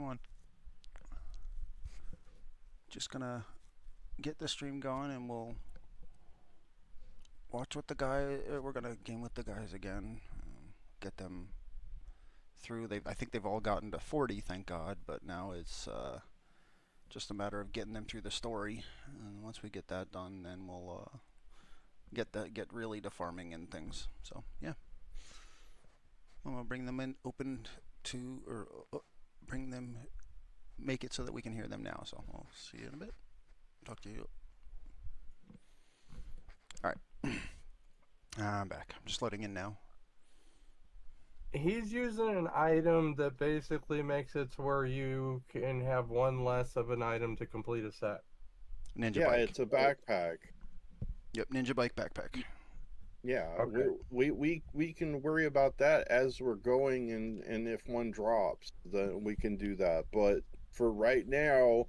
going. Just gonna get the stream going, and we'll watch what the guy. We're gonna game with the guys again. Get them through. I think they've all gotten to 40, thank God. But now it's just a matter of getting them through the story. And once we get that done, then we'll get really to farming and things. So yeah, I'm gonna bring them in open to or bring them. Make it so that we can hear them now. So we'll see you in a bit. Talk to you. All right. I'm back. I'm just loading in now. He's using an item that basically makes it to where you can have one less of an item to complete a set. Ninja Yeah, bike. it's a backpack. Yep, ninja bike backpack. Yeah, Okay. we can worry about that as we're going, and if one drops, then we can do that. But for right now,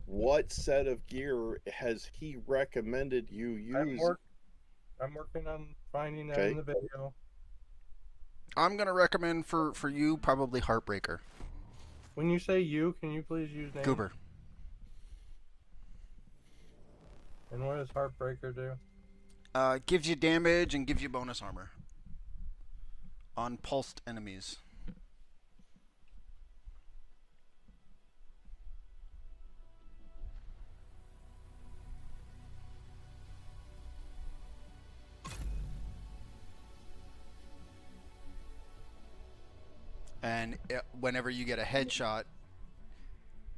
what set of gear has he recommended you use? I'm working on finding that in Okay. the video. I'm gonna recommend for you probably Heartbreaker. When you say you, can you please use name? Goober. And what does Heartbreaker do? Gives you damage and gives you bonus armor on pulsed enemies. And whenever you get a headshot,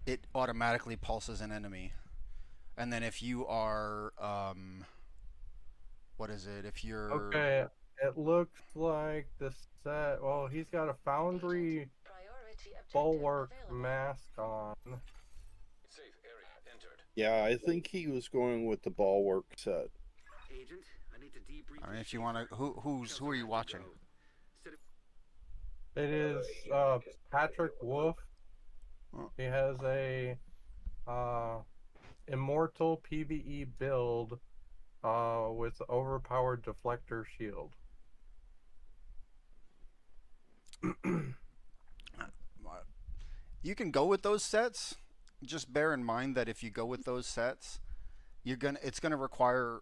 it automatically pulses an enemy. And then if you are, what is it? If you're Okay, it looks like the set. Well, he's got a Foundry Bulwark mask on. Safe area entered. Yeah, I think he was going with the Bulwark set. Agent, I need to debrief. I mean, if you want to, who are you watching? It is Patrick Wolf. Oh. He has a immortal PvE build with overpowered deflector shield. You can go with those sets. Just bear in mind that if you go with those sets, it's gonna require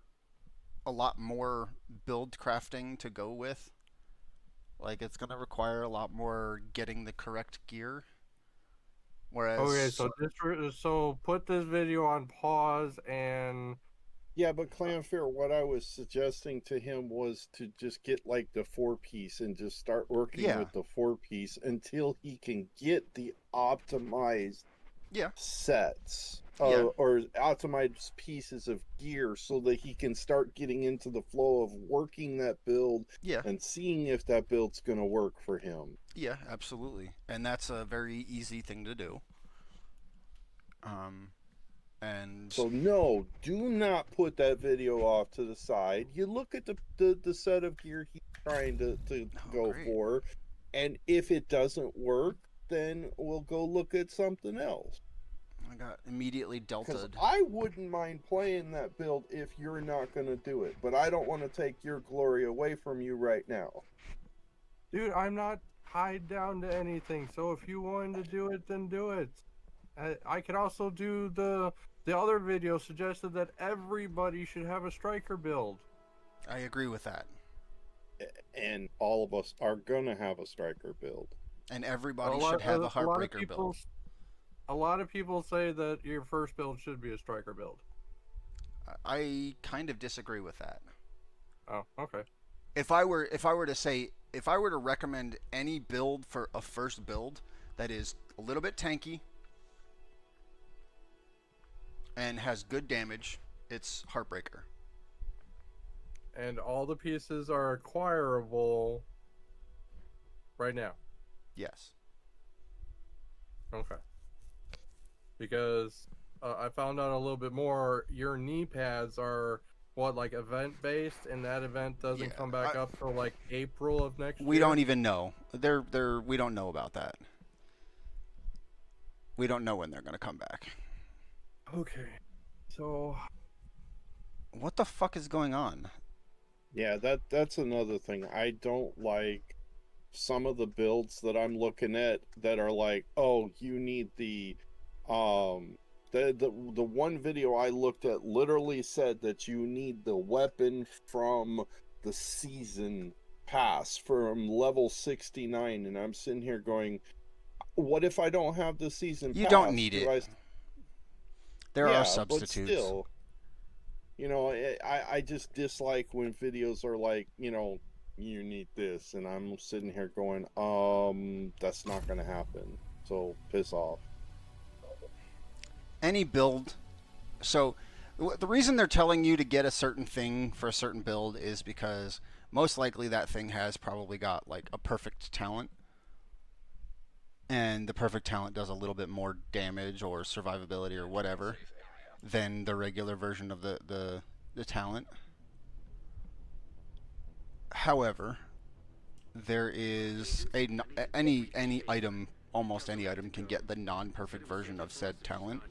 a lot more build crafting to go with. Like it's gonna require a lot more getting the correct gear. Whereas Okay, so put this video on pause and Yeah, but Clanfair, what I was suggesting to him was to just get like the 4-piece and just start working Yeah. with the 4-piece until he can get the optimized Yeah. sets Yeah. or optimized pieces of gear so that he can start getting into the flow of working that build Yeah. and seeing if that build's going to work for him. Yeah, absolutely. And that's a very easy thing to do. And So no, do not put that video off to the side. You look at the set of gear he's trying to go great. for, and if it doesn't work, then we'll go look at something else. I got immediately Because deltaed. I wouldn't mind playing that build if you're not going to do it, but I don't want to take your glory away from you right now. dude, I'm not tied down to anything. So if you wanted to do it, then do it. I could also do the other video suggested that everybody should have a striker build. I agree with that. And all of us are going to have a striker build. And everybody should have a Heartbreaker build. A lot of people say that your first build should be a striker build. I kind of disagree with that. Oh, okay. If I were to recommend any build for a first build that is a little bit tanky and has good damage, it's Heartbreaker. And all the pieces are acquirable right now. Yes. Okay. Because I found out a little bit more. Your knee pads are like event based, and that event doesn't come back up till like April of next year. We don't even know. We don't know about that. We don't know when they're gonna come back. Okay. So what the fuck is going on? Yeah, that's another thing. I don't like some of the builds that I'm looking at that are like, oh, you need the one video I looked at literally said that you need the weapon from the season pass from level 69, and I'm sitting here going, what if I don't have the season You pass? don't need Do it. There yeah, are substitutes. But still, you know, I just dislike when videos are like, you know, you need this, and I'm sitting here going, that's not gonna happen. So piss off. Any build. So the reason they're telling you to get a certain thing for a certain build is because most likely that thing has probably got like a perfect talent, and the perfect talent does a little bit more damage or survivability or whatever than the regular version of the talent. However, there is any item, almost any item can get the non-perfect version of said talent,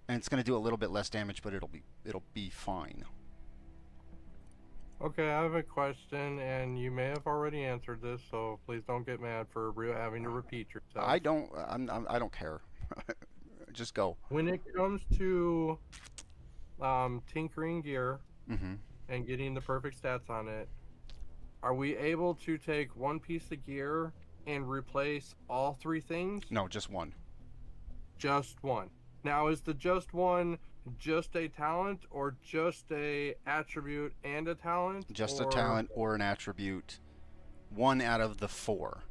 and it's going to do a little bit less damage, but it'll be fine. Okay, I have a question, and you may have already answered this, so please don't get mad for having to repeat yourself. I don't care. Just go. When it comes to tinkering gear Mm-hmm. and getting the perfect stats on it, are we able to take one piece of gear and replace all three things? No, just one. Just one. Now, is the just one just a talent or just a attribute and a talent? Just a or talent or an attribute. One out of the 4.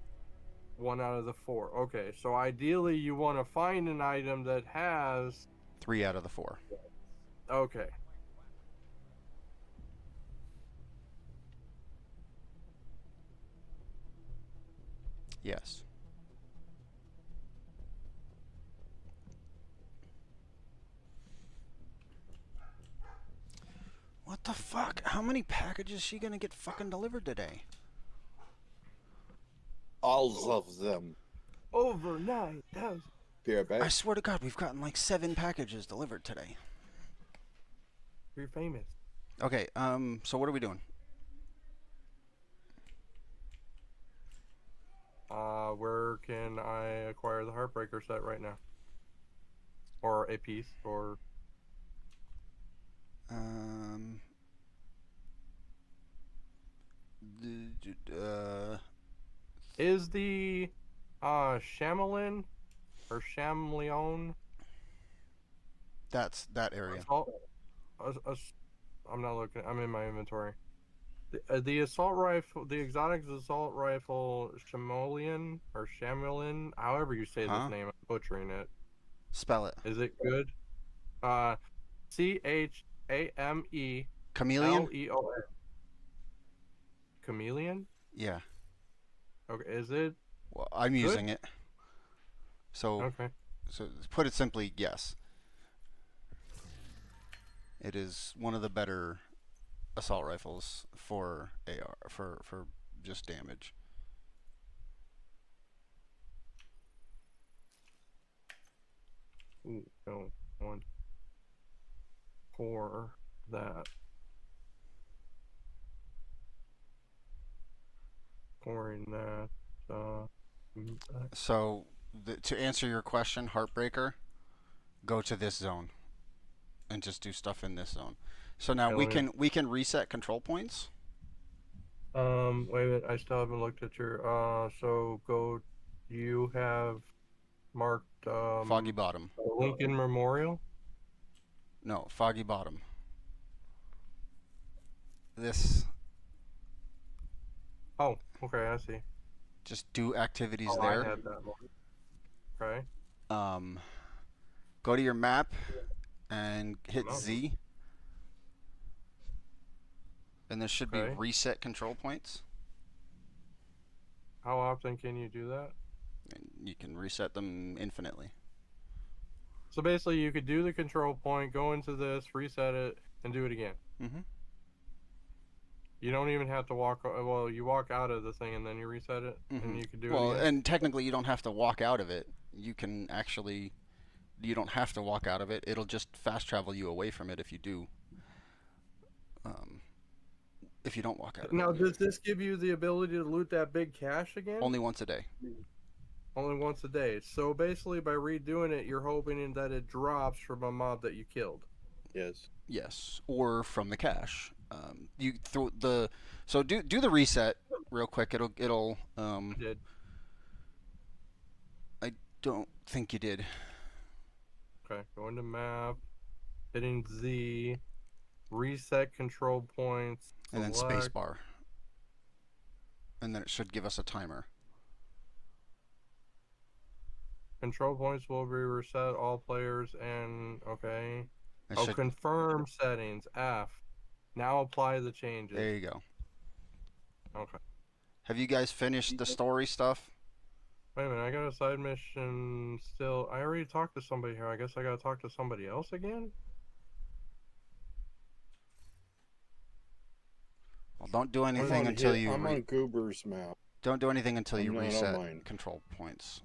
One out of the 4. Okay, so ideally you want to find an item that has 3 out of the 4. Okay. Yes. What the fuck? How many packages is she gonna get fucking delivered today? All of them. Over 9,000. Be right back. I swear to God, we've gotten like 7 packages delivered today. You're famous. Okay, so what are we doing? Where can I acquire the Heartbreaker set right now? Or a piece, or... Is the, Shamelin, or Shamleon? That's that area. I'm not looking, I'm in my inventory. The assault rifle, the exotic assault rifle, Shamolian, or Shamelin, however you say Huh? this name, I'm butchering it. Spell it. Is it good? CHAME Chameleon? LEON. Chameleon? Yeah. Okay, is it? Well, I'm Good? using it. So, Okay. so put it simply, yes. It is one of the better assault rifles for AR for just damage. Ooh, no, one. For that. Pouring that. So to answer your question, Heartbreaker, go to this zone and just do stuff in this zone. So now we Okay, can reset control points. wait a minute, I still haven't looked at your, so go, you have marked, Foggy Bottom. Lincoln Memorial? No, Foggy Bottom. This, Oh, okay, I see. just do activities Oh, I there. had that one. Okay. Go to your map and hit Oh. Z. And there should be Okay. reset control points. How often can you do that? And you can reset them infinitely. So basically, you could do the control point, go into this, reset it, and do it again. Mm-hmm. You don't even have to walk. Well, you walk out of the thing and then you reset it, Mhm. and you can do Well, it again. and technically you don't have to walk out of it. You can actually, you don't have to walk out of it. It'll just fast travel you away from it if you do. if you don't walk out. Now, earlier. does this give you the ability to loot that big cache again? Only once a day. Only once a day. So basically, by redoing it, you're hoping that it drops from a mob that you killed. Yes. Yes, or from the cache. You throw the so do the reset real quick. It'll Did. I don't think you did. Okay, go into map, hitting Z, reset control points, And then select- space bar. And then it should give us a timer. Control points will be reset all players and okay. It Oh, should, confirm settings F. Now apply the changes. there you go. Okay. Have you guys finished the story stuff? Wait a minute, I got a side mission still. I already talked to somebody here. I guess I gotta talk to somebody else again? Well, don't do I'm anything on until hit- you I'm on Goober's map. don't do anything until you I'm not on reset mine. control points.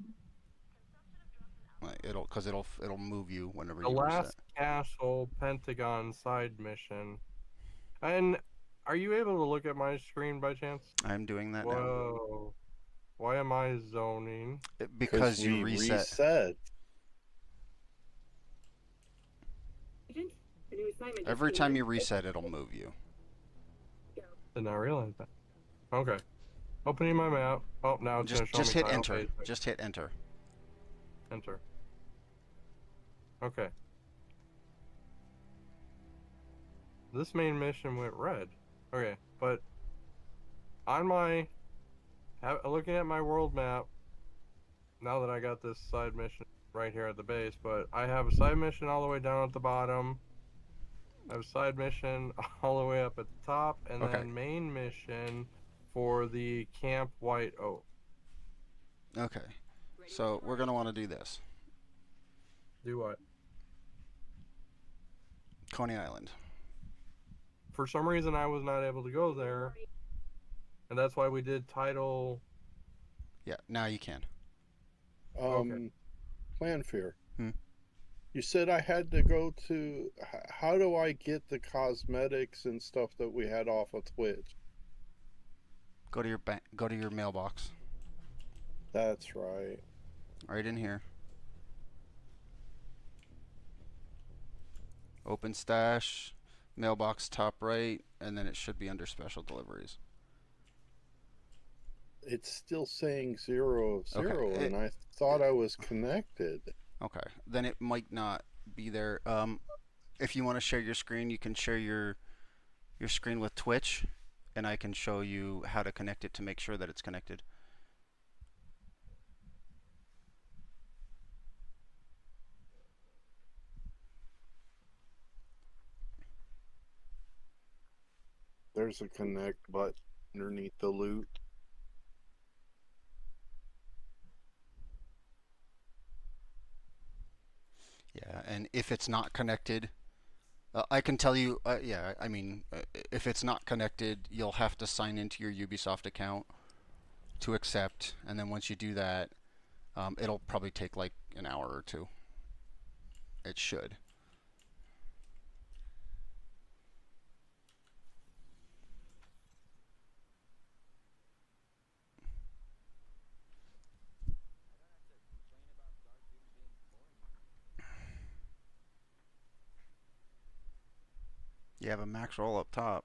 Like, it'll move you whenever The you last reset. castle Pentagon side mission. And are you able to look at my screen by chance? I'm doing that now. Whoa. Why am I zoning? Because you we reset. Agent, a new assignment Every just time came you in. reset, it'll move you. Did not realize that. Okay. Opening my map. Oh, now it's Just gonna show me hit tile enter. page. Just hit enter. Enter. Okay. This main mission went red. Okay, but on my looking at my world map, now that I got this side mission right here at the base, but I have a side mission all the way down at the bottom. I have a side mission all the way up at the top, and Okay. then main mission for the Camp White Oak. Okay. So we're gonna want to do this. Do what? Coney Island. For some reason, I was not able to go there, and that's why we did title. Yeah. Now you can. Plan fear. Hmm. You said I had to go to. How do I get the cosmetics and stuff that we had off of Twitch? Go to your Go to your mailbox. That's right. Right in here. Open stash, mailbox top right, and then it should be under special deliveries. It's still saying 0 of 0, Okay. and I thought I was connected. Okay. Then it might not be there. If you want to share your screen, you can share your screen with Twitch, and I can show you how to connect it to make sure that it's connected. There's a connect button underneath the loot. Yeah, and if it's not connected, I can tell you, yeah, I mean, if it's not connected, you'll have to sign into your Ubisoft account to accept, and then once you do that, it'll probably take like an hour or two. It should. You have a max roll up top.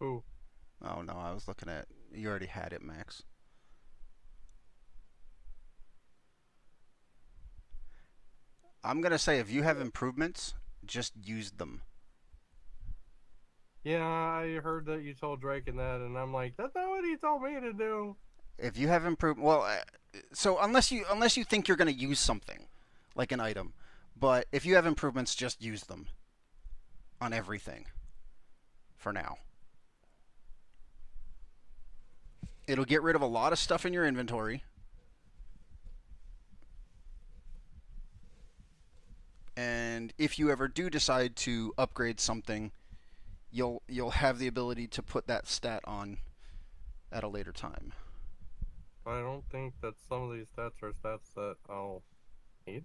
Ooh. Oh no, I was looking at, you already had it max. I'm gonna say if you have improvements, just use them. Yeah, I heard that you told Drake and that, and I'm like, that's not what he told me to do. If you have improvement, well, so unless you think you're gonna use something, like an item, but if you have improvements, just use them on everything. For now. It'll get rid of a lot of stuff in your inventory. And if you ever do decide to upgrade something, you'll have the ability to put that stat on at a later time. I don't think that some of these stats are stats that I'll need.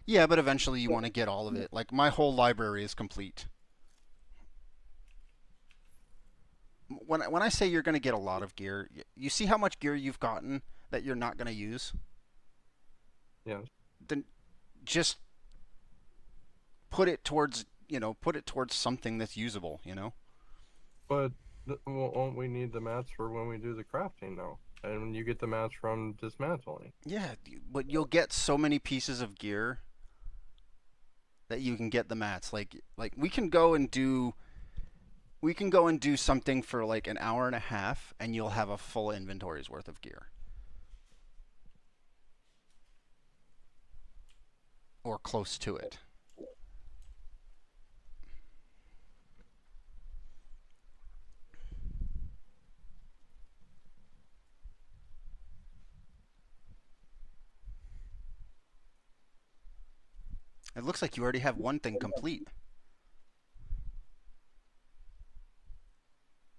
Yeah, but eventually you want to get all of it. Like my whole library is complete. When I say you're going to get a lot of gear, you see how much gear you've gotten that you're not going to use? Yes. Then just put it towards something that's usable, But won't we need the mats for when we do the crafting though? And you get the mats from dismantling. Yeah, but you'll get so many pieces of gear that you can get the mats. Like we can go and do something for like an hour and a half and you'll have a full inventory's worth of gear. Or close to it. It looks like you already have one thing complete.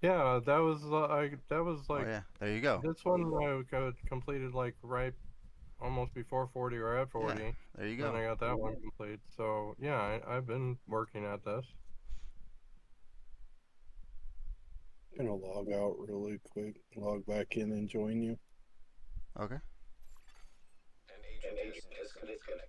Yeah, that was like Oh yeah, there you go. this one I got completed like right almost before 40 or at 40. Yeah, there you Then I go. got that one complete. So yeah, I've been working at this. I'm gonna log out really quick, log back in and join you. Okay. An agent is disconnected.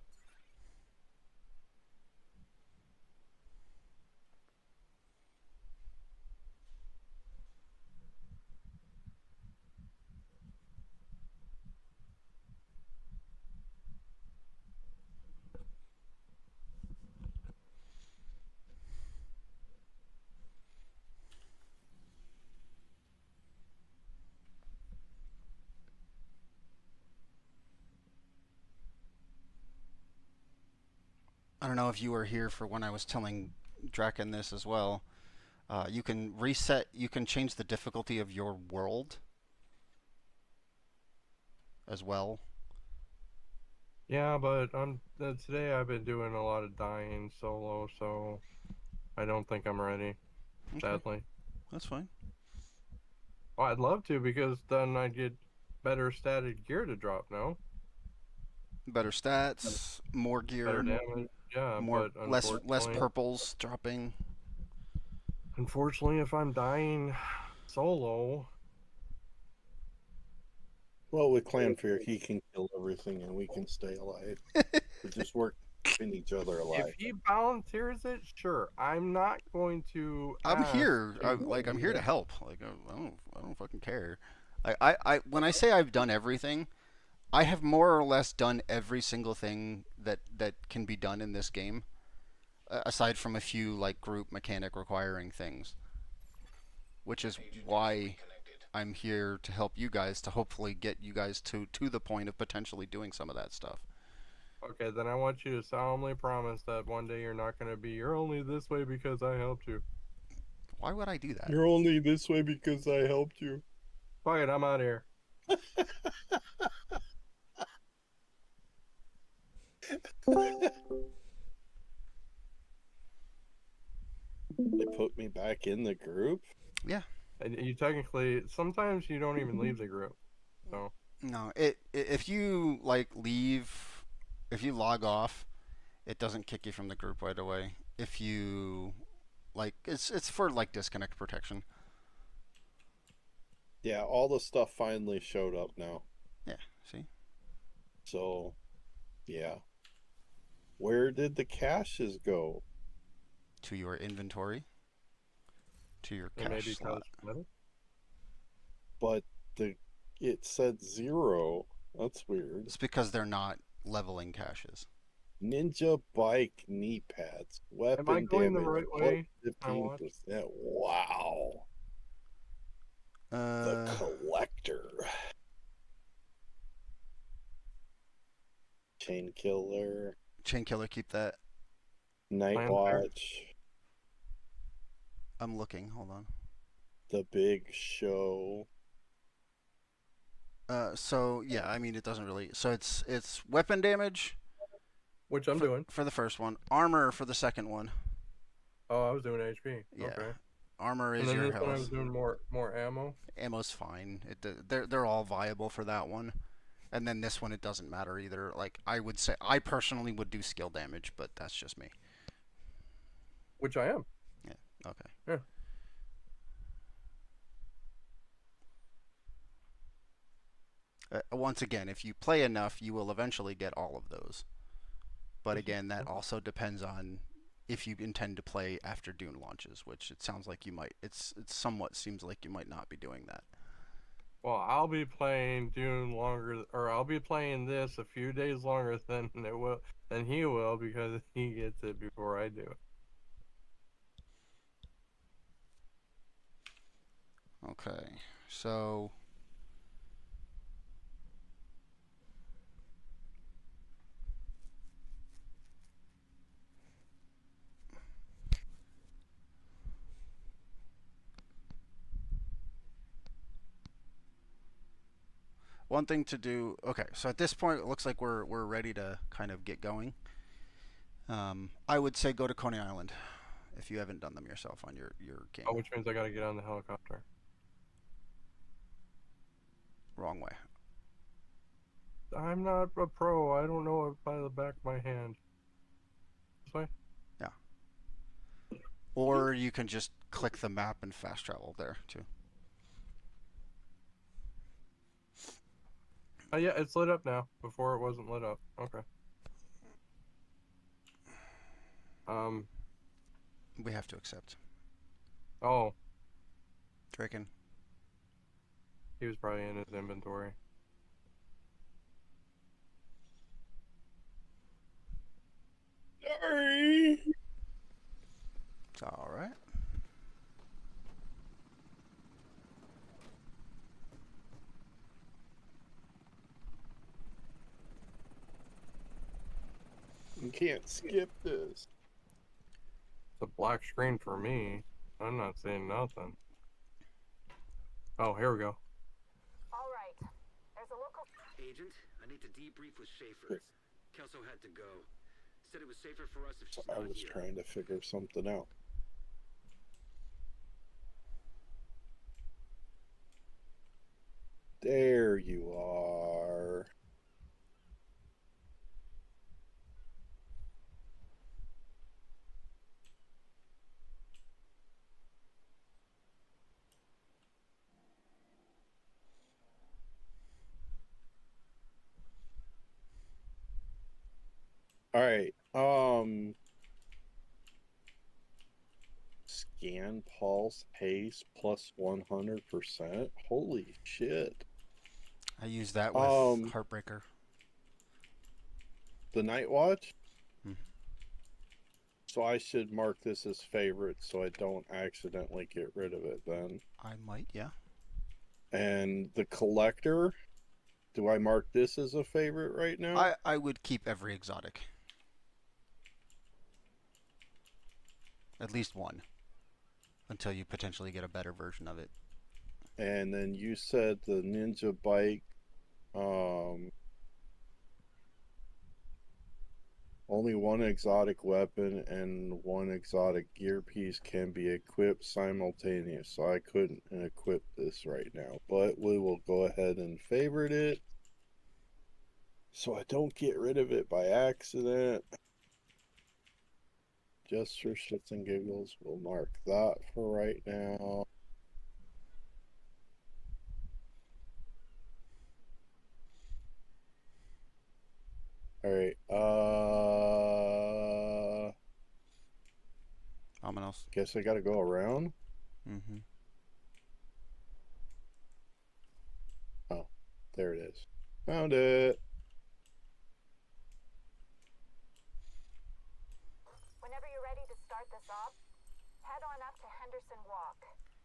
I don't know if you were here for when I was telling Draken this as well. You can change the difficulty of your world as well. Yeah, but today I've been doing a lot of dying solo, so I don't think I'm ready. Okay, Sadly. that's fine. Well, I'd love to because then I'd get better statted gear to drop. No, Better stats, more better gear, damage. Yeah, more but less unfortunately, purples dropping. unfortunately, if I'm dying solo, Well, with Clanfear, he can kill everything and we can stay alive. We just work keeping each other alive. if he volunteers it, sure. I'm not going to. I'm ask here. to I'm do here to that. help. Like I don't fucking care. When I say I've done everything, I have more or less done every single thing that can be done in this game, aside from a few like group mechanic requiring things, which is why I'm here to help you guys to hopefully get you guys to the point of potentially doing some of that stuff. Okay, then I want you to solemnly promise that one day you're not going to be. You're only this way because I helped you. Why would I do that? You're only this way because I helped you. Fuck it, I'm out of here. They put me back in the group. And you technically, sometimes you don't even leave the group. So No, if you if you log off, it doesn't kick you from the group right away. If you it's for like disconnect protection. Yeah, all the stuff finally showed up now. Yeah, see? So, yeah. Where did the caches go? To your inventory, to your it may cache be slot. cosmetic. But it said 0. That's weird. It's because they're not leveling caches. Ninja bike knee pads. Weapon Am I going the damage right way? plus I watch. 15%. Wow. The collector. Chain killer. Chain killer, keep that. Night Clanfear. watch. I'm looking. Hold on. The big show. So yeah, I mean it doesn't really. So it's weapon damage Which I'm doing. for the first one, armor for the second one. Oh, I was doing HP. Yeah. Okay. Armor And is then your this one I was health. doing more ammo. Ammo's fine. They're all viable for that one. And then this one, it doesn't matter either. Like, I would say, I personally would do skill damage, but that's just me. Which I am. Okay. Yeah. Once again, if you play enough, you will eventually get all of those. But again, that also depends on if you intend to play after Dune launches, which it sounds like you might. It somewhat seems like you might not be doing that. Well, I'll be playing Dune longer, or I'll be playing this a few days longer than he will because he gets it before I do it. Okay, so one thing to do. Okay, so at this point, it looks like we're ready to kind of get going. I would say go to Coney Island if you haven't done them yourself on your game. Oh, which means I gotta get on the helicopter. Wrong way. I'm not a pro. I don't know it by the back of my hand. This way? Or you can just click the map and fast travel there too. Oh yeah, it's lit up now. Before it wasn't lit up. Okay. We have to accept. Oh, Draken. he was probably in his inventory. Sorry. It's all right. You can't skip this. It's a black screen for me. I'm not seeing nothing. Oh, here we go. All right. There's a local. Agent, I need to debrief with Schaefer. Kelso had to go. Said it was safer for us if she's I not was here. trying to figure something out. There you are. All right. Scan pulse haste plus 100%. Holy shit. I use that with Heartbreaker. The Night Watch? Mhm. So I should mark this as favorite so I don't accidentally get rid of it then. I might, yeah. And the Collector, do I mark this as a favorite right now? I would keep every exotic. At least one. Until you potentially get a better version of it. And then you said the Ninja Bike, only one exotic weapon and one exotic gear piece can be equipped simultaneous. So I couldn't equip this right now, but we will go ahead and favorite it so I don't get rid of it by accident. Just for shits and giggles, we'll mark that for right now. All right. Ominos. Guess I gotta go around. Mm-hmm. Oh, there it is. Found it. Whenever you're ready to start this off, head on up to Henderson Walk.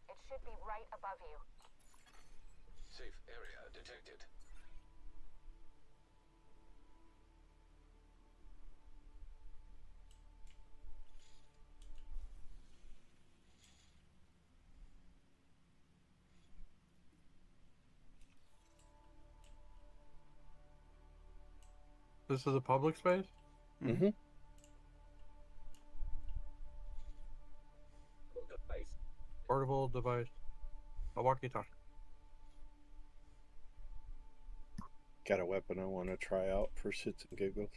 It should be right above you. Safe area detected. This is a public space? Mm-hmm. Device. Portable device. A walkie-talkie. Got a weapon I want to try out for shits and giggles.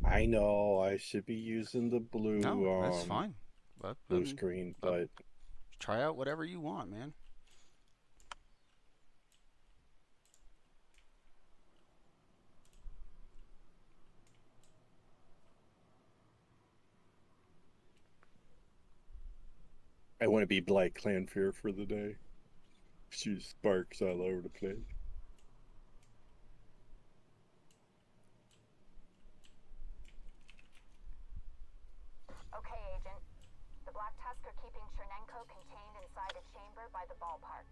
I know I should be using the blue. No, that's fine. But Blue screen, but try out whatever you want, man. I want to be Black Clanfear for the day. Shoot sparks all over the place. Okay, Agent. The Black Tusk are keeping Chernenko contained inside a chamber by the ballpark.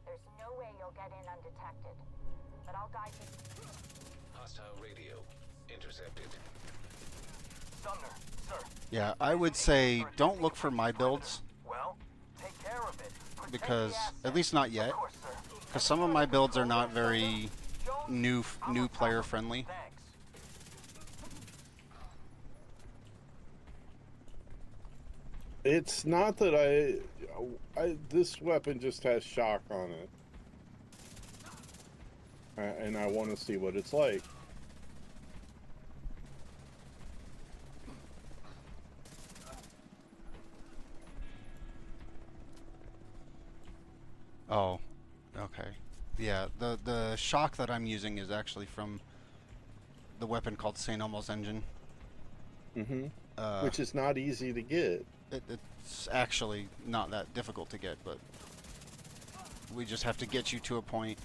There's no way you'll get in undetected, but I'll guide you. Hostile radio intercepted. Sumner, sir. Yeah, I would say don't look for my builds Well, take care of it. Protect the because asset. at least not yet. Of course, sir. Because some of my builds are not very Jones, I'm new on player top. friendly. Thanks. It's not that I this weapon just has shock on it. And I want to see what it's like. Oh, okay. Yeah, the shock that I'm using is actually from the weapon called St. Elmo's Engine. Mm-hmm. Uh, Which is not easy to get. it's actually not that difficult to get, but we just have to get you to a point.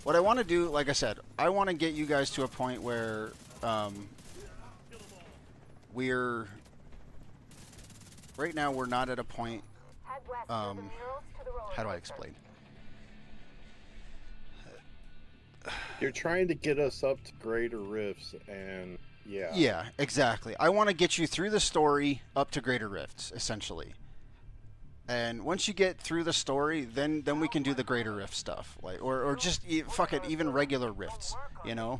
What I want to do, like I said, I want to get you guys to a point where we're right now we're not at a point. Head west through the murals to the roller How do I coaster. explain? You're trying to get us up to greater rifts, and yeah. Yeah, exactly. I want to get you through the story up to Greater Rifts, essentially. And once you get through the story, then we can do the Greater Rift stuff, like or just fuck it, even regular rifts, you know,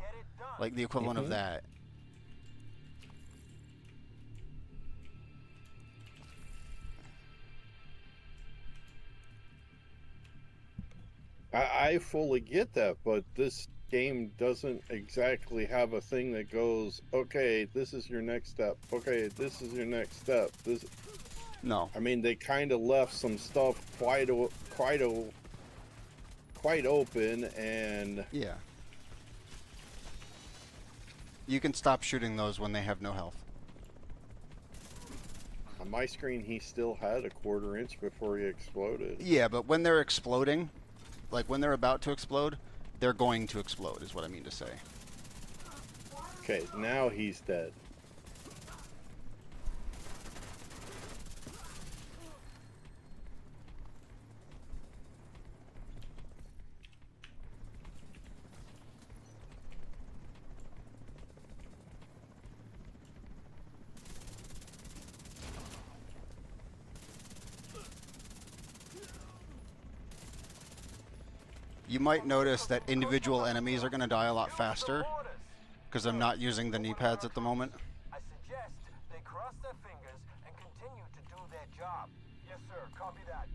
like the equivalent of that. I fully get that, but this game doesn't exactly have a thing that goes, okay, this is your next step. Okay, this is your next step. This, No. I mean, they kind of left some stuff quite open, and Yeah. You can stop shooting those when they have no health. on my screen he still had a 1/4 inch before he exploded. Yeah, but when they're exploding, like when they're about to explode, they're going to explode, is what I mean to say. Okay, now he's dead. You might notice that individual enemies are going to die a lot faster because I'm not using the knee pads at the moment. I suggest they cross their fingers and continue to do their job. Yes, sir. Copy that.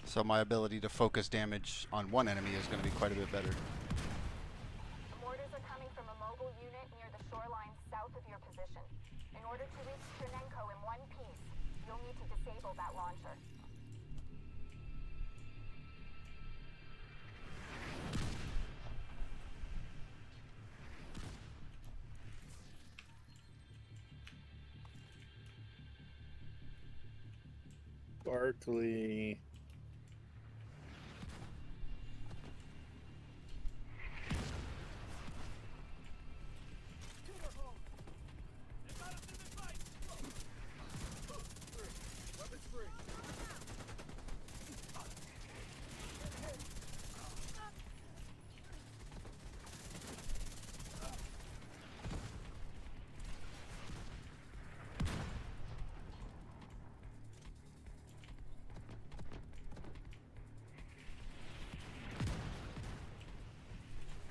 So my ability to focus damage on one enemy is going to be quite a bit better. Mortars are coming from a mobile unit near the shoreline south of your position. In order to reach Chernenko in one piece, you'll need to disable that launcher. Barkley.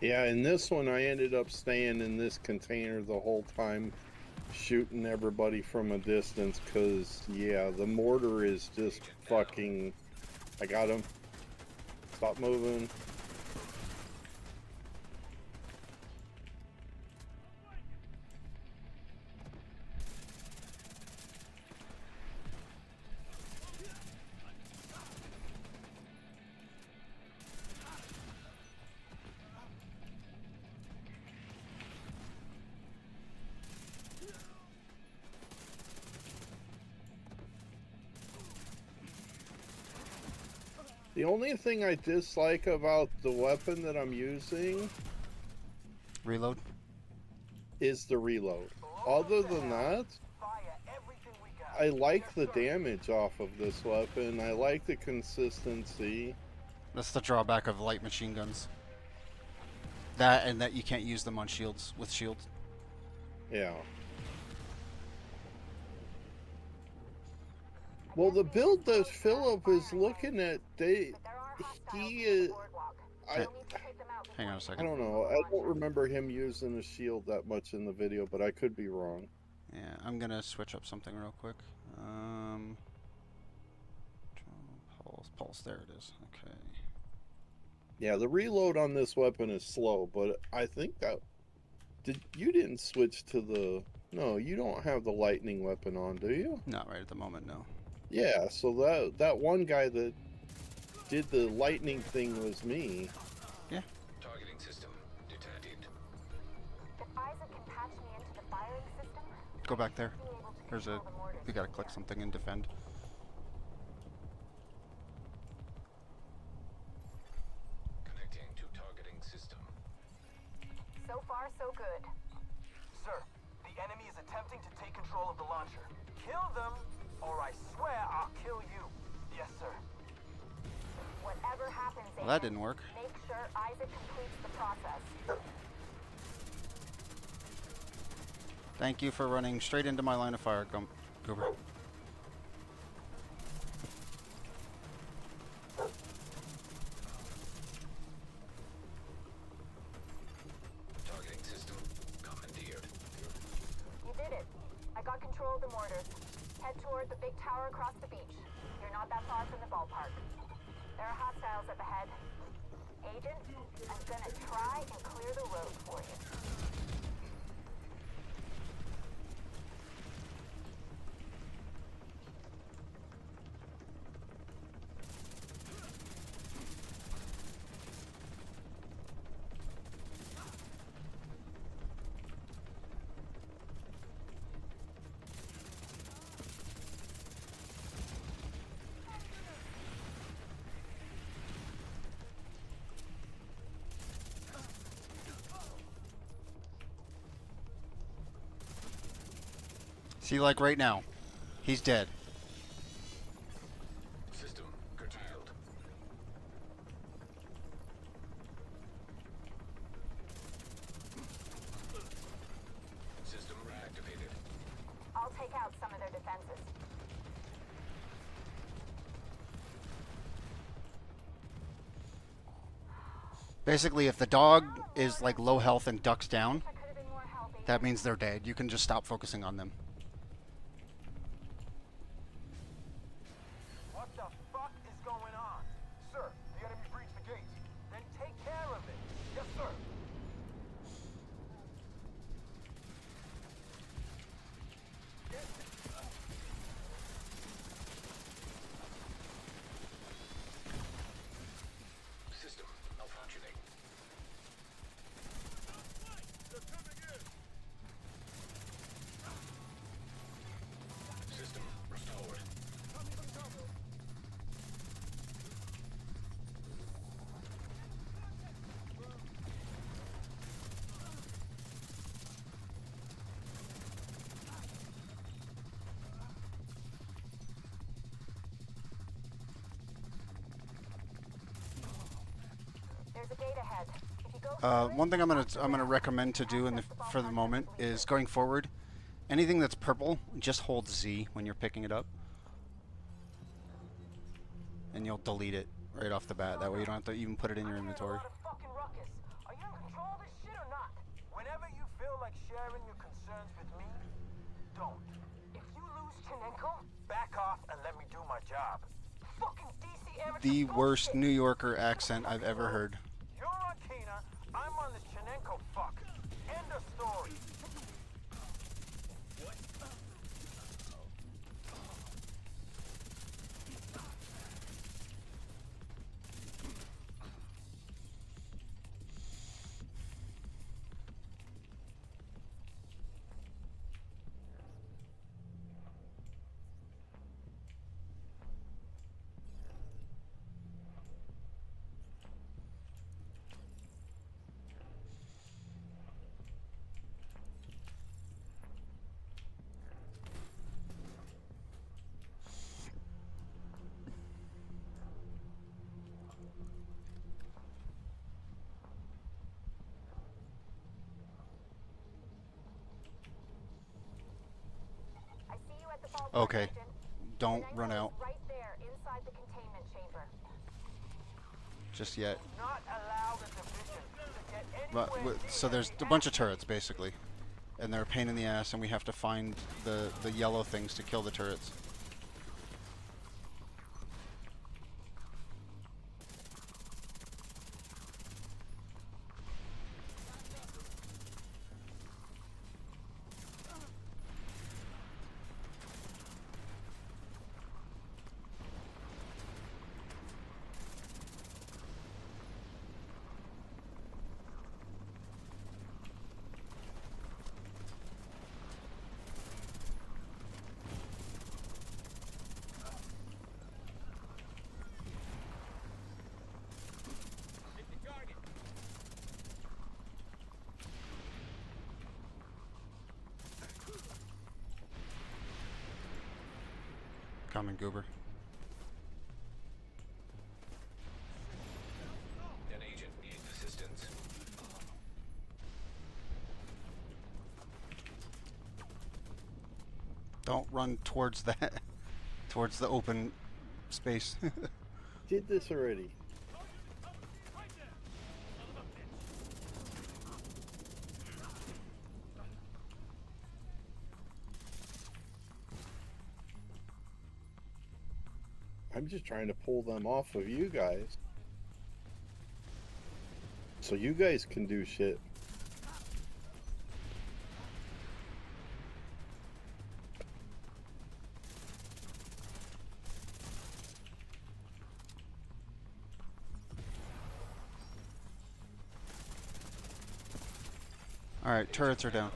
Yeah, in this one I ended up staying in this container the whole time shooting everybody from a distance, because, yeah, the mortar is just fucking... I got him. Stop moving. The only thing I dislike about the weapon that I'm using Reload. is the reload. Other than that, Fire everything we got. I like the damage off of this weapon. I like the consistency. That's the drawback of light machine guns. That and that you can't use them on shields with shields. Yeah. Well, the build that Philip is looking at, But there are hostiles he near the is... boardwalk. I, You'll need to take them out Hang on a before second. I don't know. I don't remember him using a shield that much in the video, but I could be wrong. Yeah, I'm gonna switch up something real quick. Pulse. There it is. Okay. Yeah, the reload on this weapon is slow, but I think that... You didn't switch to the... No, you don't have the lightning weapon on, do you? Not right at the moment, no. Yeah, so that one guy that did the lightning thing was me. Targeting system detected. If Isaac can patch me into the firing system, Go back there. I'll be able to There's a. control the mortars We gotta from click there. something and defend. Connecting to targeting system. So far, so good. Sir, the enemy is attempting to take control of the launcher. Kill them, or I swear I'll kill you. Yes, sir. Whatever happens, Well, that Agent, didn't work. make sure Isaac completes the process. Thank you for running straight into my line of fire, Goober. Targeting system commandeered. You did it. I got control of the mortars. Head toward the big tower across the beach. You're not that far from the ballpark. There are hostiles up ahead. Agent, I'm gonna try and clear the road for you. See, like right now, he's dead. System curtailed. System reactivated. I'll take out some of their defenses. Basically, if the dog is like low health and ducks down, I could have been more help, Agent. that means they're dead. You can just stop focusing on them. What the fuck is going on? Sir, the enemy breached the gates. Then take care of it. Yes, sir. System malfunctioning. System restored. There's a gate ahead. If you go through it, One thing I'm gonna recommend to do for the moment is going forward. Anything that's purple, just hold Z when you're picking it up, and you'll delete it right off the bat. That way you don't have to even put it in your inventory. A lot of fucking ruckus. Are you in control of this shit or not? Whenever you feel like sharing your concerns with me, don't. If you lose Chinenko, back off and let me do my job. Fucking DC amateur The worst bullshit. New Yorker accent I've ever heard. You're on Kena, I'm on this Chinenko fuck. End of story. I see you at the ballpark, Okay. Agent. Don't Chinenko run is out right there, inside the containment chamber. just yet. Not allow the division to get But anywhere so near there's the a bunch of turrets basically, and they're a pain in the ass, and we have to find the yellow things to kill the turrets. Coming, Goober. An agent needs assistance. Don't run towards that, towards the open space. Did this already. I'm just trying to pull them off of you guys. So you guys can do shit. All right, turrets are down.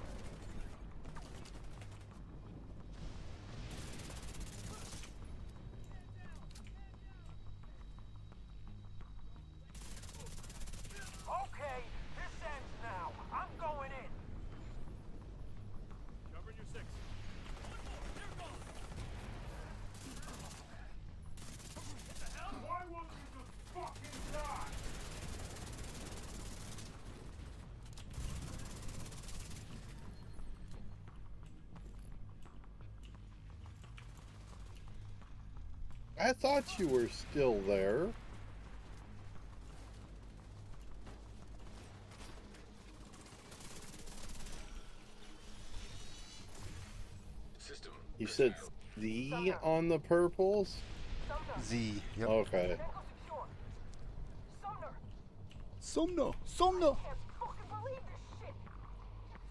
Okay, this ends now. I'm going in. Why won't you just fucking die? I thought you were still there. System. You said the on the purples? Z. Yep. Okay. Chinenko secure. Sumner, Somno. Somno. can't fucking believe this shit.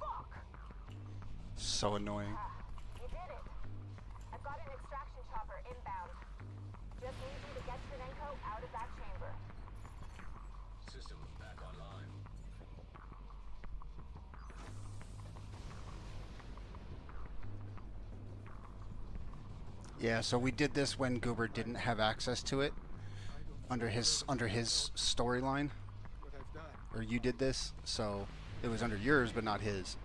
Fuck. So annoying. You did it. I've got an extraction chopper inbound. Just need you to get Chinenko out of that chamber. System back online. Yeah, so we did this when Goober didn't have access to it under his storyline. Or you did this, so it was under yours but not his.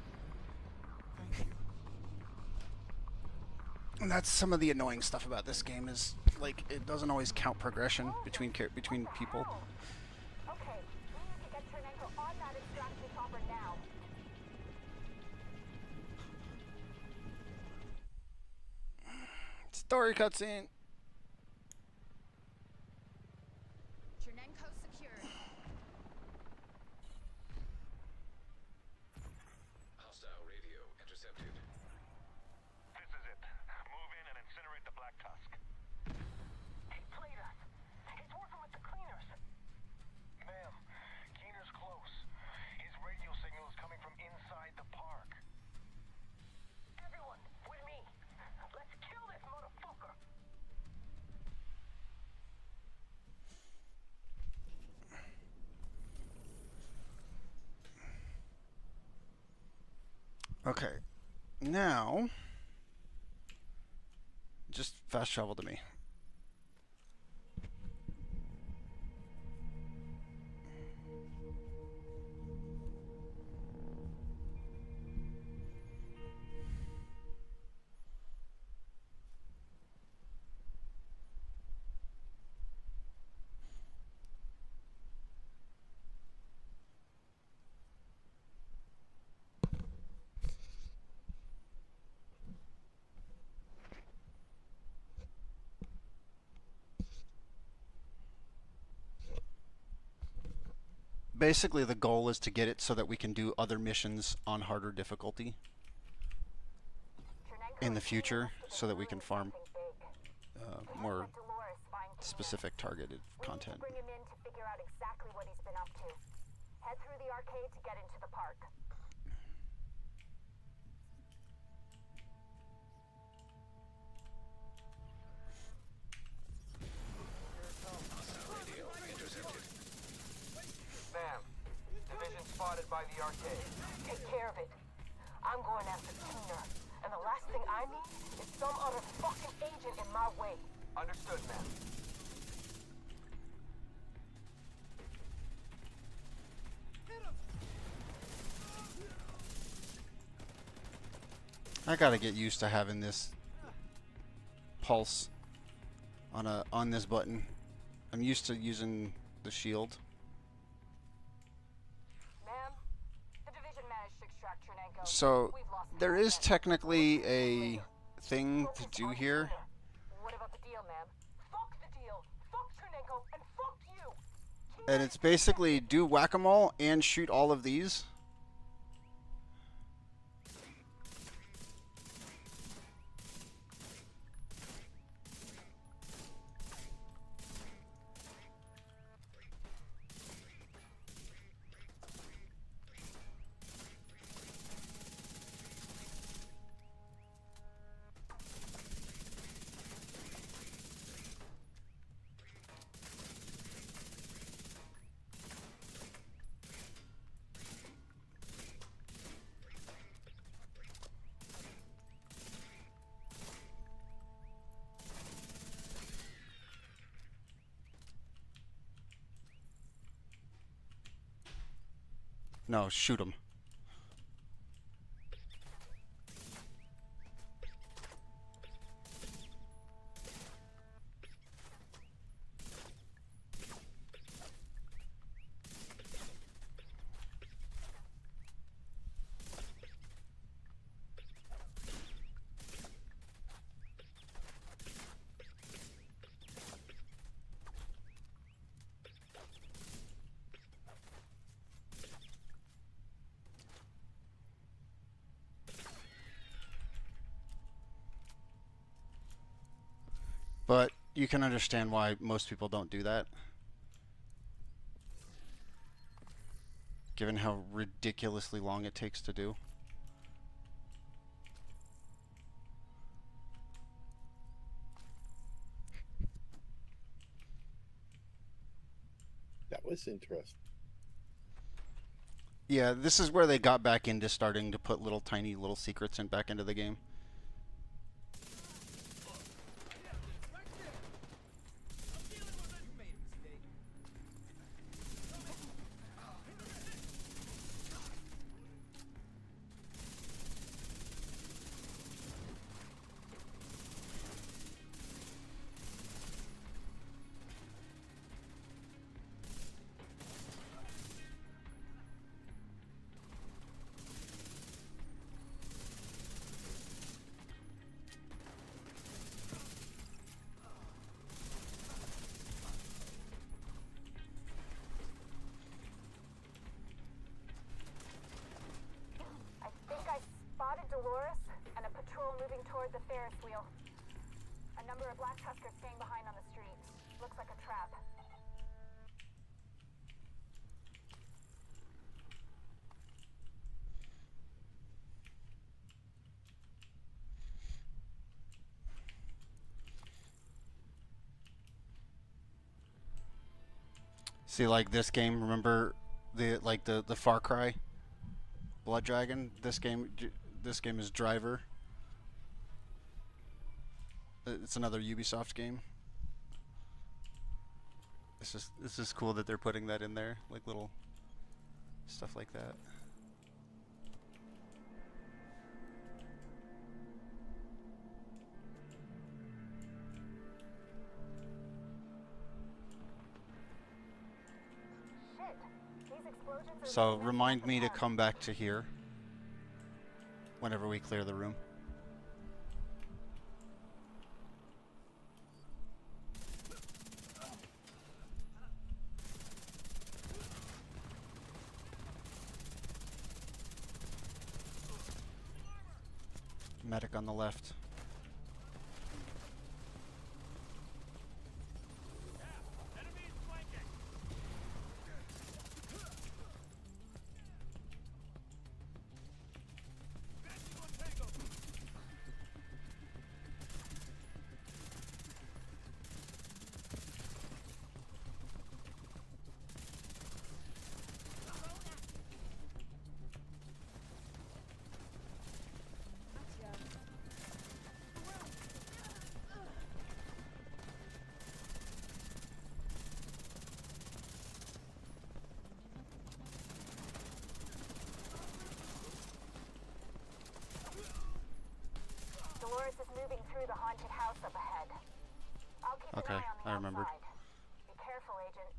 And that's some of the annoying stuff about this game is like it doesn't always count progression between people. Okay, we need to get Chinenko on that extraction chopper now. Story cutscene. Chernenko secured. Hostile radio intercepted. Okay. Now, just fast travel to me. Basically, the goal is to get it so that we can do other missions on harder difficulty in the future, so that we can farm more specific targeted content. Bring him in to figure out exactly what he's been up to. Head through the arcade to get into the park. Ma'am, division spotted by the arcade. Take care of it. I'm going after Keener, and the last thing I need is some other fucking agent in my way. Understood, ma'am. I gotta get used to having this pulse on this button. I'm used to using the shield. Ma'am, the division managed to extract Chernenko. So We've lost there him. is technically a thing to do here. What about the deal, ma'am? Fuck the deal. Fuck Chernenko and fuck you. And it's basically do whack-a-mole and shoot all of these. No, shoot him. But you can understand why most people don't do that, given how ridiculously long it takes to do. That was interesting. Yeah, this is where they got back into starting to put little tiny little secrets in back into the game. I think I spotted Dolores and a patrol moving toward the Ferris wheel. A number of Black Tuskers staying behind on the street. Looks like a trap. See, like this game, remember the Far Cry Blood Dragon? This game this game is Driver. It's another Ubisoft game. It's just cool that they're putting that in there, like little stuff like that. Shit. These explosions are So leading us remind to me to the come back to here whenever we clear the room. Medic on the left. Dolores is moving through the haunted house up ahead. I'll keep Okay, an eye on the I remembered. outside. Be careful, Agent.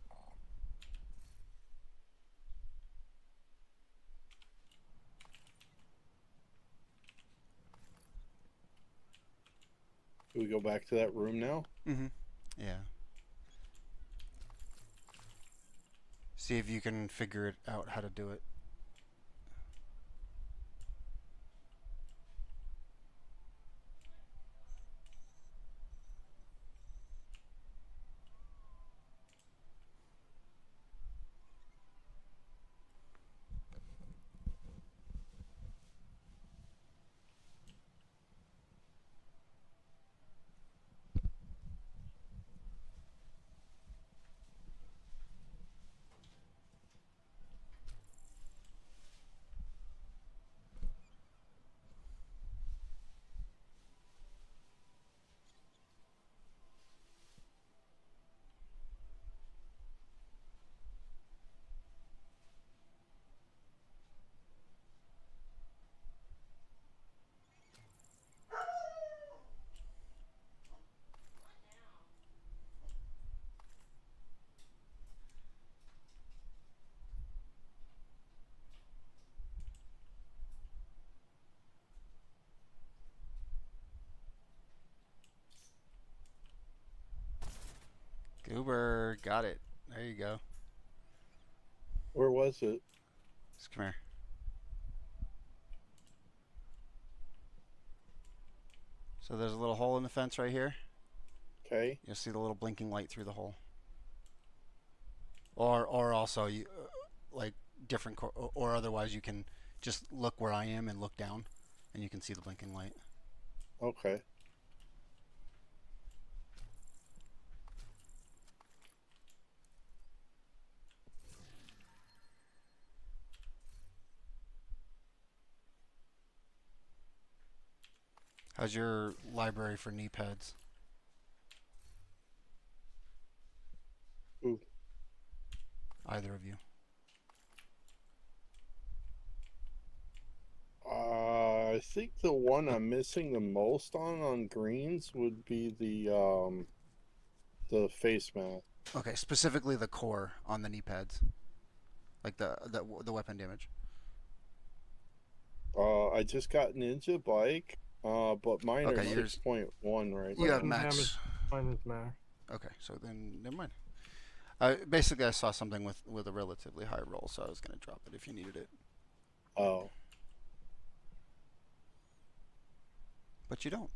Do we go back to that room now? Mm-hmm. Yeah. See if you can figure it out how to do it. Goober, got it. There you go. Where was it? Just come here. So there's a little hole in the fence right here. Okay. You'll see the little blinking light through the hole. Or also you like different or otherwise you can just look where I am and look down, and you can see the blinking light. Okay. How's your library for knee pads? Ooh. Either of you. I think the one I'm missing the most on greens would be the face mask. Okay, specifically the core on the knee pads, like the weapon damage. I just got Ninja Bike, but mine Okay, are yours- 6.1 right You now. have max. Damage. Mine is max. Okay, so then never mind. Basically, I saw something with a relatively high roll, so I was gonna drop it if you needed it, Oh, but you don't,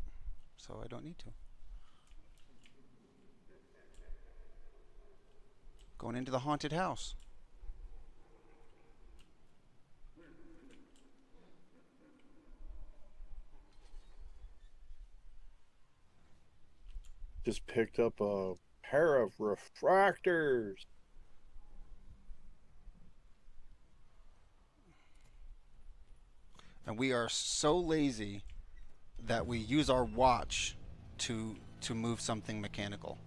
so I don't need to. Going into the haunted house. just picked up a pair of refractors. And we are so lazy that we use our watch to move something mechanical.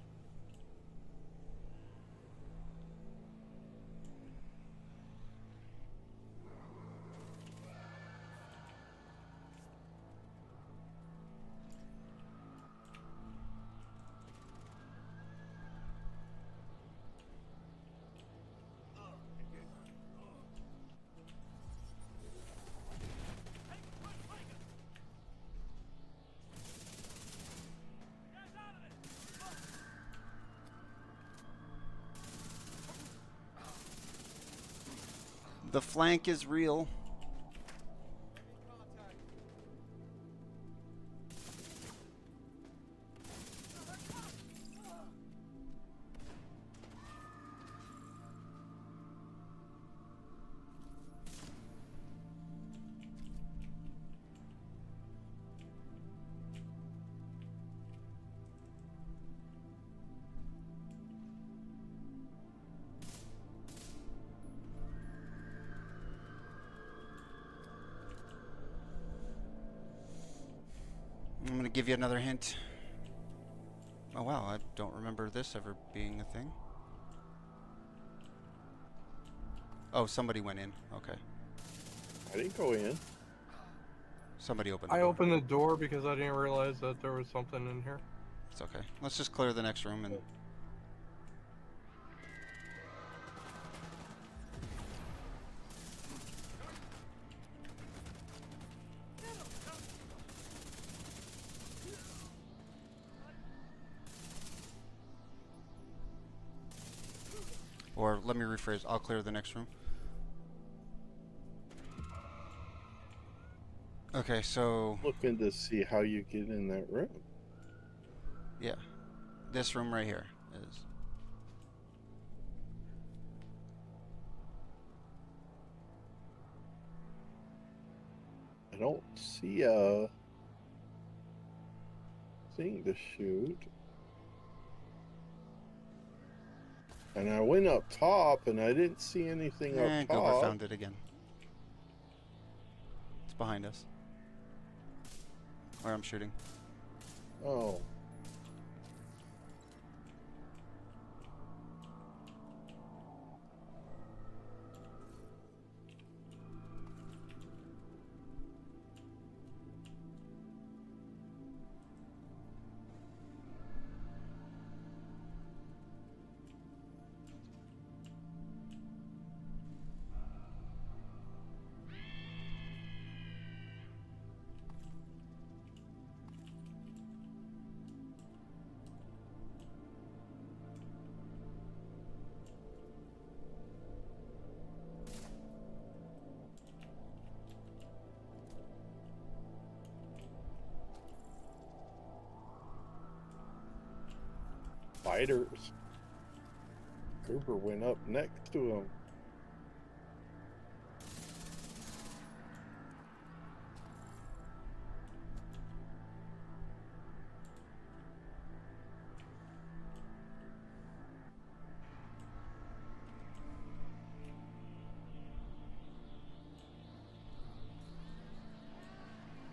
The flank is real. I'm going to give you another hint. Oh wow, I don't remember this ever being a thing. Oh, somebody went in. Okay. I didn't go in. Somebody opened the I door. opened the door because I didn't realize that there was something in here. It's okay. Let's just clear the next room and... Or let me rephrase, I'll clear the next room. Okay, so... Looking to see how you get in that room. Yeah. This room right here is... I don't see a thing to shoot. And I went up top and I didn't see anything up Gilbert top. found it again. It's behind us. Where I'm shooting. Oh. Spiders. Cooper went up next to him.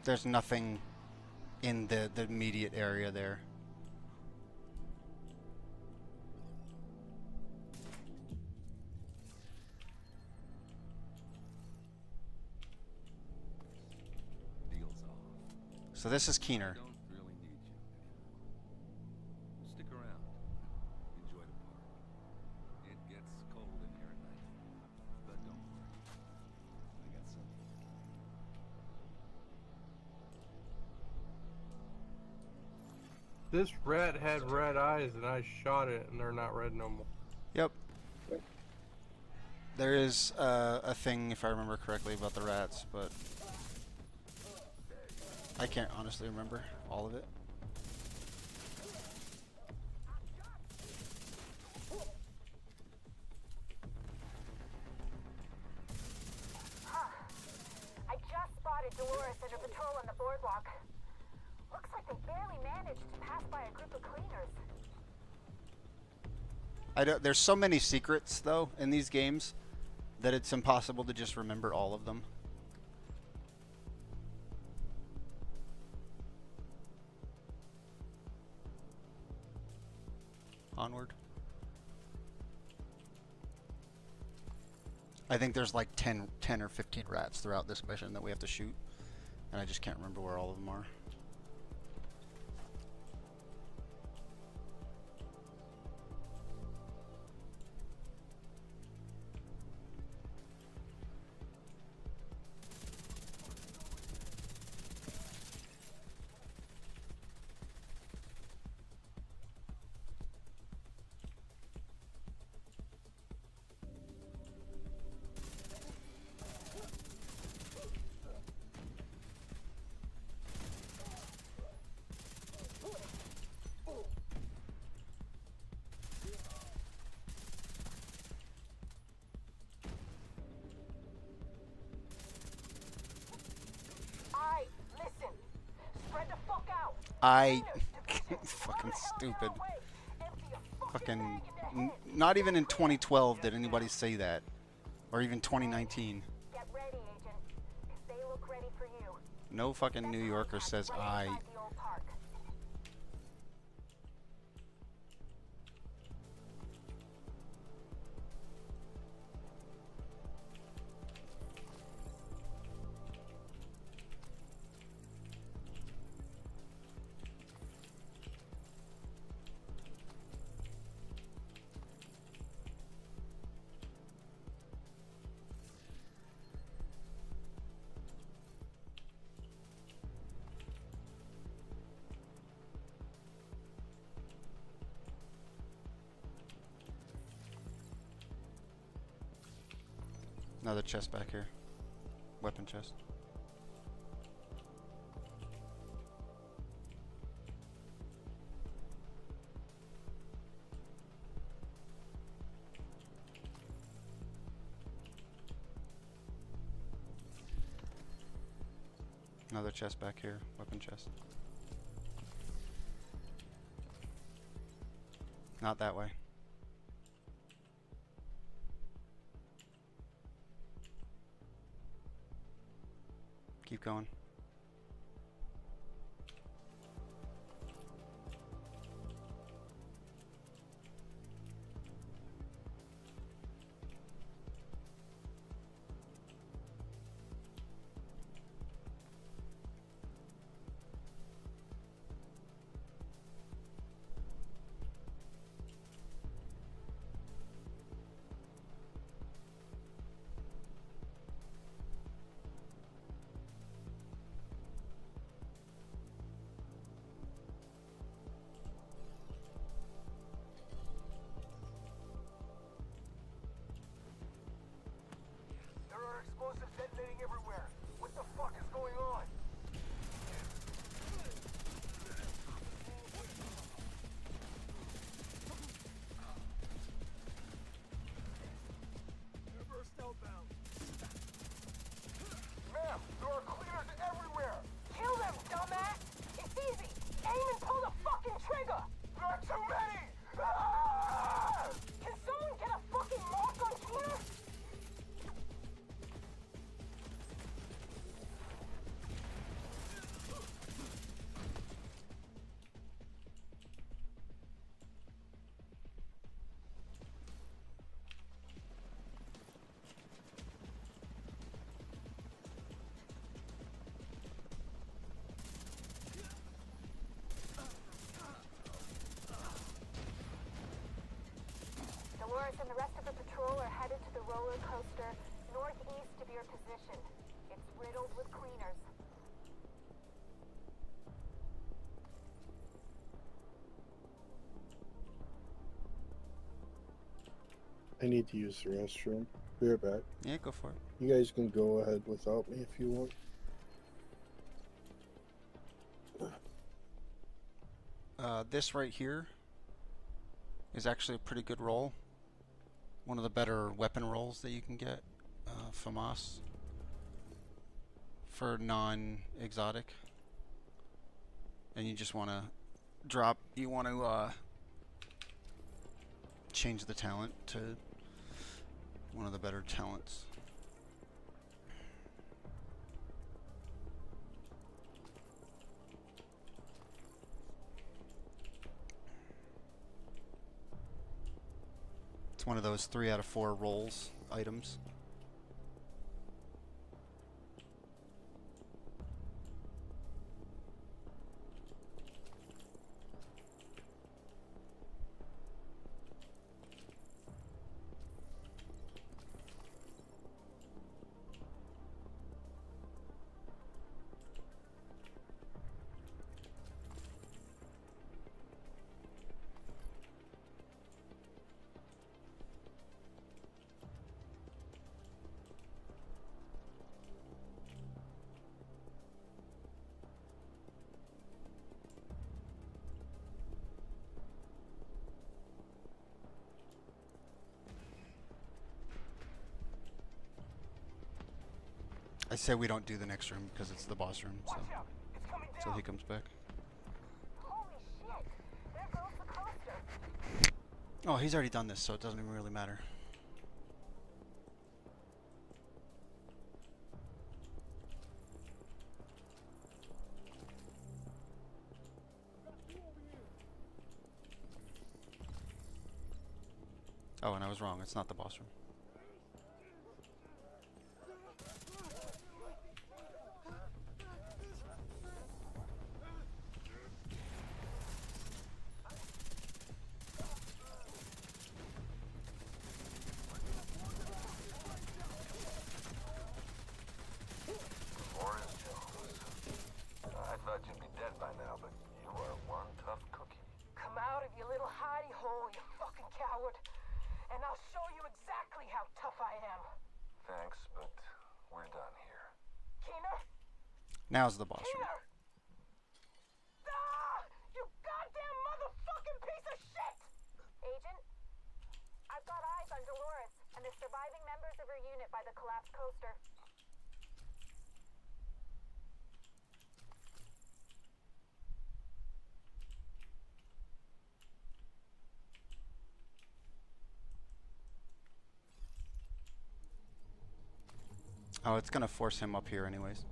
There's nothing in the immediate area there. So this is Keener. Don't really need you. Stick around. Enjoy the park. It gets cold in here at night. But don't worry. I got something. This rat had red eyes and I shot it and they're not red no more. Yep. There is a thing, if I remember correctly, about the rats, but I can't honestly remember all of it. I just spotted Dolores and her patrol on the boardwalk. Looks like they barely managed to pass by a group of cleaners. There's so many secrets, though, in these games that it's impossible to just remember all of them. onward. I think there's like 10 or 15 rats throughout this mission that we have to shoot, and I just can't remember where all of them are. Listen. Spread the fuck out. I fucking stupid. Fucking not even in 2012 did anybody say that, or even 2019. Get ready, Agent. If they look ready for you. No fucking New Yorker says I. Inside the old park. Another chest back here. Weapon chest. Another chest back here. Weapon chest. Not that way. Keep going. There are explosives detonating everywhere. What the fuck is going on? They're southbound. Ma'am, there are cleaners everywhere. Kill them, dumbass! It's easy! Aim and pull the fucking trigger! There are too many! Ah! Can someone get a fucking mark on here? Dolores and the rest of the patrol are headed to the roller coaster northeast of your position. It's riddled with cleaners. I need to use the restroom. Be right back. Yeah, go for it. You guys can go ahead without me if you want. This right here is actually a pretty good roll. One of the better weapon rolls that you can get. FAMAS. For non-exotic. And you just want to drop, you want to change the talent to one of the better talents. It's one of those 3 out of 4 rolls items. I say we don't do the next room because it's the boss room, so Watch out! It's coming down! till he comes back. Holy shit! There goes the coaster. Oh, he's already done this, so it doesn't even really matter. Oh, and I was wrong. It's not the boss room. Morris Jones. I thought you'd be dead by now, but you are one tough cookie. Come out of your little hidey hole, you fucking coward. And I'll show you exactly how tough I am. Thanks, but we're done here. Keener? Now's the boss room. Keener! Ah! You goddamn motherfucking piece of shit! Agent, I've got eyes on Dolores and the surviving members of her unit by the collapsed coaster. Oh, it's gonna force him up here anyways.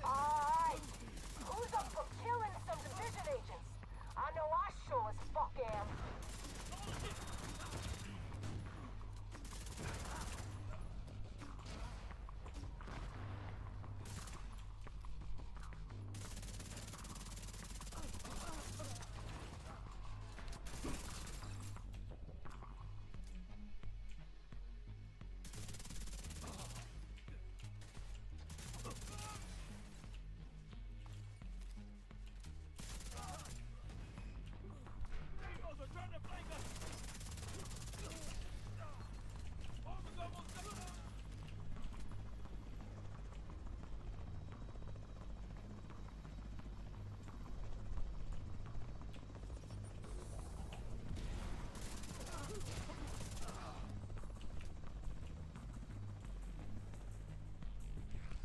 Alright, who's up for killing some division agents? I know I sure as fuck am.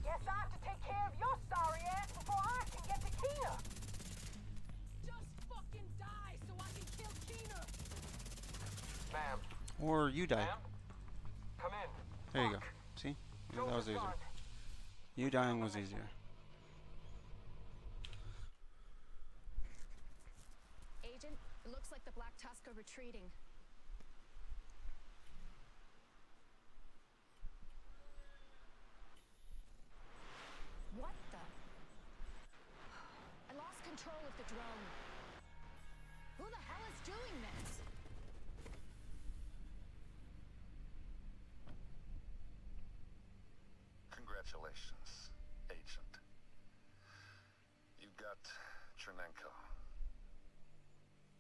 Guess I have to take care of your sorry ass before I can get to Keener. Just fucking die so I can kill Keener. Ma'am, Or you die. ma'am, come in. There you go. See? Yeah, that was easier. You dying was easier. Agent, it looks like the Black Tusk are retreating. What the? I lost control of the drone. Who the hell is doing this? Congratulations, Agent. You got Chernenko.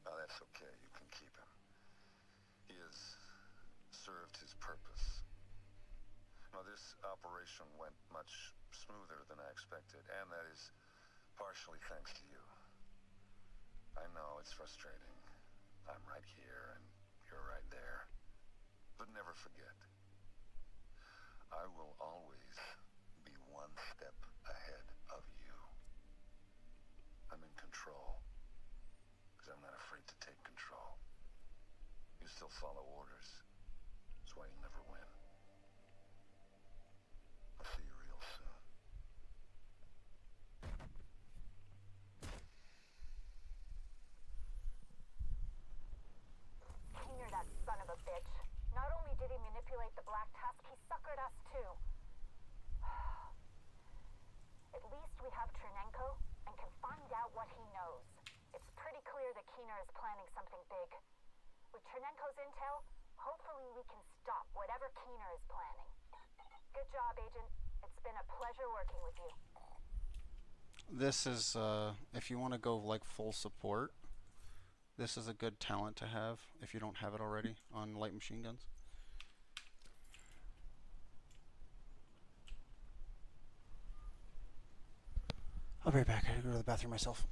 Now that's okay, you can keep him. He has served his purpose. Now this operation went much smoother than I expected, and that is partially thanks to you. I know it's frustrating. I'm right here and you're right there. But never forget, I will always be one step ahead of you. I'm in control, because I'm not afraid to take control. You still follow orders. That's why you'll never win. I'll see you real soon. Keener, that son of a bitch. Not only did he manipulate the Black Tusk, he suckered us too. At least we have Chernenko and can find out what he knows. It's pretty clear that Keener is planning something big. With Chernenko's intel, hopefully we can stop whatever Keener is planning. Good job, Agent. It's been a pleasure working with you. This is, if you want to go like full support, this is a good talent to have if you don't have it already on light machine guns. I'll be right back. I gotta go to the bathroom myself.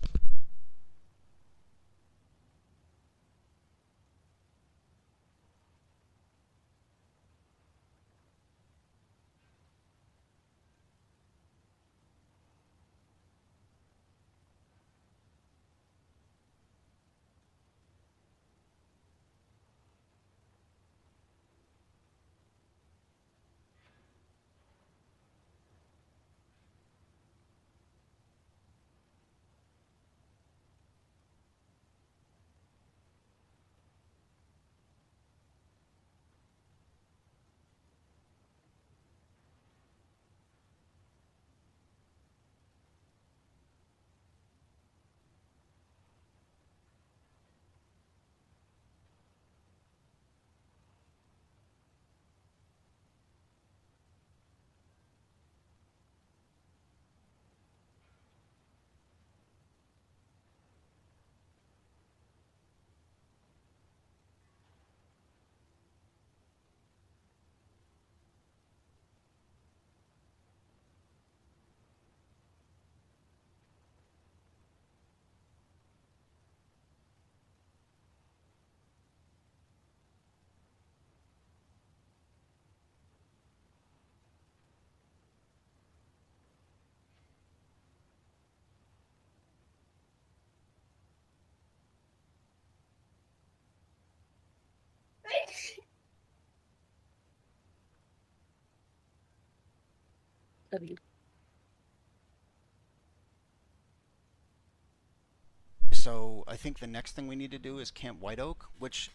So I think the next thing we need to do is Camp White Oak, which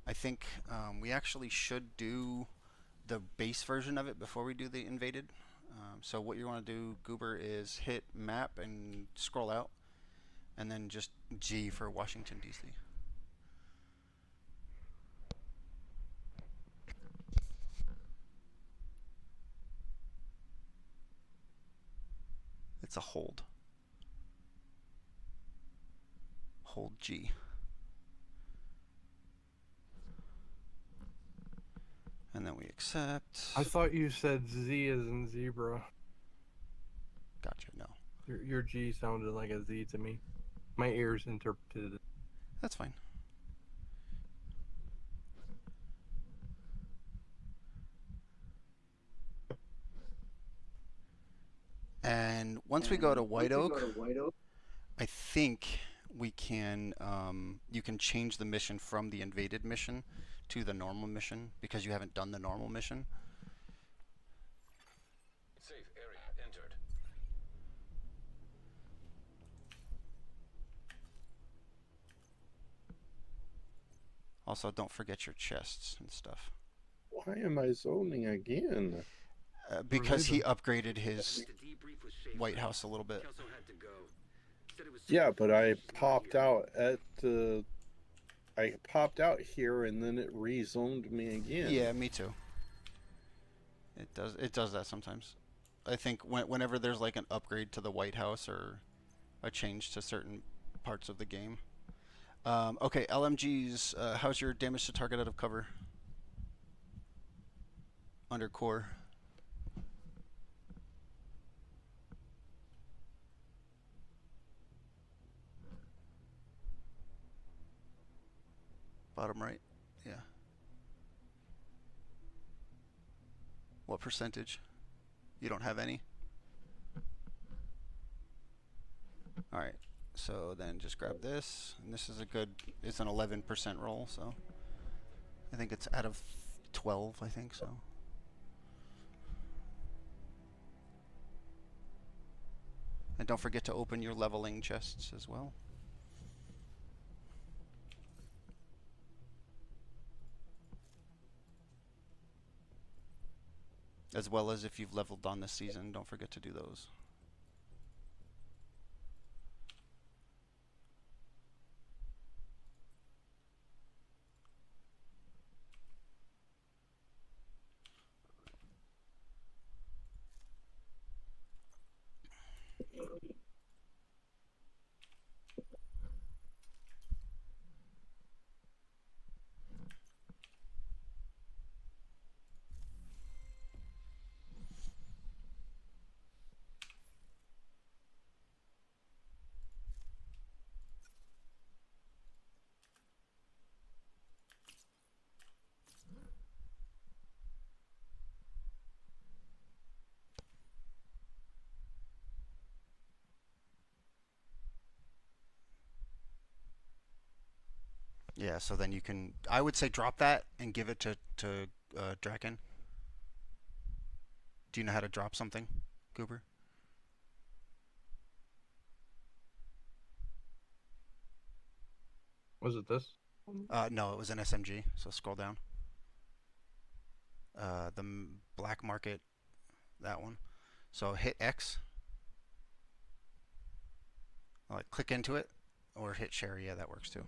I think we actually should do the base version of it before we do the invaded. So what you want to do, Goober, is hit map and scroll out, and then just G for Washington, D.C. It's a hold. Hold G. And then we accept. I thought you said Z as in zebra. Gotcha, no. Your G sounded like a Z to me. My ears interpreted it. That's fine. And once we go to White Oak, I think we can, you can change the mission from the invaded mission to the normal mission because you haven't done the normal mission. Safe area entered. Also, don't forget your chests and stuff. Why am I zoning again? Because he upgraded his White House a little bit. Yeah, but I popped out at the... I popped out here and then it rezoned me again. Yeah, me too. It does that sometimes. I think whenever there's like an upgrade to the White House or a change to certain parts of the game. Okay, LMGs, how's your damage to target out of cover? Under core. Bottom right. Yeah. What percentage? You don't have any? Alright, so then just grab this, and this is it's an 11% roll, so I think it's out of 12, I think so. And don't forget to open your leveling chests as well. As well as if you've leveled on this season, don't forget to do those. Yeah, so then you can, I would say drop that and give it to Draken. Do you know how to drop something, Cooper? Was it this? No, it was an SMG, so scroll down. The black market, that one. So hit X. Like click into it, or hit share, yeah, that works too.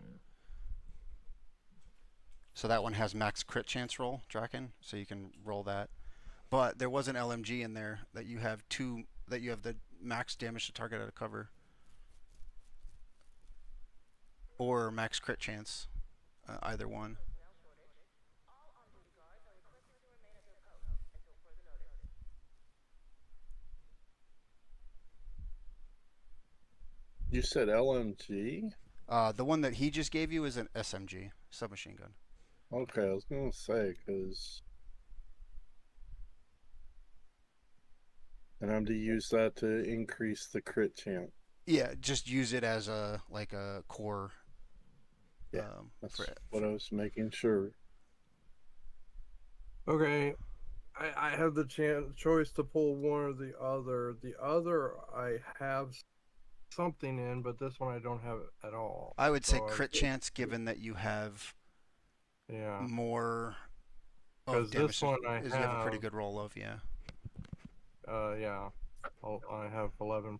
So that one has max crit chance roll, Draken, so you can roll that. But there was an LMG in there that you have the max damage to target out of cover. Or max crit chance, either one. You said LMG? The one that he just gave you is an SMG, submachine gun. Okay, I was gonna say, because... And I'm to use that to increase the crit chance. Yeah, just use it as a core. Yeah, that's what I was making sure. Okay, I have the choice to pull one or the other. The other I have something in, but this one I don't have it at all. I would say crit chance, given that you have more. Because this one you have a pretty good roll of, yeah. Yeah, I have 11%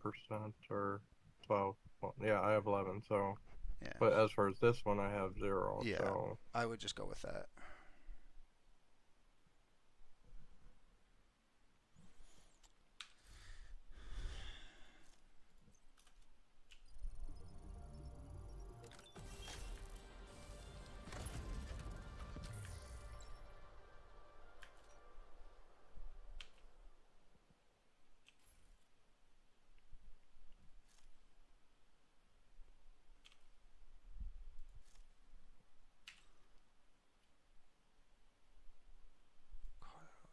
or 12. Well, yeah, I have 11. So, yeah. But as far as this one, I have 0. Yeah, so. I would just go with that.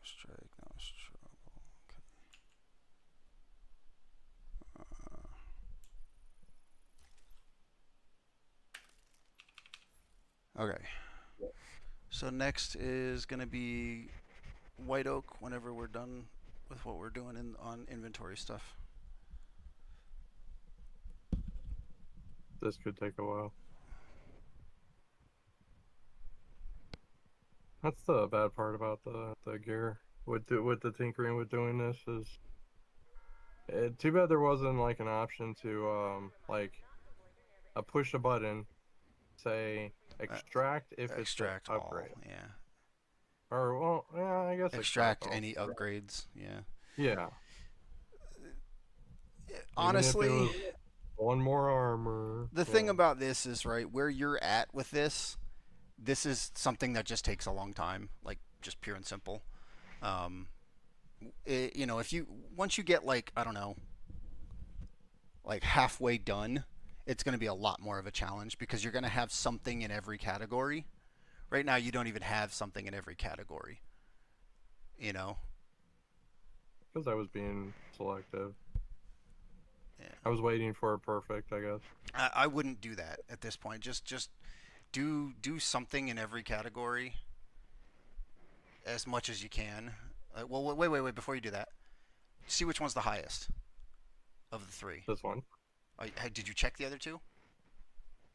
Strike, no struggle. Okay. Okay. So next is going to be White Oak whenever we're done with what we're doing on inventory stuff. This could take a while. That's the bad part about the gear with the tinkering with doing this is too bad there wasn't like an option to push a button, say extract if extract it's an upgrade. All, yeah. Or well, yeah, I guess extract any upgrades. Yeah. Yeah. Honestly, one more armor. The thing about this is, right, where you're at with this is something that just takes a long time, like just pure and simple. You know, once you get like, I don't know, like halfway done, it's going to be a lot more of a challenge because you're going to have something in every category. Right now, you don't even have something in every category. You know? Because I was being selective. Yeah. I was waiting for a perfect, I guess. I wouldn't do that at this point. Just do something in every category as much as you can. Well, wait. Before you do that, see which one's the highest of the three. This one. Did you check the other two?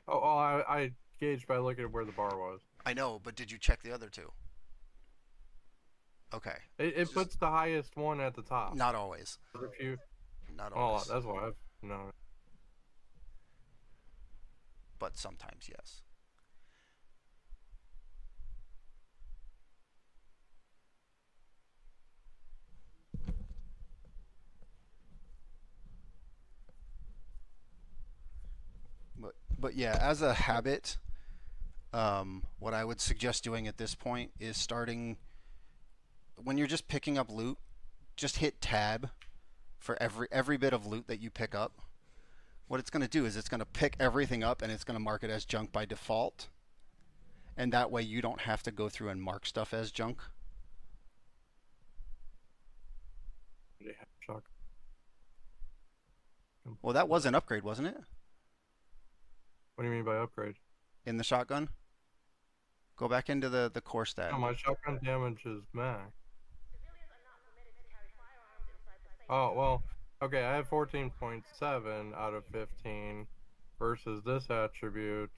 I gauged by looking at where the bar was. I know, but did you check the other two? Okay. It puts the highest one at the top. Not always. If you, Not oh, always. that's why I've no. But sometimes, yes. But yeah, as a habit, what I would suggest doing at this point is starting when you're just picking up loot, just hit tab for every bit of loot that you pick up. What it's going to do is it's going to pick everything up and it's going to mark it as junk by default. And that way you don't have to go through and mark stuff as junk. Well, that was an upgrade, wasn't it? What do you mean by upgrade? In the shotgun? Go back into the core stat. No, my shotgun damage is max. Oh, well, okay, I have 14.7 out of 15 versus this attribute.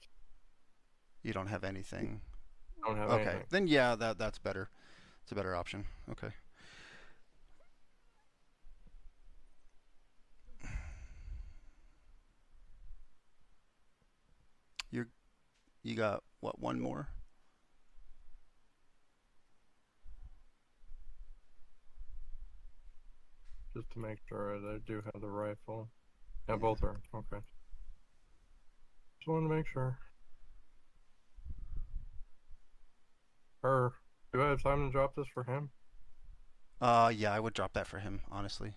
You don't have anything. I don't have okay, anything. then yeah, that's better. It's a better option. Okay. You got what, one more? Just to make sure I do have the rifle. Yeah, both are. Okay. Just wanted to make sure. Or, do I have time to drop this for him? Yeah, I would drop that for him, honestly.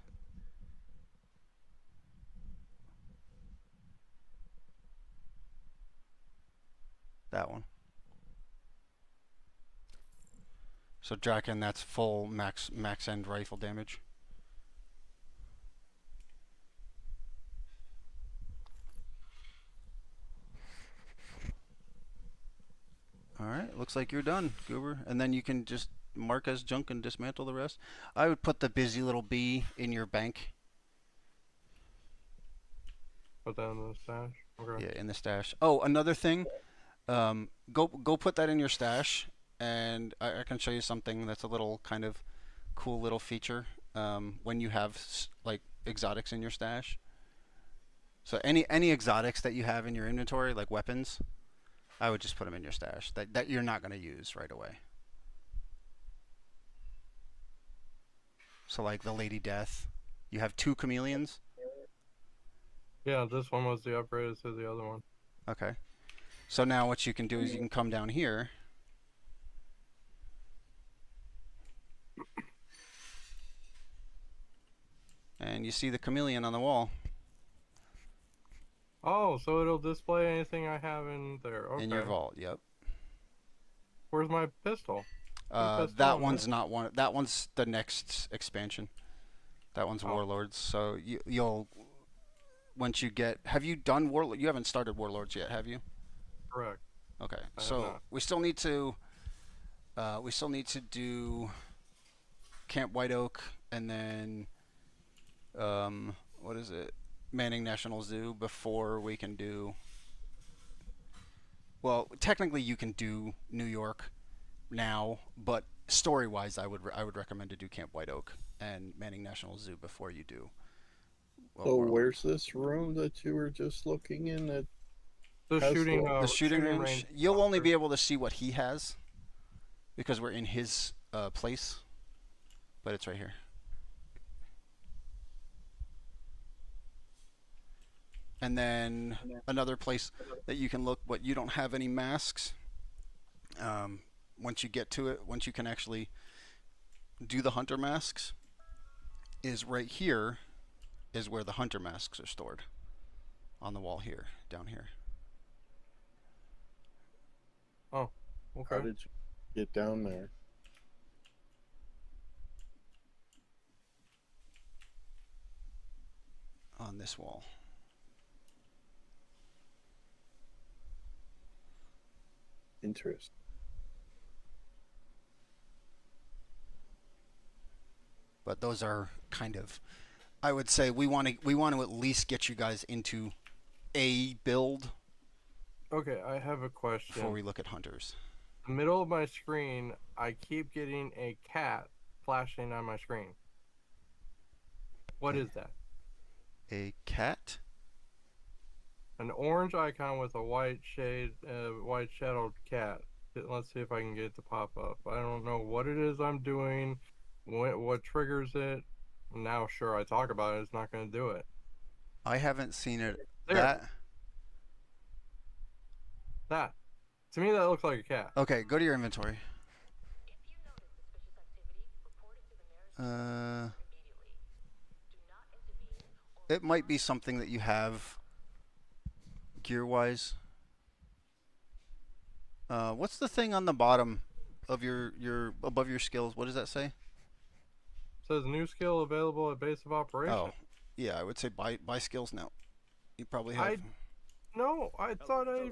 That one. So Draken, that's full max end rifle damage. Alright, looks like you're done, Goober. And then you can just mark as junk and dismantle the rest. I would put the busy little bee in your bank. Put that in the stash? Okay. Yeah, in the stash. Oh, another thing. Go put that in your stash, and I can show you something that's a little kind of cool little feature when you have like exotics in your stash. So any exotics that you have in your inventory, like weapons, I would just put them in your stash that you're not going to use right away. So like the Lady Death, you have 2 chameleons. Yeah, this one was the upgrade to the other one. Okay. So now what you can do is you can come down here. And you see the chameleon on the wall. Oh, so it'll display anything I have in there. Okay. In your vault, yep. Where's my pistol? That one's not one. That one's the next expansion. That one's Warlords. So you'll once you get. Have you done Warlords? You haven't started Warlords yet, have you? Correct. Okay. So we still need to. We still need to do Camp White Oak and then. What is it? Manning National Zoo before we can do. Well, technically you can do New York now, but story-wise, I would recommend to do Camp White Oak and Manning National Zoo before you do. So where's this room that you were just looking in? At the shooting range. You'll only be able to see what he has because we're in his place, but it's right here. And then another place that you can look, but you don't have any masks. Once you get to it, once you can actually do the hunter masks, is right here is where the hunter masks are stored. On the wall here, down here. Oh. Okay. How did you get down there? On this wall. Interest. But those are kind of, I would say we want to at least get you guys into a build Okay, I have a question. before we look at hunters. In the middle of my screen, I keep getting a cat flashing on my screen. What is that? A cat? An orange icon with a white white shadowed cat. Let's see if I can get it to pop up. I don't know what it is I'm doing, what triggers it. Now, sure, I talk about it, it's not going to do it. I haven't seen it. There. That. To me, that looks like a cat. Okay, go to your inventory. If you notice suspicious activity, report it to the nearest immediately. Do not intervene or It might be something that you have gear-wise. What's the thing on the bottom of your above your skills? What does that say? Says new skill available at base of operation. Oh, yeah, I would say buy skills now. You probably have. No, I thought I.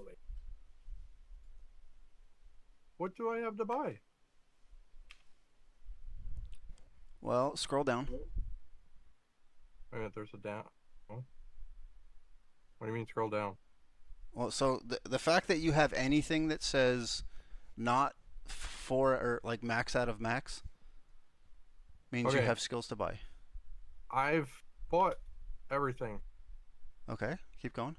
What do I have to buy? Well, scroll down. Wait a minute, there's a down. Oh. What do you mean scroll down? Well, so the fact that you have anything that says not for or like max out of max means you Okay. have skills to buy. I've bought everything. Okay, keep going.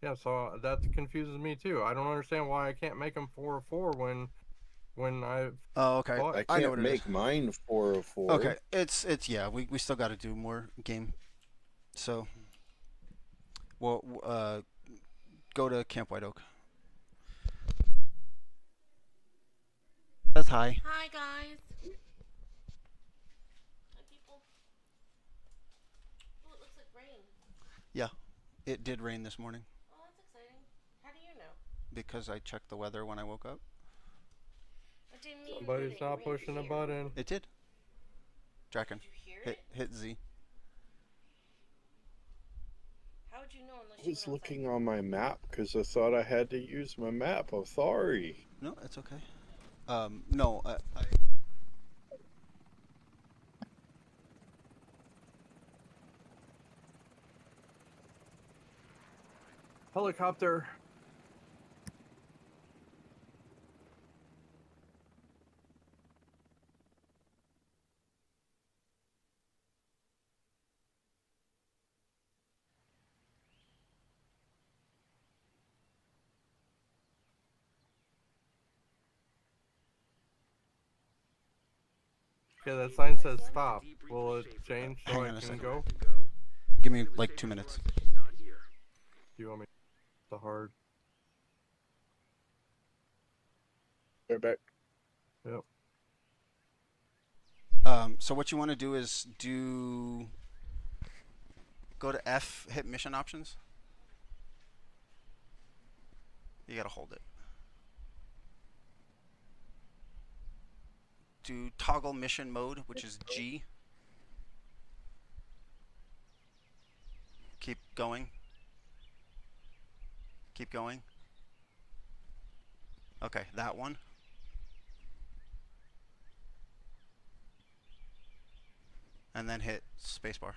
Yeah, so that confuses me too. I don't understand why I can't make them 404 when I've Oh, okay. bought. I I know can't what it is. make mine 404. Okay, it's yeah. We still got to do more game. So, well, go to Camp White Oak. That's hi. Hi, guys. Hi, people. Oh, it looks like rain. Yeah, it did rain this morning Oh, that's exciting. How do you know? because I checked the weather when I woke up. I didn't mean Somebody's rain not pushing a here. button. It did. Draken, Did you hear it? hit Z. How would you know unless I you was went outside? looking on my map because I thought I had to use my map. I'm sorry. No, it's okay. No, I Helicopter. Okay, that sign says stop. Will it change so Hang I on a can second. go? give me like 2 minutes. She's not here. Do you want me the hard? Right back. Yep. So what you want to do is go to F, hit mission options. You gotta hold it. Do toggle mission mode, which is G. Keep going. Keep going. Okay, that one. And then hit spacebar.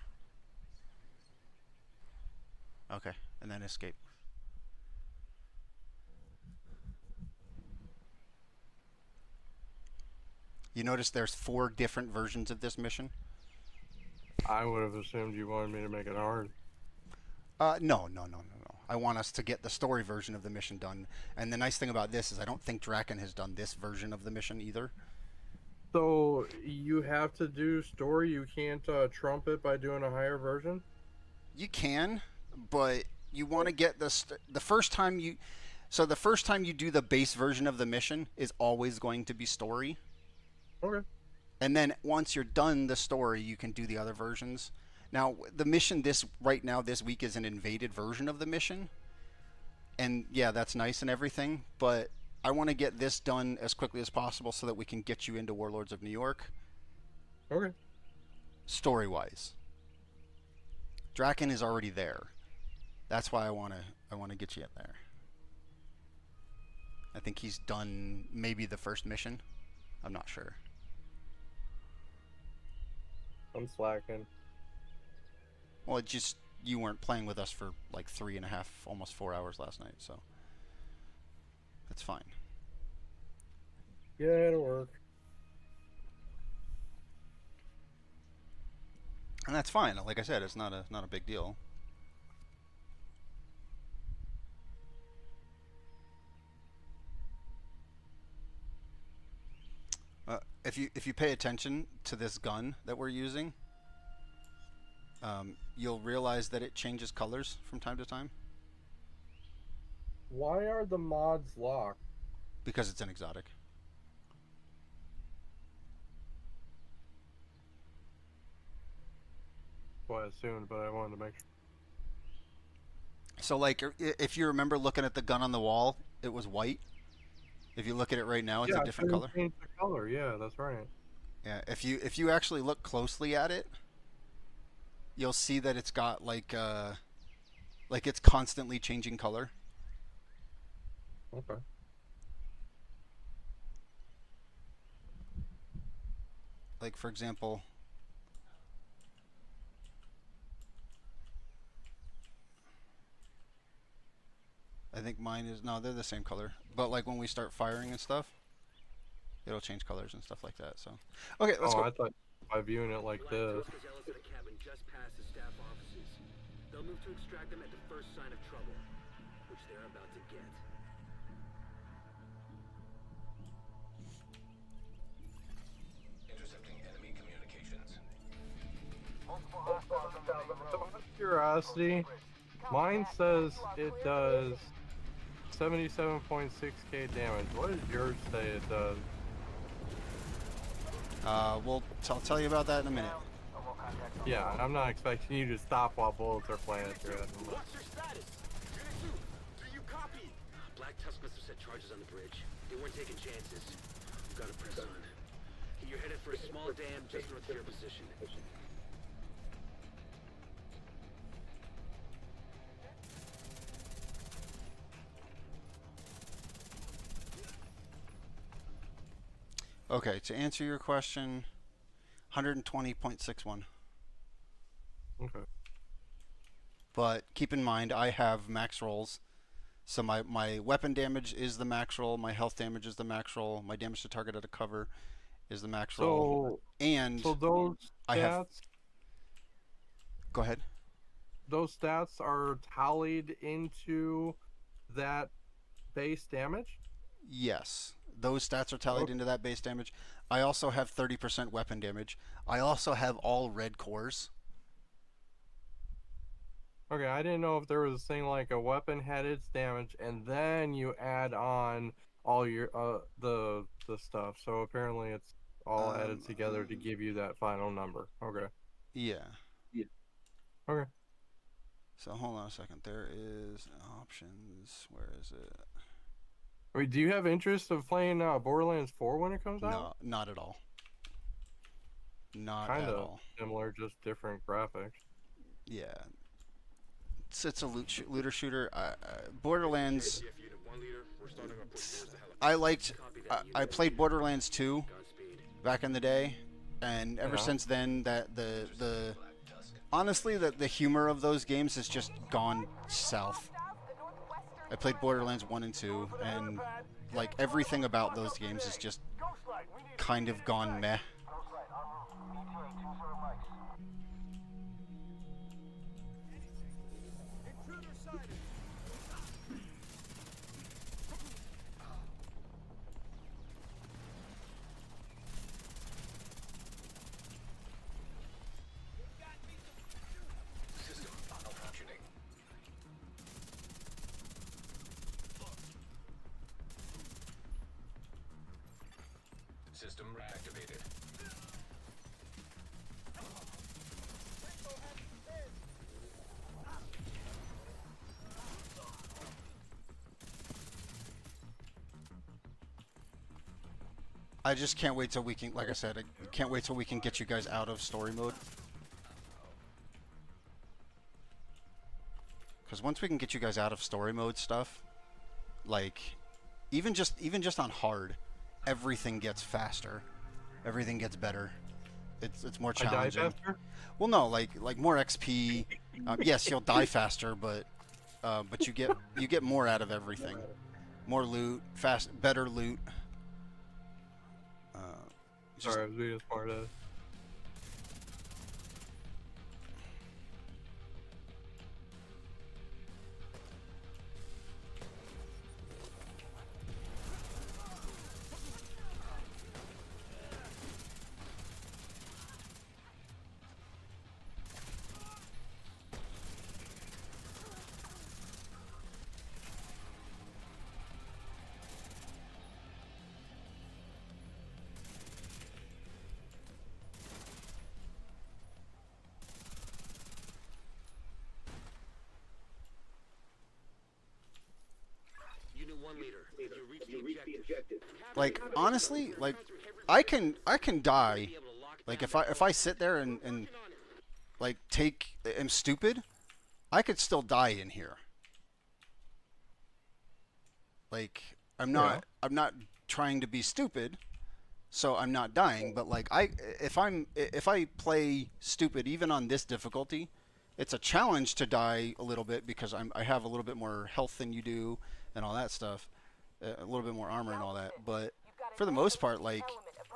Okay, and then escape. You notice there's 4 different versions of this mission? I would have assumed you wanted me to make it hard. No. I want us to get the story version of the mission done. And the nice thing about this is I don't think Draken has done this version of the mission either. So you have to do story. You can't trump it by doing a higher version. You can, but you want to get the first time you So the first time you do the base version of the mission is always going to be story. Okay. And then once you're done the story, you can do the other versions. Now, the mission this week is an invaded version of the mission. And yeah, that's nice and everything, but I want to get this done as quickly as possible so that we can get you into Warlords of New York. Okay. Story-wise. Draken is already there. That's why I want to get you in there. I think he's done maybe the first mission. I'm not sure. I'm slacking. Well, it just you weren't playing with us for like 3.5, almost 4 hours last night, so that's fine. Yeah, it'll work. And that's fine. Like I said, it's not a big deal. If you pay attention to this gun that we're using, you'll realize that it changes colors from time to time. Why are the mods locked? Because it's an exotic. Well, I assumed, but I wanted to make sure. So, like, if you remember looking at the gun on the wall, it was white. If you look at it right now, it's a different color. Change the color. Yeah, that's right. Yeah, if you actually look closely at it, you'll see that it's got like it's constantly changing color. Okay. Like, for example, I think mine is, no, they're the same color. But like when we start firing and stuff, it'll change colors and stuff like that. So, okay, let's go. I thought by viewing it like this. Tusk is Ellis at a cabin just past the staff offices. They'll move to extract them at the first sign of trouble, which they're about to get. Intercepting enemy communications. Multiple hostiles on the main road. Out of curiosity, mine says it does 77.6k damage. What does yours say it does? I'll tell you about that in a minute. Yeah, I'm not expecting you to stop while bullets are flying at your head. What's your status? Unit 2, do you copy? Black Tusk must have set charges on the bridge. They weren't taking chances. We've got to press on. You're headed for a small dam just north of your position. Okay, to answer your question, 120.61. Okay. But keep in mind, I have max rolls. So my weapon damage is the max roll, my health damage is the max roll, my damage to target at a cover is the max roll. And so those I have... stats, Go ahead. those stats are tallied into that base damage? Yes. Those stats are tallied into that base damage. I also have 30% weapon damage. I also have all red cores. Okay, I didn't know if there was a thing like a weapon had its damage and then you add on all your the stuff. So apparently it's all added together to give you that final number. Okay. Yeah. Okay. So hold on a second. There is out. Where is it? Wait, do you have interest of playing Borderlands 4 when it comes out? No, not at all. Not Kind at of all. similar, just different graphics. Yeah. It's a looter shooter. Borderlands. I played Borderlands 2 back in the day, and ever since then, that the honestly the humor of those games has just gone south. I played Borderlands 1 and 2, and like everything about those games has just kind of gone meh. System activated. I just can't wait till we can, like I said, I can't wait till we can get you guys out of story mode. Because once we can get you guys out of story mode stuff, like, even just on hard, everything gets faster, everything gets better. It's more challenging. I die faster? Well, no, like more XP. Yes, you'll die faster, but you get more out of everything. More loot, better loot. Sorry, I was being a smart ass. Unit 1 leader, you reached the objective. Like, honestly, like, I can die. Like, if I sit there and like am stupid, I could still die in here. Like, I'm not trying to be stupid, so I'm not dying. But like, if I play stupid even on this difficulty, it's a challenge to die a little bit because I have a little bit more health than you do and all that stuff, a little bit more armor and all that. But for the most part, like,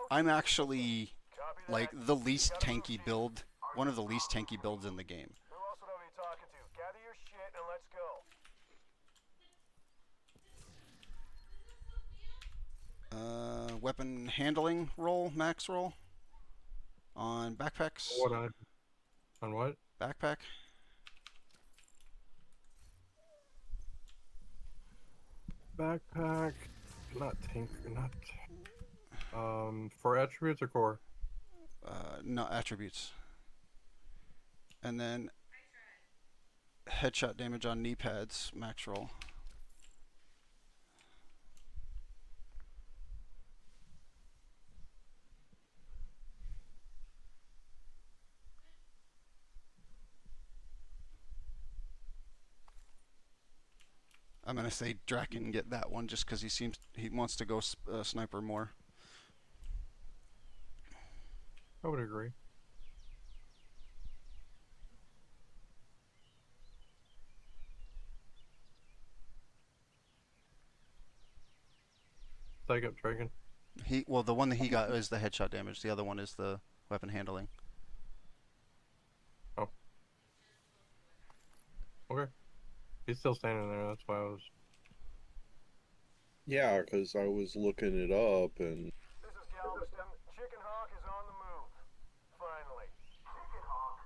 I'm actually like the least tanky build, one of the least tanky builds in the game. Who else would I be talking to? Gather your shit and let's go. Weapon handling roll, max roll on backpacks. On what? Backpack. Backpack, not tank, not. For attributes or core? No, attributes. And then headshot damage on knee pads, max roll. I'm gonna say Draken get that one just because he wants to go sniper more. I would agree. Take up Draken. Well, the one that he got is the headshot damage. The other one is the weapon handling. Oh. Okay. He's still standing there. That's why I was. Yeah, because I was looking it up and. This is Galveston. Chicken Hawk is on the move. Finally. Chicken Hawk?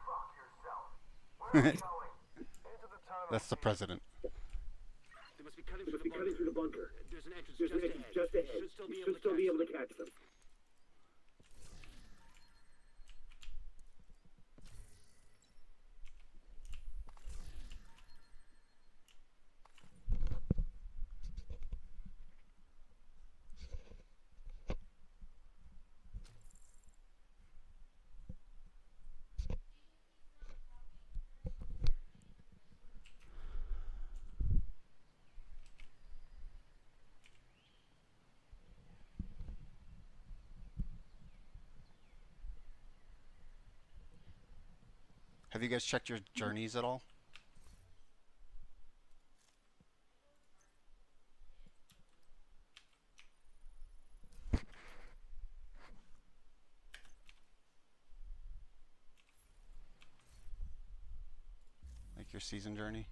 Fuck yourself. Where are you going? Into the tunnel. That's the president. They must be cutting through the bunker. There's an entrance Just ahead. You should still be able to catch them. Have you guys checked your journeys at all? Like your season journey?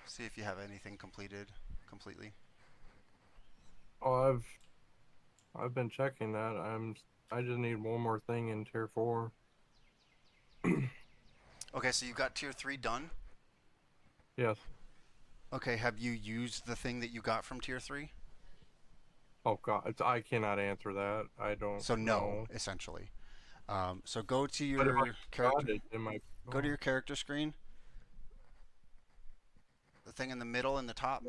See if you have anything completed completely. Oh, I've been checking that. I just need one more thing in tier 4. Okay, so you got tier 3 done? Yes. Okay, have you used the thing that you got from tier 3? Oh god, I cannot answer that. I don't. So no, know. essentially. So go to But if your I character. got it, it might. Go to your character screen. The thing in the middle in the top.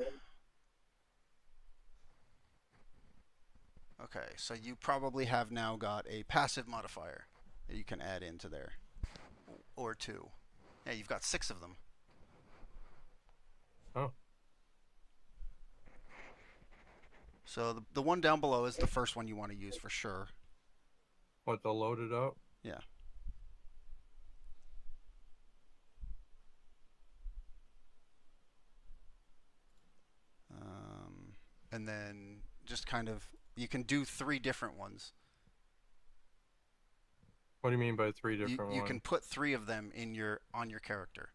Okay, so you probably have now got a passive modifier that you can add into there. Or 2. Yeah, you've got 6 of them. Oh. So the one down below is the first one you want to use for sure. What, the loaded up? Yeah. And then just kind of, you can do 3 different ones. What do you mean by 3 different You ones? can put 3 of them in on your character.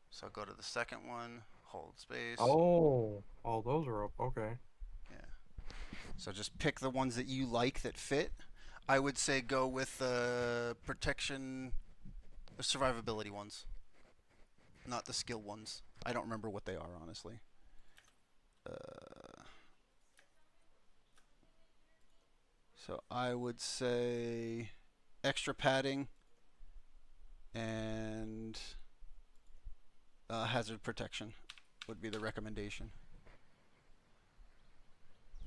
So go to the second one, hold space. Oh, all those are up. Okay. Yeah. So just pick the ones that you like that fit. I would say go with the protection, the survivability ones, not the skill ones. I don't remember what they are, honestly. So I would say extra padding and hazard protection would be the recommendation.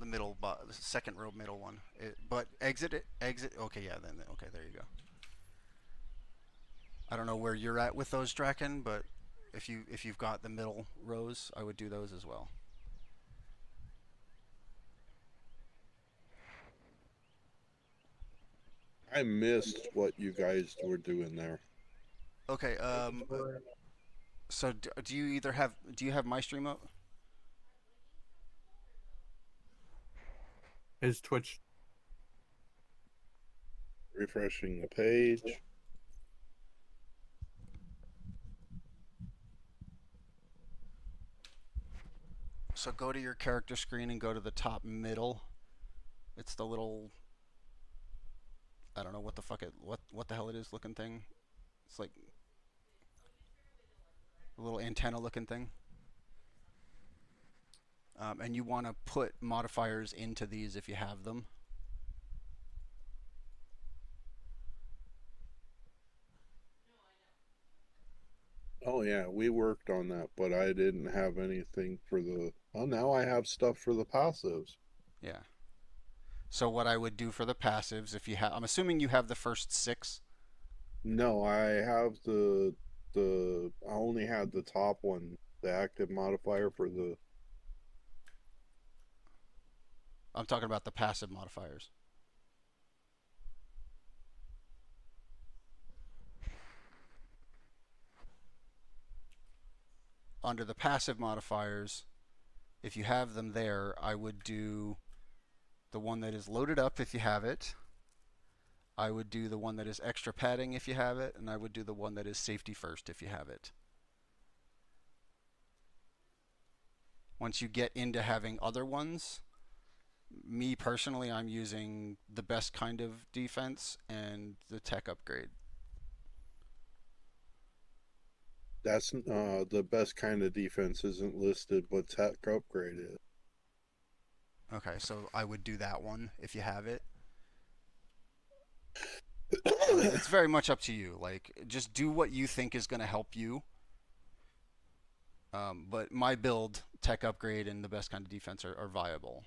The middle, the second row middle one. But exit. Okay, yeah, then okay, there you go. I don't know where you're at with those, Draken, but if you've got the middle rows, I would do those as well. I missed what you guys were doing there. Okay. So do you have my stream up? Is Twitch refreshing the page? So go to your character screen and go to the top middle. It's the little, I don't know what the hell it is looking thing. It's like a little antenna looking thing. And you want to put modifiers into these if you have them. Oh yeah, we worked on that, but I didn't have anything for the. Oh, now I have stuff for the passives. Yeah. So what I would do for the passives, if you have, I'm assuming you have the first 6. No, I have I only had the top one, the active modifier for the. I'm talking about the passive modifiers. Under the passive modifiers, if you have them there, I would do the one that is loaded up if you have it. I would do the one that is extra padding if you have it, and I would do the one that is safety first if you have it. Once you get into having other ones, me personally, I'm using the best kind of defense and the tech upgrade. That's the best kind of defense isn't listed, but tech upgrade is. Okay, so I would do that one if you have it. It's very much up to you. Like, just do what you think is going to help you. But my build, tech upgrade, and the best kind of defense are viable.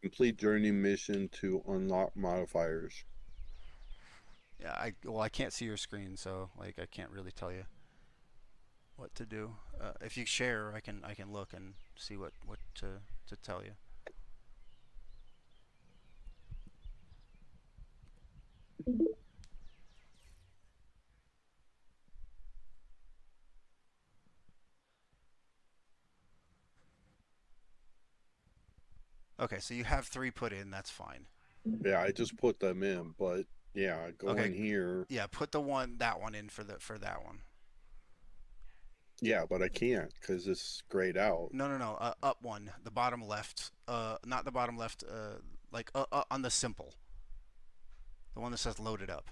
Complete journey mission to unlock modifiers. Yeah, I can't see your screen, so like I can't really tell you what to do. If you share, I can look and see what to tell you. Okay, so you have 3 put in. That's fine. Yeah, I just put them in, but yeah, go in here. Yeah, put that one in for that one. Yeah, but I can't because it's grayed out. No. Up one, the bottom left. Not the bottom left. Like on the simple. The one that says loaded up.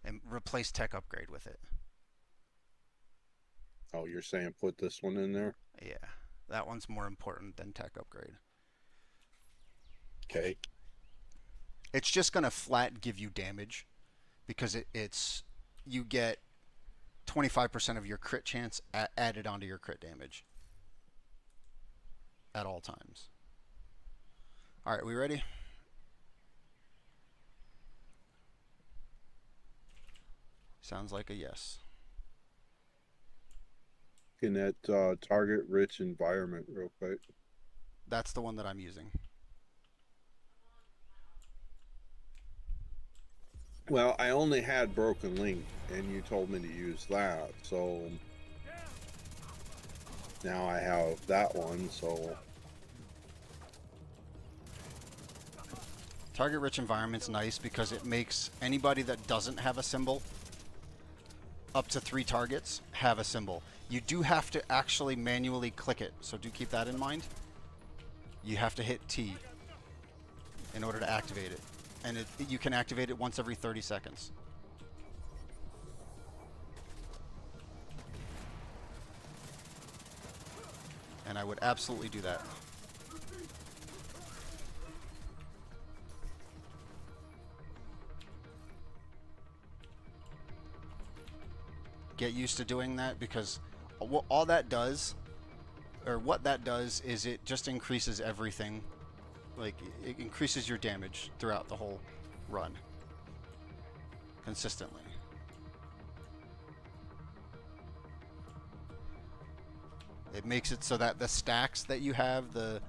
and replace tech upgrade with it. Oh, you're saying put this one in there? Yeah, that one's more important than tech upgrade. Okay. It's just gonna flat give you damage because it's you get 25% of your crit chance added onto your crit damage at all times. All right, we ready? Sounds like a yes. In that target-rich environment, real quick. That's the one that I'm using. Well, I only had Broken Link, and you told me to use that, so now I have that one, so... Target-rich environment's nice because it makes anybody that doesn't have a symbol, up to 3 targets, have a symbol. You do have to actually manually click it, so do keep that in mind. You have to hit T in order to activate it. And you can activate it once every 30 seconds. And I would absolutely do that. Get used to doing that because all that does, or what that does, is it just increases everything. Like, it increases your damage throughout the whole run. Consistently. It makes it so that the stacks that you have, the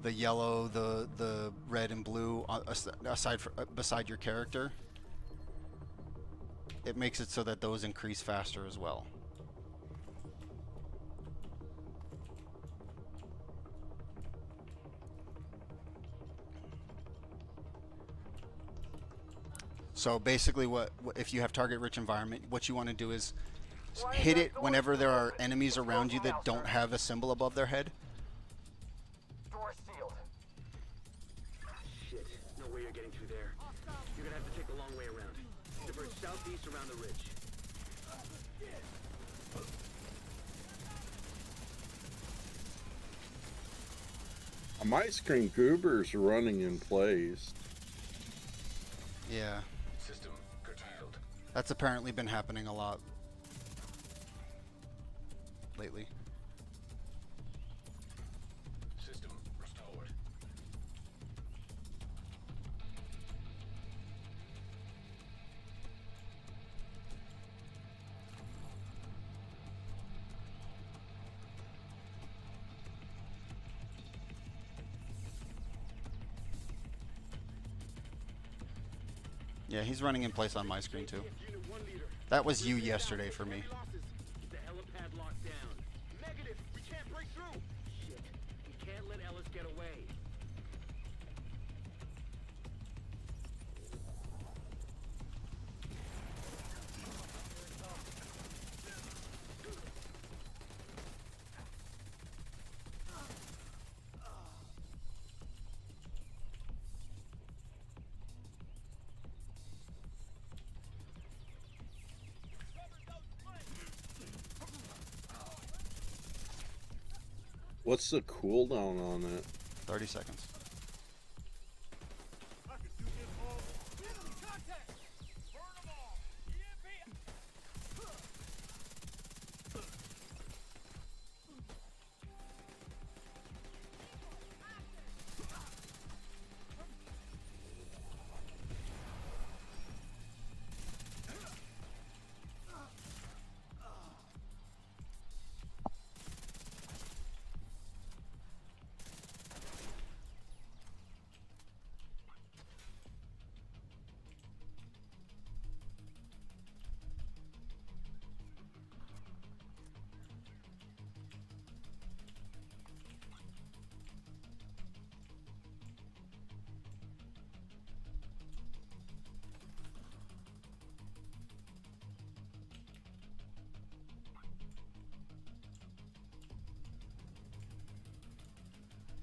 yellow, the red and blue, beside your character, it makes it so that those increase faster as well. So basically, if you have target-rich environment, what you want to do is hit it whenever there are enemies around you that don't have a symbol above their head. Door sealed. Shit, no way you're getting through there. You're gonna have to take the long way around. Divert southeast around the ridge. My screen goobers running in place. Yeah. System curtailed. That's apparently been happening a lot lately. System restored. Yeah, he's running in place on my screen too. That was you yesterday for me. Get the helipad locked down. Negative. We can't break through. Shit. We can't let Ellis get away. What's the cooldown on it? 30 seconds.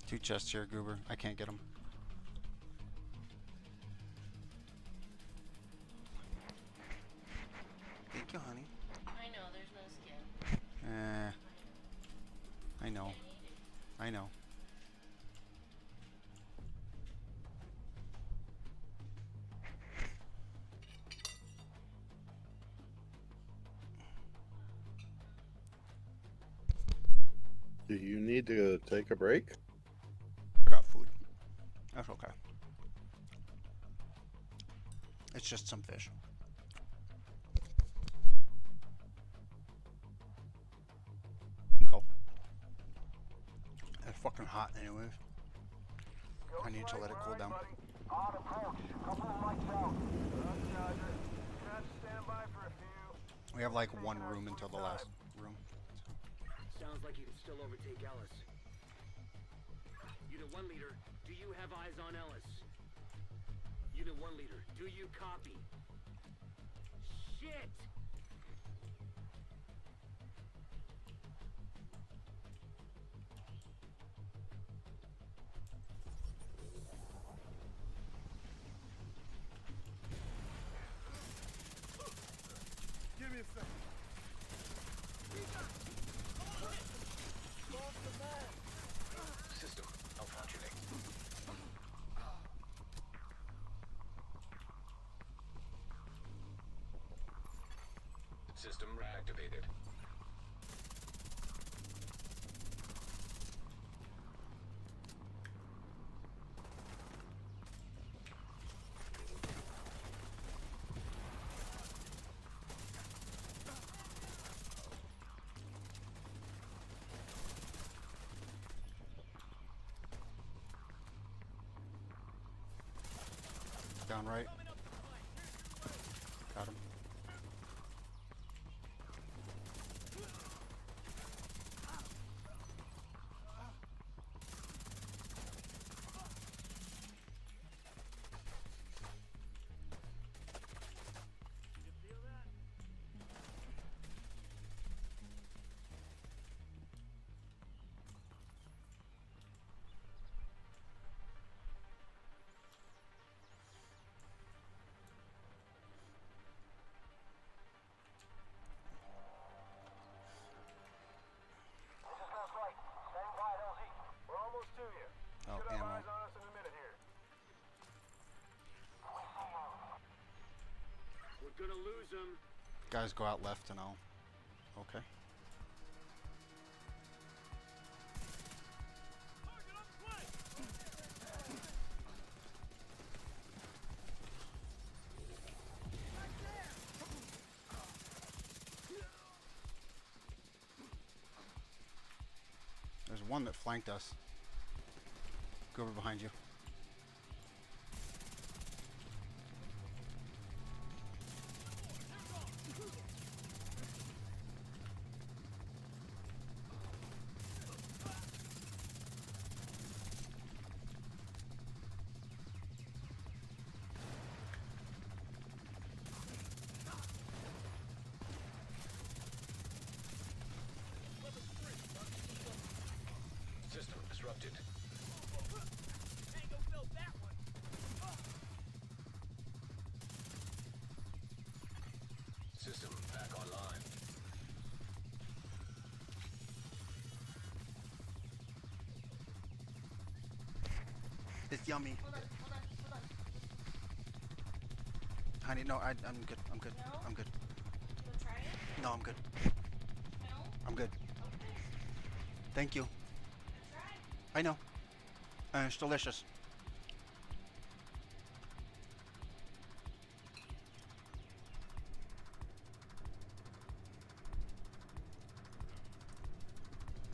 Two chests here, Goober. I can't get them. I know. Do you need to take a break? I got food. That's okay. It's just some fish. Go. It's fucking hot anyways. I need to let it cool down. On approach. Couple of lights out. Roger. You have to stand by for a few. We have like one room until the last room. Sounds like you can still overtake Ellis. Unit 1 leader, do you have eyes on Ellis? Unit 1 leader, do you copy? Shit! Give me a second. System malfunctioning. System reactivated. Down right. Got him. This is Ghost Light. Stand by at LZ. We're almost to you. Oh, Should have ammo. eyes on us in a minute here. We're gonna lose him. Guys go out left and I'll. Okay. There's one that flanked us. Go over behind you. System disrupted. System back online. It's yummy. Honey, no, I'm good. I'm good. No? I'm good. You wanna try it? No, I'm good. No? I'm good. Okay. Thank you. Try. I know. It's delicious.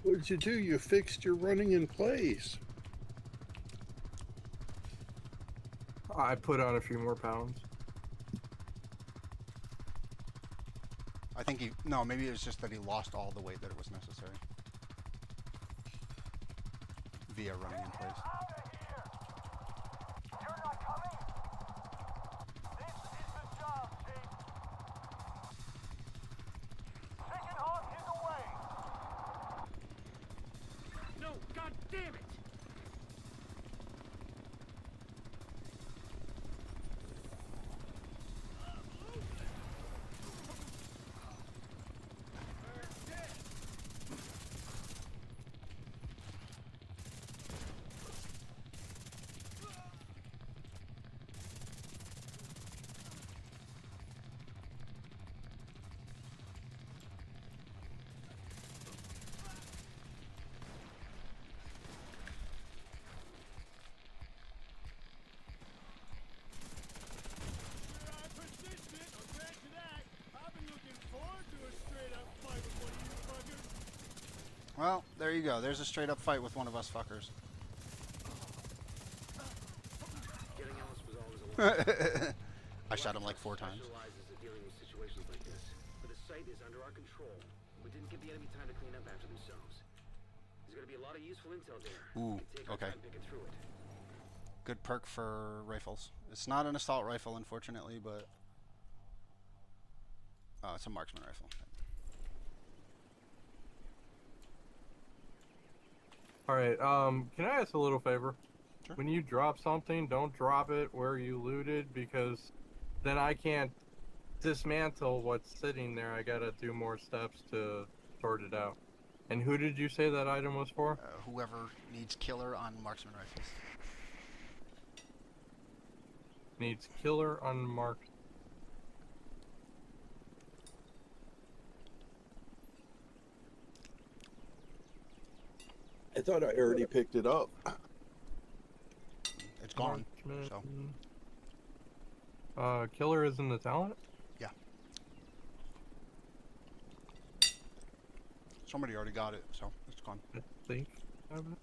What did you do? You fixed your running in place. I put on a few more pounds. I think he. No, maybe it was just that he lost all the weight that it was necessary. Via running in place. Out of here! You're not coming? This is the job, Chief. Chicken Hawk is away! No, god damn it! Well, there you go. There's a straight up fight with one of us fuckers. Getting Ellis was always a lot. I shot him like 4 times. Specializes in dealing with situations like this. But the site is under our control. We didn't give the enemy time to clean up after themselves. There's going to be a lot of useful intel there. Ooh, We can take our okay. time picking through it. Good perk for rifles. It's not an assault rifle, unfortunately, but it's a marksman rifle. All right. Can I ask a little favor? Sure. When you drop something, don't drop it where you looted, because then I can't dismantle what's sitting there. I gotta do more steps to sort it out. And who did you say that item was for? Whoever needs killer on marksman rifles. Needs killer unmarked. I thought I already picked it up. It's gone. So Killer is in the talent? yeah. Somebody already got it, so it's gone. I think I have it.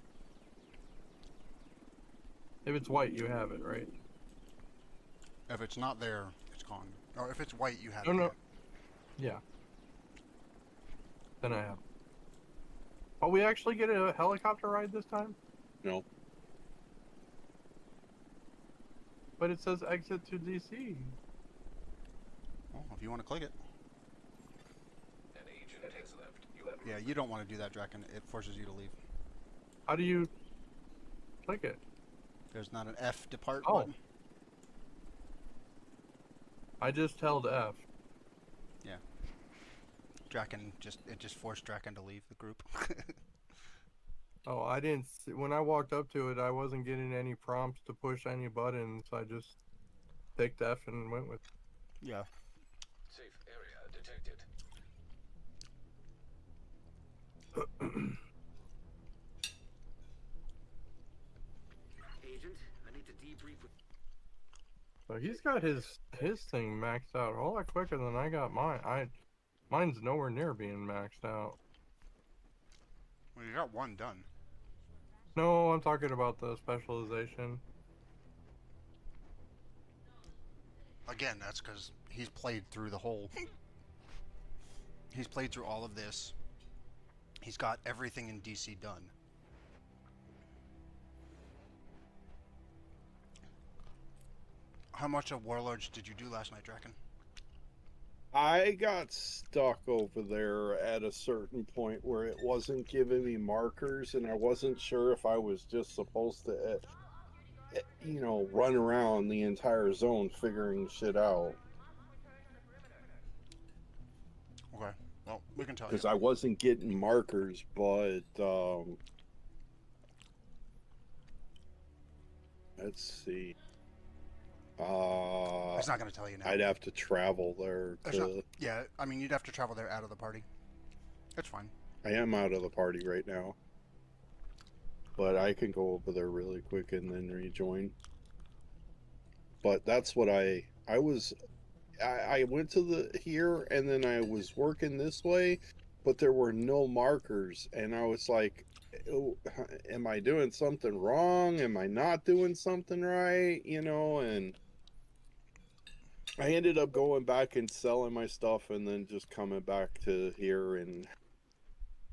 If it's white, you have it, right? If it's not there, it's gone. Or if it's white, you have Oh, it. no. Yeah. Then I have. Oh, we actually get a helicopter ride this time? No. But it says exit to DC. Well, if you want to click it. An agent has left. You have Yeah, you don't want to do that, Draken. It forces you to leave. How do you click it? There's not an F depart Oh. button. I just held F. Yeah. Draken just forced Draken to leave the group. Oh, I didn't see, when I walked up to it, I wasn't getting any prompts to push any buttons, so I just picked F and went with Yeah. safe area detected. Agent, I need to debrief with... So he's got his thing maxed out a whole lot quicker than I got mine. Mine's nowhere near being maxed out. Well, you got one done. No, I'm talking about the specialization. Again, that's because he's played through the whole... He's played through all of this. He's got everything in DC done. How much of Warlords did you do last night, Draken? I got stuck over there at a certain point where it wasn't giving me markers, and I wasn't sure if I was just supposed to, run around the entire zone figuring shit out. Okay. Well, we can tell you. Because I wasn't getting markers, but let's see. It's not going to tell you now. I'd have to travel there It's not- to. yeah, I mean, you'd have to travel there out of the party. It's fine. I am out of the party right now, but I can go over there really quick and then rejoin. But that's what I was. I went to the here and then I was working this way, but there were no markers, and I was like, "Oh, am I doing something wrong? Am I not doing something right?" And I ended up going back and selling my stuff and then just coming back to here, and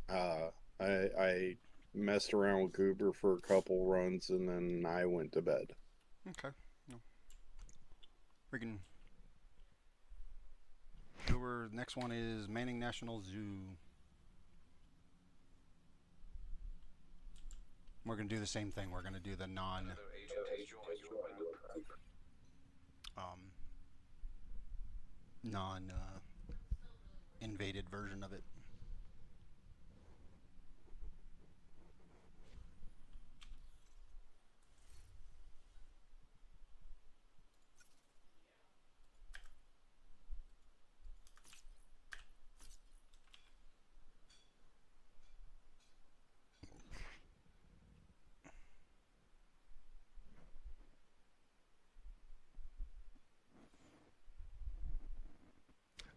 I messed around with Goober for a couple runs and then I went to bed. Okay. No. We can... Over, next one is Manning National Zoo. We're going to do the same thing. We're going to do the Another agent has joined your group. invaded version of it.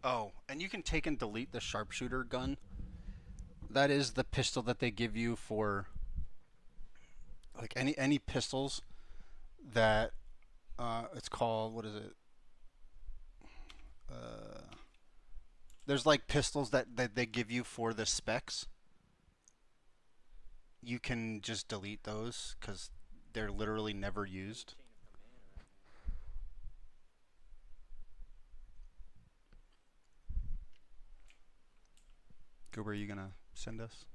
Oh, and you can take and delete the sharpshooter gun That is the pistol that they give you for like any pistols that it's called, what is it? There's like pistols that they give you for the specs. You can just delete those because they're literally never used. Goober, are you gonna send us?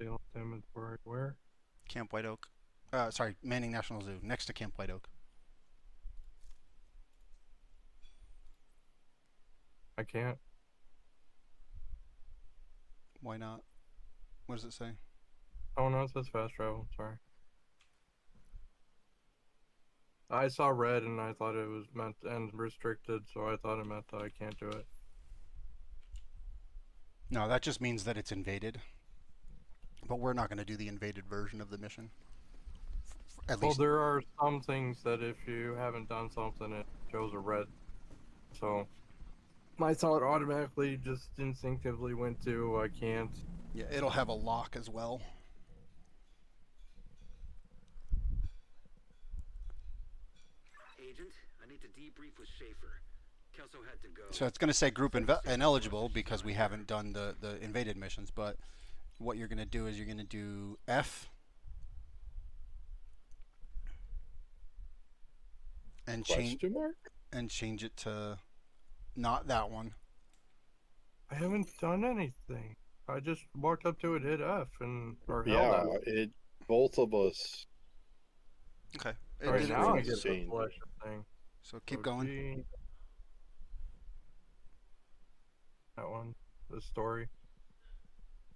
Sale inventory where? Camp White Oak. Sorry, Manning National Zoo, next to Camp White Oak. I can't. Why not? What does it say? Oh no, it says fast travel. Sorry. I saw red and I thought it was meant and restricted, so I thought it meant that I can't do it. No, that just means that it's invaded. But we're not going to do the invaded version of the mission. At Well, least. there are some things that if you haven't done something, it shows a red. So my thought automatically just instinctively went to I can't. Yeah, it'll have a lock as well. Agent, I need to debrief with Schaefer. Kelso had to go. So it's going to say group ineligible because we haven't done the invaded missions, but what you're going to do is you're going to do F and change it to not that one. I haven't done anything. I just walked up to it, hit F, and or held Yeah, F. it. Both of us. Okay. Right now I it get the changed. flash thing. So keep So going. G- That one, the story.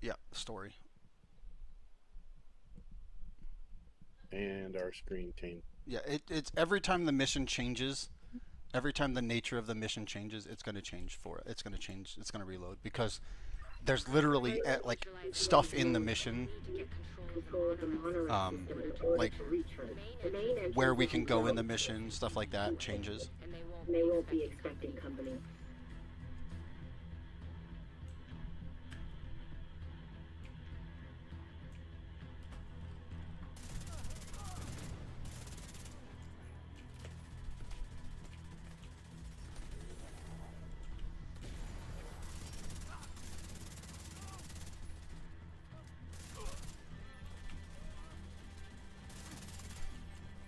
Yeah, story. And our screen changed. Yeah, it's every time the mission changes, every time the nature of the mission changes, it's going to change for it. It's going to change. It's going to reload because there's literally like stuff in the mission, like where we can go in the mission, stuff like that changes. They won't be expecting company.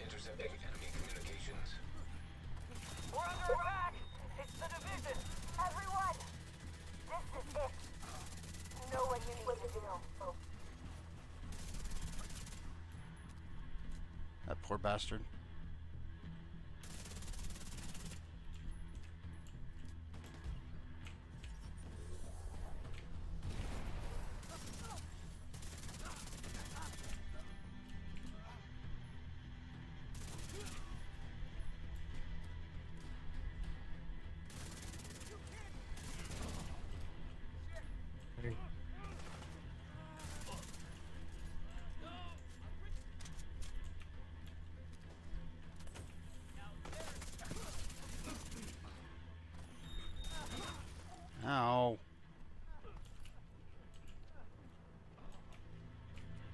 Intercepting enemy communications. We're under attack! It's the division! Everyone! This is it! You know what you need to do. That poor bastard. Ow.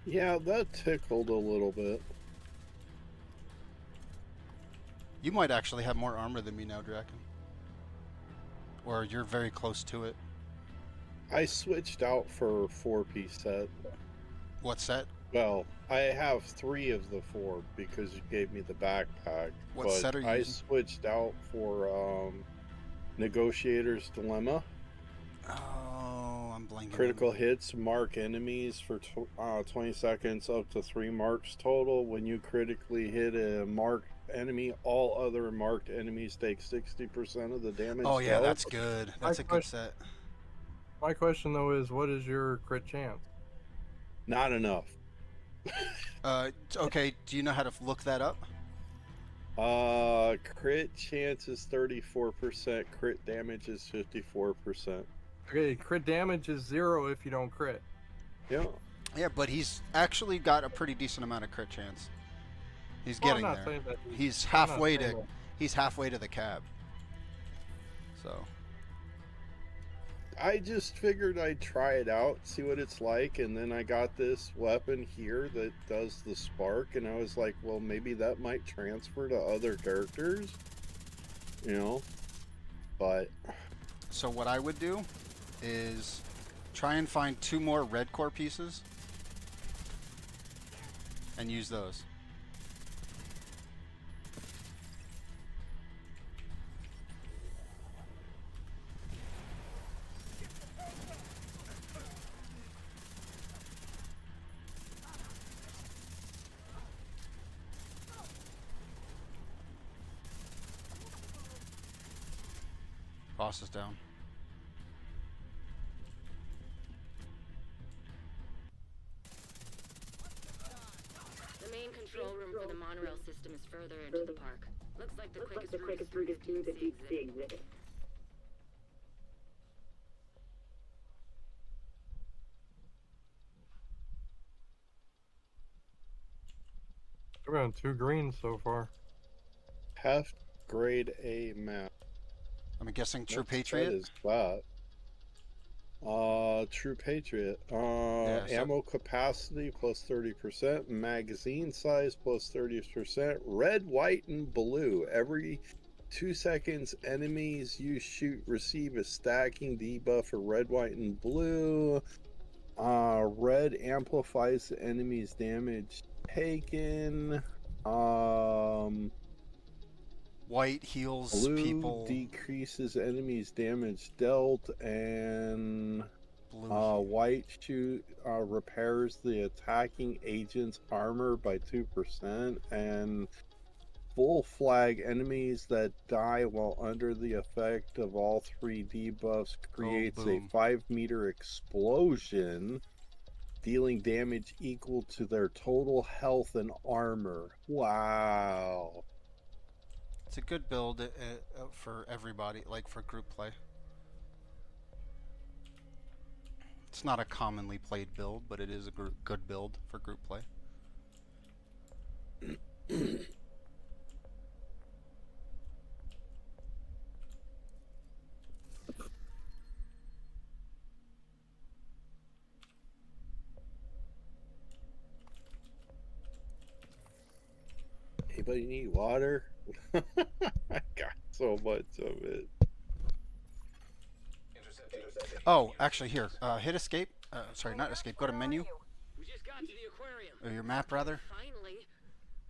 Yeah, that tickled a little bit. You might actually have more armor than me now, Draken. Or you're very close to it. I switched out for 4-piece set. What set? Well, I have 3 of the 4 because you gave me the backpack. What but set are you I using? switched out for Negotiator's Dilemma. Oh, I'm blanking. Critical hits mark enemies for 20 seconds, up to 3 marks total. When you critically hit a marked enemy, all other marked enemies take 60% of the damage. Oh yeah, dealt. that's good. That's a good set. My question though is, what is your crit chance? Not enough. Okay, do you know how to look that up? Crit chance is 34%, crit damage is 54%. Okay, crit damage is 0 if you don't crit. Yeah. Yeah, but he's actually got a pretty decent amount of crit chance. He's Well, I'm getting not there. saying that He's I'm not halfway saying to that. He's halfway to the cab. So. I just figured I'd try it out, see what it's like, and then I got this weapon here that does the spark, and I was like, well, maybe that might transfer to other characters, you know, but... So what I would do is try and find 2 more red core pieces and use those. Boss is down. The main control room for the monorail system is further into the park. Looks like the quickest route is through the deep sea exhibit. We're on 2 greens so far. Heft grade A map. I'm guessing True What Patriot. set is that? True Patriot. Yeah, so- Ammo capacity plus 30%. Magazine size plus 30%. Red, white, and blue. Every 2 seconds, enemies you shoot receive a stacking debuff for red, white, and blue. Red amplifies the enemy's damage taken. White heals Blue people. decreases enemies damage dealt, and Blue white repairs the attacking agent's armor by 2%, and full flag enemies that die while under the effect of all 3 debuffs creates a boom. 5-meter explosion, dealing damage equal to their total health and armor. Wow. It's a good build for everybody, like for group play. It's not a commonly played build, but it is a good build for group play. Anybody need water? I got so much of it. Oh, actually, here, hit escape. Sorry, not escape. Go to menu, We just got to the aquarium. or your map rather, Finally.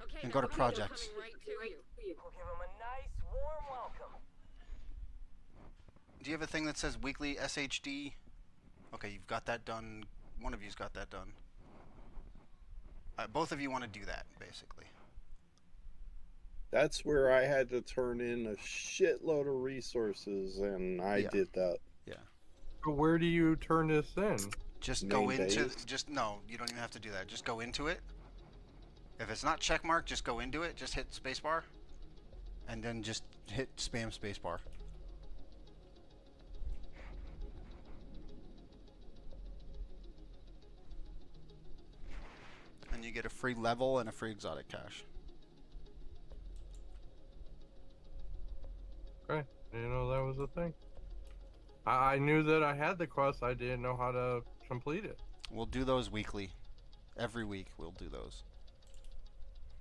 Okay, and now go to we're projects. coming right to you. We'll give them a nice warm welcome. Do you have a thing that says weekly SHD? Okay, you've got that done. One of you's got that done. Both of you want to do that, basically. That's where I had to turn in a shitload of resources, and I Yeah. did that. Yeah. But where do you turn this in? Just go Main into. base? Just no. You don't even have to do that. Just go into it. If it's not checkmarked, just go into it. Just hit spacebar, and then just hit spam spacebar. And you get a free level and a free exotic cache. Okay, didn't know that was a thing. I knew that I had the quest. I didn't know how to complete it. We'll do those weekly. Every week we'll do those.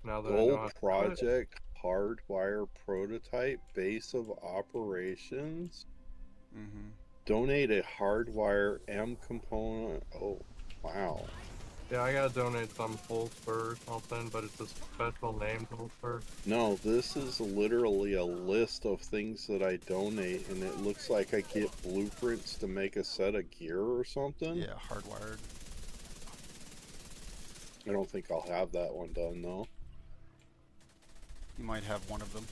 Now that I know Gold how to do it. project hardwire prototype base of operations. Mm-hmm. Donate a hardwire M component. Oh, wow. Yeah, I gotta donate some holster or something, but it's a special named holster. No, this is literally a list of things that I donate, and it looks like I get blueprints to make a set of gear or something. Yeah, hardwired. I don't think I'll have that one done though. You might have one of them.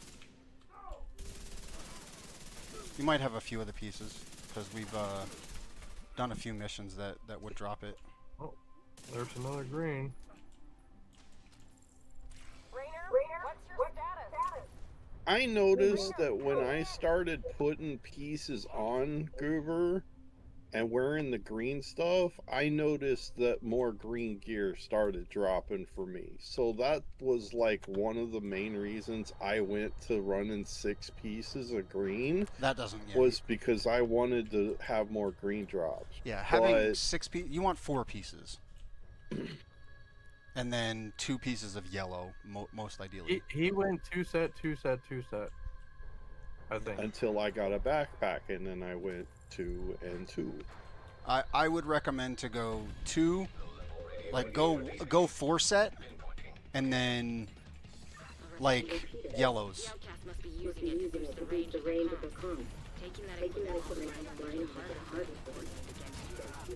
You might have a few of the pieces, because we've done a few missions that would drop it. Oh, there's another green. Rainer, what's your status? I noticed that when I started putting pieces on Goober, and wearing the green stuff, I noticed that more green gear started dropping for me. So that was like one of the main reasons I went to running 6 pieces of green. That doesn't. Yeah, Was because I wanted to have more green drops. yeah. Having But 6 pieces, you want 4 pieces, and then 2 pieces of yellow, most ideally. He went 2 set, 2 set, 2 set. I think. until I got a backpack, and then I went 2 and 2. I would recommend to go 2, like go 4 set, and then like yellows. The outcast must be using it to boost the range of their comms. Taking that equipment offline might be harder for them against you.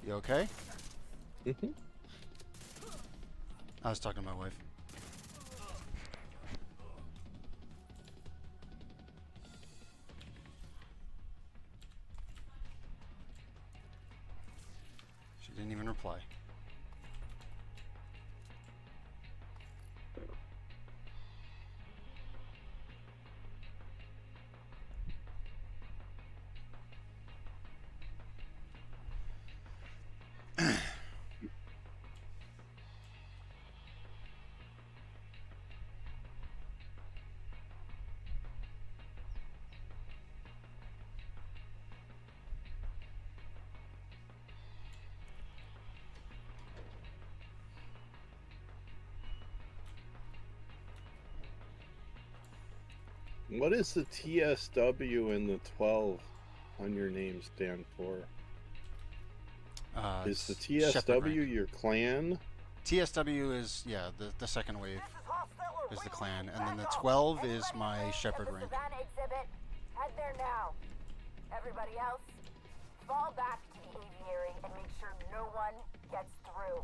You okay? Mm-hmm. I was talking to my wife. She didn't even reply. What does the TSW and the 12 on your name stand for? Is the TSW your clan? TSW is, yeah, the second wave is the clan, and then the 12 is my shepherd rank. Savannah exhibit. Head there now. Everybody else, fall back to the aviary and make sure no one gets through.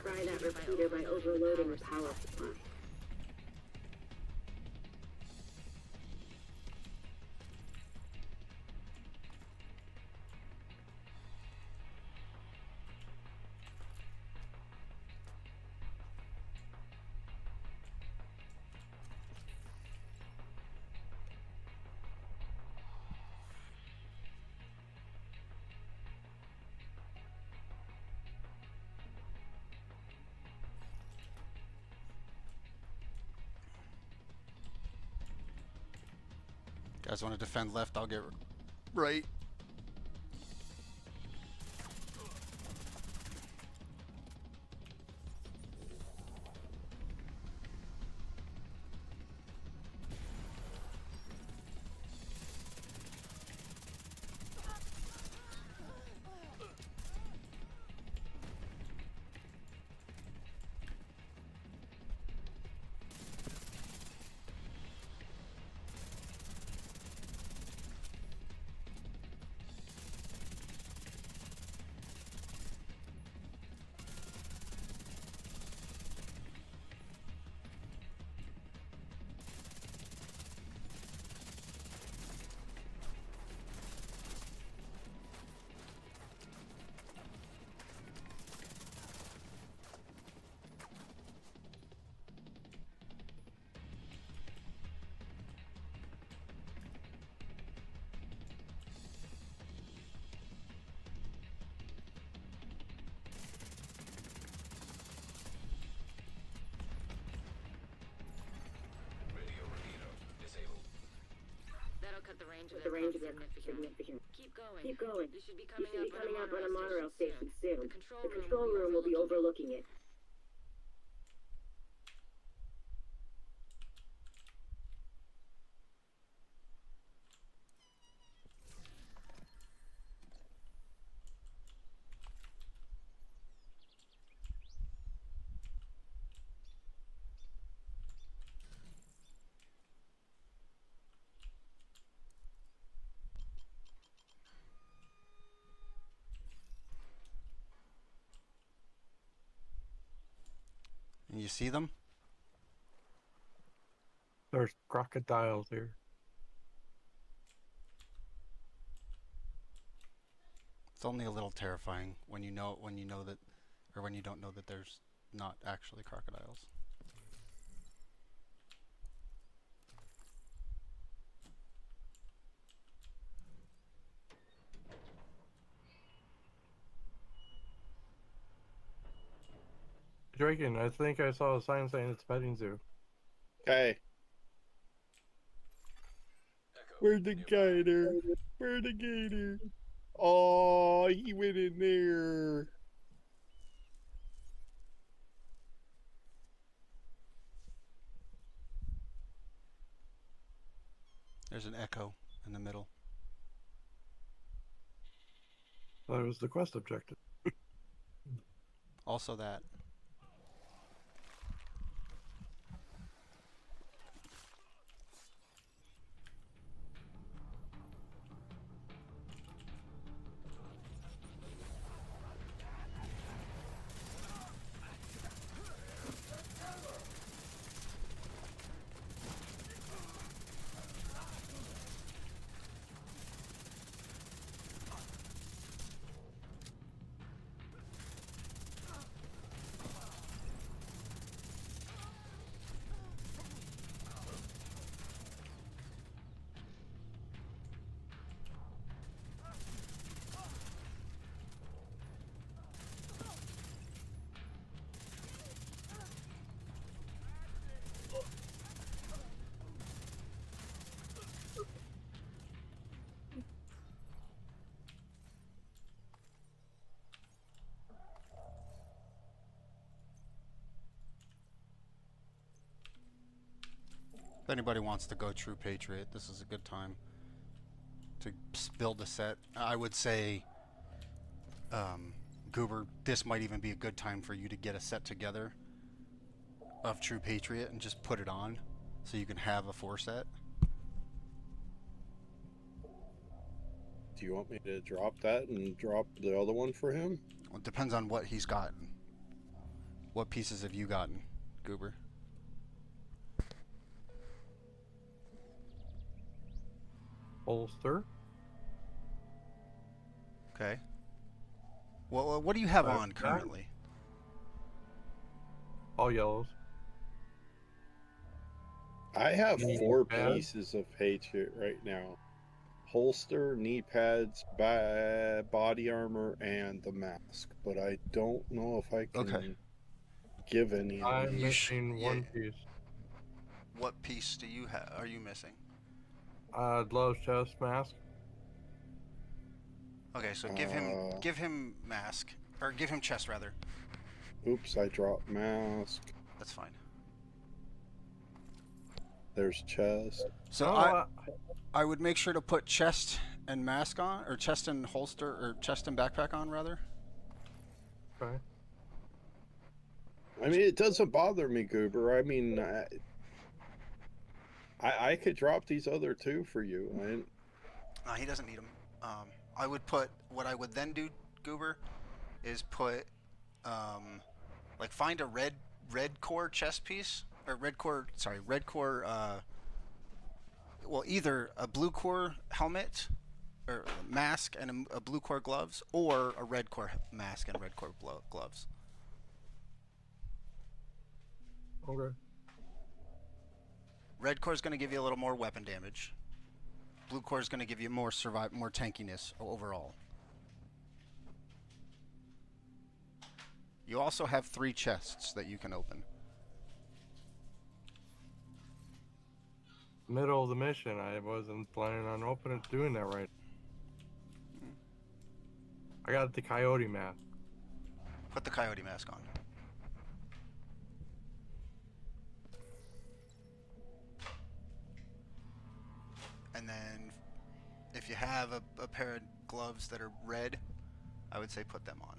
Fry that repeater by overloading the power supply. Guys want to defend left, I'll get right. That'll cut the range of The range of their their comms significantly. significant. Keep going. Keep going. You should be You coming, should be coming up on a monorail station station soon. The The control room will be overlooking it. see them? There's crocodiles here. It's only a little terrifying when you know that, or when you don't know that there's not actually crocodiles. Draken, I think I saw a sign saying it's petting zoo. Okay. Where'd the gator? Where'd the gator? Oh, he went in there. There's an echo in the middle. That was the quest objective. Also that. If anybody wants to go True Patriot, this is a good time to build a set. I would say, Goober, this might even be a good time for you to get a set together of True Patriot and just put it on so you can have a 4 set. Do you want me to drop that and drop the other one for him? Well, it depends on what he's gotten. What pieces have you gotten, Goober? Holster. Okay. Well, what do you have on Backpack. currently? All yellows. I have Knee 4 pad. pieces of Patriot right now. Holster, knee pads, body armor, and the mask. But I don't know if I can Okay. give any of I'm these. missing yeah. one piece. What piece do you have? Are you missing? Gloves, chest, mask. Okay, so give him mask, or give him chest rather. Oops, I dropped mask. That's fine. There's chest. So No, I would make sure to put chest and mask on, or chest and holster, or chest and backpack on rather. okay. I mean, it doesn't bother me, Goober. I mean, I could drop these other 2 for you. He doesn't need them. I would put, what I would then do, Goober, is put, like find a red core chest piece, or red core, well, either a blue core helmet, or mask and a blue core gloves, or a red core mask and red core gloves. Okay. Red core is going to give you a little more weapon damage. Blue core is going to give you more more tankiness overall. You also have 3 chests that you can open. Middle of the mission. I wasn't planning on doing that right. I got the coyote mask. Put the coyote mask on. And then, if you have a pair of gloves that are red, I would say put them on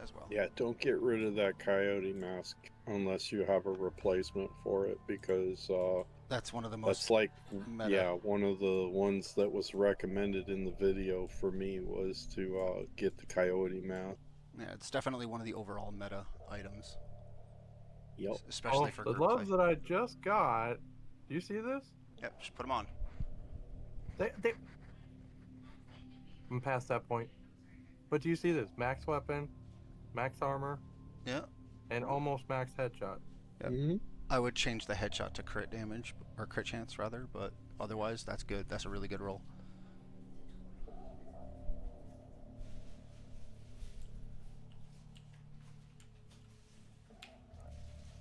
as well. Yeah, don't get rid of that coyote mask unless you have a replacement for it, because that's one of the most that's like meta. Yeah, one of the ones that was recommended in the video for me was to get the coyote mask. Yeah, it's definitely one of the overall meta items. Yep. especially Oh, for the group play. loves that I just got. Do you see this? Yep, just put them on. They. I'm past that point. But do you see this? Max weapon, max armor, Yeah. and almost max headshot. Yep. Mhm. I would change the headshot to crit damage, or crit chance rather, but otherwise that's good. That's a really good roll.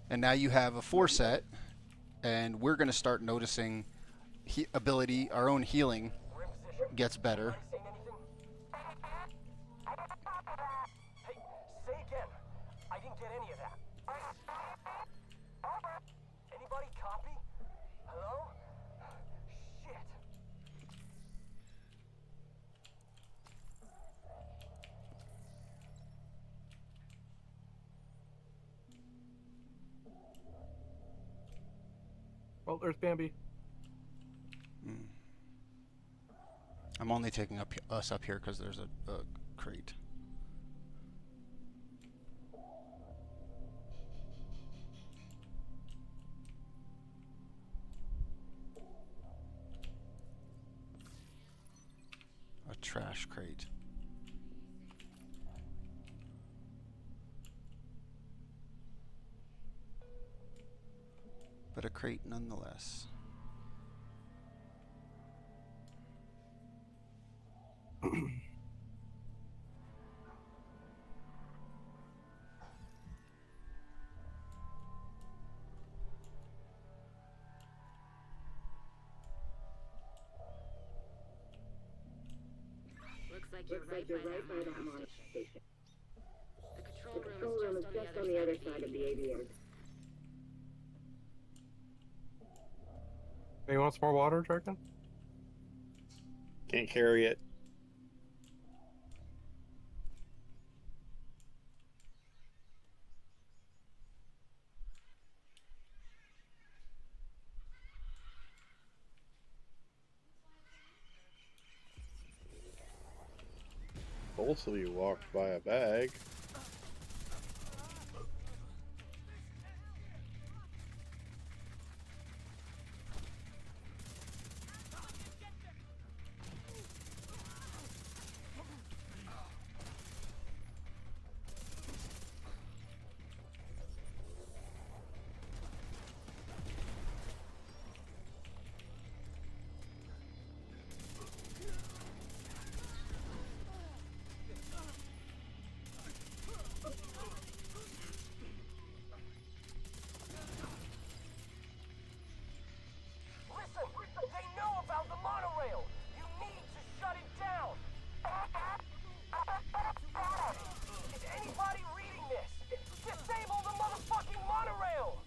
And now you have a 4 set, and we're going to start noticing ability, our own healing gets better. Hey, say again. I didn't get any of that. Anybody copy? Hello? Shit. Oh, there's Bambi. I'm only taking us up here because there's a crate. A trash crate. But a crate nonetheless. Looks like you're right by that monitor station. The The control room is just on the other side of the ABN. Hey, you want some more water, Draken? Can't carry it. Also, you walked by a bag. Listen, they know about the monorail. You need to shut it down. Is anybody reading this? Disable the motherfucking monorail.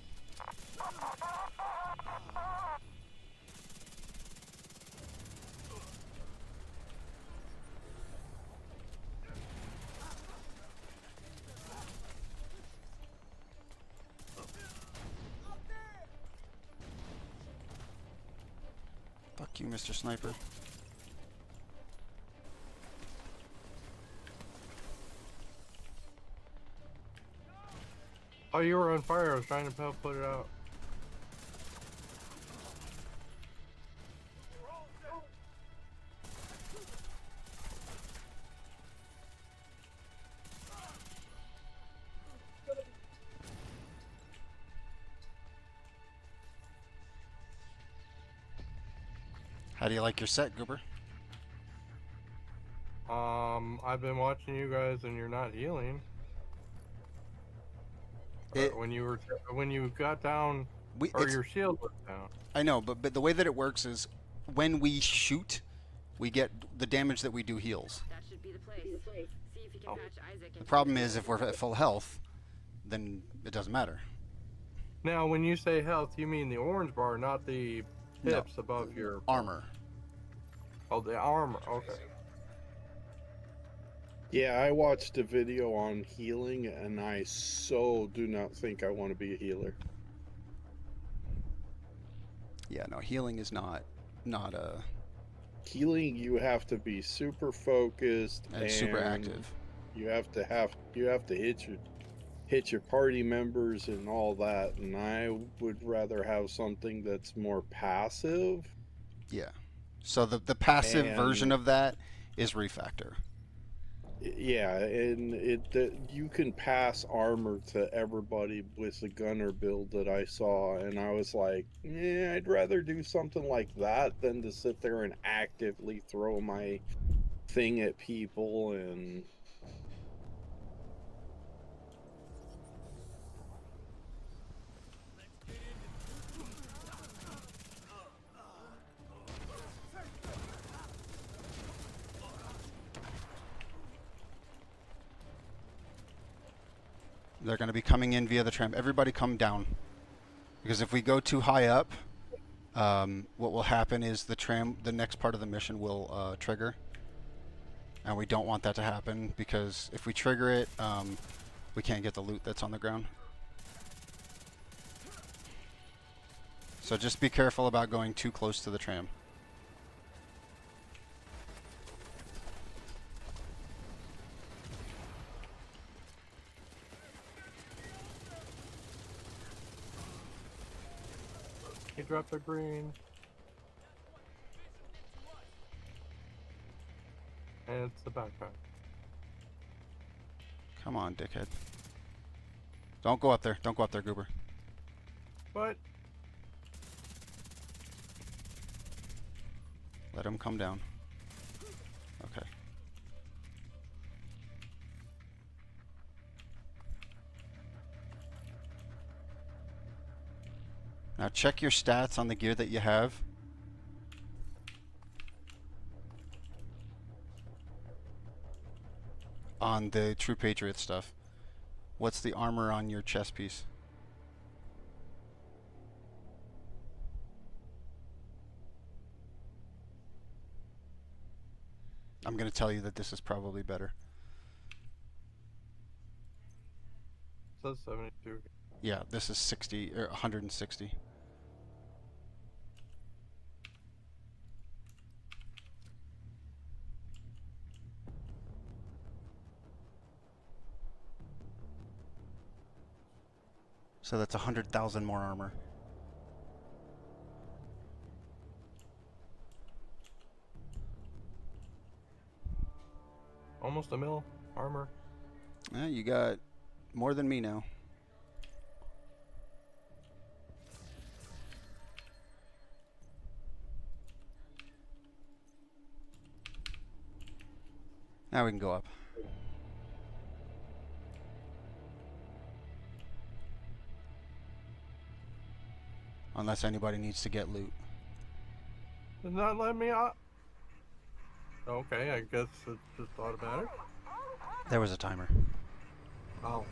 Fuck you, Mr. Sniper. Oh, you were on fire. I was trying to help put it out. How do you like your set, Goober? I've been watching you guys, and you're not healing. When you got down, your shield was down. I know, but the way that it works is when we shoot, we get the damage that we do heals. That should be the place. See if you can patch Isaac The into problem is if we're at full health, then it doesn't matter. Now, when you say health, you mean the orange bar, not the No. pips above your Armor. Oh, the armor. Okay. Yeah, I watched a video on healing, and I so do not think I want to be a healer. Yeah, no, healing is not a Healing, you have to be super focused and super active. You have to hit hit your party members and all that, and I would rather have something that's more passive. Yeah. So the passive version And- of that is refactor. Yeah, and you can pass armor to everybody with the gunner build that I saw, and I was like, yeah, I'd rather do something like that than to sit there and actively throw my thing at people. And They're going to be coming in via the tram. Everybody come down. Because if we go too high up, what will happen is the next part of the mission will trigger. And we don't want that to happen, because if we trigger it, we can't get the loot that's on the ground. So just be careful about going too close to the tram. He dropped a green. And it's the backpack. Come on, dickhead. Don't go up there. Don't go up there, Goober. But Let him come down. Okay. Now check your stats on the gear that you have. On the True Patriot stuff. What's the armor on your chest piece? I'm going to tell you that this is probably better. it says 72. Yeah, this is 60 or 160. So that's 100,000 more armor. Almost a mil armor. You got more than me now. Now we can go up. Unless anybody needs to get loot. Does not let me out. Okay, I guess it's just automatic. There was a timer. Oh.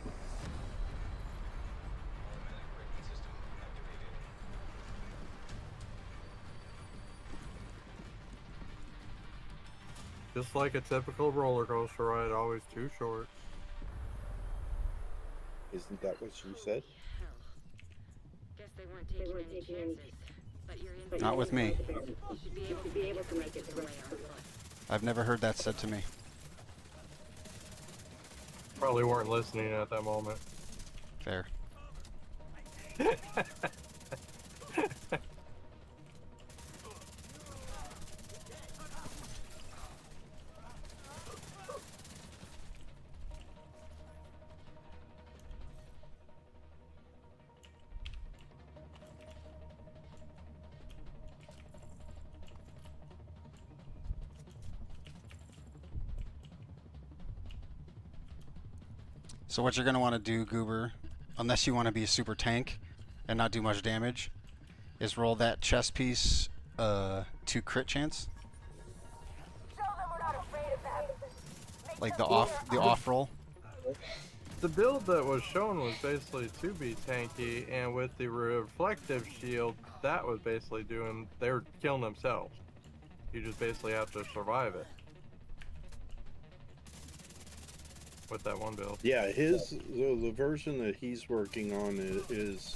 Just like a typical roller coaster ride, always too short. isn't that what she said? Hell. Guess they weren't taking any chances. But you're in. Not with me. You should be able to make it the way on foot. I've never heard that said to me. Probably weren't listening at that moment. Fair. So what you're going to want to do, Goober, unless you want to be a super tank and not do much damage, is roll that chest piece to crit chance. Like the off roll. The build that was shown was basically to be tanky, and with the reflective shield, that was basically doing, they were killing themselves. You just basically have to survive it. With that one build. Yeah, the version that he's working on is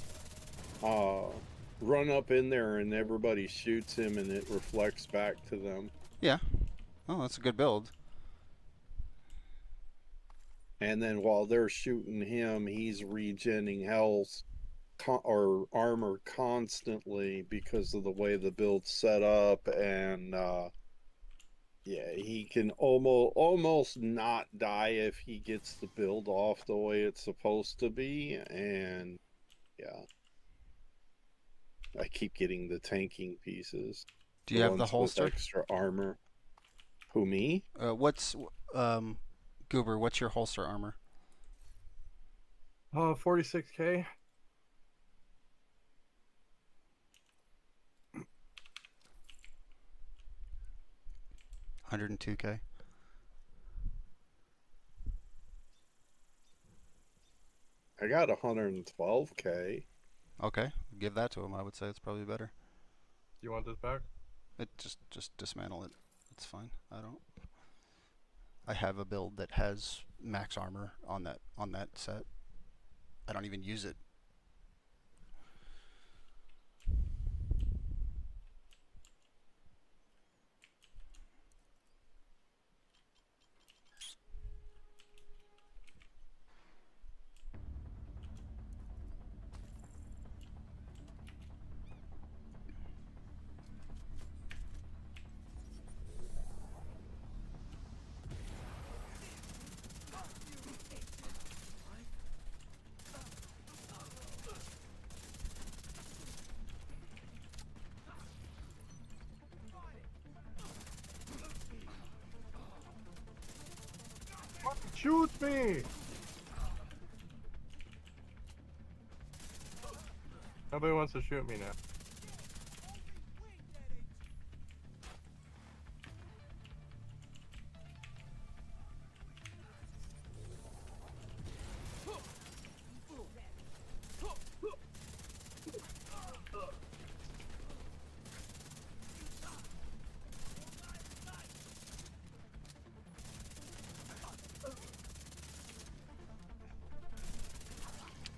run up in there and everybody shoots him and it reflects back to them. Yeah. Oh, that's a good build. and then while they're shooting him, he's regenning health or armor constantly because of the way the build's set up, and yeah, he can almost not die if he gets the build off the way it's supposed to be, and yeah. I keep getting the tanking pieces. Do you have the ones with holster? extra armor. Who, me? What's Goober? What's your holster armor? 46K. $102K. I got 112K. Okay, give that to him. I would say it's probably better. You want this back? It just dismantle it. It's fine. I have a build that has max armor on that set. I don't even use it. Shoot me! Nobody wants to shoot me now.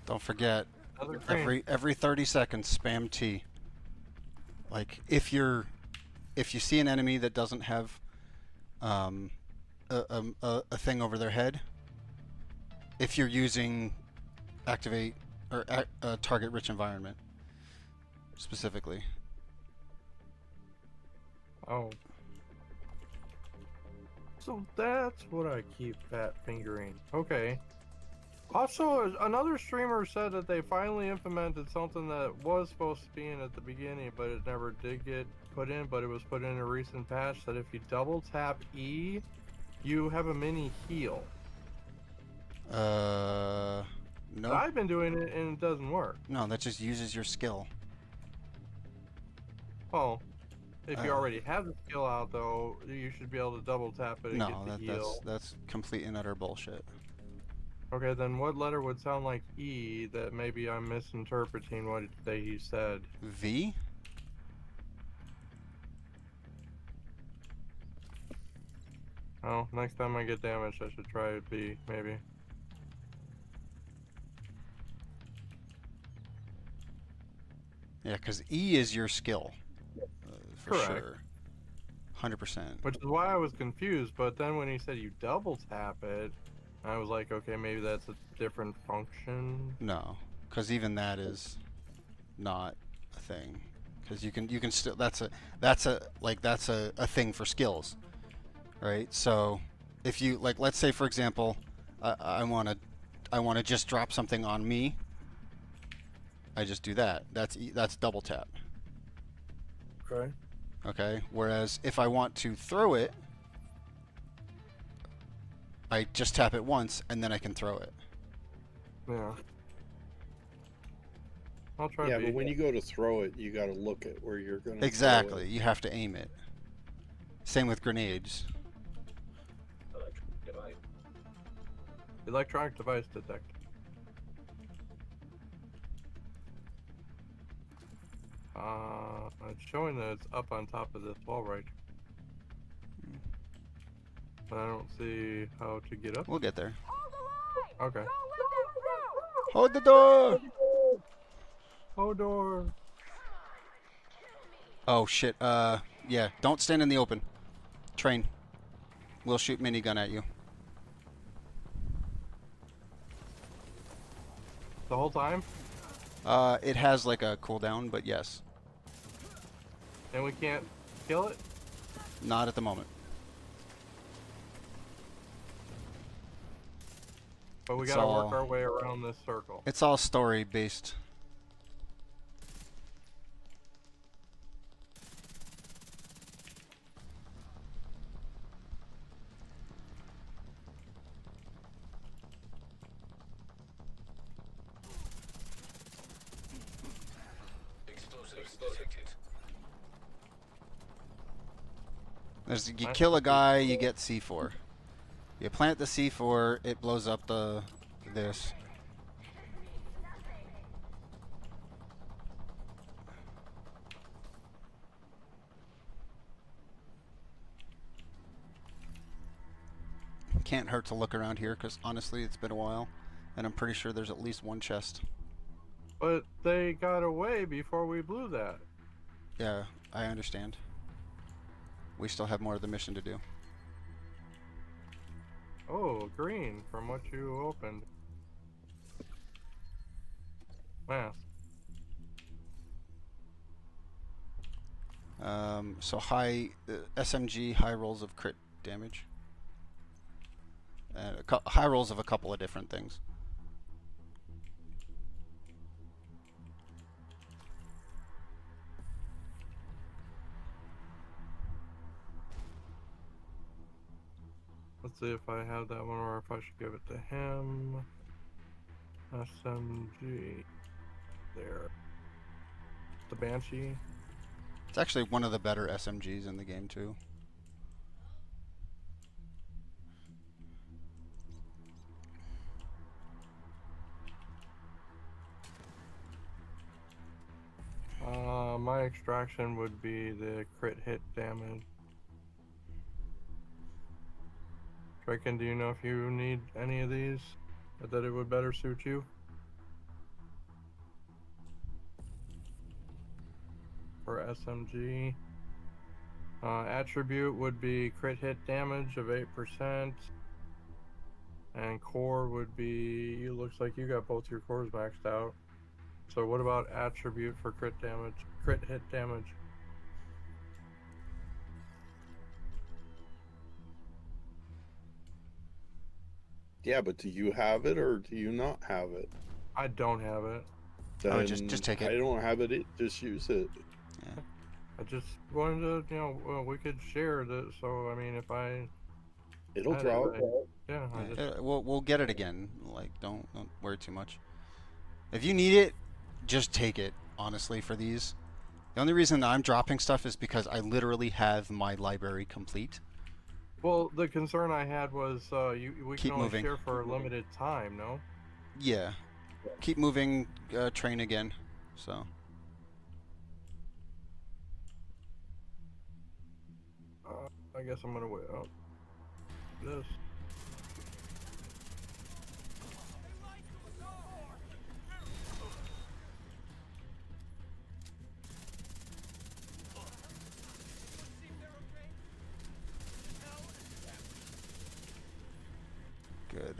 Don't forget, Another train. every 30 seconds, spam T. Like if you see an enemy that doesn't have a thing over their head, if you're using activate or target rich environment specifically. Oh. So that's what I keep fat fingering. Okay. Also, another streamer said that they finally implemented something that was supposed to be in at the beginning, but it never did get put in, but it was put in a recent patch, that if you double tap E, you have a mini heal. No. So I've been doing it and it doesn't work. No, that just uses your skill. Oh. If you already have the skill out, though, you should be able to double tap it and No, get the heal. that's complete and utter bullshit. Okay, then what letter would sound like E that maybe I'm misinterpreting what he said? V? Oh, next time I get damaged, I should try B, maybe. Yeah, because E is your skill. For Correct. sure. 100%. Which is why I was confused, but then when he said you double tap it, I was like, okay, maybe that's a different function. No, because even that is not a thing. Because you can still that's a thing for skills, right? So if you like, let's say for example, I want to just drop something on me. I just do that. That's double tap. Okay. Okay. Whereas if I want to throw it, I just tap it once and then I can throw it. Yeah. I'll try. Yeah, B. but when you go to throw it, you got to look at where you're going to. Exactly. You have to aim it. Same with grenades. Electronic device detect. It's showing that it's up on top of this wall right. But I don't see how to get up. We'll get there. Okay. Hold the door! Oh, door. Oh shit, yeah, don't stand in the open. Train. We'll shoot minigun at you. The whole time? It has like a cooldown, but yes, And we can't kill it? not at the moment. But we It's gotta all- work our way around this circle. It's all story based. Explosives detected. You kill a guy, you get C4. You plant the C4, it blows up this. Can't hurt to look around here because honestly it's been a while and I'm pretty sure there's at least one chest. But they got away before we blew that. Yeah, I understand. We still have more of the mission to do. Oh, green from what you opened. Mask. So high SMG, high rolls of crit damage. And high rolls of a couple of different things. Let's see if I have that one or if I should give it to him. SMG. There. The Banshee. It's actually one of the better SMGs in the game too. My extraction would be the crit hit damage. Draken, do you know if you need any of these? Or that it would better suit you? For SMG. Attribute would be crit hit damage of 8%. And core would be, it looks like you got both your cores maxed out. So what about attribute for crit damage? Crit hit damage. Yeah, but do you have it or do you not have it? I don't have it. Oh, just take it. I don't have it. Just use it. Yeah. I just wanted to, you know, well, we could share this. So I mean, if I, It'll had drop. yeah, I just, We'll get it again. Like don't worry too much. If you need it, just take it. Honestly, for these, the only reason that I'm dropping stuff is because I literally have my library complete. well, the concern I had was we Keep can only moving. share for a limited time, no? Yeah. Keep moving. Train again. So. I guess I'm gonna wait out this. Good.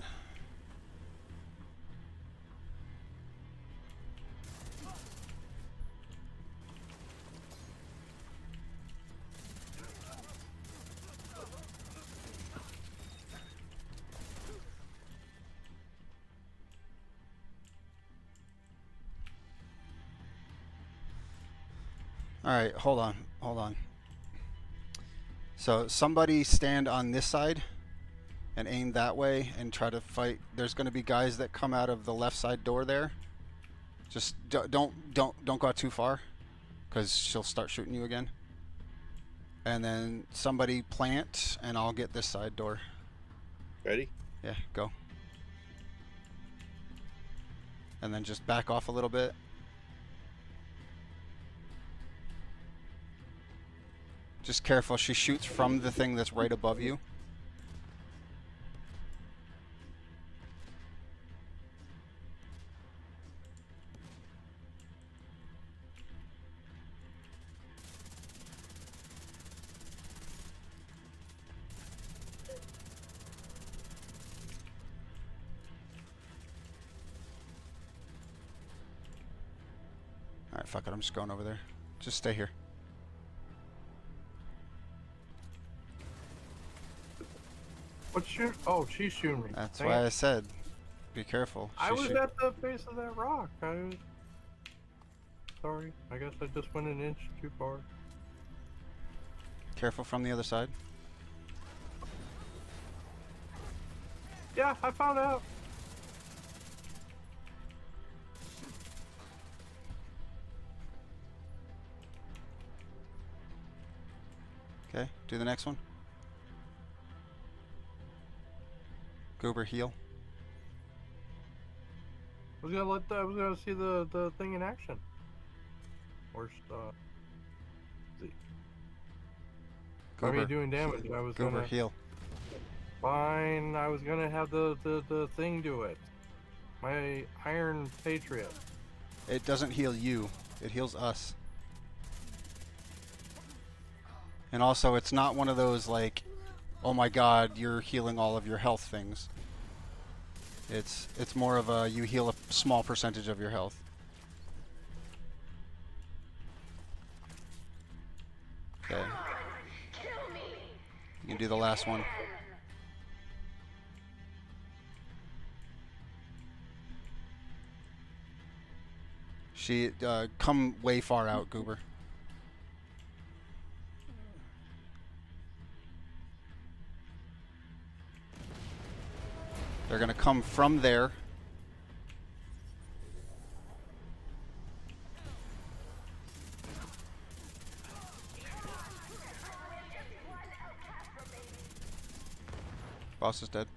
All right, hold on. So somebody stand on this side and aim that way and try to fight. There's going to be guys that come out of the left side door there. Just don't go out too far, because she'll start shooting you again. And then somebody plant, and I'll get this side door. Ready? Yeah, go. And then just back off a little bit. Just careful, she shoots from the thing that's right above you. Alright, fuck it. I'm just going over there. Just stay here. What's shooting? Oh, she's shooting me. That's Dang why it. I said, be careful. I She was should- at the base of that rock. Sorry. I guess I just went an inch too far. Careful from the other side. Yeah, I found out. Okay, do the next one. Goober, heal. I was gonna see the thing in action. Worst see. I Goober, mean doing damage. I was Goober, gonna heal. fine. I was gonna have the thing do it. My Iron Patriot. It doesn't heal you. It heals us. And also, it's not one of those like, oh my god, you're healing all of your health things. It's more of a, you heal a small percentage of your health. Okay. You can do the last one. She, come way far out, Goober. They're gonna come from there. Boss is dead.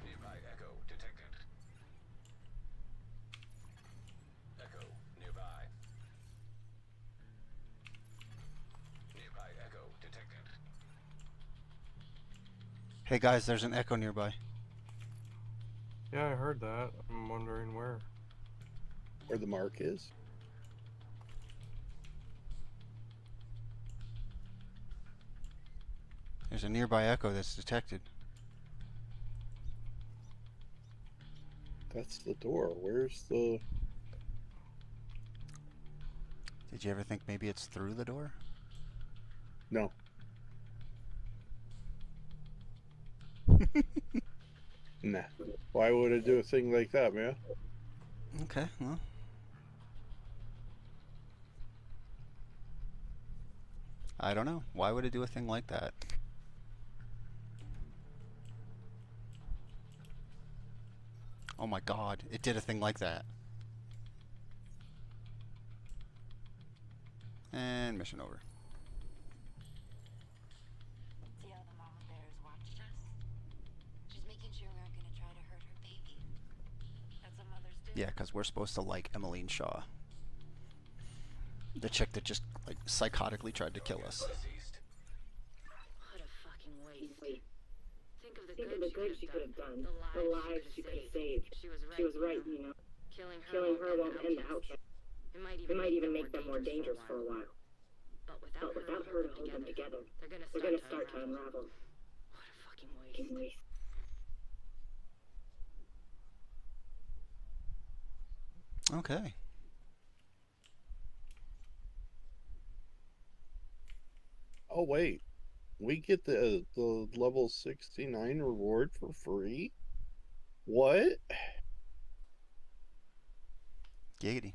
Nearby echo detected. Echo nearby. Nearby echo detected. Hey guys, there's an echo nearby. Yeah, I heard that. I'm wondering where. Where the mark is. There's a nearby echo that's detected. That's the door. Where's the... Did you ever think maybe it's through the door? No. Nah. Why would it do a thing like that, man? Okay, well. I don't know. Why would it do a thing like that? Oh my god, it did a thing like that. And mission over. See how the mama bears watched us? She's making sure we aren't gonna try to hurt her baby. That's what mothers do. Yeah, because we're supposed to like Emmeline Shaw. The chick that just, like, psychotically tried to kill us. What a fucking waste. Think of the good she could have done. The lives she could have saved. She was right, you know. Killing her won't end the outcast. It might even make them more dangerous for a while. But without her to hold them together, they're gonna start to unravel. What a fucking waste. Okay. Oh wait, we get the level 69 reward for free? What? Giggity.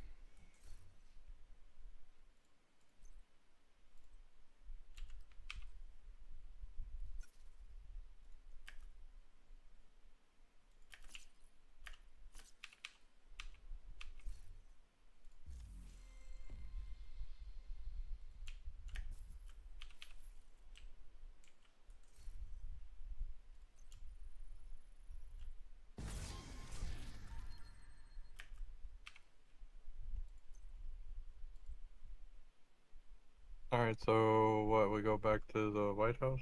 All right, so what? We go back to the White House.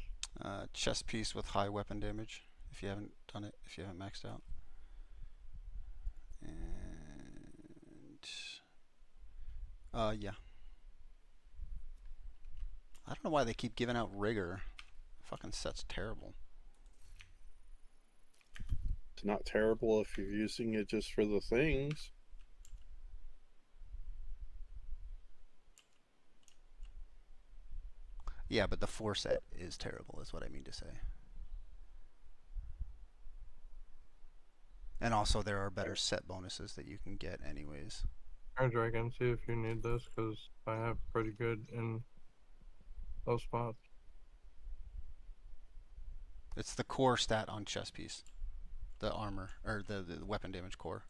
Chest piece with high weapon damage. If you haven't done it, if you haven't maxed out. And yeah. I don't know why they keep giving out rigor. Fucking set's terrible. It's not terrible if you're using it just for the things. Yeah, but the 4 set is terrible, is what I mean to say. And also, there are better set bonuses that you can get, anyways. Alright, Dragon, see if you need this, because I have pretty good in those spots. It's the core stat on chest piece. The armor, or the weapon damage core.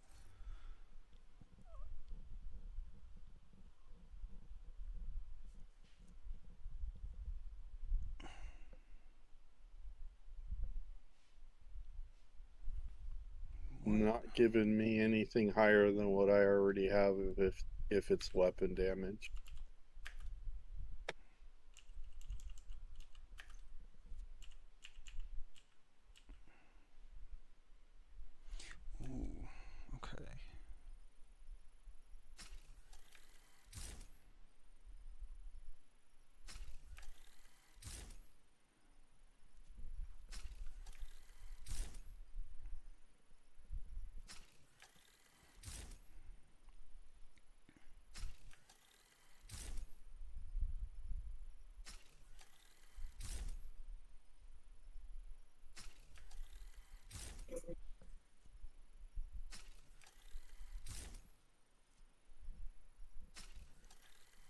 Not giving me anything higher than what I already have if it's weapon damage. Ooh, okay.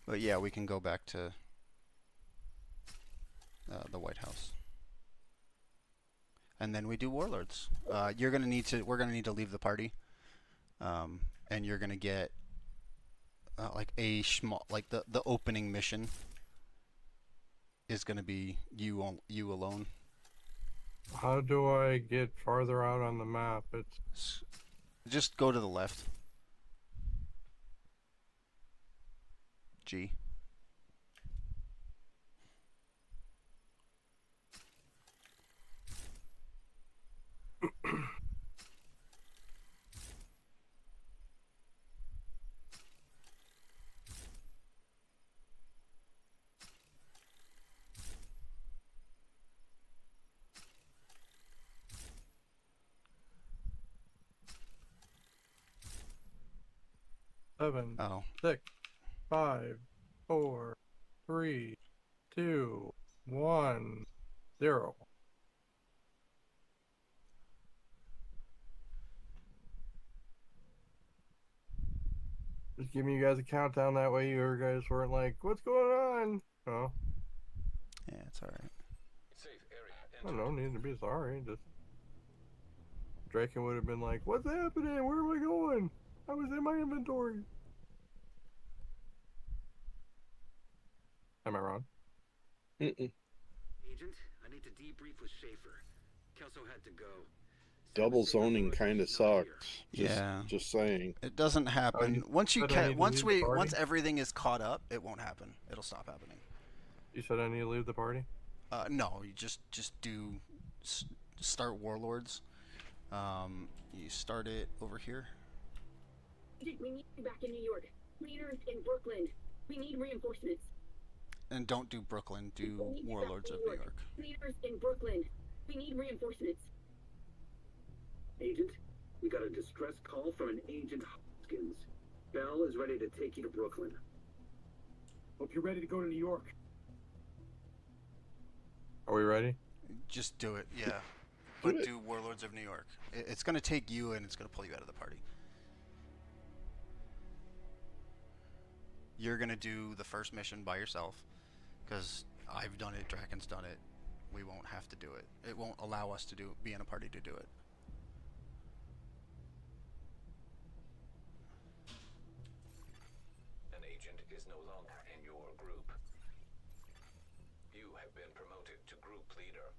But yeah, we can go back to the White House, and then we do Warlords. We're gonna need to leave the party, and you're gonna get like a small, like the opening mission is gonna be you alone. How do I get farther out on the map? It's just go to the left. G. Seven, Oh. 6, 5, 4, 3, 2, 1, 0. Just giving you guys a countdown, that way you guys weren't like, what's going on? Oh. Yeah, it's alright. Safe area. I don't know, need to be sorry. Just Draken would have been like, what's happening? Where am I going? I was in my inventory. Am I wrong? Mm-mm. Agent, I need to debrief with Schaefer. Kelso had to go. Double zoning kind of sucks. Yeah. Just saying. It doesn't happen. Once everything is caught up, it won't happen. It'll stop happening. You said I need to leave the party? No, you just do start Warlords. You start it over here. We need you back in New York. Leaders in Brooklyn. We need reinforcements. And don't do Brooklyn, do Warlords of New York. Leaders in Brooklyn. We need reinforcements. Agent, we got a distress call from an Agent Hoskins. Bell is ready to take you to Brooklyn. Hope you're ready to go to New York. Are we ready? Just do it, yeah. But do Warlords of New York. It's going to take you and it's going to pull you out of the party. You're going to do the first mission by yourself, because I've done it, Draken's done it. We won't have to do it. It won't allow us to be in a party to do it. An agent is no longer in your group. You have been promoted to group leader.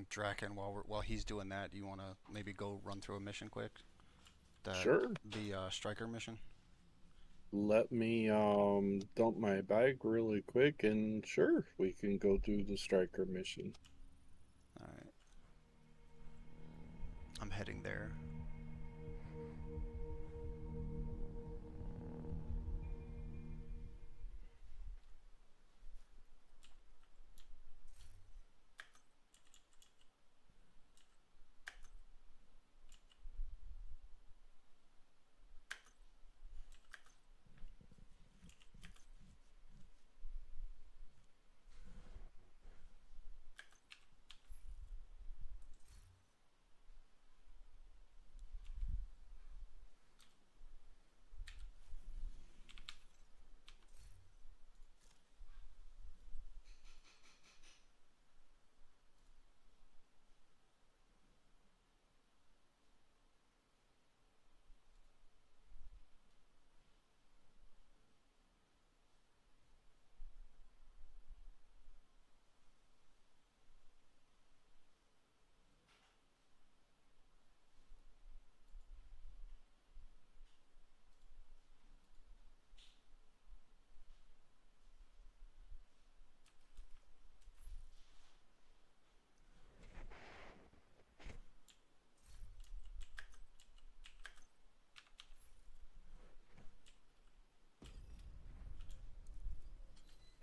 Draken, while he's doing that, do you want to maybe go run through a mission quick? Sure. The striker mission. Let me dump my bag really quick, and sure, we can go do the striker mission. All right. I'm heading there.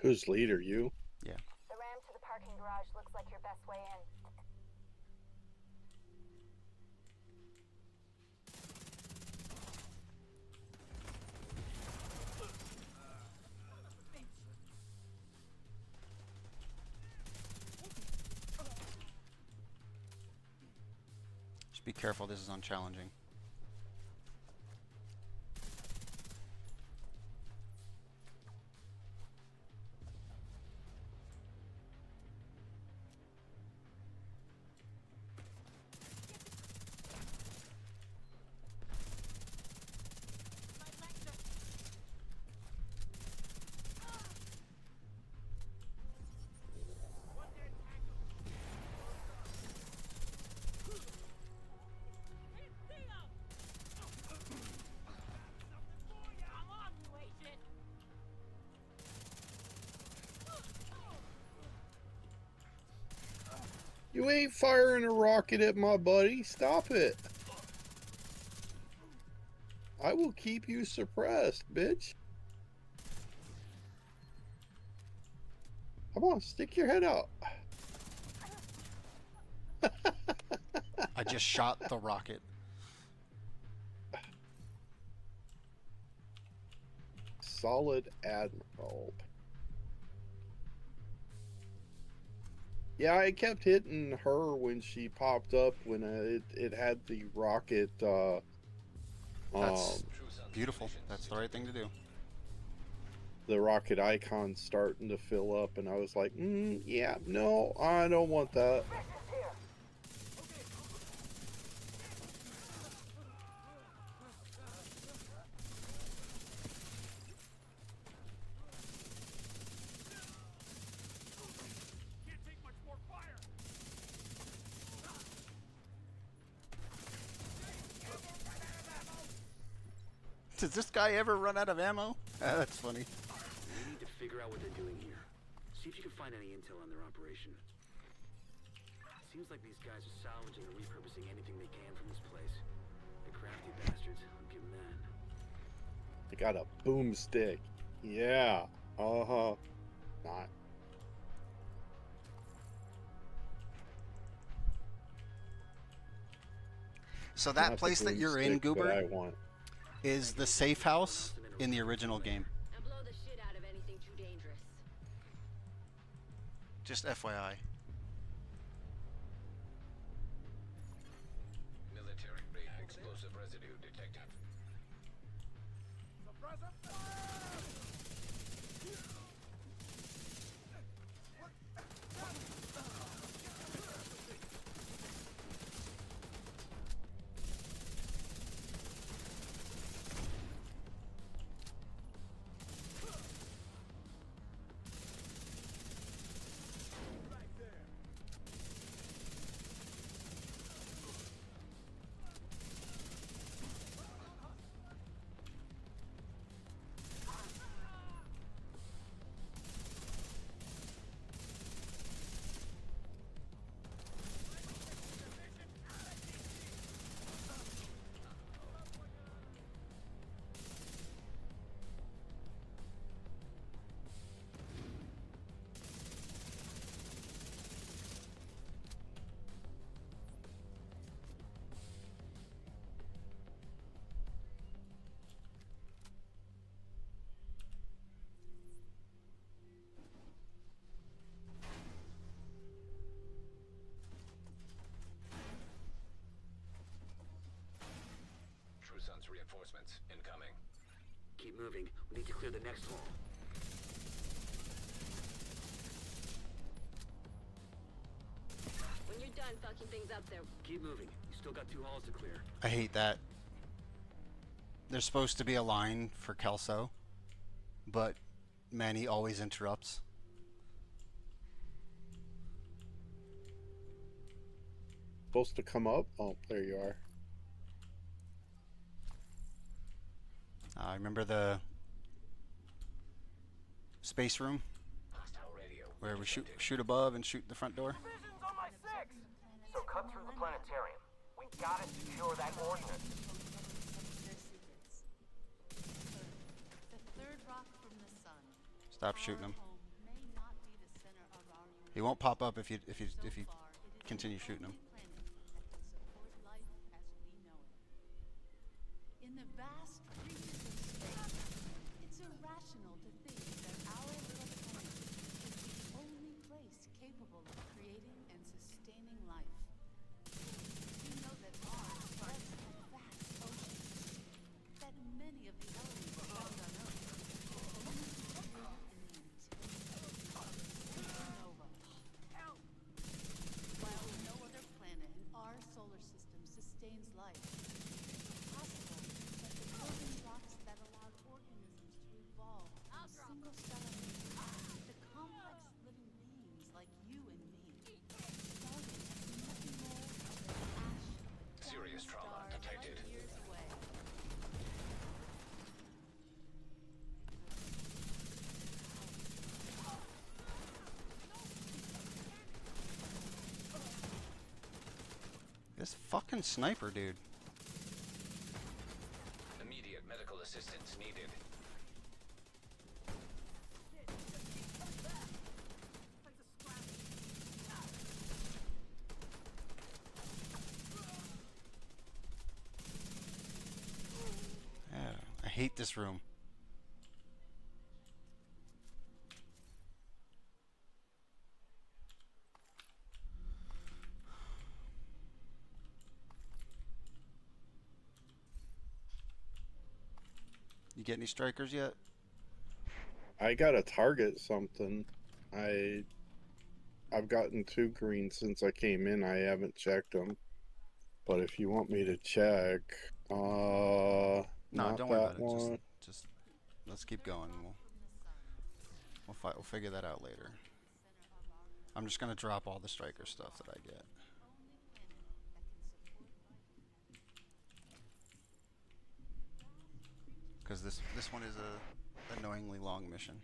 Who's leader? You? Yeah. The ramp to the parking garage looks like your best way in. Just be careful. This is unchallenging. You ain't firing a rocket at my buddy. Stop it. I will keep you suppressed, bitch. Come on, stick your head out. I just shot the rocket. Solid Admiral. Yeah, I kept hitting her when she popped up when it had the rocket. That's beautiful. That's the right thing to do. The rocket icon starting to fill up, and I was like, yeah, no, I don't want that. Does this guy ever run out of ammo? That's funny. We need to figure out what they're doing here. See if you can find any intel on their operation. Seems like these guys are salvaging or repurposing anything they can from this place. The crafty bastards, I'll give them that. They got a boomstick. Yeah. Uh-huh. Not. So that Not the place that you're in, boomstick that I Goober, want. is the safe house in the original game. And blow the shit out of anything too dangerous. Just FYI. Military-grade explosive residue detected. Reinforcements incoming. Keep moving. We need to clear the next hall. When you're done fucking things up there, Keep moving. You still got 2 halls to clear. I hate that. There's supposed to be a line for Kelso, but Manny always interrupts. Supposed to come up? Oh, there you are. I remember the space room Hostile radio. where we shoot above and shoot the front door. Vision's on my 6! So cut through the planetarium. We gotta secure that ordinance. The third rock from the sun. Stop shooting him. Home may not be the center of our universe. He won't pop up if you continue shooting him. Planet that can support life as we know it. In the vast reaches of space, it's irrational to think that our little planet is the only place capable of creating and sustaining life. We know that Mars runs a vast ocean, that many of the elements found on Earth only appear in the interior of supernova. While no other planet in our solar system sustains life, it's possible that the building blocks that allowed organisms to evolve from single-cell organisms, the complex living beings like you and me, started as nothing more than ash of a Serious dying trauma star detected. light years away. This fucking sniper dude. Immediate medical assistance needed. Yeah, I hate this room. You get any strikers yet? I gotta target something. I've gotten 2 green since I came in. I haven't checked them. But if you want me to check, No, not don't worry that about it. one. Just let's keep going. We'll figure that out later. I'm just gonna drop all the striker stuff that I get. Because this one is a annoyingly long mission.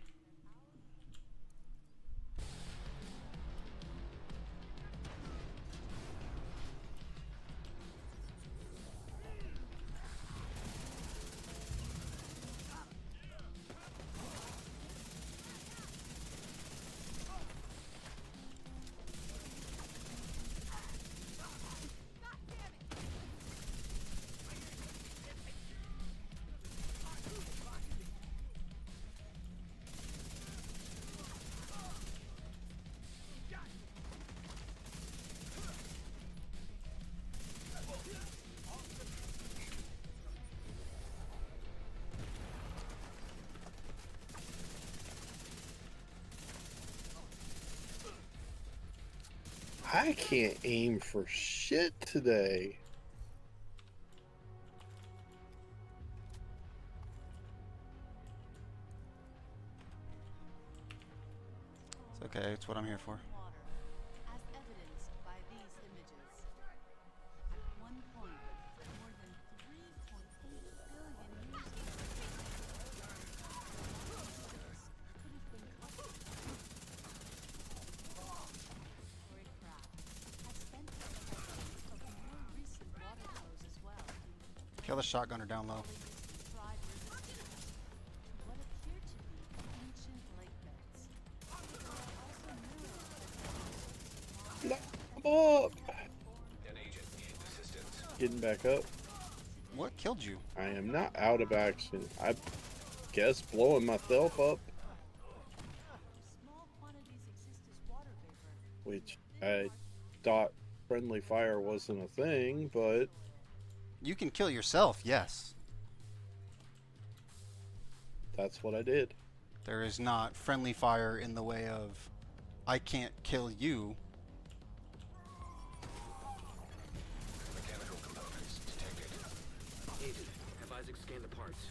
I can't aim for shit today. It's okay. It's what I'm here for. As evidenced by these images. At one point, more than 3.8 billion years ago, could have been covered. Or crowd has sent us evidence of more recent water flows as well. Kill the shotgunner down low. Tried resistance to what appear to be ancient lake beds. There are also minerals Up! An agent needs assistance. Getting back up. What killed you? I am not out of action. I guess blowing myself up, small quantities exist as water vapor. which I thought friendly fire wasn't a thing, but You can kill yourself, yes. That's what I did. There is not friendly fire in the way of, I can't kill you. Mechanical components detected. Agent, have Isaac scan the parts.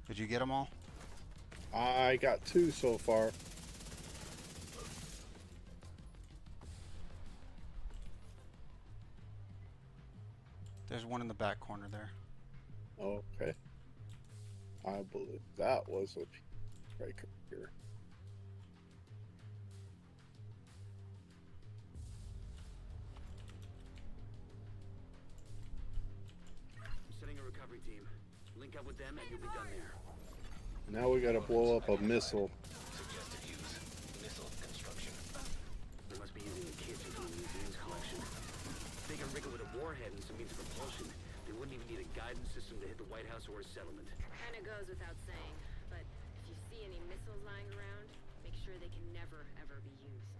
Did you get them all? I got 2 so far. There's one in the back corner there. Okay. I believe that was a breaker here. I'm setting a recovery team. Link up with them and you'll be done there. Now we gotta blow up a missile. Suggested use. Missile construction. They must be using a kit from the museum's collection. They can rig it with a warhead and some means of propulsion. They wouldn't even need a guidance system to hit the White House or a settlement. Kinda goes without saying, but if you see any missiles lying around, make sure they can never, ever be used.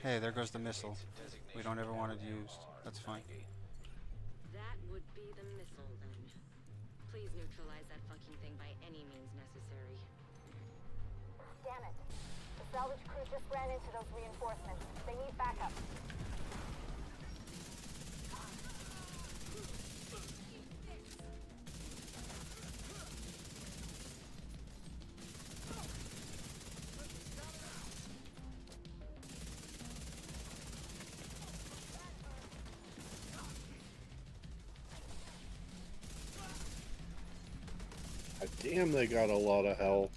Hey, there goes the missile. We don't ever want it used. That's fine. That would be the missile, then. Please neutralize that fucking thing by any means necessary. Damn it. The salvage crew just ran into those reinforcements. They need backup. Damn, they got a lot of health.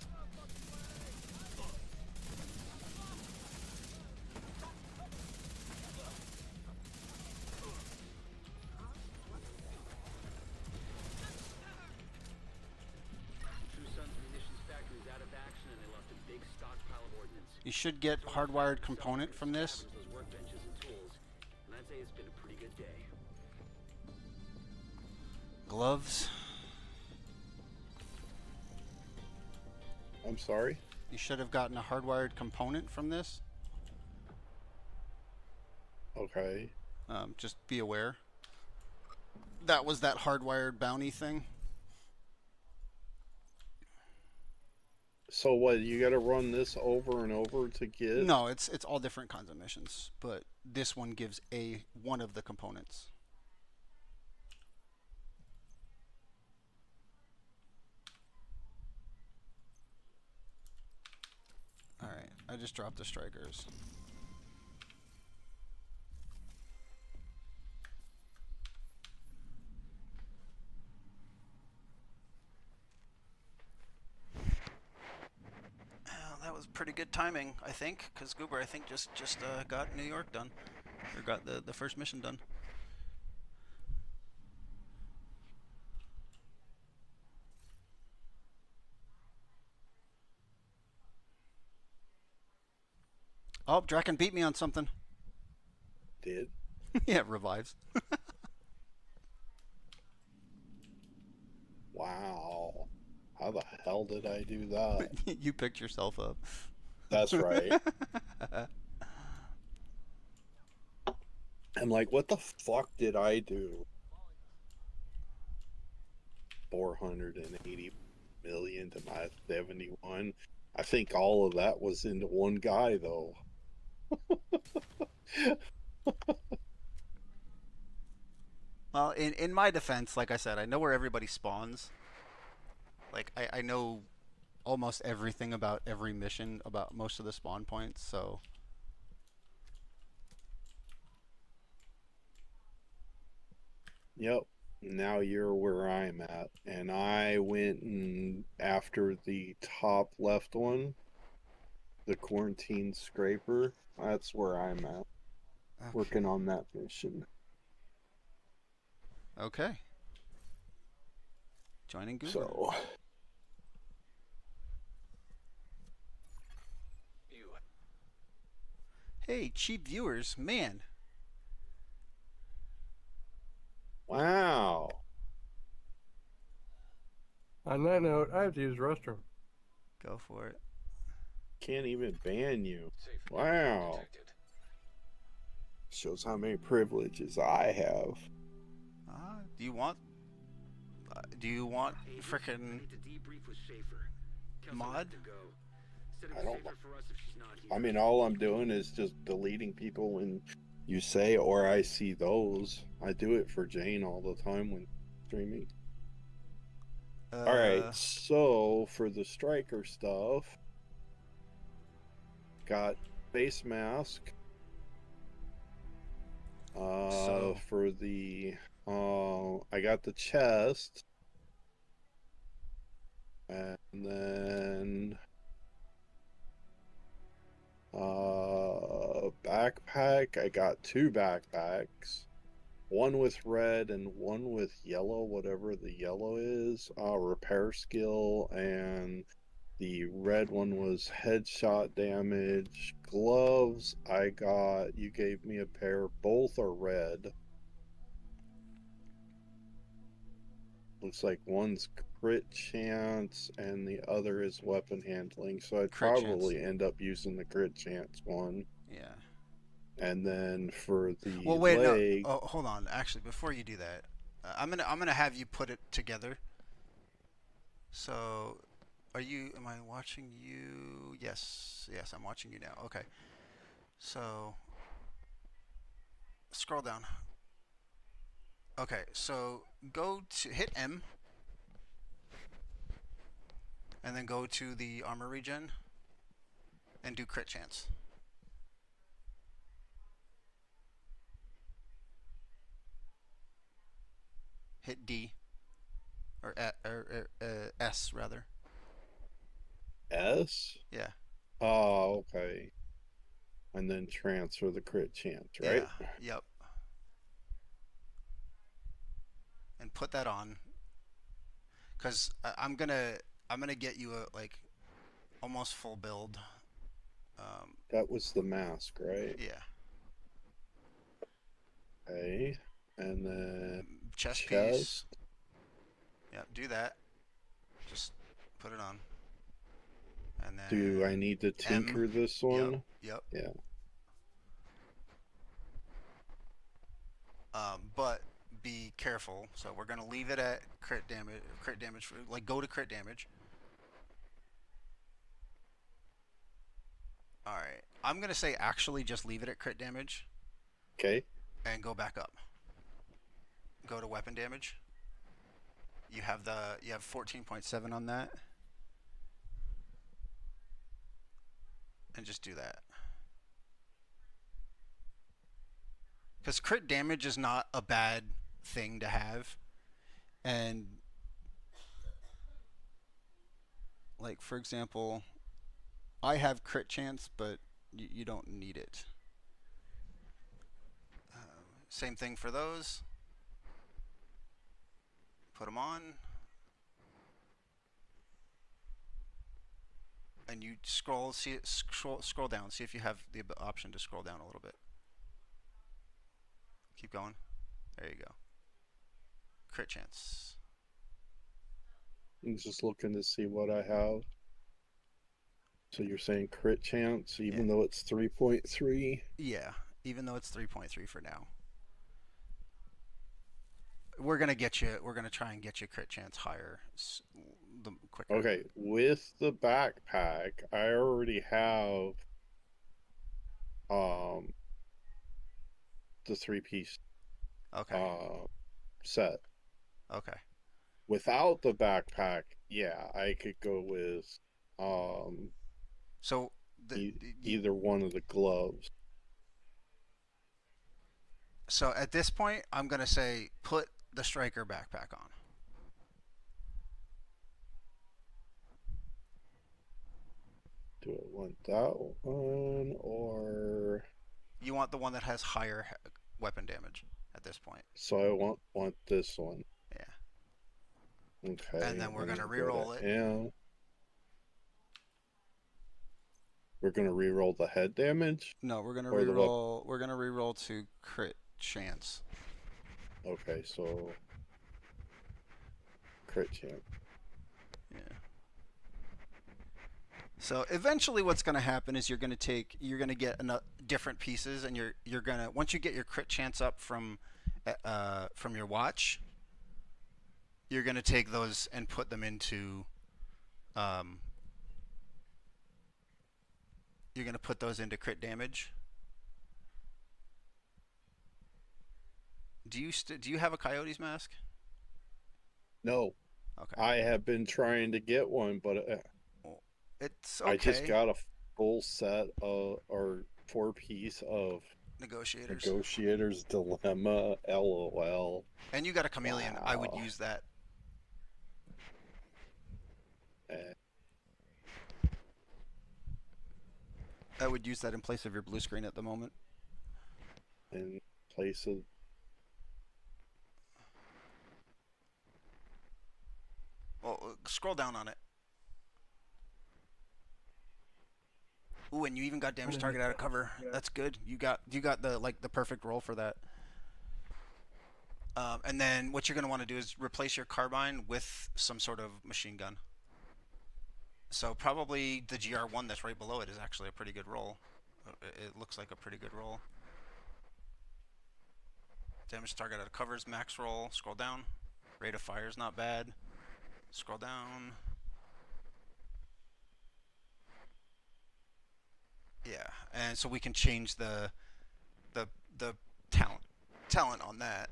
You should get hardwired component from this. Gloves. I'm sorry? You should have gotten a hardwired component from this. Okay. Just be aware. That was that hardwired bounty thing. So what, you gotta run this over and over to get? No, it's all different kinds of missions, but this one gives one of the components. Alright, I just dropped the strikers. That was pretty good timing, I think, because Goober, I think, just got New York done, or got the first mission done. Oh, Draken beat me on something. Did? Yeah, it revives. Wow. How the hell did I do that? You picked yourself up. That's right. I'm like, what the fuck did I do? 480 million to my 71. I think all of that was into one guy, though. Well, in my defense, like I said, I know where everybody spawns. Like I know almost everything about every mission, about most of the spawn points, so Yep. Now you're where I'm at. And I went and after the top left one, the quarantine scraper, that's where I'm at. okay. Working on that mission. Okay. Joining Google. So You Hey, cheap viewers, man. wow. On that note, I have to use the restroom. Go for it. Can't even ban you. safe Wow. detected. Shows how many privileges I have. Do you want Agent, I frickin' need to debrief with Schaefer. Kelso mod? had to go. Said it I was don't safer for us if she's not here. I mean, all I'm doing is just deleting people when you say or I see those. I do it for Jane all the time when streaming. All right, so for the striker stuff, got face mask. For the I got the chest, and then backpack. I got 2 backpacks. One with red and one with yellow, whatever the yellow is. Repair skill, and the red one was headshot damage. Gloves, I got, you gave me a pair. Both are red. Looks like one's crit chance and the other is weapon handling. So I'd Crit probably end up using the crit chance one. Yeah. And then for the Well, wait, leg, no. Oh, hold on. Actually, before you do that, I'm gonna have you put it together. So, am I watching you? Yes, I'm watching you now. Okay. So, scroll down. Okay, so hit M, and then go to the armor regen, and do crit chance. Hit D, or S rather. S? Yeah. Oh, okay. And then transfer the crit chance, right? Yeah. Yep. And put that on, cause I'm gonna get you a almost full build. That was the mask, right? Yeah. Okay. And then Chest piece. Yeah, do that. Just put it on. And then do I need to tinker this one? Yep. Yeah. But be careful. So we're gonna leave it at crit damage. Go to crit damage. All right. I'm gonna say actually just leave it at crit damage. Okay. And go back up. Go to weapon damage. You have 14.7 on that. And just do that. Because crit damage is not a bad thing to have. And for example, I have crit chance, but you don't need it. Same thing for those. Put them on. And you scroll down. See if you have the option to scroll down a little bit. Keep going. There you go. Crit chance. I'm just looking to see what I have. So you're saying crit chance, even though it's 3.3? Yeah, even though it's 3.3 for now. We're gonna try and get you crit chance higher, the quicker. Okay, with the backpack, I already have the 3-piece. Okay. set. Okay. Without the backpack, yeah, I could go with So either one of the gloves. So at this point, I'm gonna say put the striker backpack on. Do I want that one or? You want the one that has higher weapon damage at this point. So I want this one. Yeah. Okay. And then we're gonna re-roll it. Yeah. We're gonna re-roll the head damage. No, we're gonna Or the re-roll. We're gonna re-roll to crit chance. Okay, so crit chance. Yeah. So eventually, what's going to happen is you're going to get different pieces, and you're gonna, once you get your crit chance up from your watch, you're going to take those and put them into you're going to put those into crit damage. Do you have a Coyote's mask? No. Okay. I have been trying to get one, but it's okay. I just got a full set of, or 4-piece of Negotiator's Dilemma, LOL. And you got a chameleon. Wow. I would use that. I would use that in place of your blue screen at the moment. In place of... Well, scroll down on it. Ooh, and you even got damage target out of cover. That's good. You got the perfect roll for that. And then what you're gonna want to do is replace your carbine with some sort of machine gun. So probably the GR1 that's right below it is actually a pretty good roll. It looks like a pretty good roll. Damage target out of cover is max roll. Scroll down. Rate of fire is not bad. Scroll down. Yeah, and so we can change the talent on that.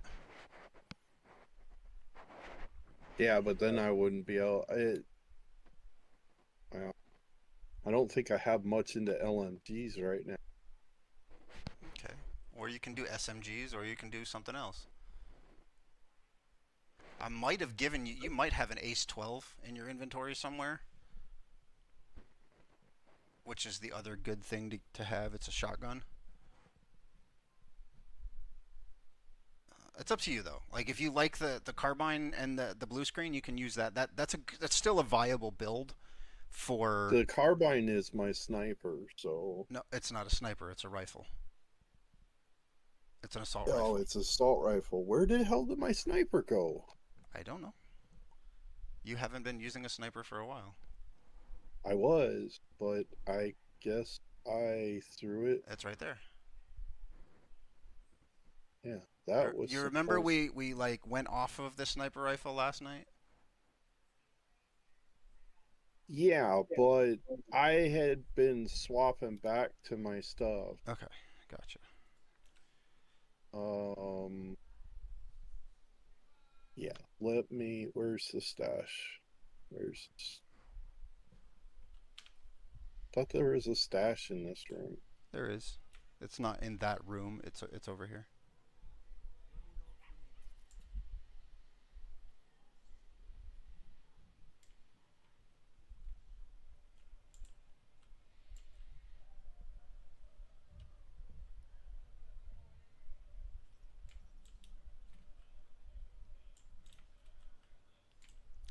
Yeah, but then I wouldn't be able. Well, I don't think I have much into LMGs right now. Okay, or you can do SMGs, or you can do something else. I might have given you. You might have an Ace 12 in your inventory somewhere, which is the other good thing to have. It's a shotgun. It's up to you though. Like if you like the carbine and the blue screen, you can use that. That's still a viable build for. The carbine is my sniper, so. No, it's not a sniper. It's a rifle. It's an assault rifle. Oh, it's an assault rifle. Where the hell did my sniper go? I don't know. You haven't been using a sniper for a while. I was, but I guess I threw it. It's right there. Yeah, that was. You remember we like went off of the sniper rifle last night? Yeah, but I had been swapping back to my stuff. Okay, gotcha. Yeah, let me. Where's the stash? Thought there was a stash in this room. There is. It's not in that room. It's over here.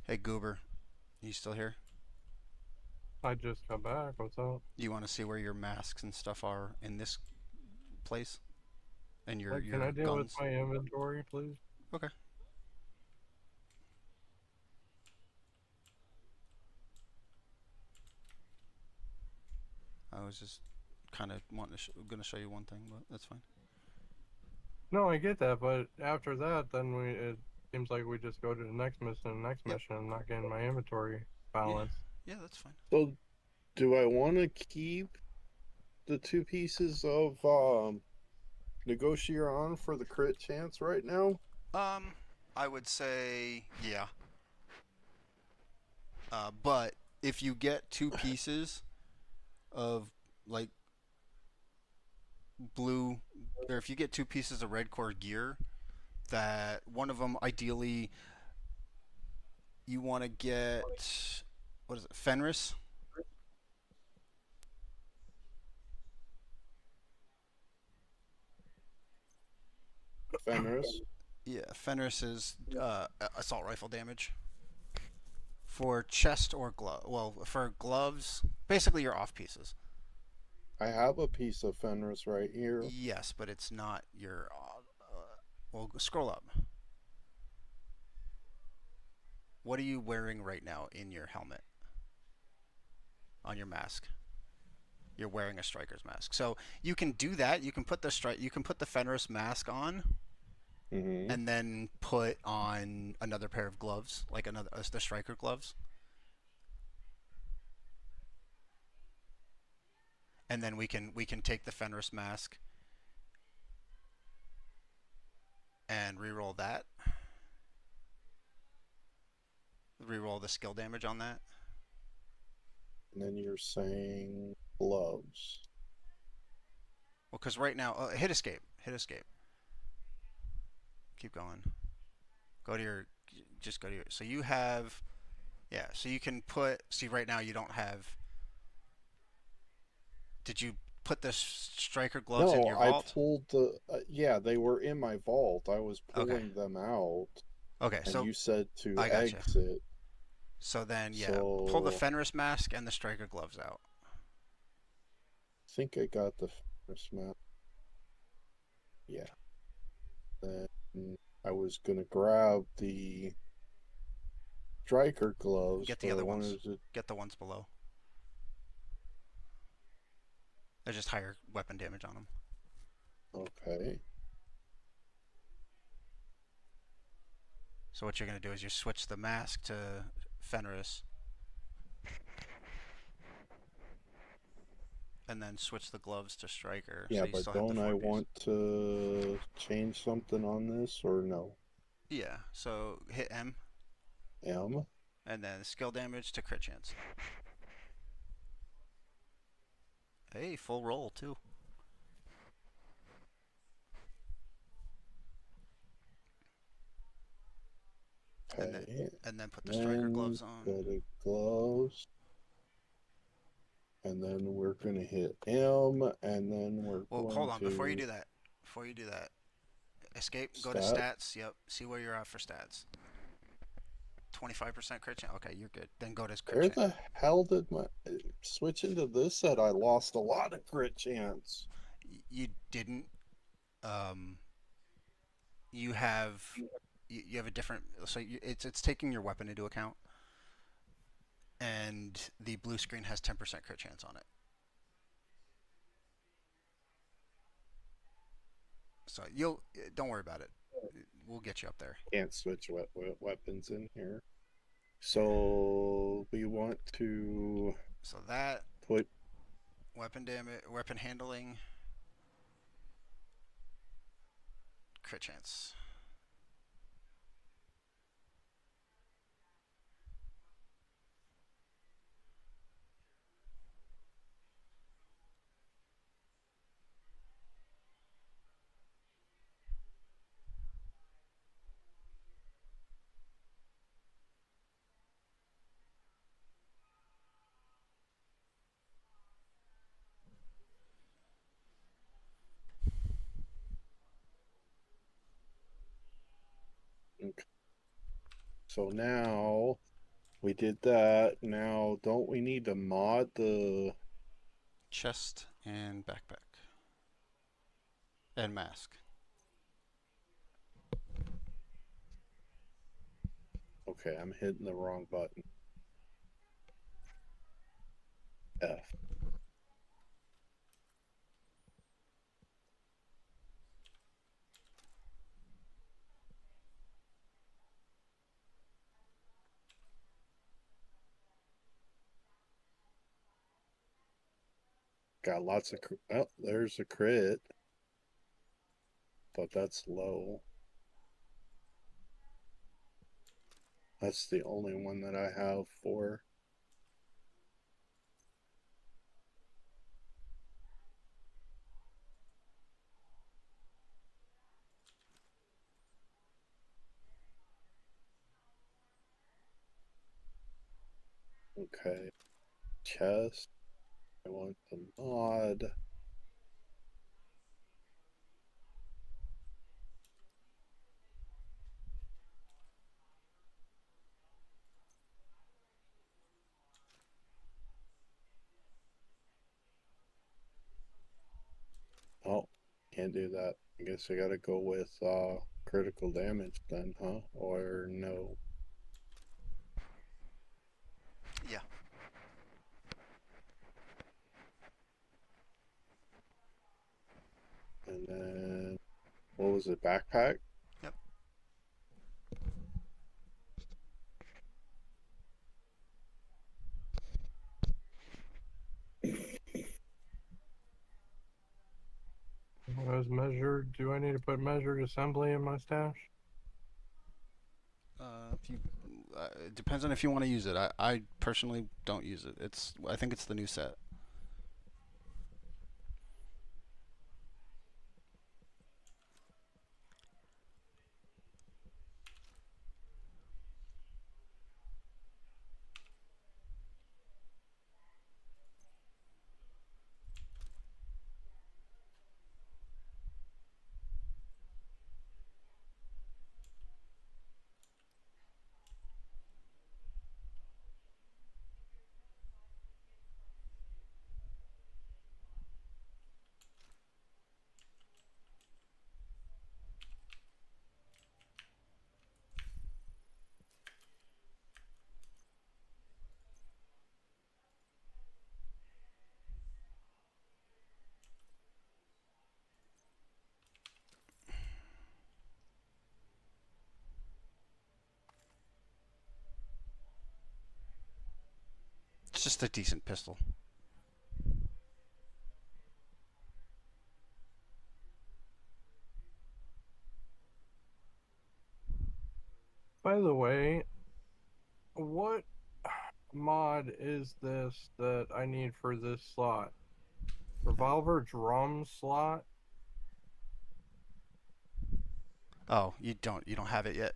Hey Goober, you still here? I just got back. What's up? You want to see where your masks and stuff are in this place? And your Can I deal guns? with my inventory, please? Okay. I was just kind of gonna show you one thing, but that's fine. No, I get that, but after that, then it seems like we just go to the next mission and not getting my inventory balance. Yeah, that's fine. So, do I want to keep the 2 pieces of Negotiator on for the crit chance right now? I would say yeah. But if you get two pieces of like blue, or if you get two pieces of red core gear, that one of them ideally you want to get, what is it, Fenris? Fenris. Yeah, Fenris is assault rifle damage for chest or glove. Well, for gloves, basically your off pieces. I have a piece of Fenris right here. Yes, but it's not your. Well, scroll up. What are you wearing right now in your helmet? On your mask. You're wearing a striker's mask, so you can do that. You can put the You can put the Fenris mask on, and then put on another pair of gloves, like the striker gloves. And then we can take the Fenris mask and reroll that. Reroll the skill damage on that. And then you're saying gloves. Well, because right now, hit escape. Hit escape. Keep going. Go to your. Just go to your. So you have. Yeah. So you can put. See, right now you don't have. Did you put the striker gloves in your vault? I pulled the. Yeah, they were in my vault. I was pulling them out. Okay, and so you said to I gotcha. exit. So then, yeah, pull the Fenris mask and the striker gloves out. I think I got the Fenris mask. Yeah. Then I was gonna grab the striker gloves. Get the other ones. Get the ones below. There's just higher weapon damage on them. Okay. So what you're going to do is you switch the mask to Fenris. And then switch the gloves to striker. Yeah, so you but still have the don't I 4 piece. want to change something on this or no? Yeah, so hit M. M? And then skill damage to crit chance. Hey, full roll too. Okay. And then put the striker gloves on. Go to gloves. And then we're going to hit M, and then we're Well, going hold on. to... Before you do that, escape, go to stats. Yep, see where you're at for stats. 25% crit chance. Okay, you're good. Then go to crit Where chance. the hell did my... Switching to this set, I lost a lot of crit chance. You didn't. You have a different. So it's taking your weapon into account, and the blue screen has 10% crit chance on it. So don't worry about it. We'll get you up there. Can't switch weapons in here. So we want to. So that put weapon damage, weapon handling, crit chance. Okay. So now we did that. Now, don't we need to mod the chest and backpack and mask? Okay, I'm hitting the wrong button. F. Got lots of... Oh, there's a crit. But that's low. That's the only one that I have for. Okay. Chest. I want the mod. Oh, can't do that. I guess I gotta go with critical damage then, huh? Or no? Yeah. And then, what was it? Backpack? Yep. As measured, do I need to put measured assembly in my stash? If you, it depends on if you want to use it. I personally don't use it. I think it's the new set. It's just a decent pistol. By the way, what mod is this that I need for this slot? Revolver drum slot? Oh, you don't have it yet.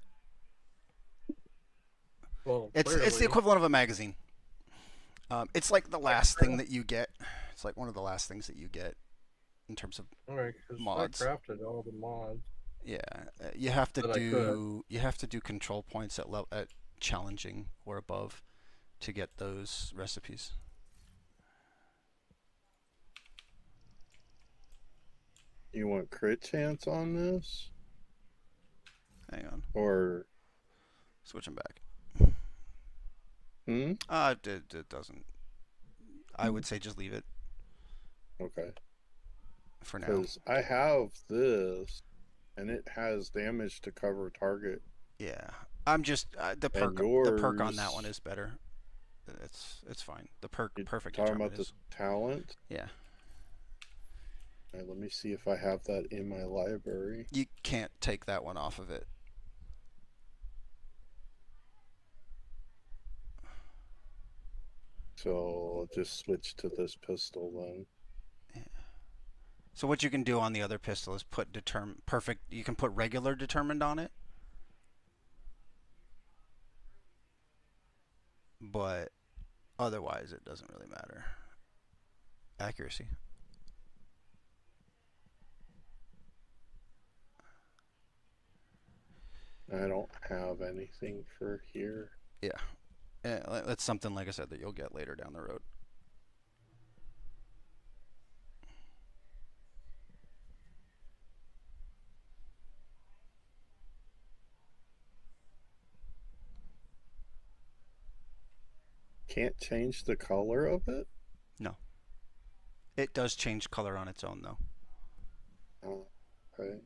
Well, It's the clearly. equivalent of a magazine. It's like the last thing that you get. It's like one of the last things that you get in terms of Alright, 'cause mods. I crafted all the mods. Yeah, you have to That I could. do control points at challenging or above to get those recipes. You want crit chance on this? Hang on. Or Switching back. Hmm? It doesn't. I would say just leave it Okay. for now. Because I have this, and it has damage to cover target. Yeah, I'm just the perk. The perk on that one is better. It's fine. The perfect Talking determinant about the is. talent? Yeah. All right, let me see if I have that in my library. You can't take that one off of it. So I'll just switch to this pistol then. So what you can do on the other pistol is put perfect. You can put regular determined on it, but otherwise it doesn't really matter. Accuracy. I don't have anything for here. Yeah. That's something, like I said, that you'll get later down the road. Can't change the color of it? No. It does change color on its own, though. Oh, okay.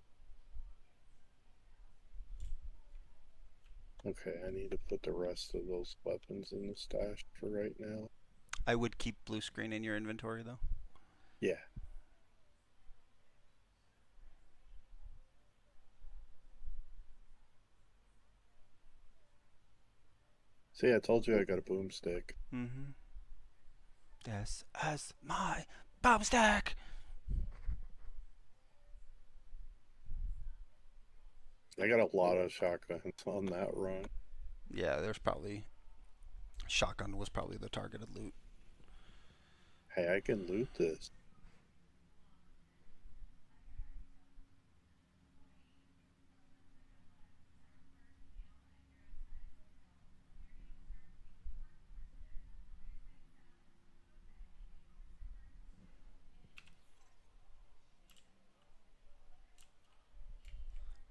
Okay, I need to put the rest of those weapons in the stash for right now. I would keep blue screen in your inventory, though. Yeah. See, I told you I got a boomstick. Mm-hmm. This is my boomstick. I got a lot of shotguns on that run. Yeah, there's probably shotgun was probably the targeted loot. Hey, I can loot this.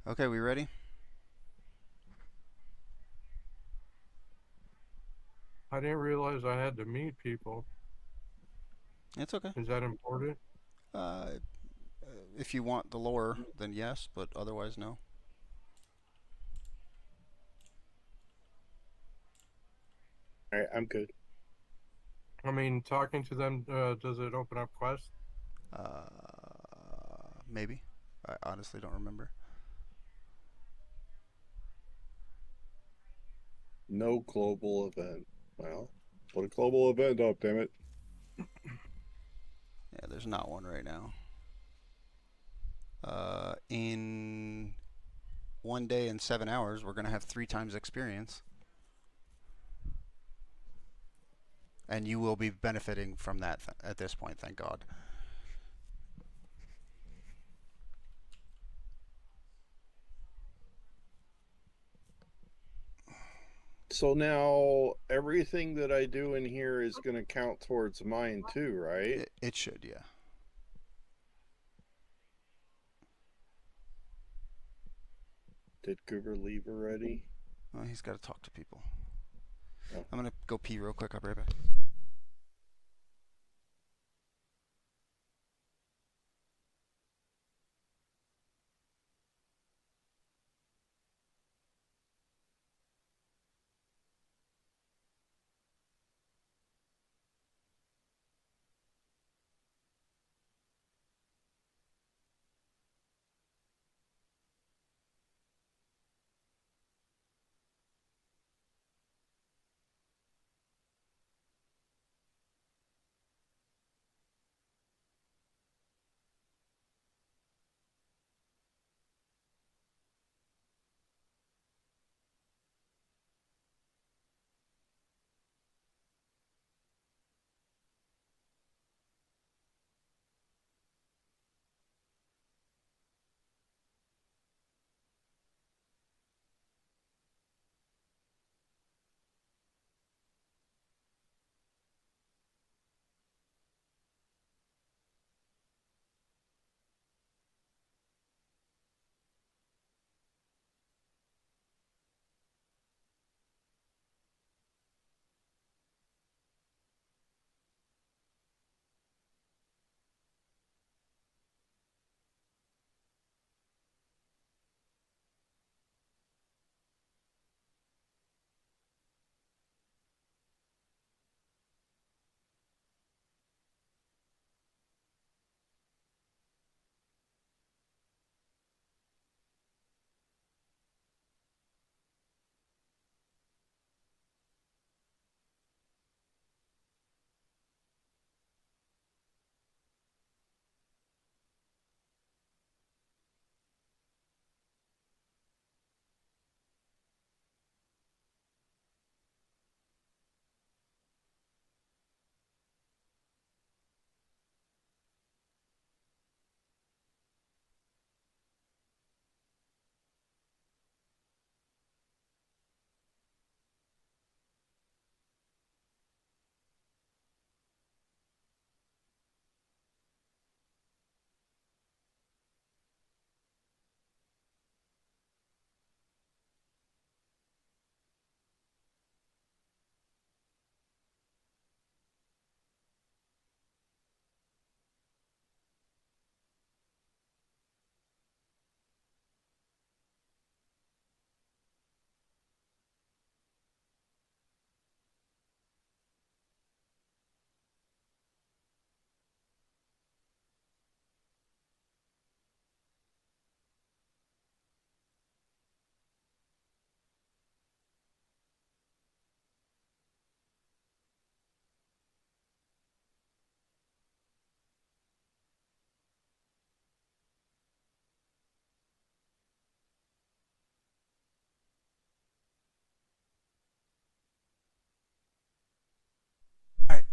Okay, we ready? I didn't realize I had to meet people. It's okay. Is that important? If you want the lore, then yes, but otherwise no. All right, I'm good. I mean, talking to them, does it open up quests? Maybe. I honestly don't remember. No global event. Well, put a global event up, damn it. Yeah, there's not one right now. In 1 day and 7 hours, we're gonna have 3 times experience, and you will be benefiting from that at this point. Thank God. So now everything that I do in here is going to count towards mine too, right? It should, yeah. Did Goober leave already? Well, he's got to talk to people. Oh. I'm gonna go pee real quick. I'll be right back.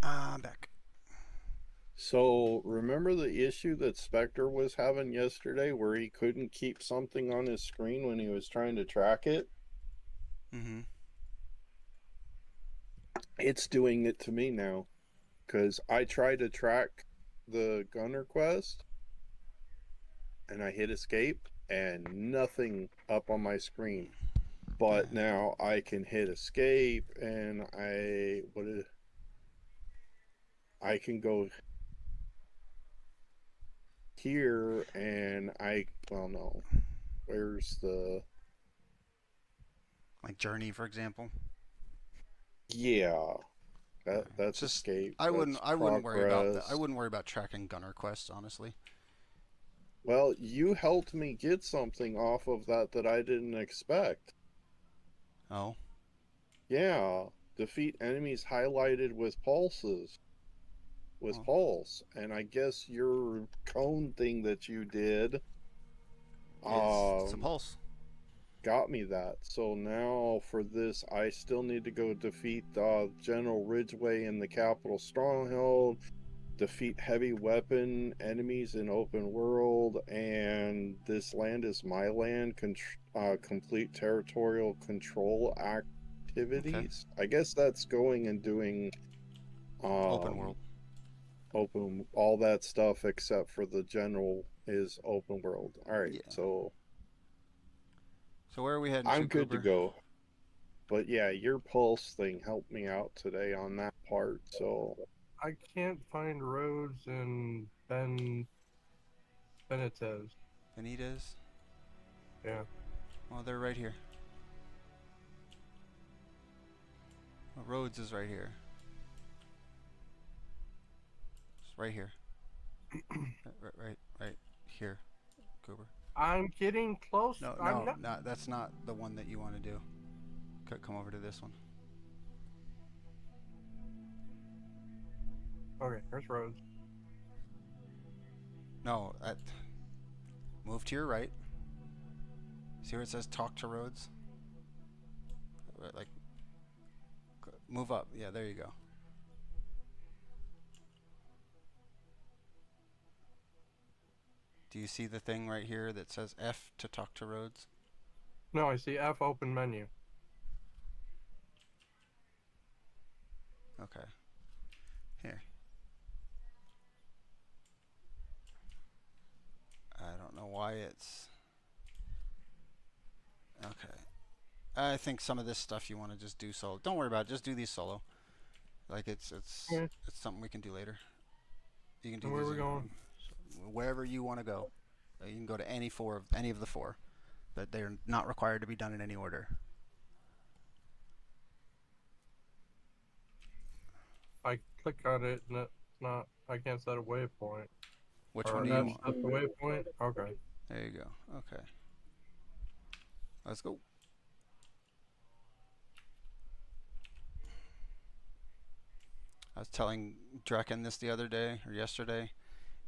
I'm back. So, remember the issue that Spectre was having yesterday where he couldn't keep something on his screen when he was trying to track it? Mm-hmm. It's doing it to me now. Because I tried to track the Gunner quest, and I hit escape, and nothing up on my screen. But now I can hit escape, and I can go here, and well, no. Where's the... Like Journey, for example. Yeah. That's Just, escape. I wouldn't worry about that. progress. I wouldn't worry about tracking Gunner quests, honestly. Well, you helped me get something off of that I didn't expect. Oh. Yeah. Defeat enemies highlighted with pulses. With pulse. And I guess your cone thing that you did It's a pulse. got me that. So now for this, I still need to go defeat General Ridgeway in the Capital Stronghold, defeat heavy weapon enemies in open world, and This Land Is My Land, complete territorial control activities. I guess that's going and doing Open world. All that stuff except for the general is open world. All right, so where are we heading? I'm good to go. But yeah, your pulse thing helped me out today on that part. So I can't find roads in Benitez. Benitez? Yeah. Well, they're right here. Well, Rhodes is right here. It's right here. right here, Cooper. I'm getting close. No, that's not the one that you want to do. Come over to this one. Okay, there's roads. No, move to your right. See where it says talk to Rhodes? Like, move up. Yeah, there you go. Do you see the thing right here that says F to talk to Rhodes? No, I see F open menu. Okay. Here. I don't know why it's... Okay. I think some of this stuff you want to just do solo. Don't worry about it. Just do these solo. Like it's something we can do later. You can do Where these are we going? wherever you want to go. You can go to any of the four, but they're not required to be done in any order. I click on it and it's not. I can't set a waypoint. Which one do you want? That's the waypoint. Okay. There you go. Okay. Let's go. I was telling Draken this the other day, or yesterday.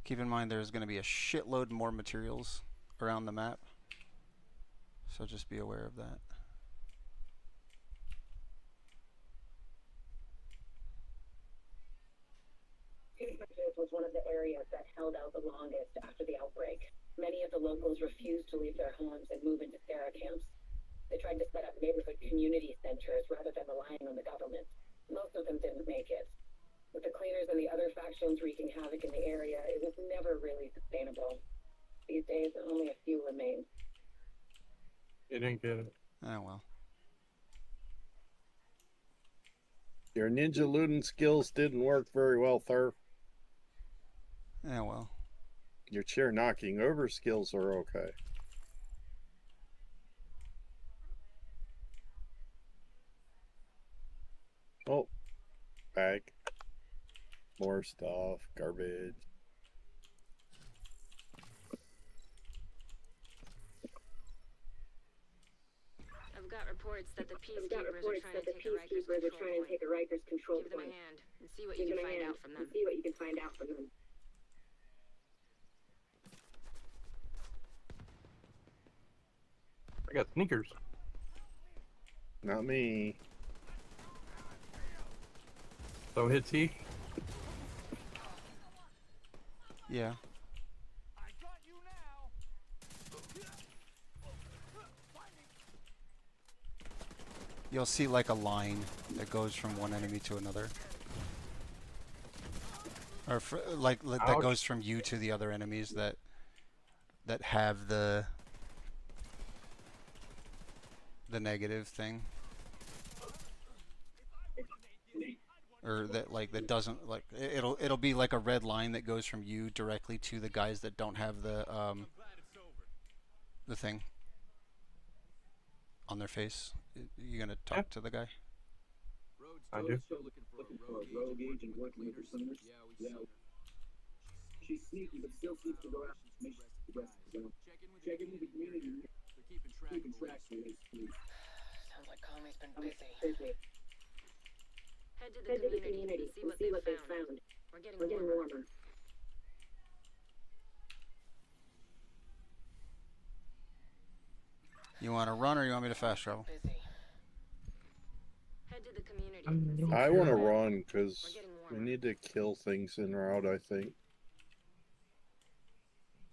Keep in mind there's going to be a shitload more materials around the map. So just be aware of that. Was one of the areas that held out the longest after the outbreak. Many of the locals refused to leave their homes and move into Sarah camps. They tried to set up neighborhood community centers rather than relying on the government. Most of them didn't make it. With the cleaners and the other factions wreaking havoc in the area, it was never really sustainable. These days, only a few remain. You didn't get it. Oh well. your ninja looting skills didn't work very well, sir. Yeah, well. Your chair knocking over skills are okay. Oh, bag. More stuff, garbage. I've got reports that the peacekeepers are trying to take a Rikers control point. Give them a hand and see what you can find out from them. I got sneakers. Not me. So hit T. Yeah. You'll see like a line that goes from one enemy to another. Or that Ouch. goes from you to the other enemies that have the negative thing. Or that doesn't it'll be like a red line that goes from you directly to the guys that don't have the thing on their face. You gonna talk to the guy? I do. Still looking for a rogue agent working with the cleaners? Yeah. She's sneaky, but still seems to go out and mission the rest of them. Check in with the community. They're keeping track of this. Sounds like Kami's been busy. Head to the community and see what they found. We're getting warmer. You want to run or you want me to fast travel? Head to the community. I want to run because we need to kill things en route, I think.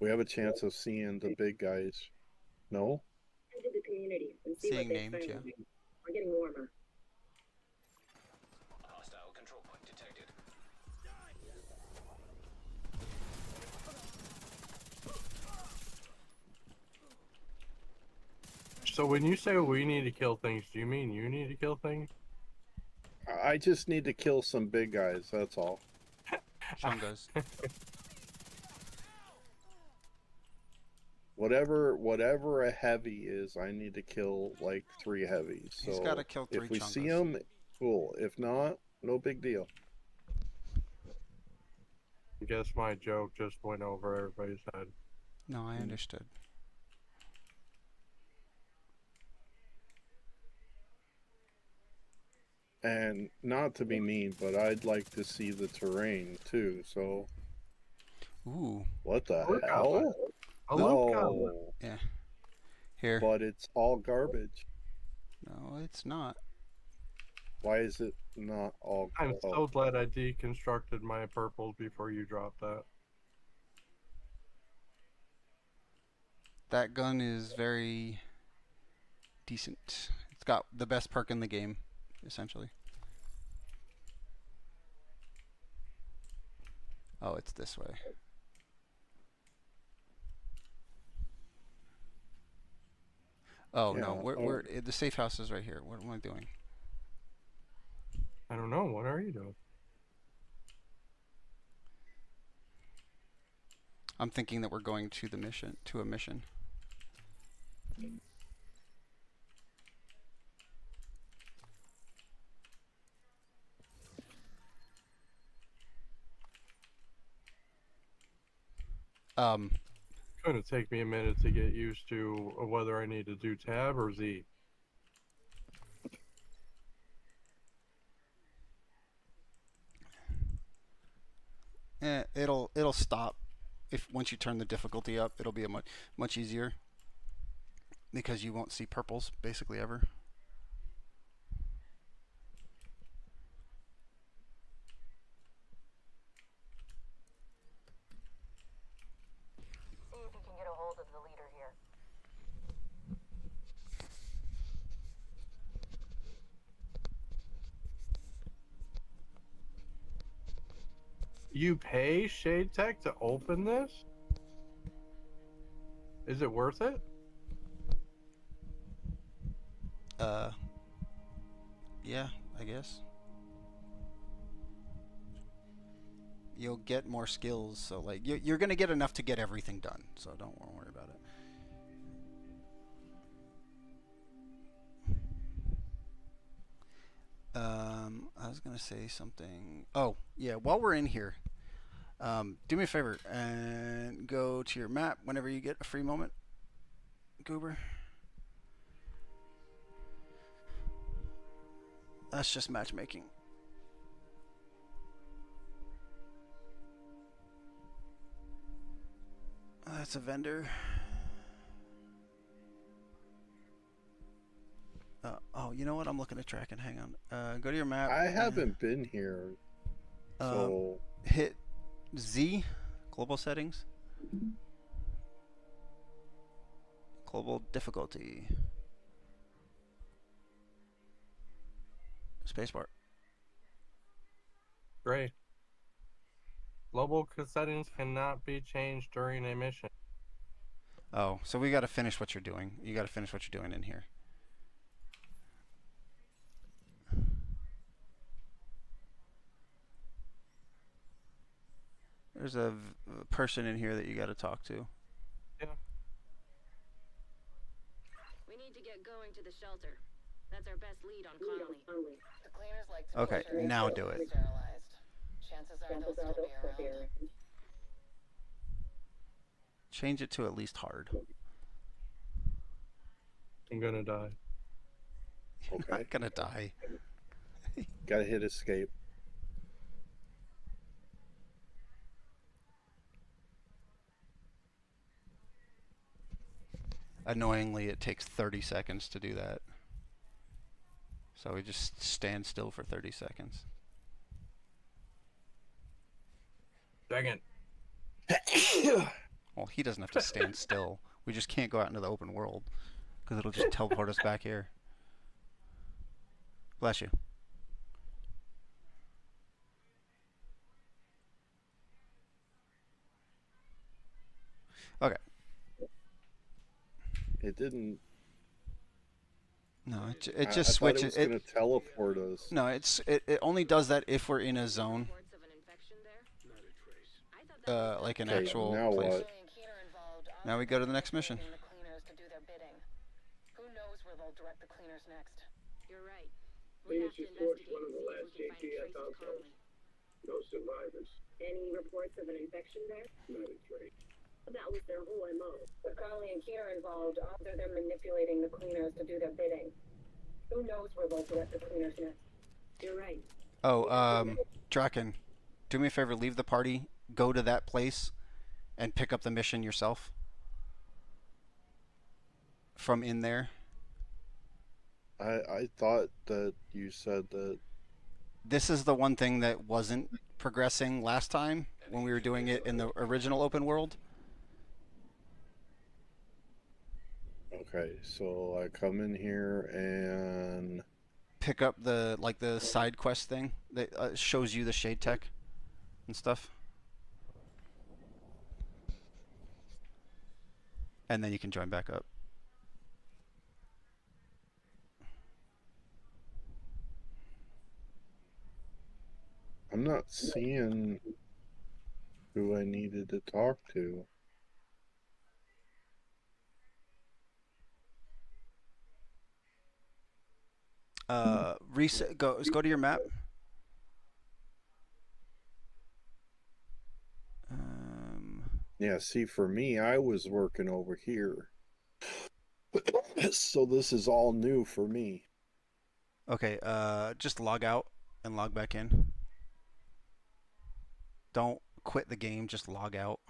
We have a chance of seeing the big guys. No? Head to the community and see Seeing what they names, found. yeah. We're getting warmer. Hostile control point detected. So when you say we need to kill things, do you mean you need to kill things? I just need to kill some big guys, that's all. Sean goes. Whatever a heavy is, I need to kill like 3 heavies. So He's gotta kill 3 if we see chungas. them, cool. If not, no big deal. I guess my joke just went over everybody's head. No, I understood. And not to be mean, but I'd like to see the terrain too. So Ooh. what the Look out. hell? Oh, look out. No, Yeah. Here. but it's all garbage. No, it's not. Why is it not all? I'm oh. so glad I deconstructed my purples before you dropped that. That gun is very decent. It's got the best perk in the game, essentially. Oh, it's this way. Oh no, Yeah, we're the safe house is right here. What am I doing? I don't know. What are you doing? I'm thinking that we're going to the mission, to a mission. It's going to take me a minute to get used to whether I need to do tab or Z. It'll stop if once you turn the difficulty up. It'll be a much easier because you won't see purples basically ever. See if you can get a hold of the leader here. You pay Shade Tech to open this? Is it worth it? Yeah, I guess. You'll get more skills, so like you're gonna get enough to get everything done, so don't worry about it. I was gonna say something. Oh yeah, while we're in here, do me a favor and go to your map whenever you get a free moment, Goober. That's just matchmaking. That's a vendor. Oh, you know what? I'm looking at tracking. Hang on. Go to your map. I haven't been here, so Hit Z, Global settings. Global difficulty. Spacebar. Great. Global settings cannot be changed during a mission. Oh, so we got to finish what you're doing. You got to finish what you're doing in here. There's a person in here that you got to talk to. Yeah. We need to get going to the shelter. That's our best lead on Connolly. The cleaners like to Okay, make sure now it's do it. sterilized. Chances are they'll still be around. Change it to at least hard. I'm gonna die. You're not gonna die. Gotta hit escape. Annoyingly, it takes 30 seconds to do that. So we just stand still for 30 seconds. Second. Well, he doesn't have to stand still. We just can't go out into the open world because it'll just teleport us back here. Bless you. Okay. It didn't. No, it I just thought switches. It was gonna teleport us. No, it only does that if we're in a zone. Like an Okay, actual now place. what? Now we go to the next mission. The cleaners to do their bidding. Who knows where they'll direct the cleaners next? You're right. We need to forge one of the last JTF outposts. No survivors. Any reports of an infection there? Not a trace. That was their whole MO. With Connolly and Keener involved, odds are they're manipulating the cleaners to do their bidding. Who knows where they'll direct the cleaners next? You're right. Oh, Draken, do me a favor, leave the party, go to that place, and pick up the mission yourself. From in there. I thought that you said that. This is the one thing that wasn't progressing last time when we were doing it in the original open world. Okay, so I come in here and Pick up the the side quest thing that shows you the shade tech and stuff. And then you can join back up. I'm not seeing who I needed to talk to. Reset. Go to your map. Yeah, see, for me, I was working over here. So this is all new for me. Okay. Just log out and log back in. Don't quit the game. Just log out.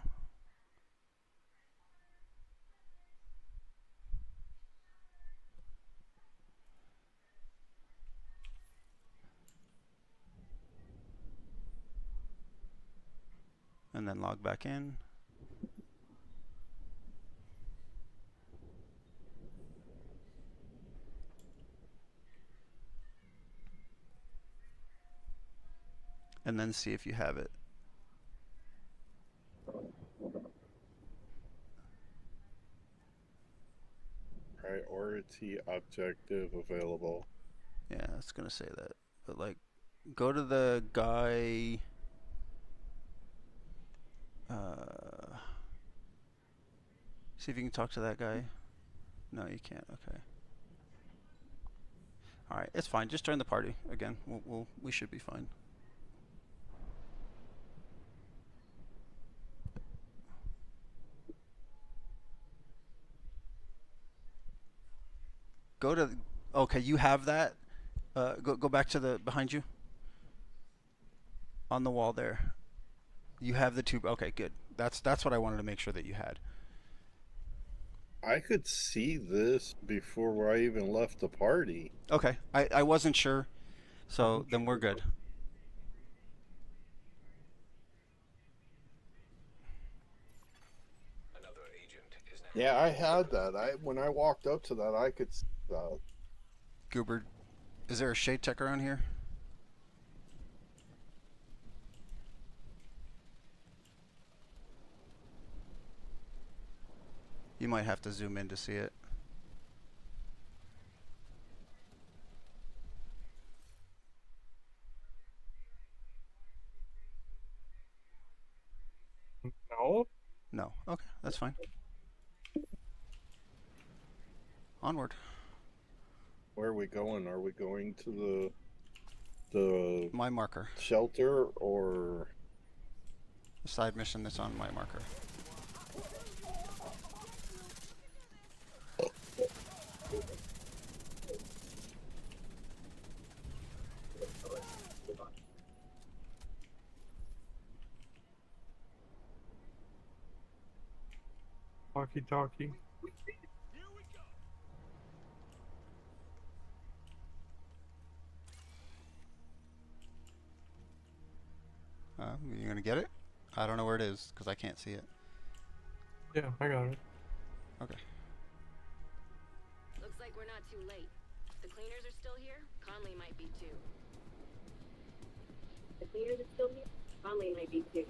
And then log back in. And then see if you have it. Priority objective available. Yeah, it's gonna say that. But like, go to the guy. See if you can talk to that guy. No, you can't. Okay. All right, it's fine. Just join the party again. We should be fine. Go to. Okay, you have that. Go back to the behind you. On the wall there. You have the tube. Okay, good. That's what I wanted to make sure that you had. I could see this before I even left the party. Okay, I wasn't sure, so then we're good. Yeah, I had that. When I walked up to that, I could see that. Goober, is there a shade tech around here? You might have to zoom in to see it. No. No. Okay, that's fine. Onward. Where are we going? Are we going to the My marker. shelter or The side mission that's on my marker. Walkie-talkie. You gonna get it? I don't know where it is because I can't see it. Yeah, I got it. Okay. Looks like we're not too late. The cleaners are still here. Conley might be too. The cleaners are still here. Conley might be too.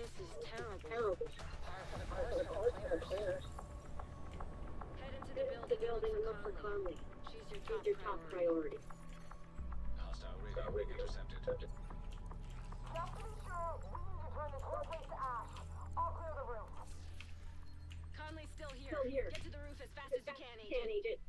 This is terrible. Terrible. Head into Get into the building and look for Conley. She's She's your your top priority. Hostile radio intercepted. Just to be sure, we need to turn this whole place to ash. I'll clear the roof. Conley's still here. Still here. Get to the roof as fast as you can, Can Agent. agent.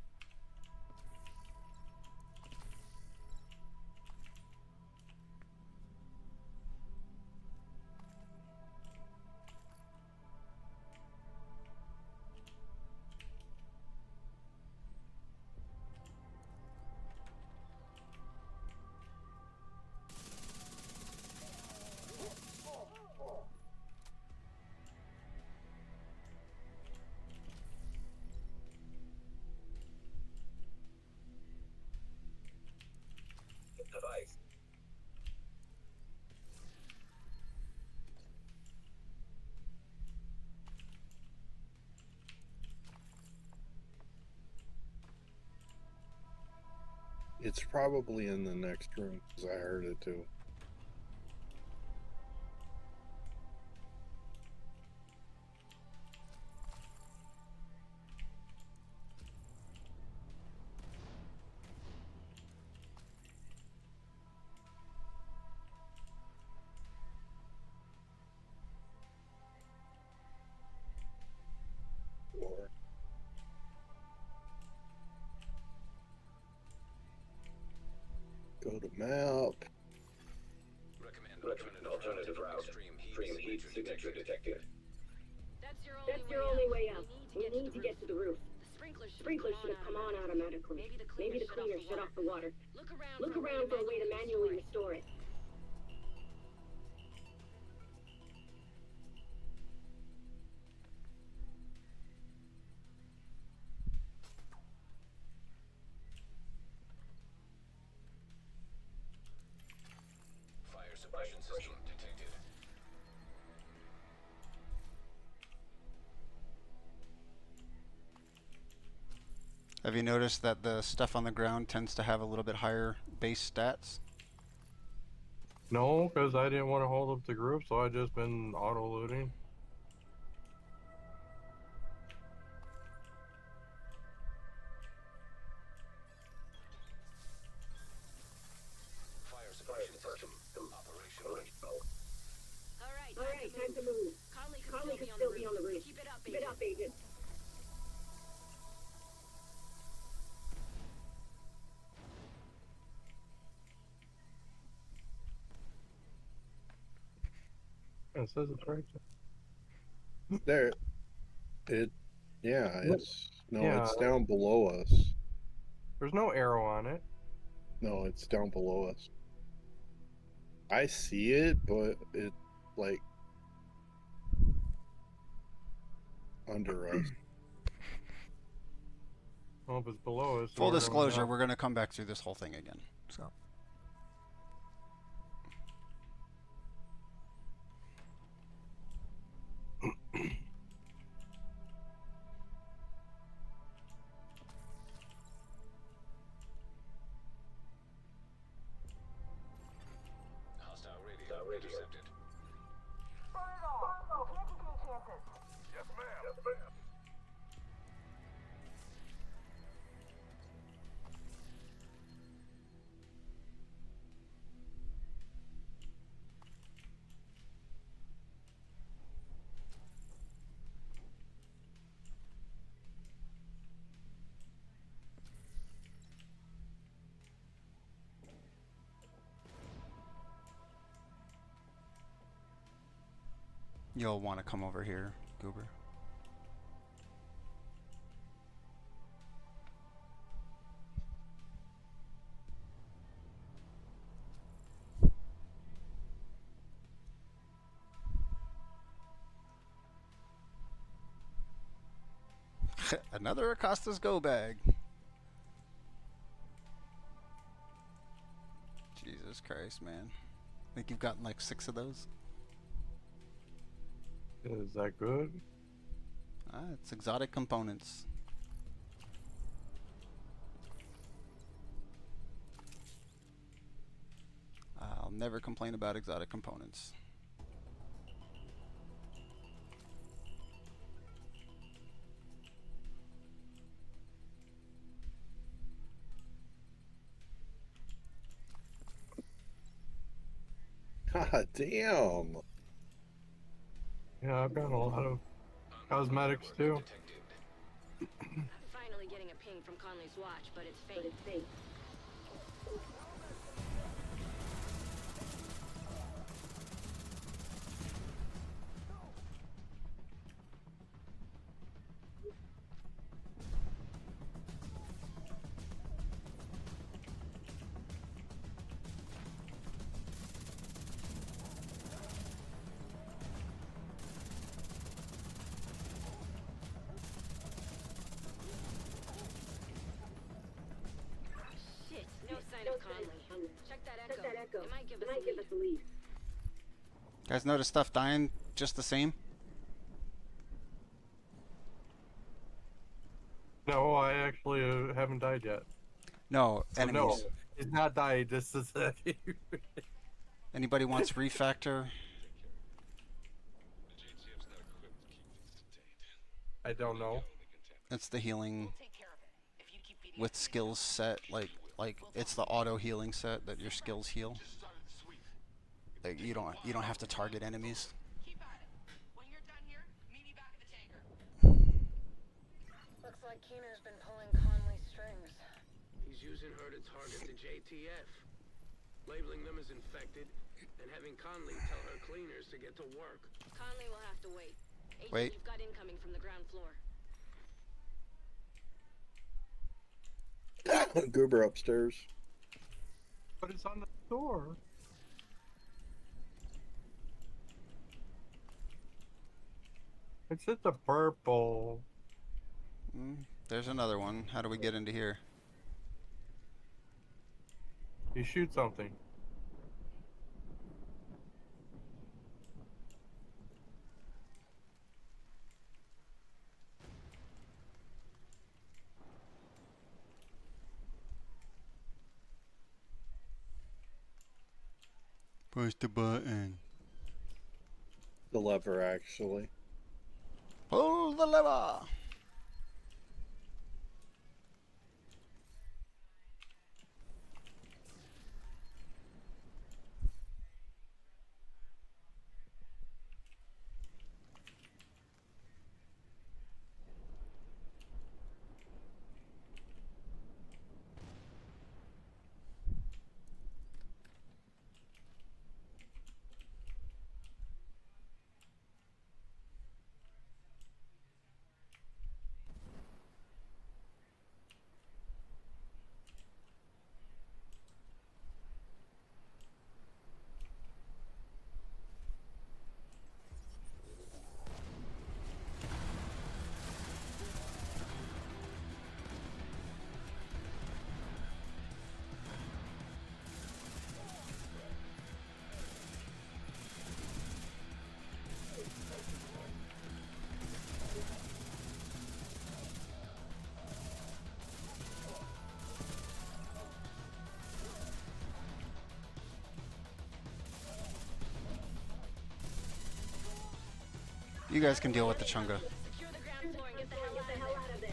Device. it's probably in the next room because I heard it too. Or go to map. Recommend alternative route. Extreme heat signature detected. That's your That's your only way out. We We need to get to the roof. The Sprinklers should have come on automatically. Maybe the cleaners shut off the water. Look around for a way to manually restore it. Fire suppression system detected. Have you noticed that the stuff on the ground tends to have a little bit higher base stats? No, because I didn't want to hold up the group, so I just been auto looting. Fire suppression system operational. All right, time to move. Conley could still be on the roof. Keep it up, Keep it up, agent. It says it's right There. It. Yeah. It's no. Yeah. It's down below us. There's no arrow on it. No, it's down below us. I see it, but it like under us. Well, if it's below us. then Full we're going disclosure, up. we're gonna come back through this whole thing again. So. Hostile radio intercepted. Virgo, can't take any chances. Yes, ma'am. Yes, ma'am. You'll want to come over here, Goober. Another Acosta's go bag. Jesus Christ, man. I think you've gotten like 6 of those. Is that good? It's exotic components. I'll never complain about exotic components. God damn. Yeah, I've got a lot of cosmetics too. I'm finally getting a ping from Conley's watch, but it's faint. Shit, no sign of Conley. Check that echo. It might give us a lead. Guys notice stuff dying just the same? No, I actually haven't died yet. No, So enemies. no, it's not died. Just a second. Anybody wants refactor? I don't know. It's the healing with skills set, like it's the auto healing set that your skills heal. Like you don't have to target enemies. Looks like Keener's been pulling Conley's strings. He's using her to target the JTF, labeling them as infected, and having Conley tell her cleaners to get to work. Conley will have to wait. Agent, Wait. you've got incoming from the ground floor. Goober upstairs. But it's on the door. It's at the purple. There's another one. How do we get into here? You shoot something. Push the button. The lever, actually. Pull the lever. You guys can deal with the Chunga. Secure the ground floor and get the hell out of there.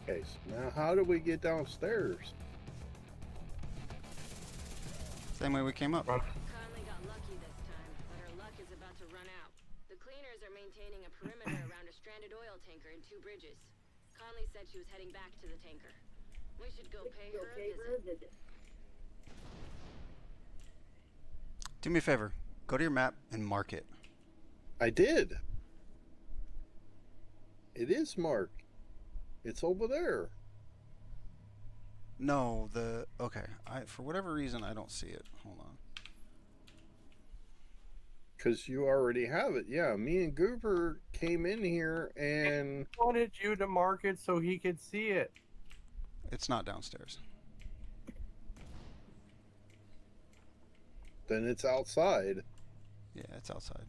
Okay, so now how do we get downstairs? Same way we came up. Conley got lucky this time, but her luck is about to run out. The cleaners are maintaining a perimeter around a stranded oil tanker in 2 bridges. Conley said she was heading back to the tanker. We should go pay her a visit. Do me a favor. Go to your map and mark it. I did. It is marked. It's over there. No, okay. For whatever reason I don't see it. Hold on. Because you already have it. Yeah, me and Goober came in here and... I wanted you to mark it so he could see it. It's not downstairs. Then it's outside. Yeah, it's outside.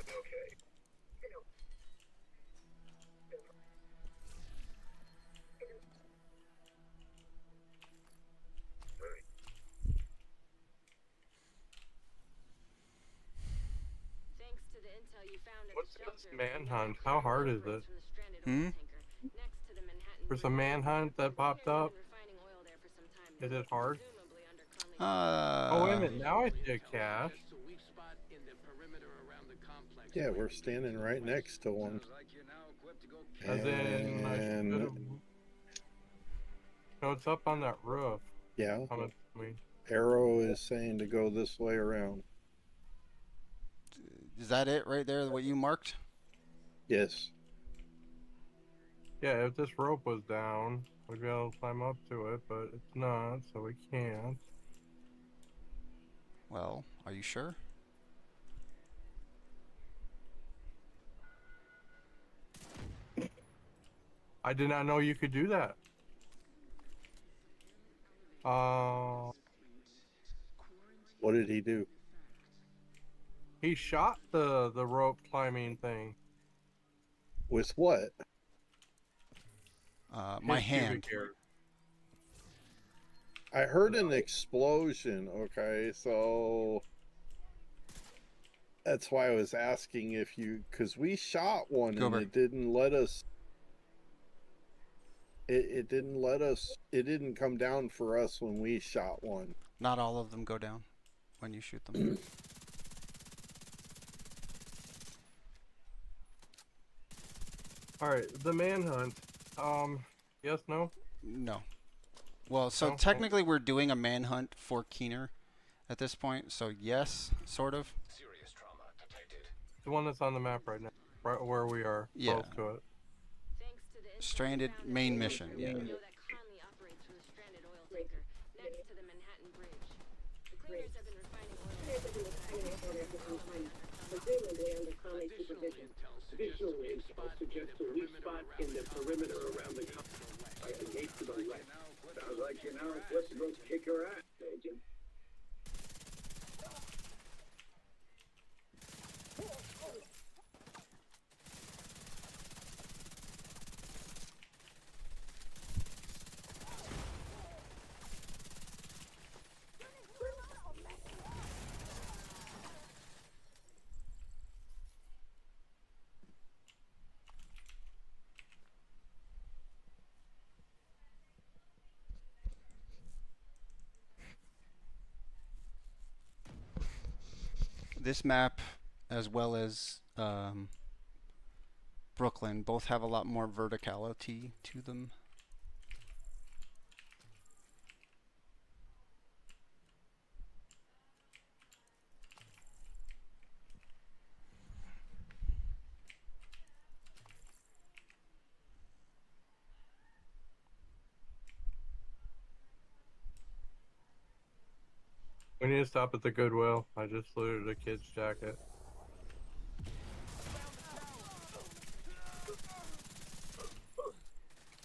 Okay. Thanks to the intel you found at What's the this shelter, manhunt? How hard is it? from the stranded Hmm? oil tanker next to the Manhattan There's a Bridge. manhunt that popped up. Refining oil there for some time Is now, it hard? presumably under Conley's Oh, wait a minute. Now I see a cache. It's a weak spot in the perimeter around the complex. Yeah, we're standing right next to one. Sounds like you're now equipped to go As in, I And should've- No, it's up on that roof. yeah, On it, I mean, Arrow is saying to go this way around. Is that it right there, what you marked? Yes. yeah, if this rope was down, we'd be able to climb up to it, but it's not, so we can't. Well, are you sure? I did not know you could do that. What did he do? He shot the rope climbing thing. With what? My His pubic hand. hair. I heard an explosion. Okay, so that's why I was asking if you, because we shot one Goober. and it didn't let us. It didn't let us. It didn't come down for us when we shot one. Not all of them go down when you shoot them. Alright, the manhunt. Yes, no? No. Well, so No? technically we're doing a manhunt for Keener at this point, so yes, sort of. Serious trauma detected. The one that's on the map right now, right where we are. Yeah. Close to it. Thanks to the Stranded main mission. Yeah. you know that Conley operates from the stranded oil tanker next to the Manhattan Bridge. The cleaners have been refining oil. Presumably under Conley's supervision. Additional intel suggests a weak spot in the perimeter around the complex. Like the gate to the left. Sounds like you're now equipped to go kick her ass, Agent. This map, as well as Brooklyn, both have a lot more verticality to them. We need to stop at the Goodwill. I just looted a kid's jacket.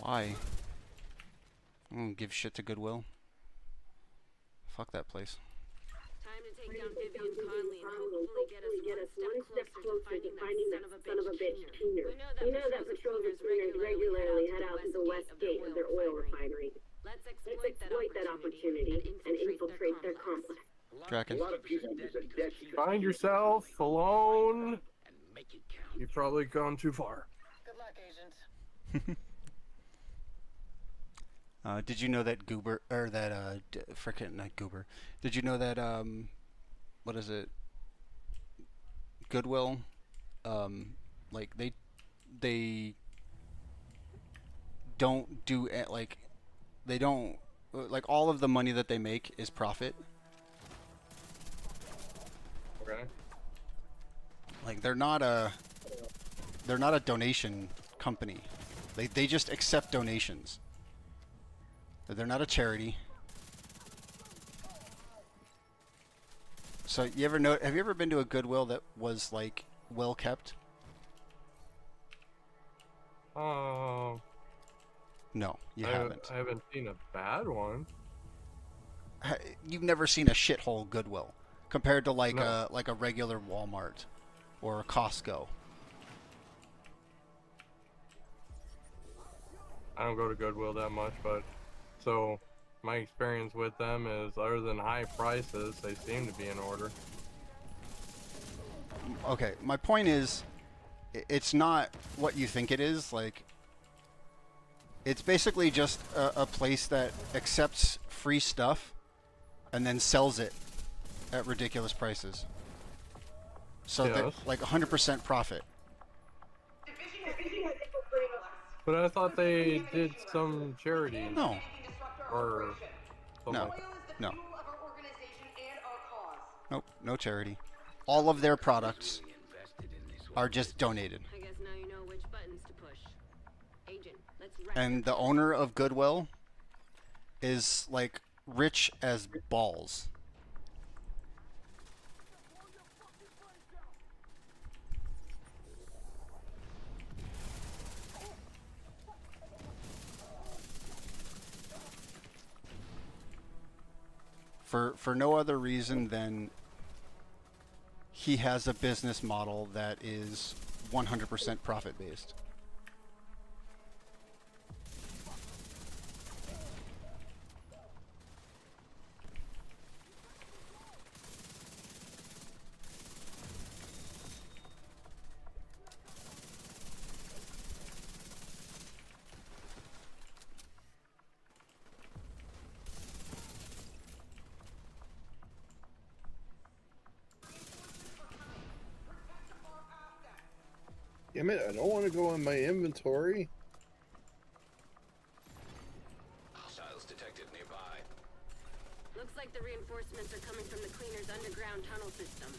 Why? I don't give shit to Goodwill. Fuck that place. Time to take down Vivian Conley and hopefully get us one step closer to finding that son of a bitch cleaner. We know that patrol cleaners regularly head out to the west gate of their oil refinery. Let's exploit that opportunity and infiltrate their complex. Draken. Find yourself alone. You've probably gone too far. Good luck, Agent. Did you know that Goober, or that, frickin' not Goober. Did you know that, what is it? Goodwill, like, they don't do, like, they don't, like, all of the money that they make is profit. Okay. Like, they're not a donation company. They just accept donations. They're not a charity. So you ever know? Have you ever been to a Goodwill that was like well kept? Oh. No, you haven't. I haven't seen a bad one. You've never seen a shithole Goodwill compared to like No. a regular Walmart or a Costco. I don't go to Goodwill that much, but so my experience with them is, other than high prices, they seem to be in order. Okay, my point is, it's not what you think it is. Like, it's basically just a place that accepts free stuff and then sells it at ridiculous prices. So that, like 100% profit. But I thought they did some charity. No. Or something No. like that. No. Nope, no charity. All of their products are just donated. I guess now you know which buttons to push. Agent, let's wrap And the owner of Goodwill is like rich as balls. For no other reason than he has a business model that is 100% profit based. Damn it, I don't want to go in my inventory. Hostiles detected nearby. Looks like the reinforcements are coming from the cleaner's underground tunnel system.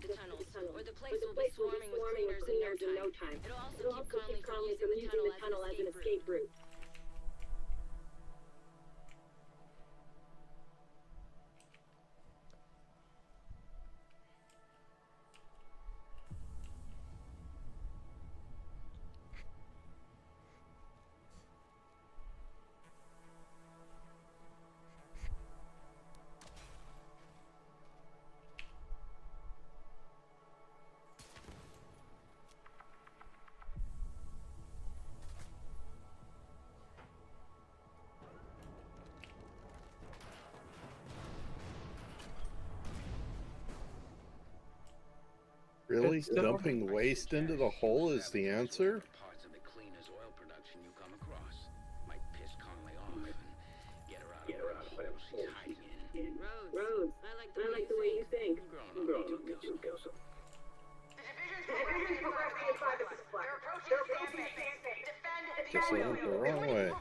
the tunnels, or the place will be swarming with cleaners in no time. It'll also keep Conley from using the tunnel as an escape route. Really? It's still- Dumping waste into the hole is the answer? Parts of the cleanest oil production you come across. Might piss Conley off and get her out of whatever hole she's hiding in. Rhodes, I like the way you think. I'm grown up, you too, Gilson. Just went the wrong way.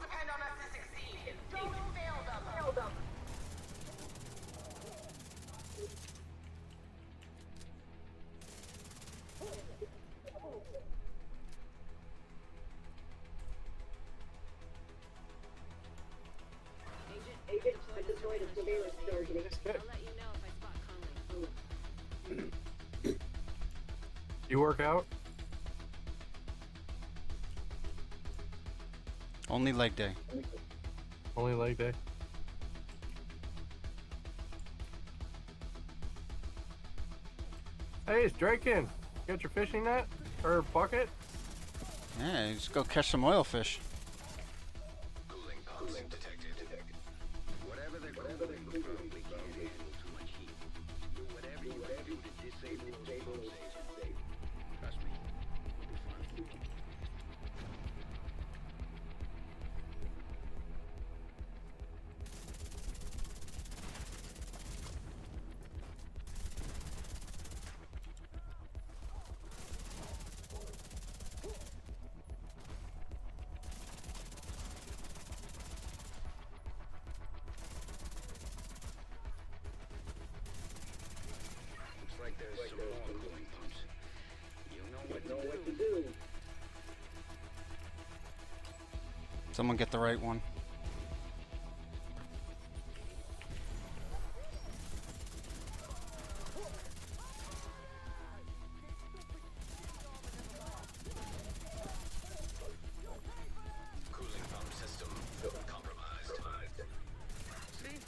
Agent, I deployed a surveillance targeting. I'll let you know if I spot Conley. You work out? Only leg day. Only leg day. Hey, it's Draken. Got your fishing net or bucket? Yeah, just go catch some oil fish. Cooling pumps detected. Whatever they're cooling, we probably can't handle too much heat. Do whatever you gotta do to disable those pumps, Agent. Trust me, it'll be fun. Looks like there's some more cooling pumps. You know what to do. Someone get the right one. Cooling pump system compromised. See?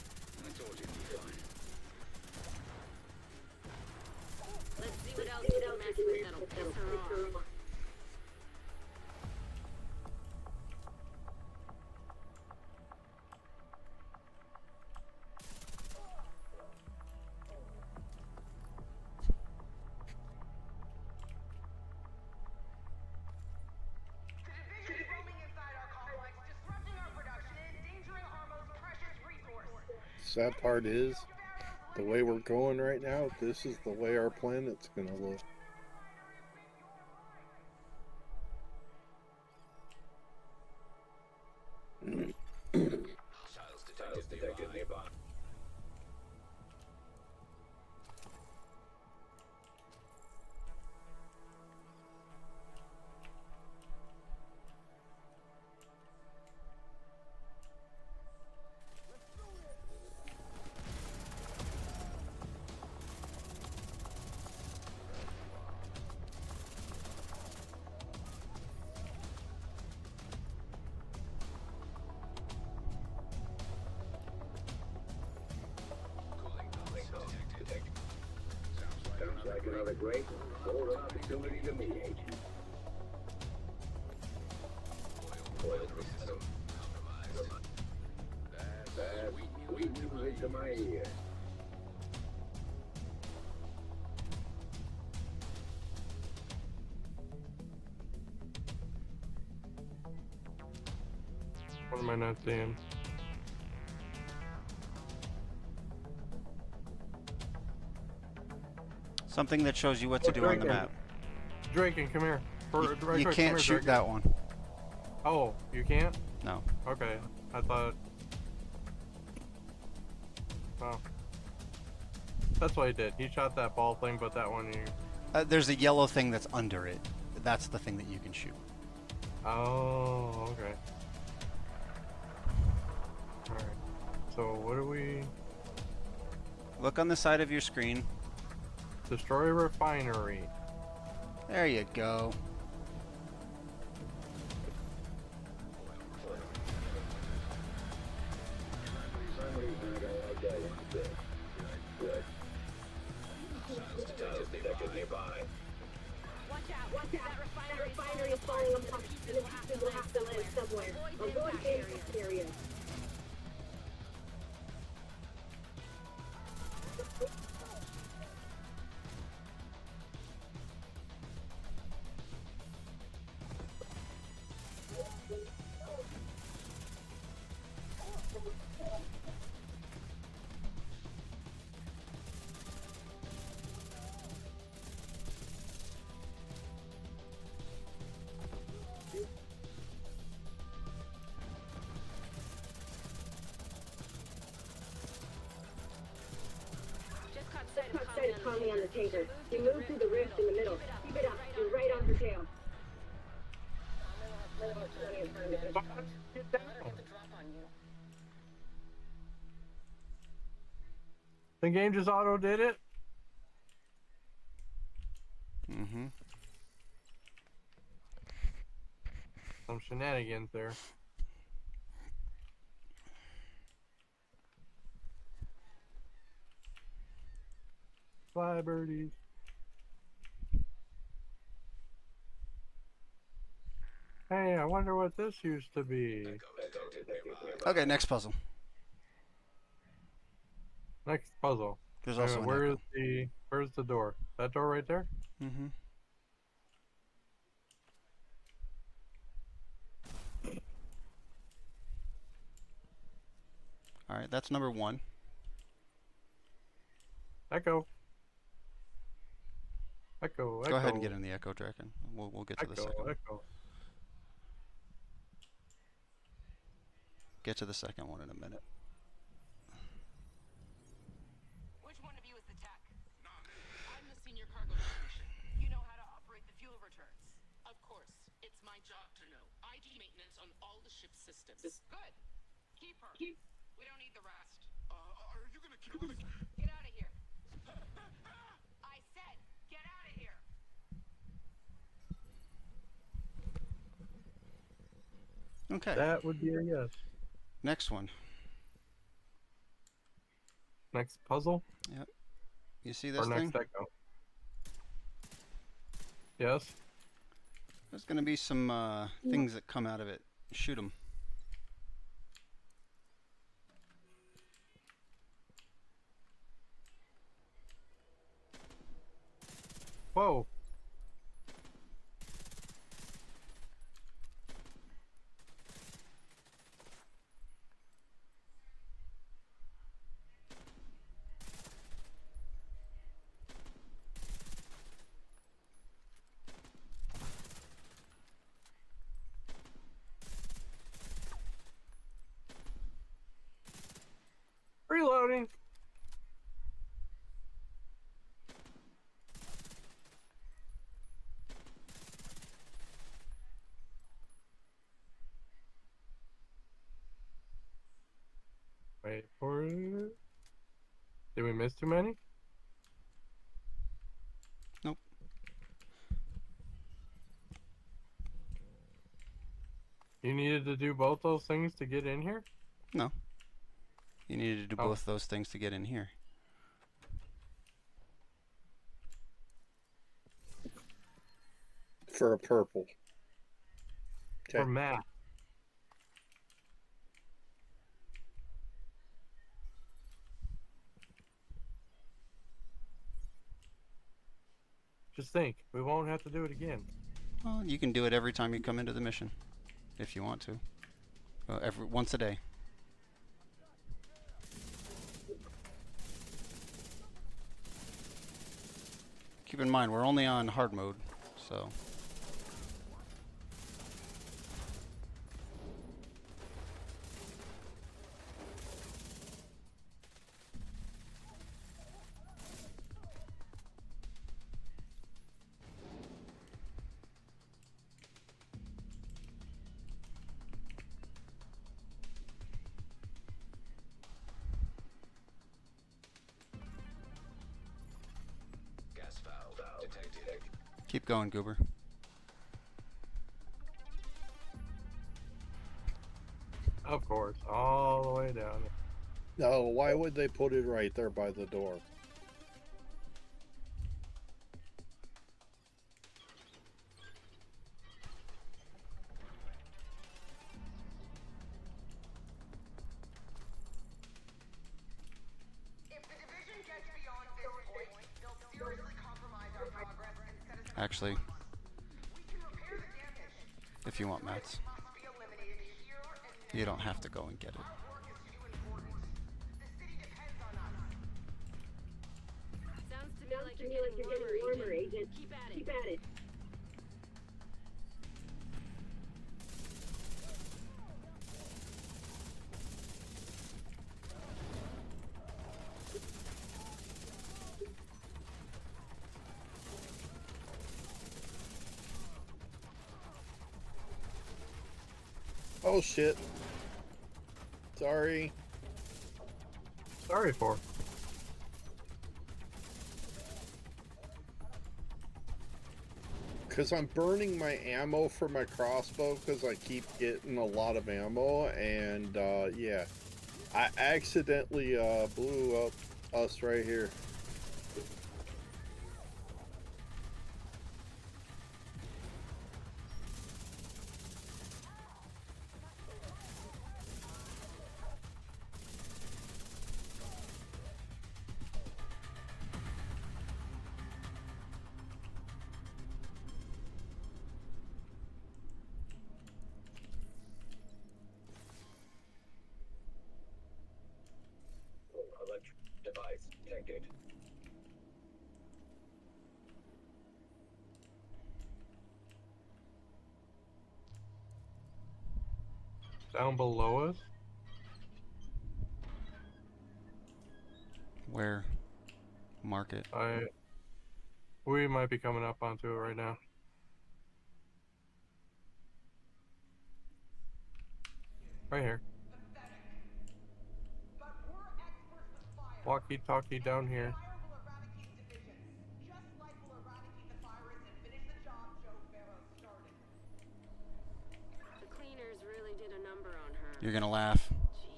I told you it'd be fun. Let's see what else you can mess with that'll piss her off. Sad part is, the way we're going right now, this is the way our planet's gonna look. Hostiles detected nearby. Sounds like another great golden opportunity to meet, Agent. Oil system compromised. That's sweet music to my ear. What am I not seeing? Something that shows you what to do on the map. Draken, come here. You can't shoot that one. Oh, you can't? No. Okay, I thought. Oh. That's what he did. He shot that ball thing, but that one There's a yellow thing that's under it. That's the thing that you can shoot. Oh, okay. Alright. So what do we... Look on the side of your screen. Destroy refinery. There you go. Watch out! That refinery is falling apart, and the people will have to live somewhere. Avoid impact areas. Caught sight of Tommy on the tanker. He moved through the rift in the middle. Keep it up. You're right on her tail. Get down. The game just auto did it? Mm-hmm. Some shenanigans there. Fly birdies. Hey, I wonder what this used to be. Okay, next puzzle. Next puzzle. There's also an where's the door? That door right there? Mm-hmm. All right, that's number 1. Echo. Echo. Go ahead and get in the Echo Draken. We'll get to the second one. Echo. Get to the second one in a minute. Which one of you is the tech? I'm the senior cargo technician. You know how to operate the fuel returns. Of course, it's my job to know. I do maintenance on all the ship's systems. Good. Keep her. We don't need the rest. Are you gonna kill the... Get out of here. I said, get out of here. Okay. That would be a yes. Next one. Next puzzle? Yep. You see this or thing? next echo? Yes. There's gonna be some things that come out of it. Shoot them. Whoa. Reloading. Wait for it. Did we miss too many? Nope. You needed to do both those things to get in here? No. You needed to do both those things to get in here. For a purple. For Matt. Just think, we won't have to do it again. Well, you can do it every time you come into the mission, if you want to. Once a day. Keep in mind, we're only on hard mode, so... Gas valve detected. Keep going, Goober. Of course, all the way down. No, why would they put it right there by the door? If the division gets beyond this point, they'll seriously compromise our progress and set us Actually, We can repair the damage. if you want mats, Must be eliminated here and you don't have to go and get it. work is too important. The city depends on us. Sounds to me like you're getting warmer, Agent. Keep at it. Keep at it. Oh shit. Sorry. Sorry for. Because I'm burning my ammo for my crossbow because I keep getting a lot of ammo, and yeah. I accidentally blew up us right here. Electric device detected. Down below us? Where? Market. We might be coming up onto it right now. Right here. Walkie-talkie down here. The cleaners really did a number on her. You're gonna laugh. Jesus.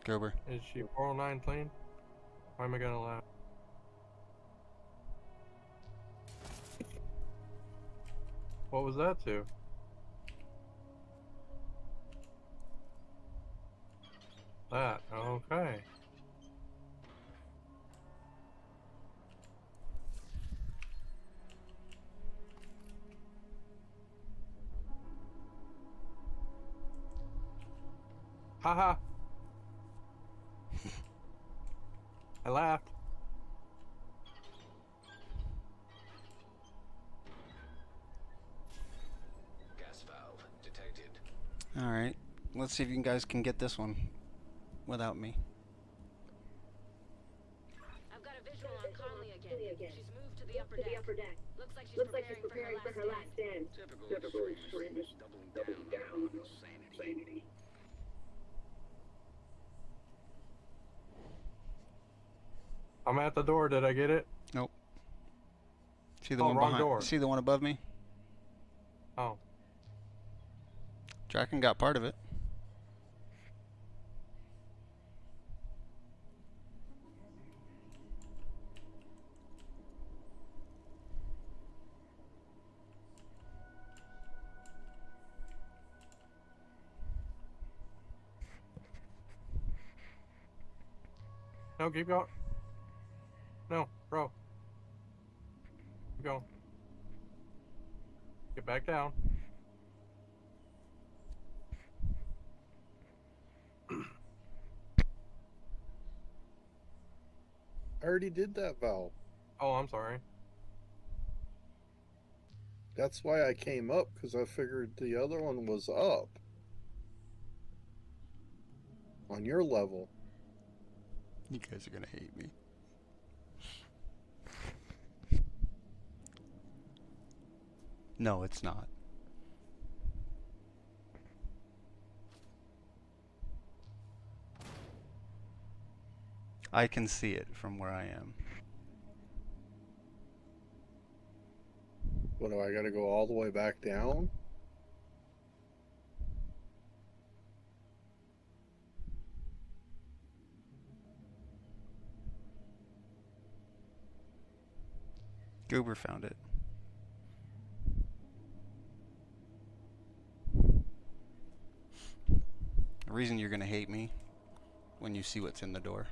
Goober. Is she 409 clean? Why am I gonna laugh? What was that to? That, okay. Haha. I laughed. Gas valve detected. Alright. Let's see if you guys can get this one without me. I've got a visual on Conley again. She's moved to the upper deck. Looks like she's preparing for her last stand. Typical extremist doubling down on insanity. I'm at the door. Did I get it? Nope. See the Oh, one wrong behind? door. See the one above me? Oh. Draken got part of it. No, keep going. No, bro. Keep going. Get back down. I already did that, Val. Oh, I'm sorry. That's why I came up, because I figured the other one was up. On your level. You guys are gonna hate me. No, it's not. I can see it from where I am. What do I gotta go all the way back down? Goober found it. The reason you're gonna hate me when you see what's in the door.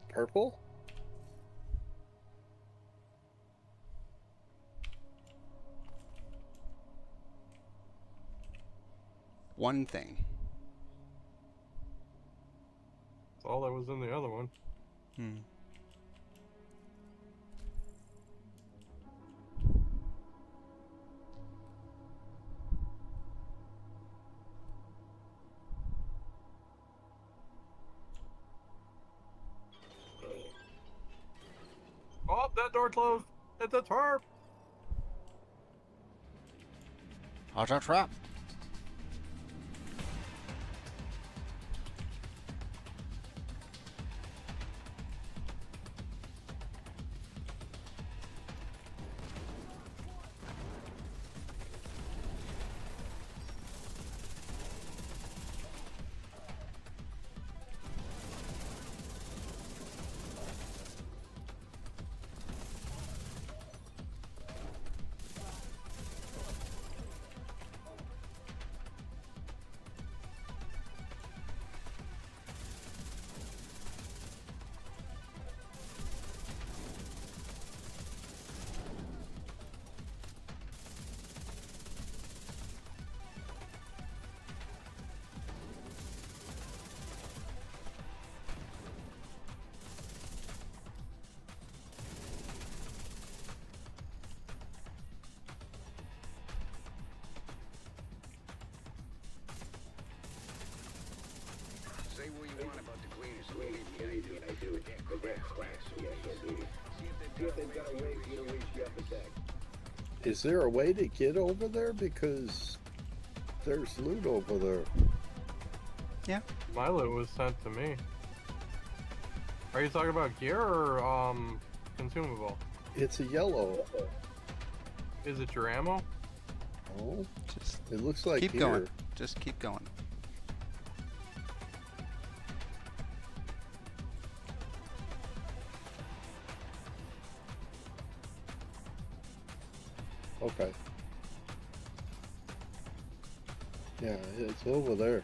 Purple? One thing. That's all that was in the other one. Hmm. Oh, that door closed. It's a tarp. How's that trap? Say what you want about the cleaners, so believe me, I do. But they're class, yes, I do. See if they've got a way for you to reach the upper deck. Is there a way to get over there? Because there's loot over there. Yeah. My loot was sent to me. Are you talking about gear or consumable? It's a yellow. Is it your ammo? Oh, Just it looks like keep here. going. Just keep going. Okay. Yeah, it's over there.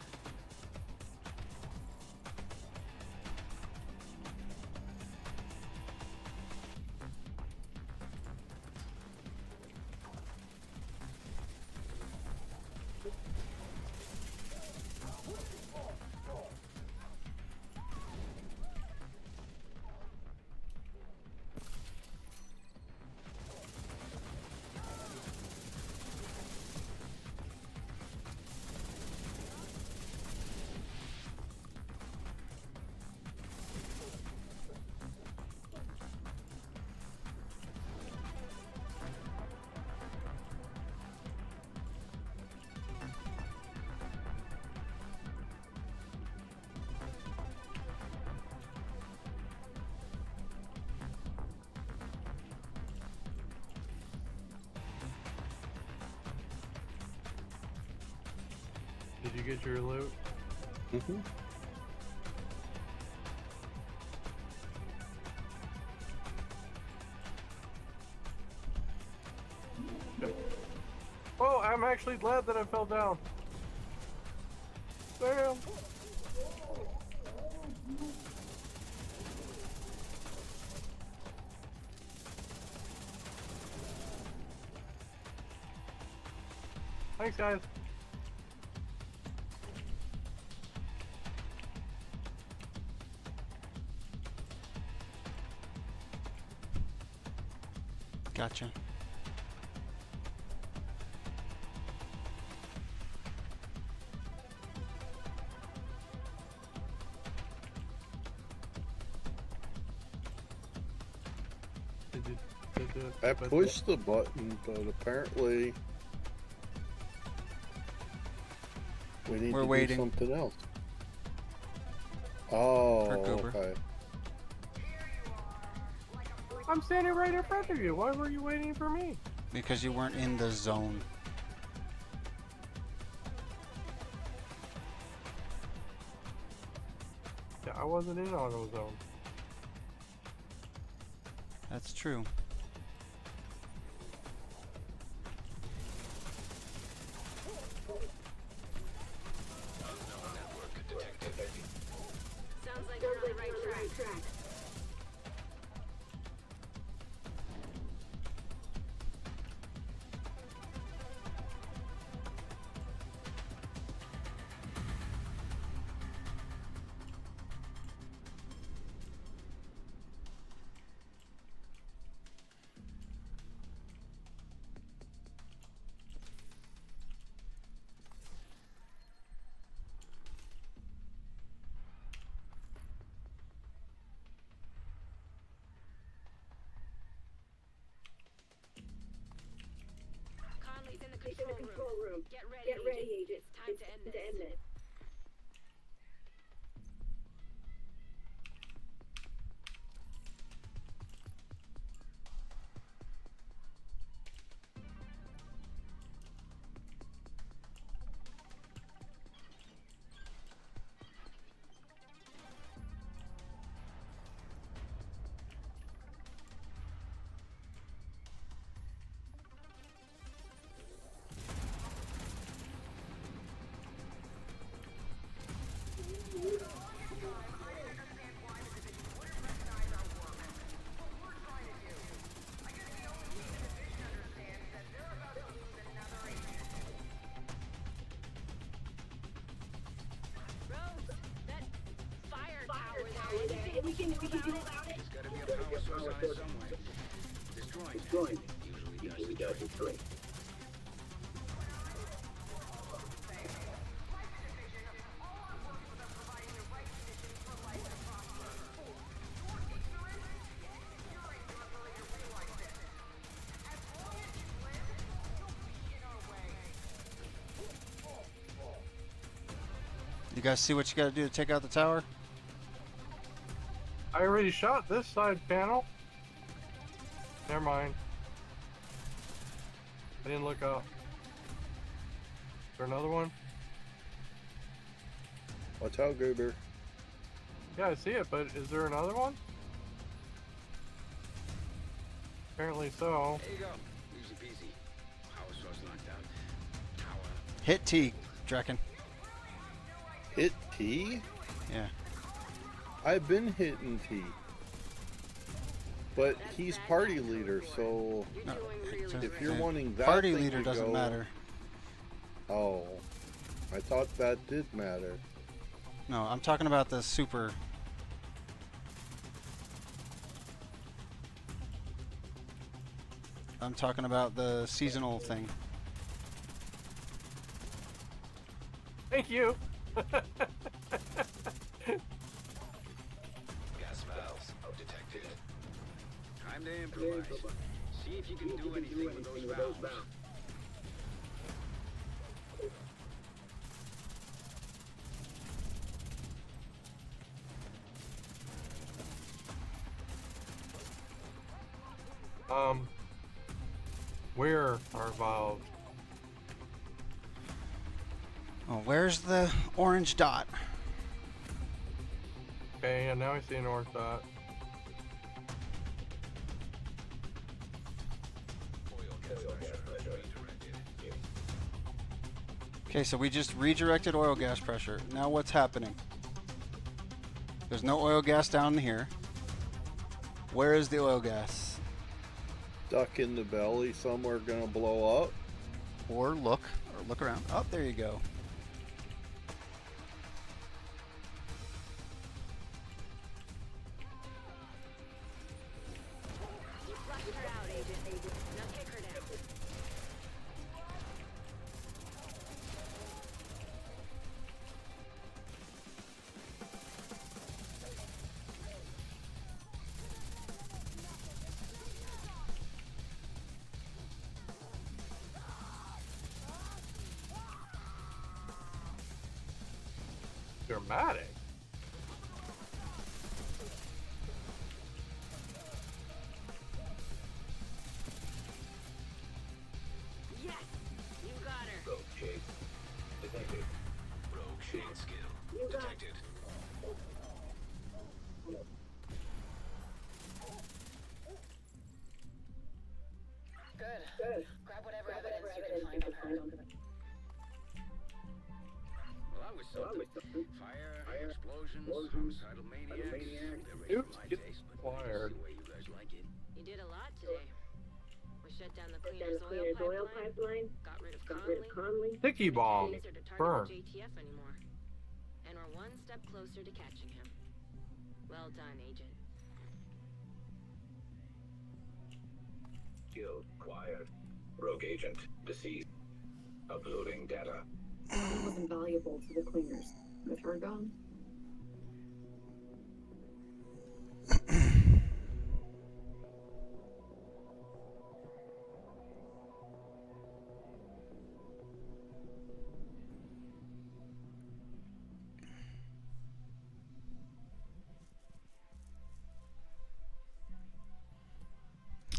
Did you get your loot? Mm-hmm. Oh, I'm actually glad that I fell down. Damn. Thanks, guys. Gotcha. Did I pushed the button, but apparently we need We're to waiting. do something else. Oh, For Goober. okay. I'm standing right in front of you. Why were you waiting for me? Because you weren't in the zone. Yeah, I wasn't in AutoZone. That's true. Sounds like you're on the right track. Conley's in the control room. Get ready, Agent. It's time to end this. We can do about it. There's gotta be a power source on it somewhere. Destroying it usually does it great. You guys see what you gotta do to take out the tower? I already shot this side panel. Never mind. I didn't look up. Is there another one? Watch out, Goober. Yeah, I see it, but is there another one? Apparently so. There you go. Easy peasy. Power source knocked out. Tower. Hit T, Draken. Hit T? Yeah. I've been hitting T. But he's party leader, so No, if you're wanting that party thing leader to doesn't go- matter. Oh, I thought that did matter. No, I'm talking about the super. I'm talking about the seasonal thing. Thank you. Gas valves detected. Time to improvise. See if you can do anything with those valves. Where are valves? Oh, where's the orange dot? Okay, and now I see an orange dot. Okay, so we just redirected oil gas pressure. Now what's happening? There's no oil gas down here. Where is the oil gas? Stuck in the belly, somewhere gonna blow up. Or look around. Oh, there you go. You flushed her out, Agent. Now kick her down. dramatic. Yes! You got her! Rogue Shade. Detected. Rogue Shade skill. Detected. Good. Grab whatever evidence you can find on her. Well, I was something. Fire, explosions, homicidal maniacs. They're Oops, for my get taste, but fired. that's the way you guys like it. You did a lot today. We shut down the Down cleaner's the cleaner's oil pipeline, pipeline. got rid of Got rid of Conley, Conley. Sticky bomb. easier to target Burn. the JTF anymore. And we're one step closer to catching him. Well done, Agent. Skill acquired. Rogue Agent deceased. Uploading data. It was invaluable to the cleaners. With her gone,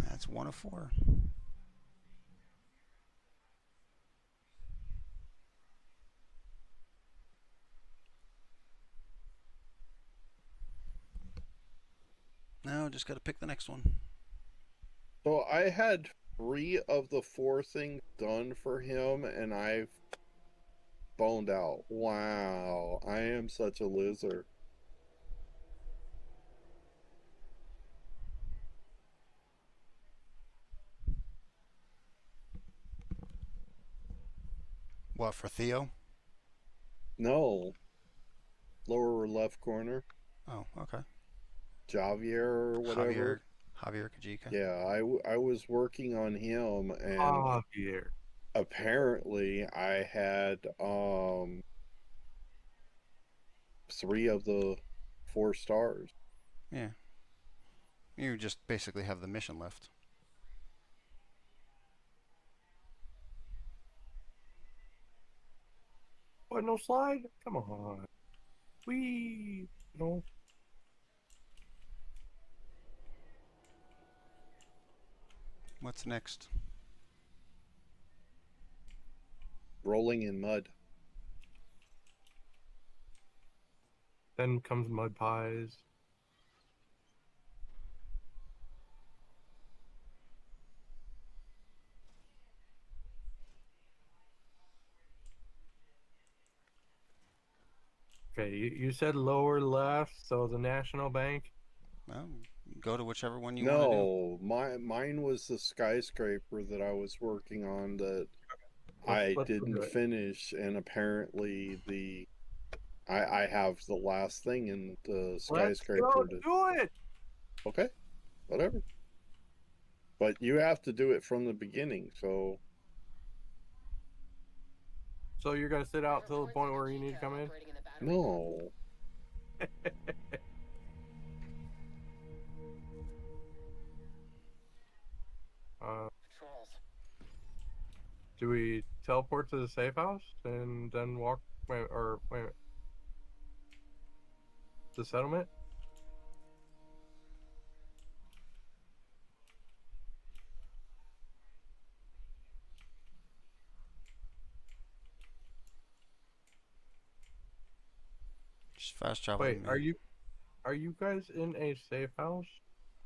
That's 1 of 4. Now just got to pick the next one. So I had 3 of the 4 things done for him, and I've boned out. Wow, I am such a loser. What, for Theo? No. Lower left corner. Oh, okay. Javier or whatever. Javier Kajika. Yeah, I was working on him, and Javier. apparently I had 3 of the 4 stars. Yeah. You just basically have the mission left. What, no slide? Come on. We no. What's next? Rolling in mud. Then comes mud pies. Okay, you said lower left, so the National Bank. Well, go to whichever one you want to do. No, mine was the skyscraper that I was working on that Let's do didn't it. finish, and apparently I have the last thing in the Let's skyscraper. go do it. Okay, whatever. But you have to do it from the beginning, so So you're gonna sit out till the point where you need to come in? no. Do we teleport to the safe house and then walk? Wait a minute. The settlement? Just fast travel. Wait, are you guys in a safe house?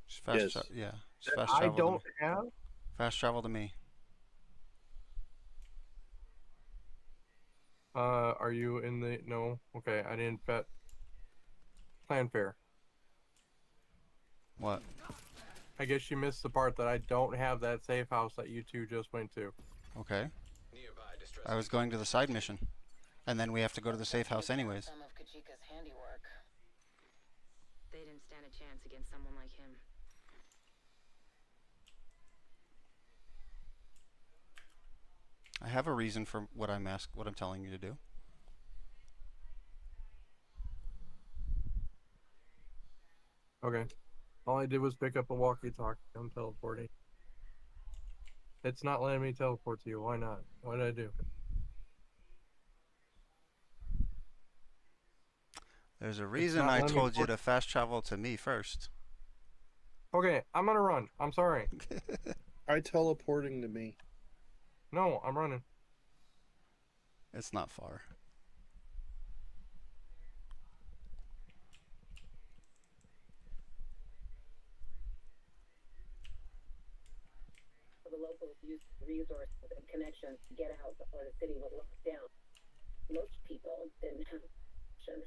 Just fast Yes. yeah. Just fast I travel to don't me. have. Fast travel to me. Are you in the no? Okay, I didn't bet. Plan fair. What? I guess you missed the part that I don't have that safe house that you two just went to. Okay. Nearby distress. I was going to the side mission. And then we have to go to the safe house anyways. Some of Kajika's handiwork. They didn't stand a chance against someone like him. I have a reason for what I'm telling you to do. Okay. All I did was pick up a walkie-talkie. I'm teleporting. It's not letting me teleport to you. Why not? What did I do? There's a reason not I letting me told you put- to fast travel to me first. Okay, I'm gonna run. I'm sorry. Try teleporting to me. No, I'm running. It's not far. The locals used resources and connections to get out before the city was locked down. Most people didn't have option.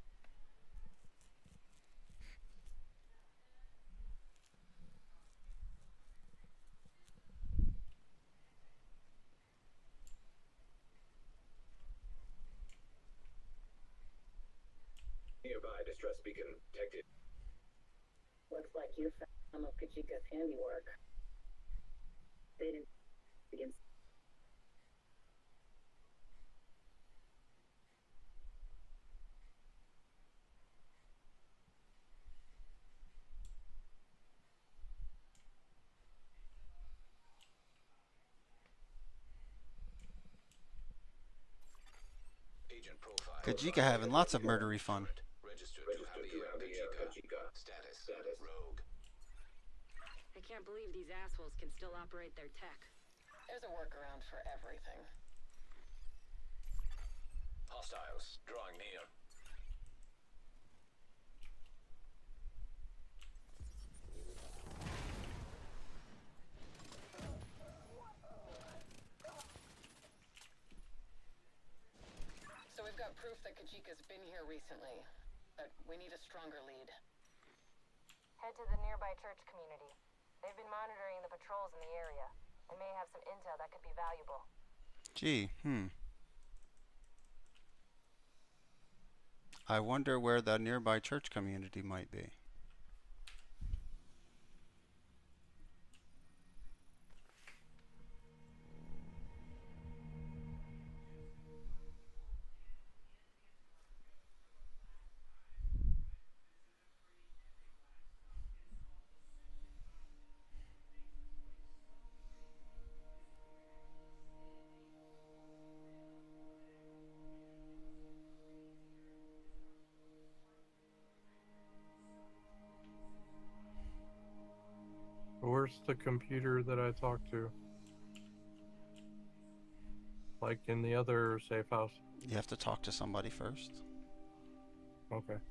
Nearby distress beacon detected. Looks like you found some of Kachika's handiwork. They didn't against. Agent profile. Kajika having lots of murdery fun. Registered to Javier Kajika. Status. Rogue. I can't believe these assholes can still operate their tech. There's a workaround for everything. Hostiles drawing near. So we've got proof that Kajika's been here recently, but we need a stronger lead. Head to the nearby church community. They've been monitoring the patrols in the area and may have some intel that could be valuable. Gee, I wonder where the nearby church community might be. Where's the computer that I talked to? Like in the other safe house. You have to talk to somebody first. Okay.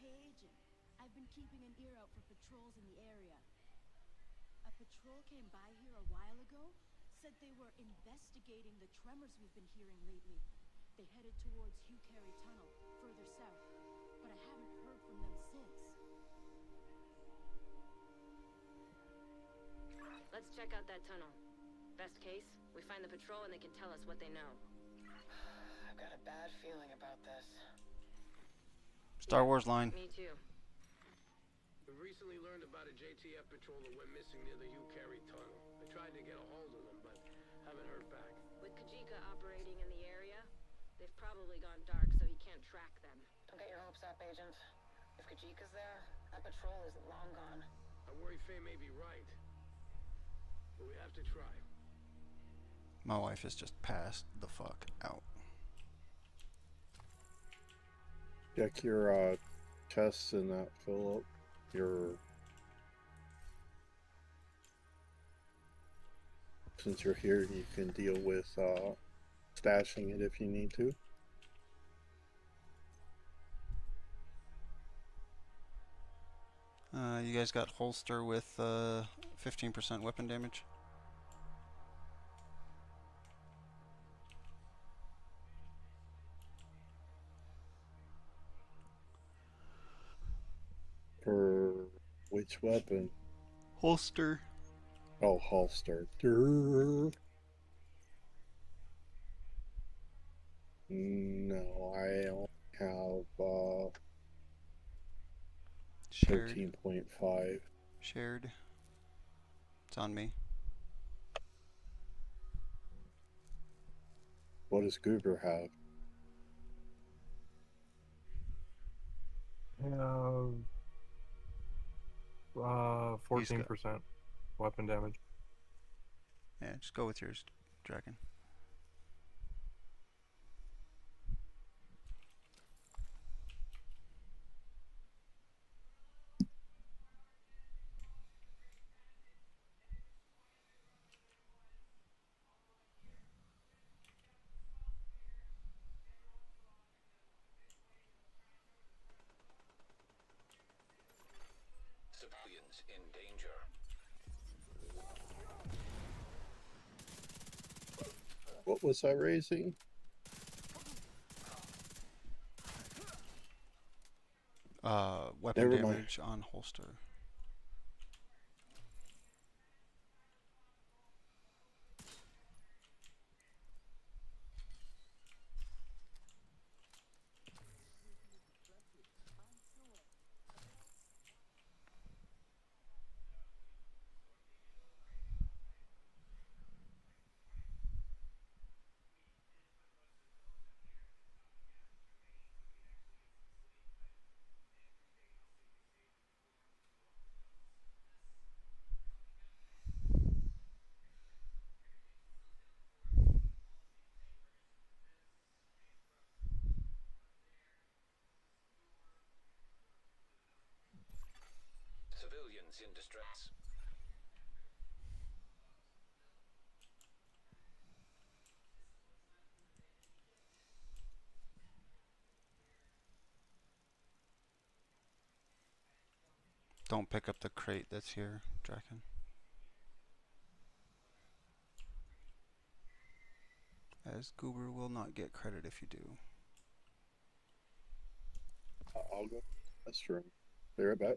Hey, Agent. I've been keeping an ear out for patrols in the area. A patrol came by here a while ago, said they were investigating the tremors we've been hearing lately. They headed towards Hugh Carey Tunnel, further south, but I haven't heard from them since. Let's check out that tunnel. Best case, we find the patrol and they can tell us what they know. I've got a bad feeling about this. Star Wars line. Me too. We recently learned about a JTF patrol that went missing near the Hugh Carey Tunnel. I tried to get a hold of them, but haven't heard back. With Kajika operating in the area, they've probably gone dark so he can't track them. Don't get your hopes up, Agent. If Kajika's there, that patrol is long gone. I worry Faye may be right. But we have to try. My wife is just passed the fuck out. Check your tests in that, Philip. Since you're here, you can deal with stashing it if you need to. You guys got holster with 15% weapon damage? For which weapon? Holster. Oh, holster. Durr. No, I only have Shared. 13.5. Shared. It's on me. What does Goober have? Have 14% weapon damage. Yeah, just go with yours, Dragon. in danger. What was I raising? Weapon Never mind. damage on holster. Civilians in distress. Don't pick up the crate that's here, Draken. As Goober will not get credit if you do. I'll go. That's true. Be right back.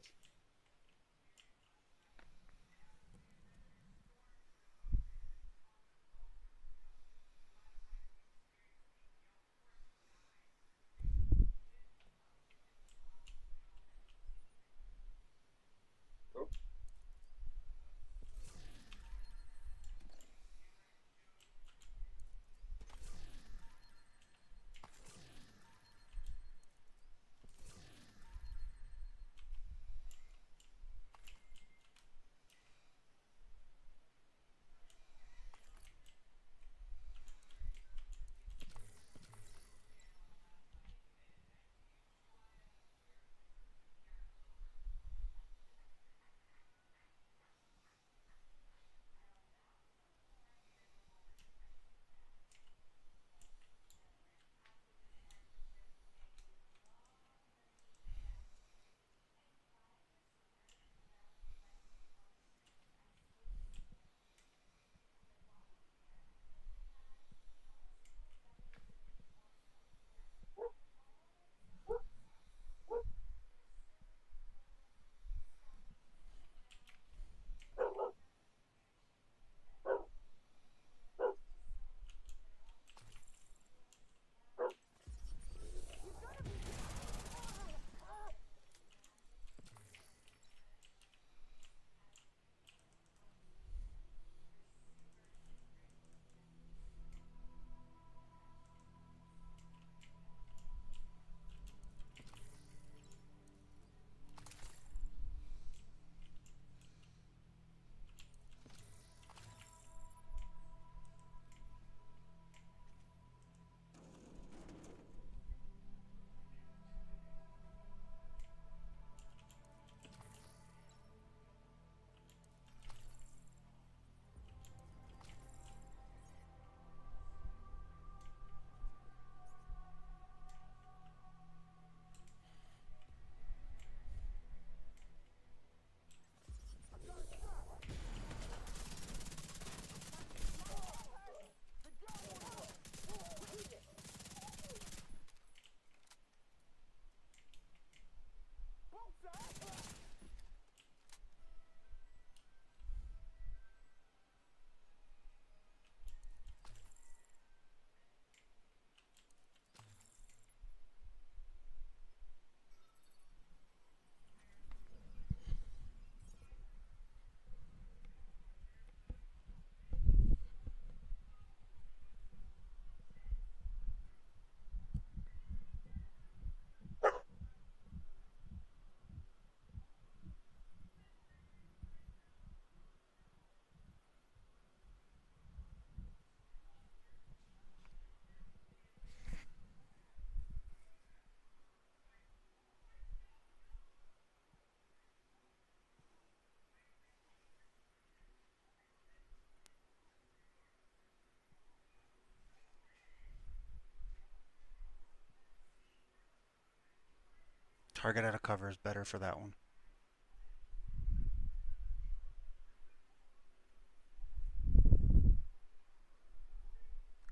Target out of cover is better for that one.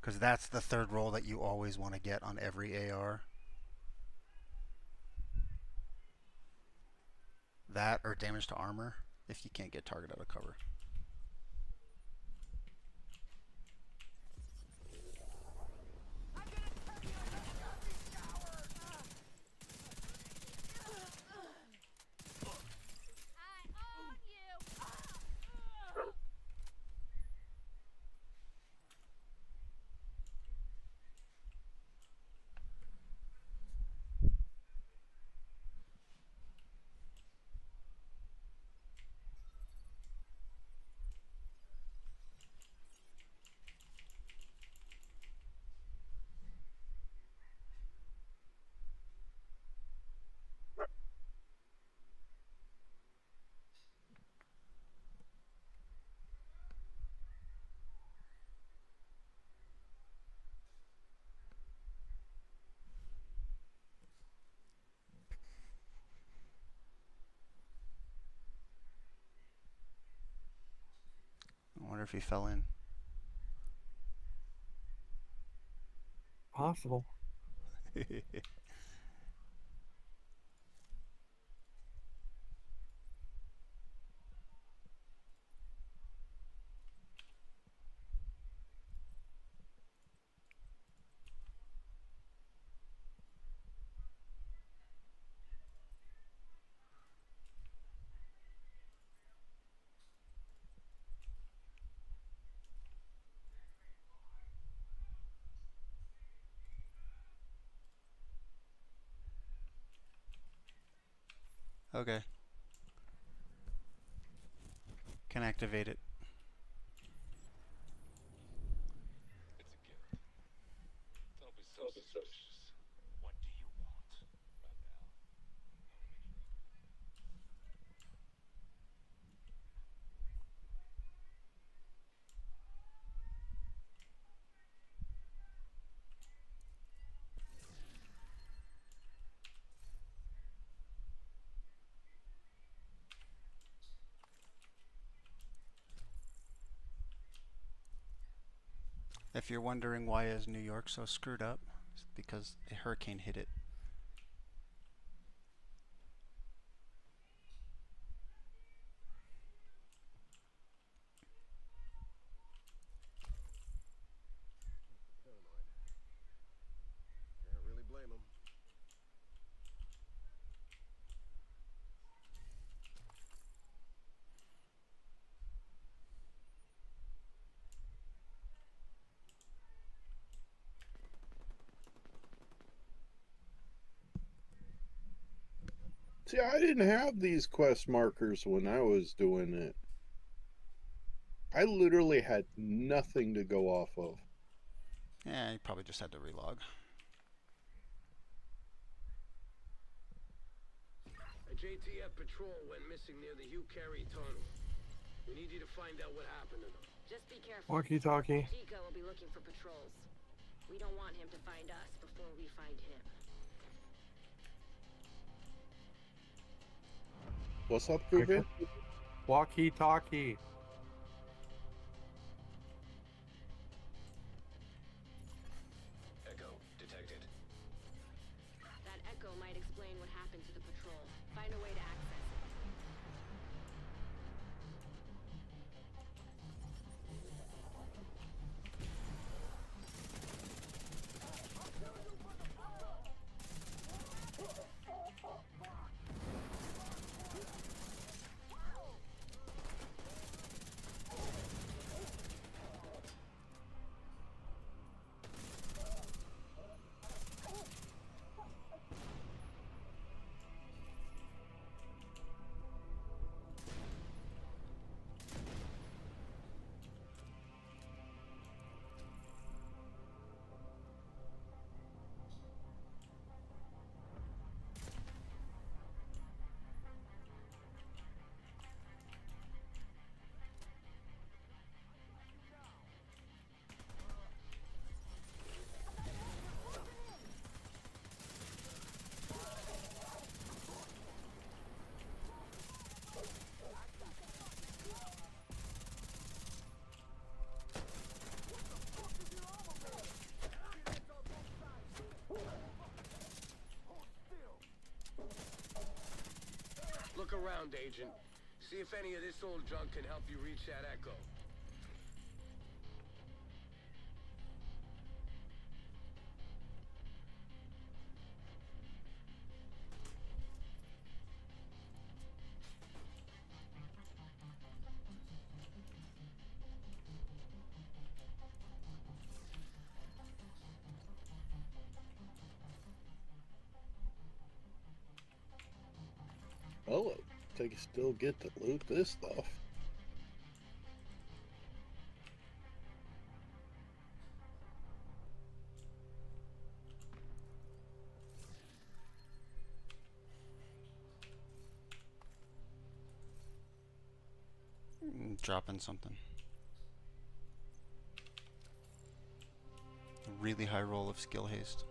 Because that's the third roll that you always want to get on every AR. That or damage to armor if you can't get target out of cover. I wonder if he fell in. Possible. Okay. Can activate it. It's a gift. Don't be so suspicious. What do you want right now? If you're wondering why is New York so screwed up, it's because a hurricane hit it. Paranoid. Can't really blame him. See, I didn't have these quest markers when I was doing it. I literally had nothing to go off of. Yeah, you probably just had to relog. A JTF patrol went missing near the Hugh Carey tunnel. We need you to find out what happened to them. Just be careful. Walkie-talkie. Chico will be looking for patrols. We don't want him to find us before we find him. What's up, Ruben? Walkie-talkie. Echo detected. That echo might explain what happened to the patrol. Find a way to access it. around, Agent. See if any of this old junk can help you reach that Echo. Oh, they can still get to loot this stuff. Dropping something. A really high roll of skill haste.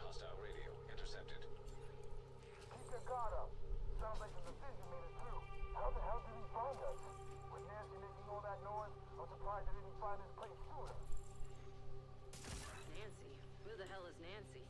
Hostile radio intercepted. Keep your guard up. Sounds like the decision made it through. How the hell did he find us? With Nancy making all that noise, I'm surprised they didn't find this place sooner. Nancy? Who the hell is Nancy?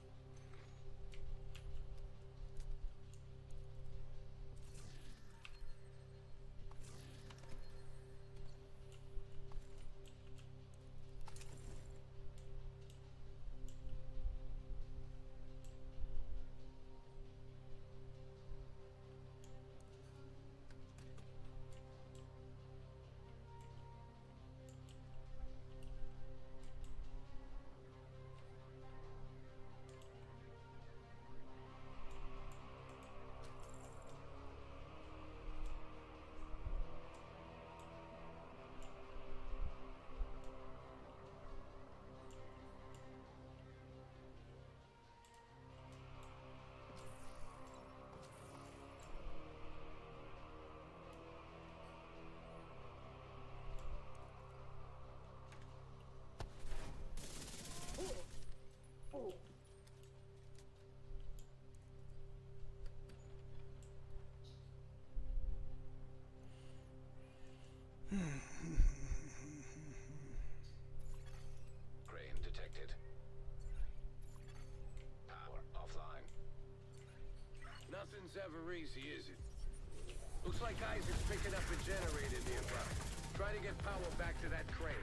Crane detected. Power offline. Nothing's ever easy, is it? Looks like Isaac's picking up a generator nearby. Try to get power back to that crane.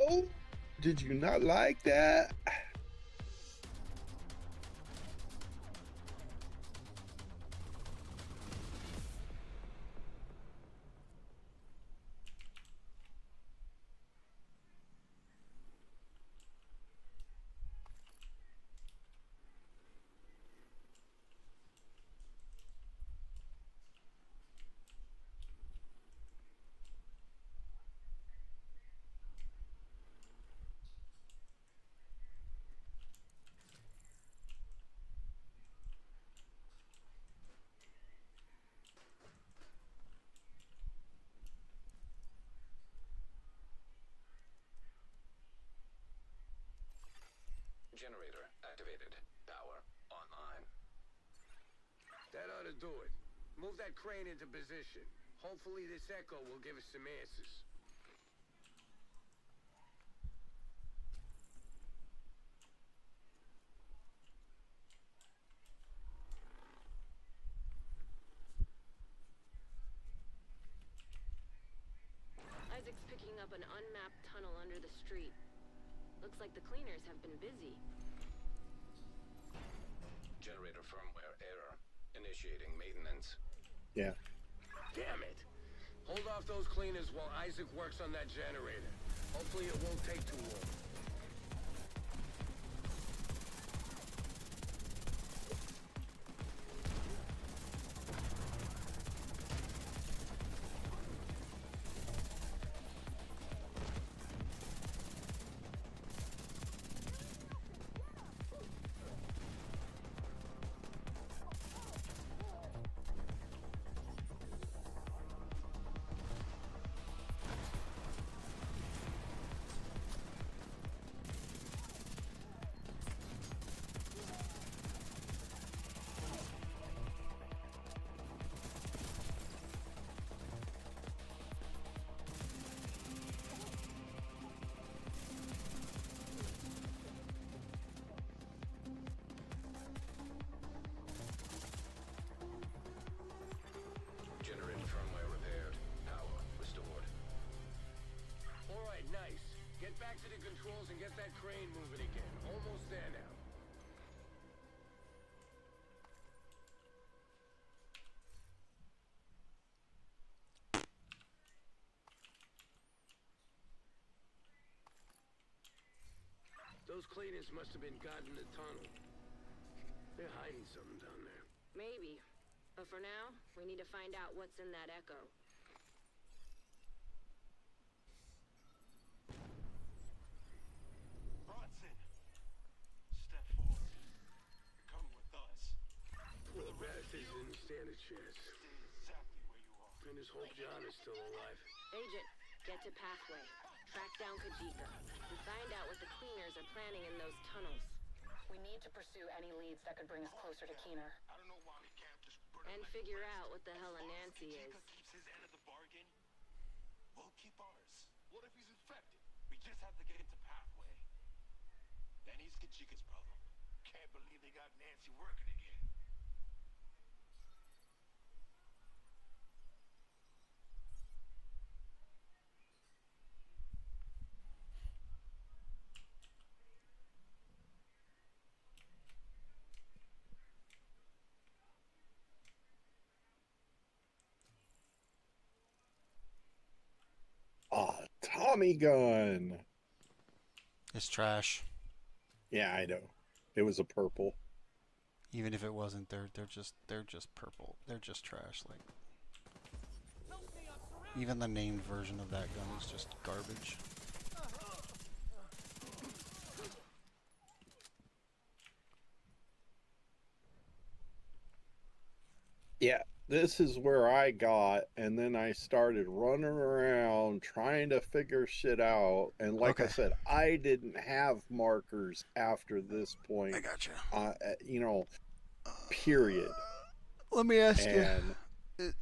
Oh, did you not like that? Generator activated. Power online. That ought to do it. Move that crane into position. Hopefully this Echo will give us some answers. up an unmapped tunnel under the street. Looks like the cleaners have been busy. Generator firmware error. Initiating maintenance. Yeah. Damn it! Hold off those cleaners while Isaac works on that generator. Hopefully it won't take too long. Generator firmware repaired. Power restored. Alright, nice. Get back to the controls and get that crane moving again. Almost there now. Those cleaners must have been guarding the tunnel. They're hiding something down there. Maybe. But for now, we need to find out what's in that echo. Bronson, step forward. Come with us. Well, the bastard didn't stand a chance. Stay exactly where you are. And just hope John is still alive. Agent, get to Pathway. Track down Kajika. And find out what the cleaners are planning in those tunnels. We need to pursue any leads that could bring us closer to Keener. I don't know why we can't just And figure out what the hell a Nancy is. keeps his end of the bargain. We'll keep ours. What if he's infected? We just have to get into Pathway. Then he's Kajika's problem. Can't believe they got Nancy working again. Tommy gun. It's trash. Yeah, I know. It was a purple. Even if it wasn't, they're just purple. They're just trash. Like even the named version of that gun is just garbage. Yeah, this is where I got, and then I started running around trying to figure shit out. And like I Okay. said, I didn't have markers after this point. I gotcha. You know, period. Let me ask And you,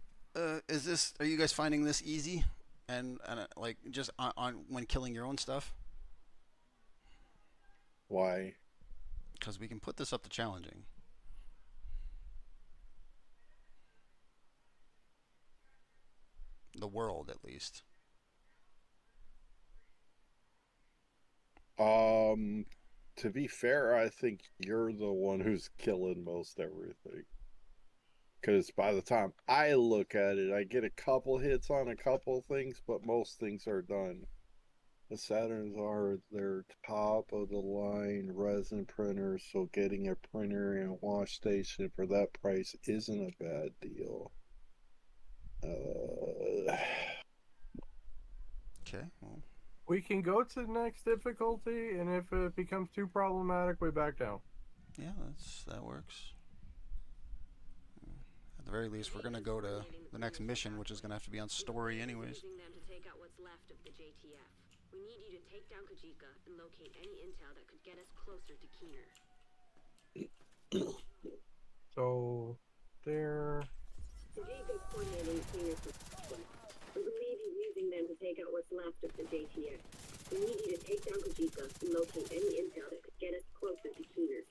is this? Are you guys finding this easy? And like just on when killing your own stuff? why? Because we can put this up to challenging. The world, at least. To be fair, I think you're the one who's killing most everything. Because by the time I look at it, I get a couple hits on a couple things, but most things are done. The Saturns are their top of the line resin printers, so getting a printer and a wash station for that price isn't a bad deal. Okay. Well, We can go to the next difficulty, and if it becomes too problematic, we back down. yeah, that works. At the very least, we're gonna go to the next mission, which is gonna have to be on story, anyways. Using them to take out what's left of the JTF. We need you to take down Kajika and locate any intel that could get us closer to Keener. So, there. Kajika's coordinating Keener's response. We believe he's using them to take out what's left of the JTF. We need you to take down Kajika and locate any intel that could get us closer to Keener.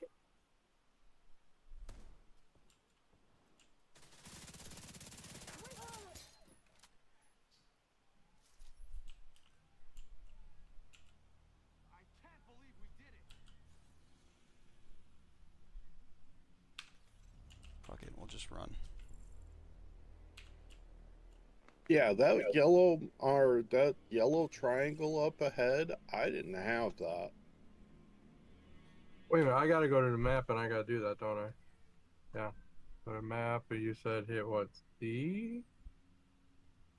just run. Yeah, that yellow triangle up ahead, I didn't have that. Wait a minute, I gotta go to the map and I gotta do that, don't I? Yeah. Go to map, and you said hit what? C?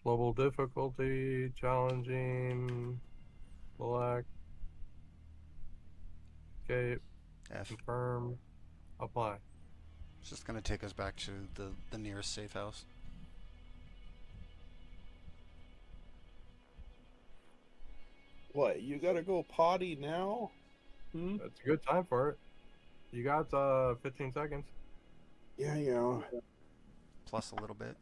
Global difficulty, challenging, select, escape, F. confirm, apply. It's just gonna take us back to the nearest safe house. What, you gotta go potty now? That's a good time for it. You got 15 seconds. Yeah. Plus a little bit.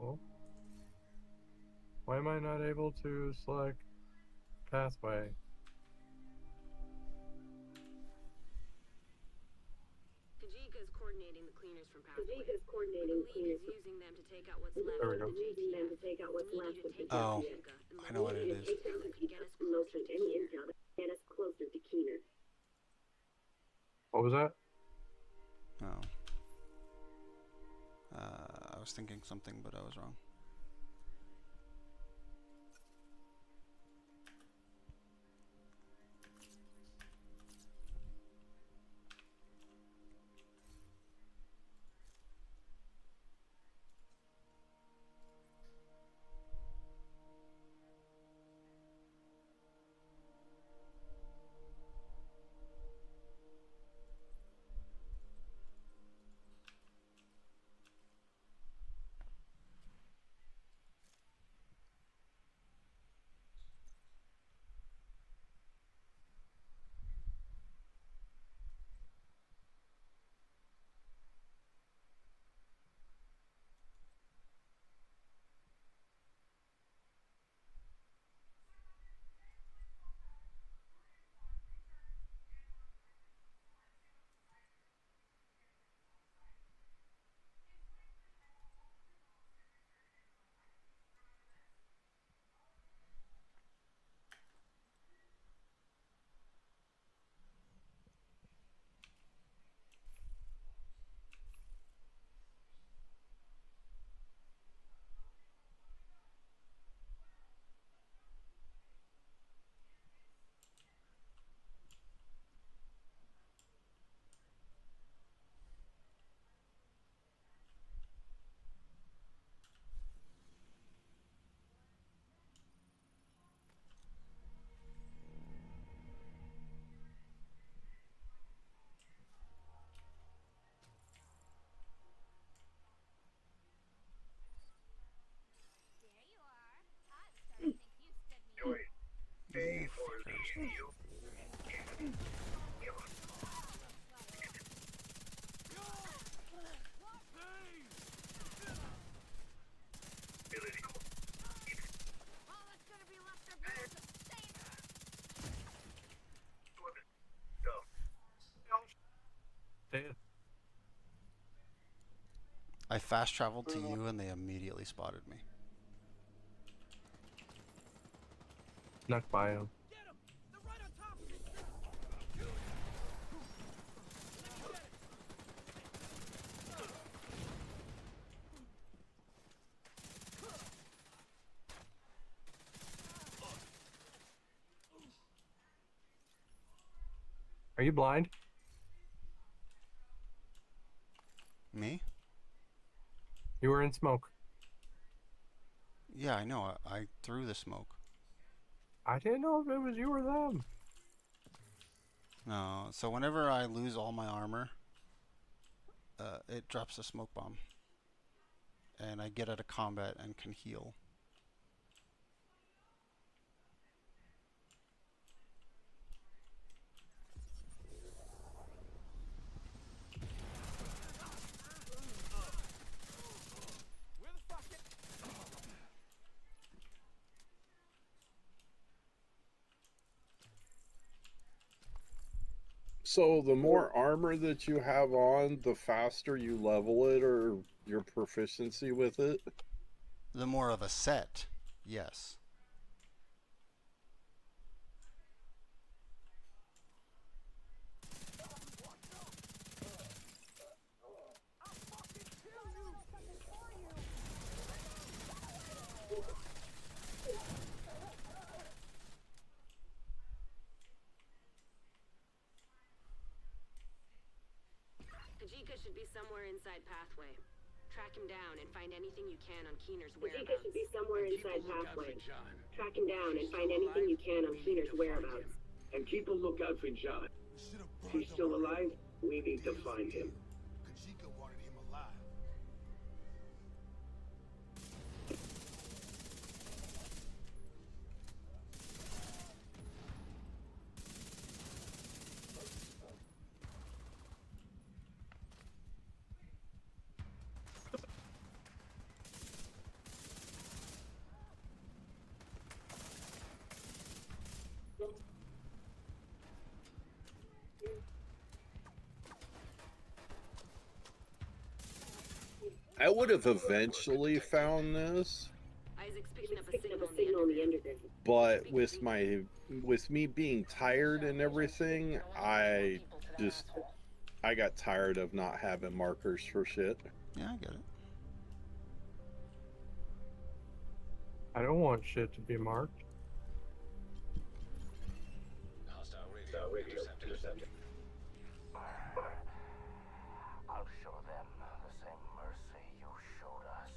Oh. Why am I not able to select pathway? Kajika's coordinating the cleaners from Pathway. Kajika's coordinating cleaners. Using them to take out what's left There we go. of the using them to take out what's left of the Oh, I know what it is. Get us closer to any intel to get us closer to Keener. What was that? Oh. I was thinking something, but I was wrong. I fast traveled to you and they immediately spotted me. Snuck by him. Are you blind? Me? You were in smoke. Yeah, I know. I threw the smoke. I didn't know if it was you or them. No, so whenever I lose all my armor, it drops a smoke bomb. And I get out of combat and can heal. So the more armor that you have on, the faster you level it or your proficiency with it. The more of a set, yes. Kajika should be somewhere inside Pathway. Track him down and find anything you can on Keener's Kajika whereabouts. should be somewhere And keep a inside lookout Pathway. for John. Track him down and find anything you can on Keener's whereabouts. And keep a lookout for John. If he's still alive, we need to find him. Kajika wanted him alive. I would have eventually found this, Isaac's Picking picking up a signal on the Enderman. but with me being tired and everything, I got tired of not having markers for shit. Yeah, I get it. I don't want shit to be marked. Hostile radio intercepted. I'll show them the same mercy you showed us.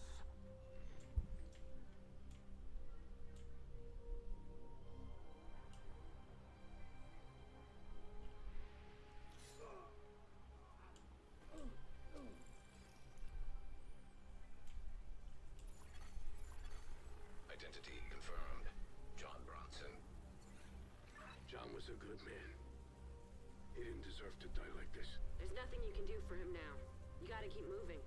Identity confirmed. John Bronson. John was a good man. He didn't deserve to die like this. There's nothing you can do for him now. You gotta keep moving.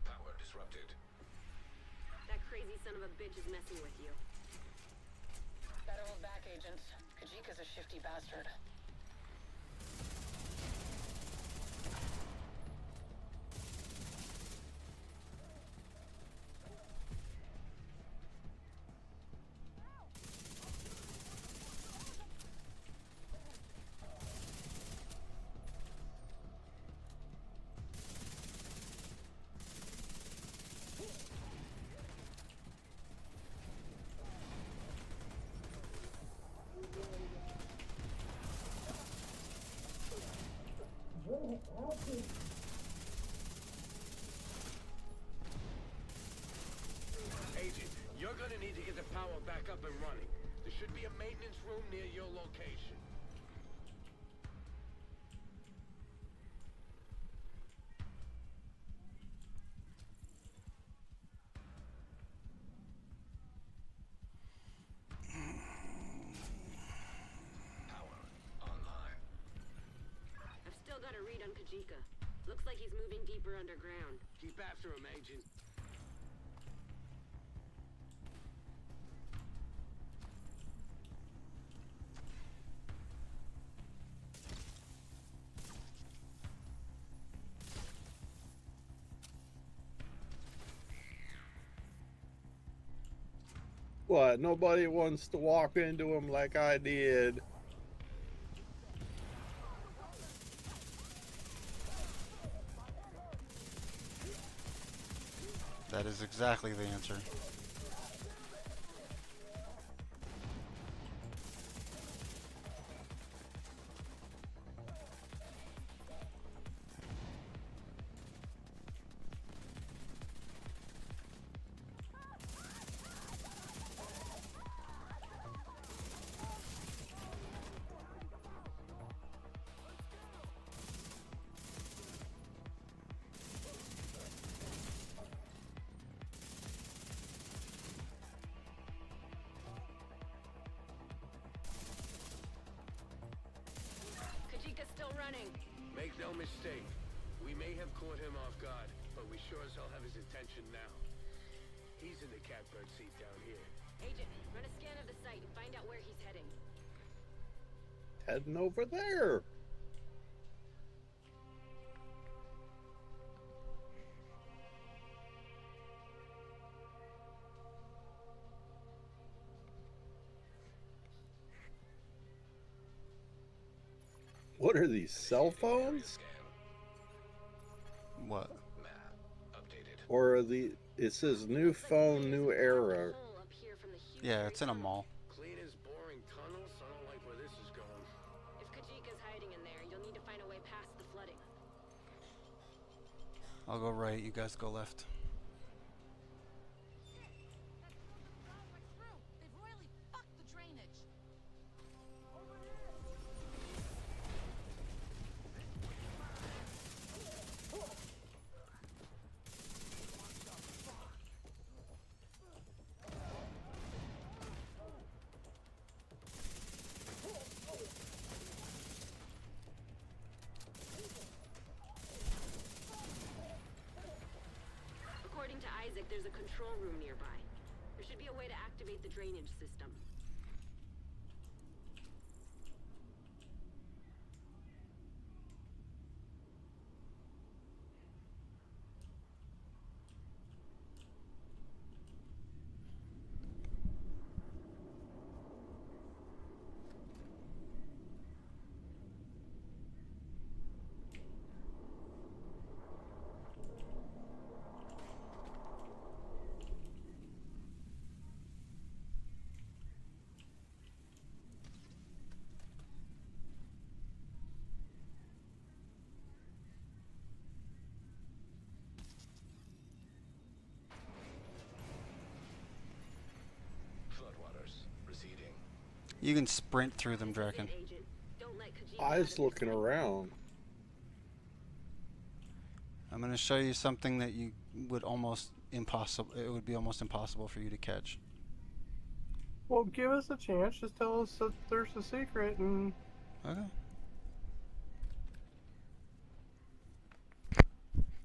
Power disrupted. That crazy son of a bitch is messing with you. Better hold back, agents. Kajika's a shifty bastard. Agent, you're gonna need to get the power back up and running. There should be a maintenance room near your location. Power online. I've still got a read on Kajika. Looks like he's moving deeper underground. Keep after him, Agent. What? Nobody wants to walk into him like I did. That is exactly the answer. running. Make no mistake, we may have caught him off guard, but we sure as hell have his attention now. He's in the catbird seat down here. Agent, run a scan of the site and find out where he's heading. Heading over there. What are these, cell phones? What? Or are the, it says new phone, new era. Yeah, it's in a mall. Clean as boring tunnels? I don't like where this is going. If Kajika's hiding in there, you'll need to find a way past the flooding. I'll go right, you guys go left. They've royally fucked the drainage. According to Isaac, there's a control room nearby. There should be a way to activate the drainage system. Floodwaters receding. You can sprint through them, Draken. Eyes looking around. I'm going to show you something that you would almost impossible. It would be almost impossible for you to catch. Well, give us a chance. Just tell us that there's a secret and... Okay.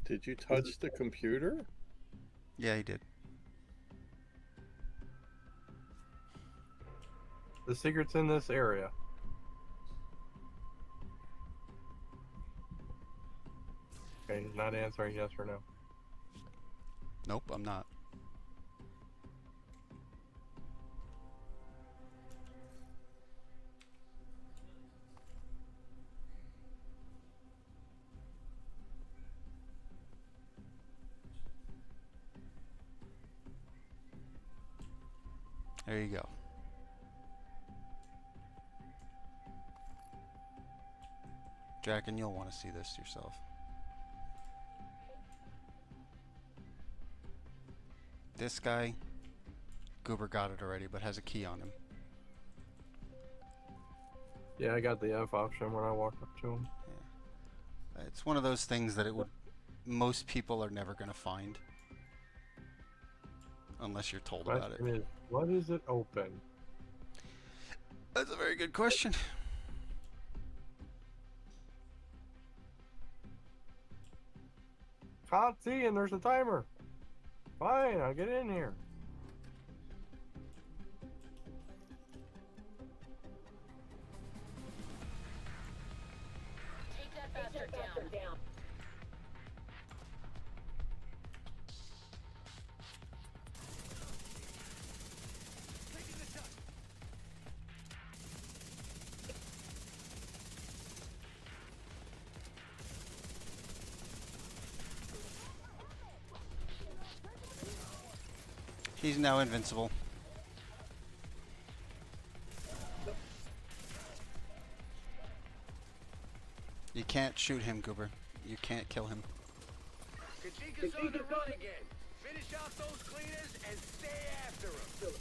Did you touch the computer? Yeah, he did. The secret's in this area. Okay, he's not answering yes or no. Nope, I'm not. There you go. Draken, you'll want to see this yourself. This guy, Goober got it already, but has a key on him. Yeah, I got the F option when I walked up to him. It's one of those things that it would, most people are never going to find. Unless you're told about it. What is it open? That's a very good question. Can't see and there's a timer. Fine, I'll get in here. Take that bastard down. He's now invincible. You can't shoot him, Goober. You can't kill him. Kajika's on the run again. Finish off those cleaners and stay after him.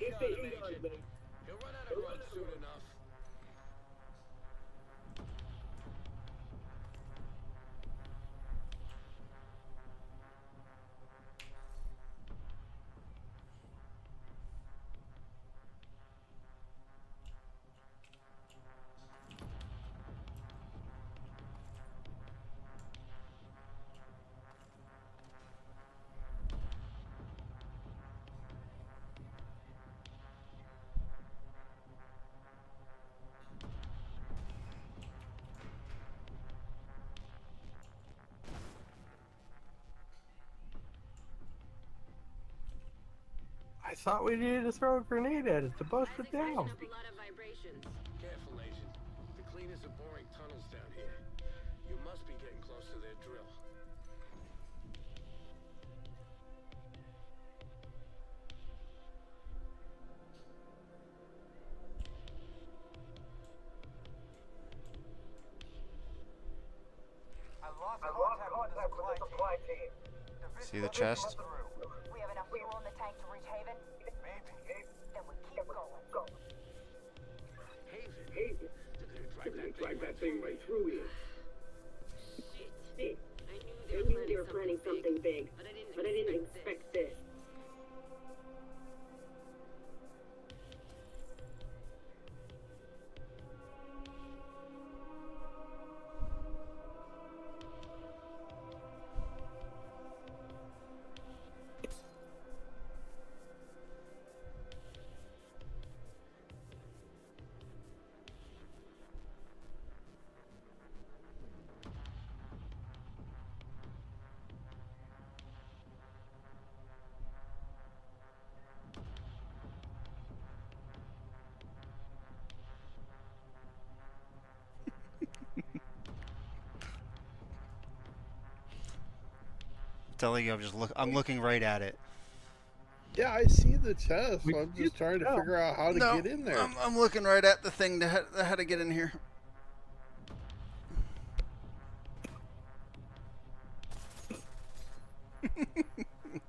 heat on him, Agent. He'll run out of road soon enough. I thought we needed to throw a grenade at it to bust it down. Up a lot of vibrations. Careful, Agent. The cleaners are boring tunnels down here. You must be getting close to their drill. I lost contact with the supply team. See the chest? We have enough fuel in the tank to reach Haven? Maybe. Then we keep going. Haven? They're gonna drive that thing right through here. Shit. I knew they were planning something big, but I didn't expect this. Telling you, I'm looking right at it. Yeah, I see the chest. So I'm just trying to figure out how to get in there. I'm looking right at the thing that how to get in here.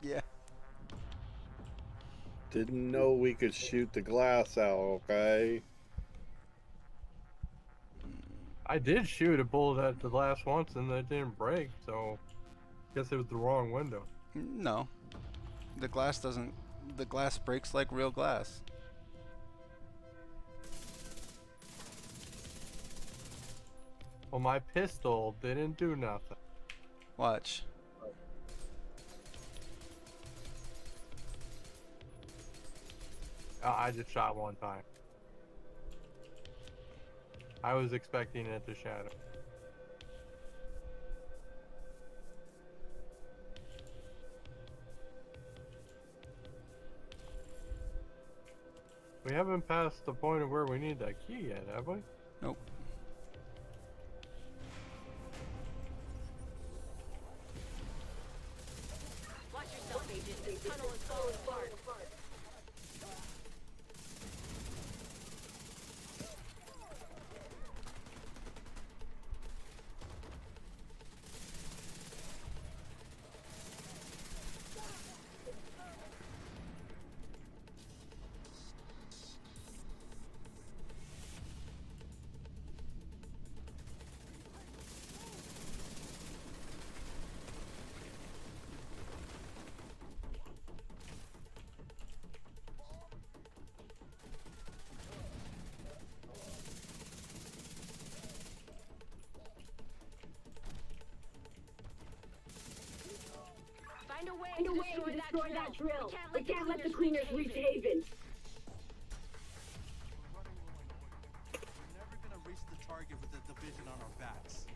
Yeah. Didn't know we could shoot the glass out, okay? I did shoot a bullet at the glass once and it didn't break, so guess it was the wrong window. No. The glass doesn't. The glass breaks like real glass. Well, my pistol didn't do nothing. Watch. I just shot one time. I was expecting it to shatter. We haven't passed the point of where we need that key yet, have we? Nope. Watch yourself, Agent. This tunnel is falling apart. Find a way to destroy that drill. We can't let the cleaners reach Haven. We're never gonna reach the target with the division on our backs.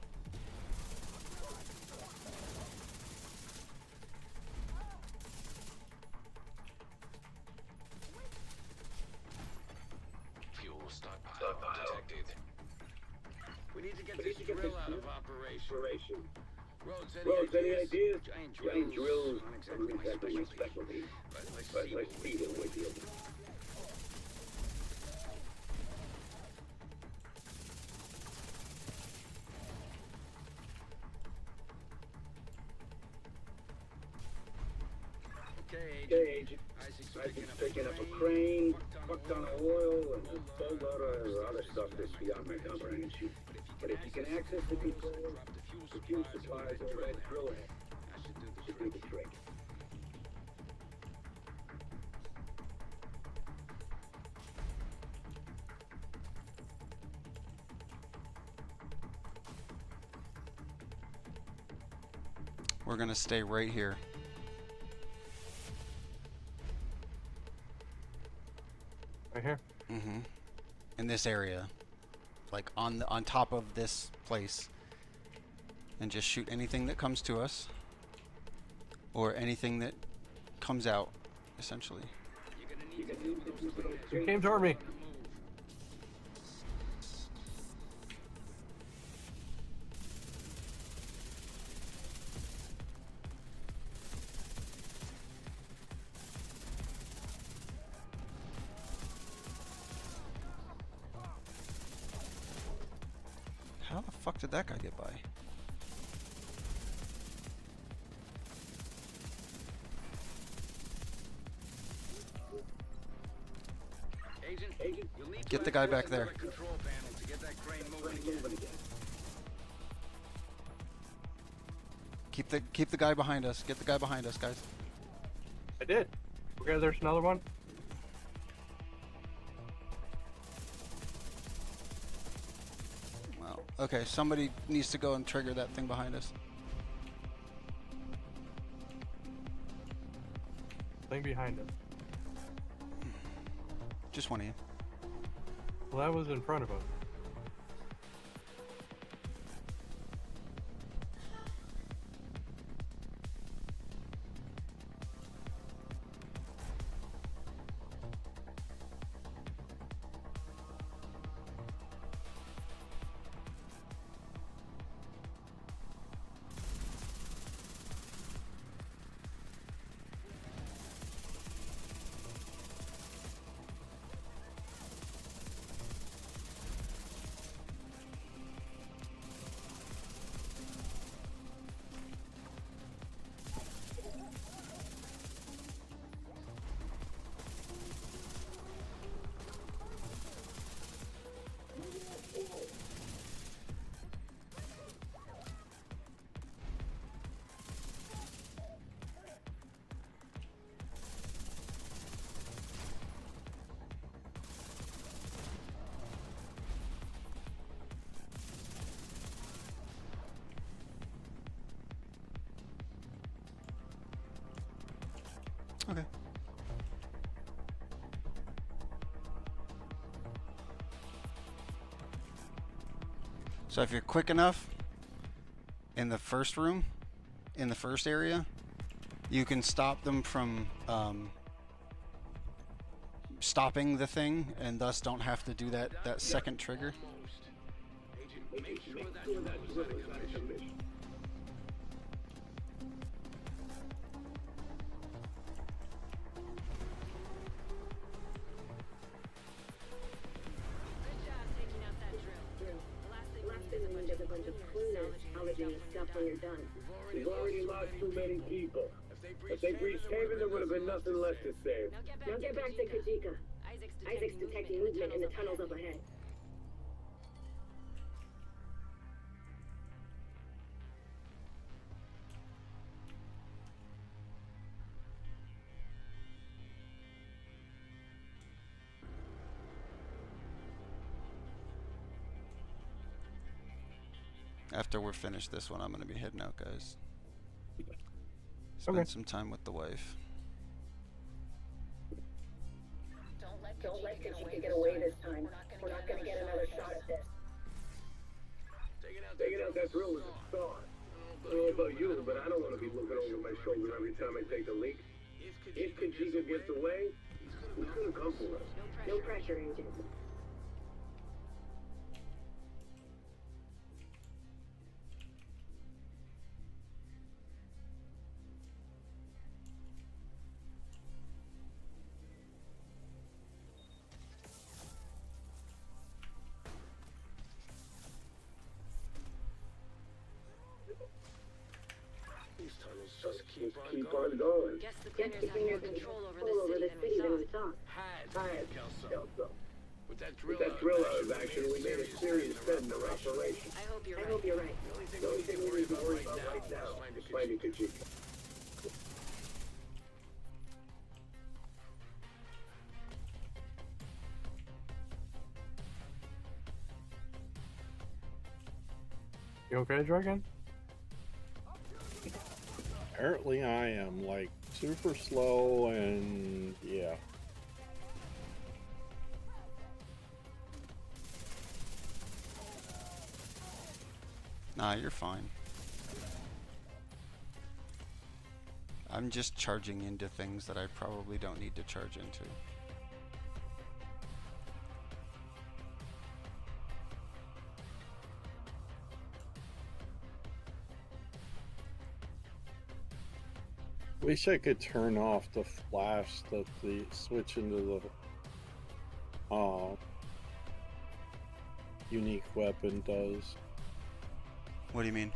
Fuel stockpile detected. We need to get this drill out of operation. Rhodes, Any ideas? Giant drills. Not exactly my specialty. But let's see what we're dealing with. Okay, Agent. Isaac's picking up a crane, fucked ton of oil, and a boatload of other stuff that's beyond my comprehension. But if you can access the controls, the fuel supplies, or that drill head, should do the trick. We're gonna stay right here. Right here? Mm-hmm. In this area. Like on top of this place. And just shoot anything that comes to us. Or anything that comes out, essentially. You came toward me. How the fuck did that guy get by? Agent, you'll need Get to the guy access back there. another control panel to get that crane moving again. Keep the guy behind us. Get the guy behind us, guys. I did. Okay, there's another one. Well, okay, somebody needs to go and trigger that thing behind us. Thing behind us. Just one of you. Well, that was in front of us. Okay. So if you're quick enough in the first room, in the first area, you can stop them from stopping the thing, and thus don't have to do that second trigger. Make sure that drill is out of commission. When you're done. We've already lost too many people. If they breached Haven, there would have been nothing left to save. Now get back to Kajika. Isaac's detecting movement in the tunnels up ahead. After we're finished this one, I'm gonna be heading out, guys. Spend some time with the wife. Don't let Kajika get away this time. We're not gonna get another shot at this. Taking out that drill was a start. I don't know about you, but I don't want to be looking over my shoulder every time I take a leak. If Kajika gets away, he's gonna come for us. No pressure, Agent. Just keep on going. Guess the cleaners have more control over the city than we thought. serious threat in their operation. I hope you're I right. hope you're right. The only thing we need to worry about right now is finding Kajika. You okay, Dragon? Apparently I am, like, super slow and yeah. Nah, you're fine. I'm just charging into things that I probably don't need to charge into. Wish I could turn off the flash that the switch into the unique weapon does. What do you mean?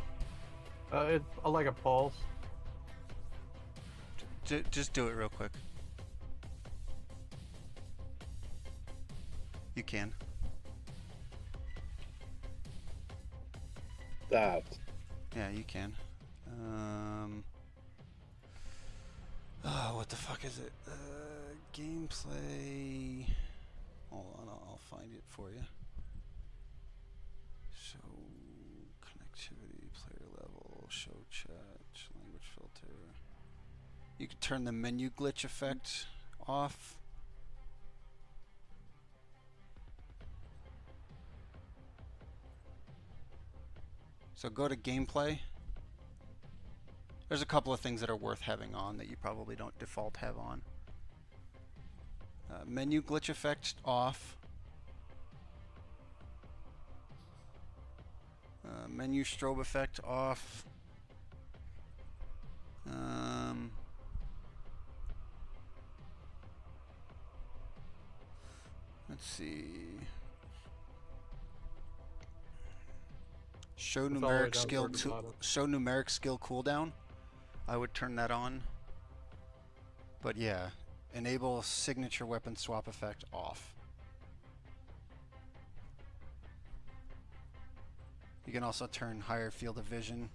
It's like a pulse. Just do it real quick. You can. That. Yeah, you can. Oh, what the fuck is it? Gameplay. Hold on, I'll find it for you. Show connectivity, player level, show chat, language filter. You can turn the menu glitch effect off. So go to gameplay. There's a couple of things that are worth having on that you probably don't default have on. Menu glitch effect off. Menu strobe effect off. Let's see. Show It's all the way numeric down skill towards the bottom. show numeric skill cooldown. I would turn that on. But yeah, enable signature weapon swap effect off. You can also turn higher field of vision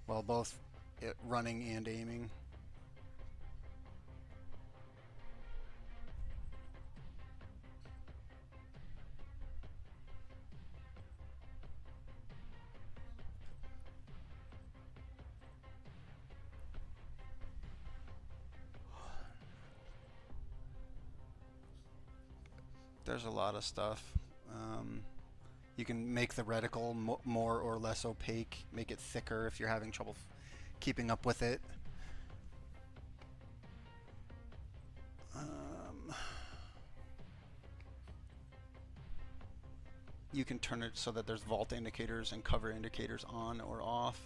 while both running and aiming. There's a lot of stuff. You can make the reticle more or less opaque, make it thicker if you're having trouble keeping up with it. You can turn it so that there's vault indicators and cover indicators on or off.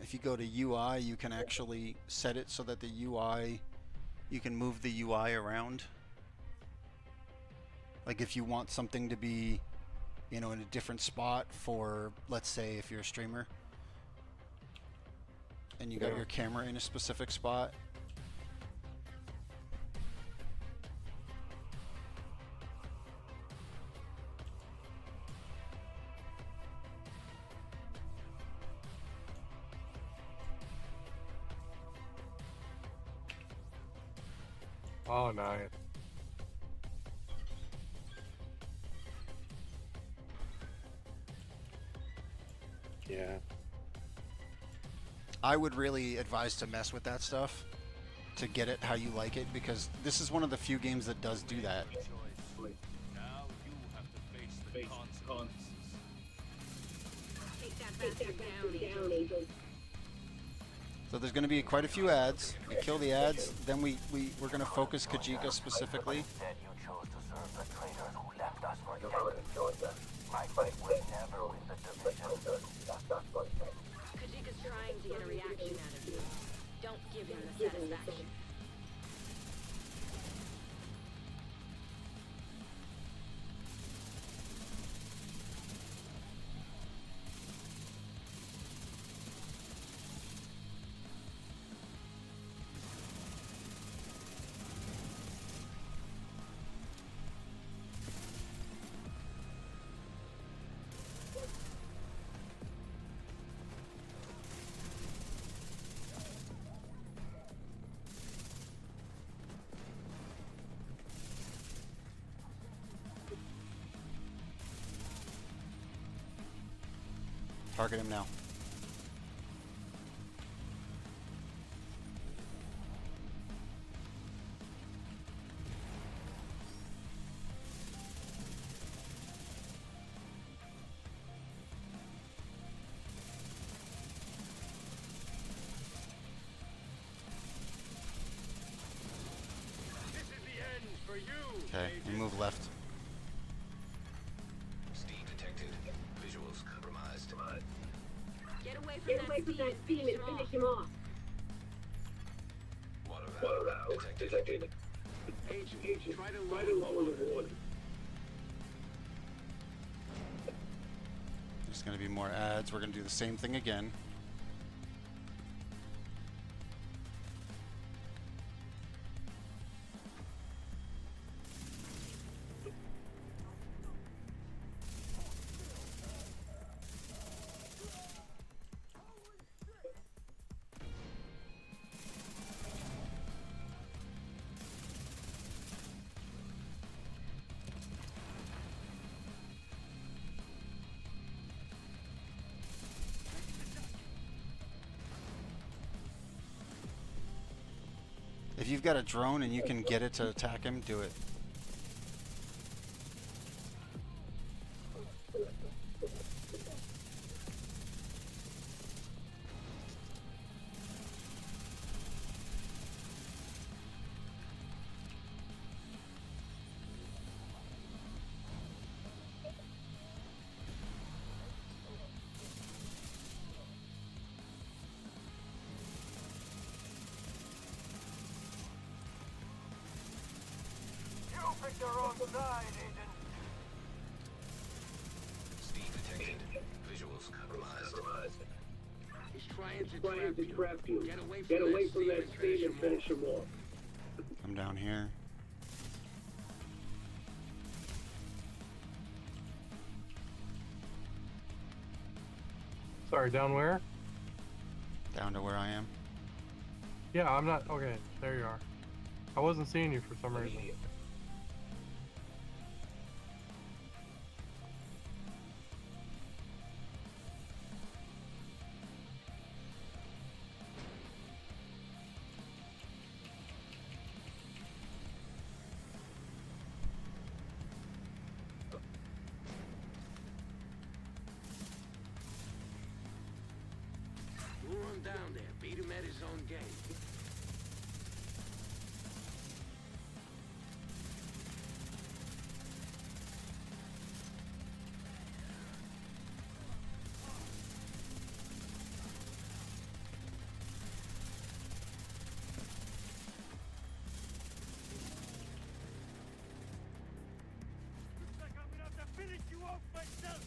If you go to UI, you can actually set it so that the UI, you can move the UI around. Like if you want something to be, you know, in a different spot for, let's say, if you're a streamer and you got your camera in a specific spot. Oh, nice. Yeah. I would really advise to mess with that stuff to get it how you like it, because this is one of the few games that does do that. Now you have to face the consequences. Take that bastard down, Agent. So there's going to be quite a few ads. We kill the ads, then we're going to focus Kajika specifically. Instead, you chose to serve the traitors who left us for dead. My fight will never win the division. Kajika's trying to get a reaction out of you. Don't give him the satisfaction. Target him now. This is the end for you. Okay, we move left. Steed detected. Visuals compromised. Get away from that steam and finish him off. Water valve detected. Agent, try to lower the water. There's gonna be more ads. We're gonna do the same thing again. If you've got a drone and you can get it to attack him, do it. Pick your own side, Agent. Steed detected. Visuals compromised. He's trying to trap you. Get away from that steam and finish him off. Come down here. Sorry, down where? Down to where I am. Yeah, I'm not. Okay, there you are. I wasn't seeing you for some reason. Lure him down there. Beat him at his own game. Looks like I'm gonna have to finish you off myself.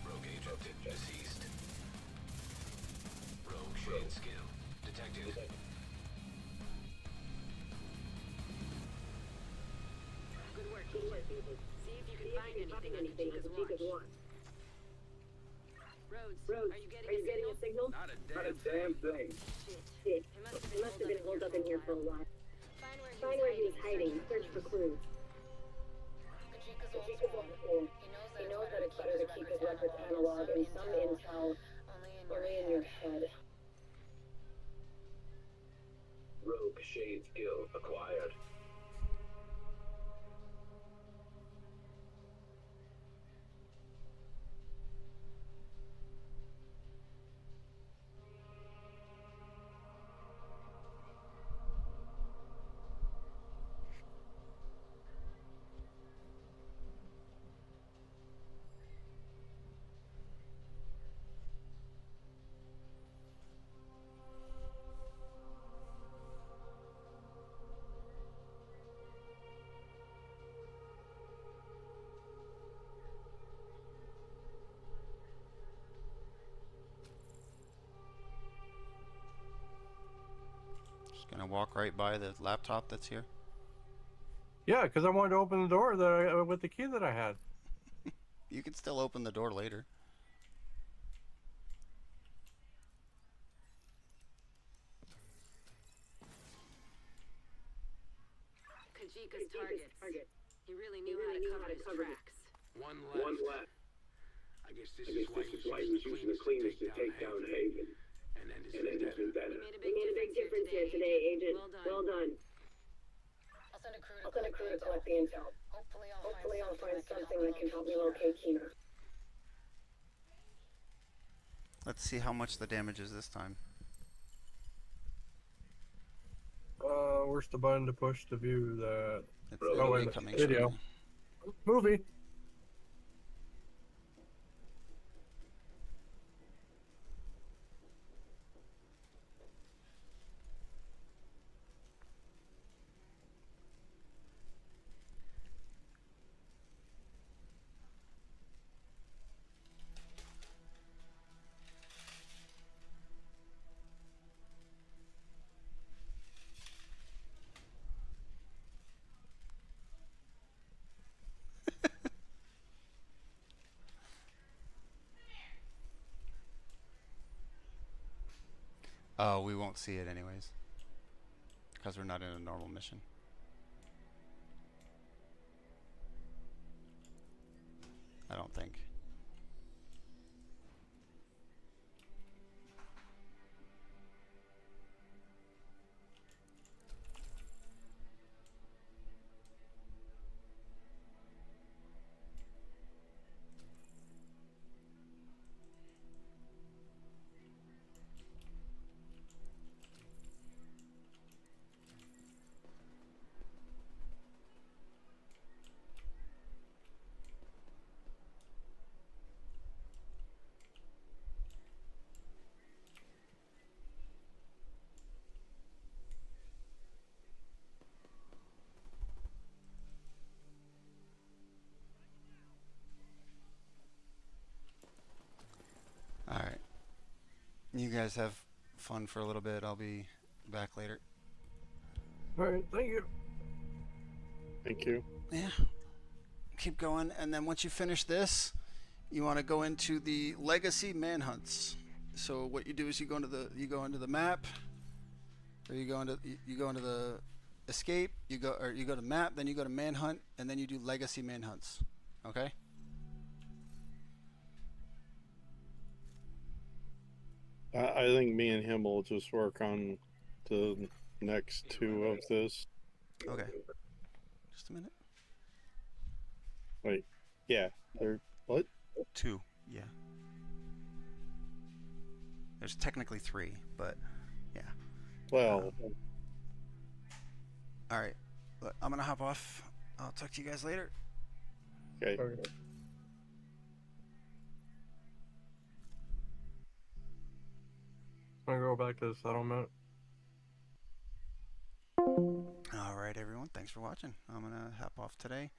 Rogue agent deceased. Rogue shade skill detected. Good work, Agent. See if you can find anything on Kajika's watch. Rhodes, are you getting a signal? Not a Not a damn damn thing. Shit. He must have been holed up in here for a while. Find where he was hiding. Search for clues. Kajika's old school. He knows that it's better to keep his records analog and some intel only in your head. Rogue shade skill acquired. Just gonna walk right by the laptop that's here. Yeah, because I wanted to open the door that with the key that I had. You can still open the door later. Kajika's target. He really knew how to cover his tracks. One One left. left. I guess this I is guess why this is why he was using the cleanest to take down Haven. And then his And then his vendetta. vendetta. You made a big difference here today, Agent. Well done. I'll send a crew to collect the intel. Hopefully I'll find something that can help me locate Kina. Let's see how much the damage is this time. Where's the button to push to view that? It's Oh, wait, coming video. shortly. Movie. Oh, we won't see it anyways. Because we're not in a normal mission. I don't think. Alright. You guys have fun for a little bit. I'll be back later. Alright, thank you. Thank you. Yeah. Keep going, and then once you finish this, you want to go into the legacy manhunts. So what you do is you go into the map, or you go into the escape. You go to map, then you go to manhunt, and then you do legacy manhunts. Okay. I think me and him will just work on the next two of this. Okay. Just a minute. Wait. Yeah. There. What? 2. Yeah. There's technically 3, but yeah. Well. All right. But I'm gonna hop off. I'll talk to you guys later. Okay. I'm gonna go back to the settlement. All right, everyone. Thanks for watching. I'm gonna hop off today.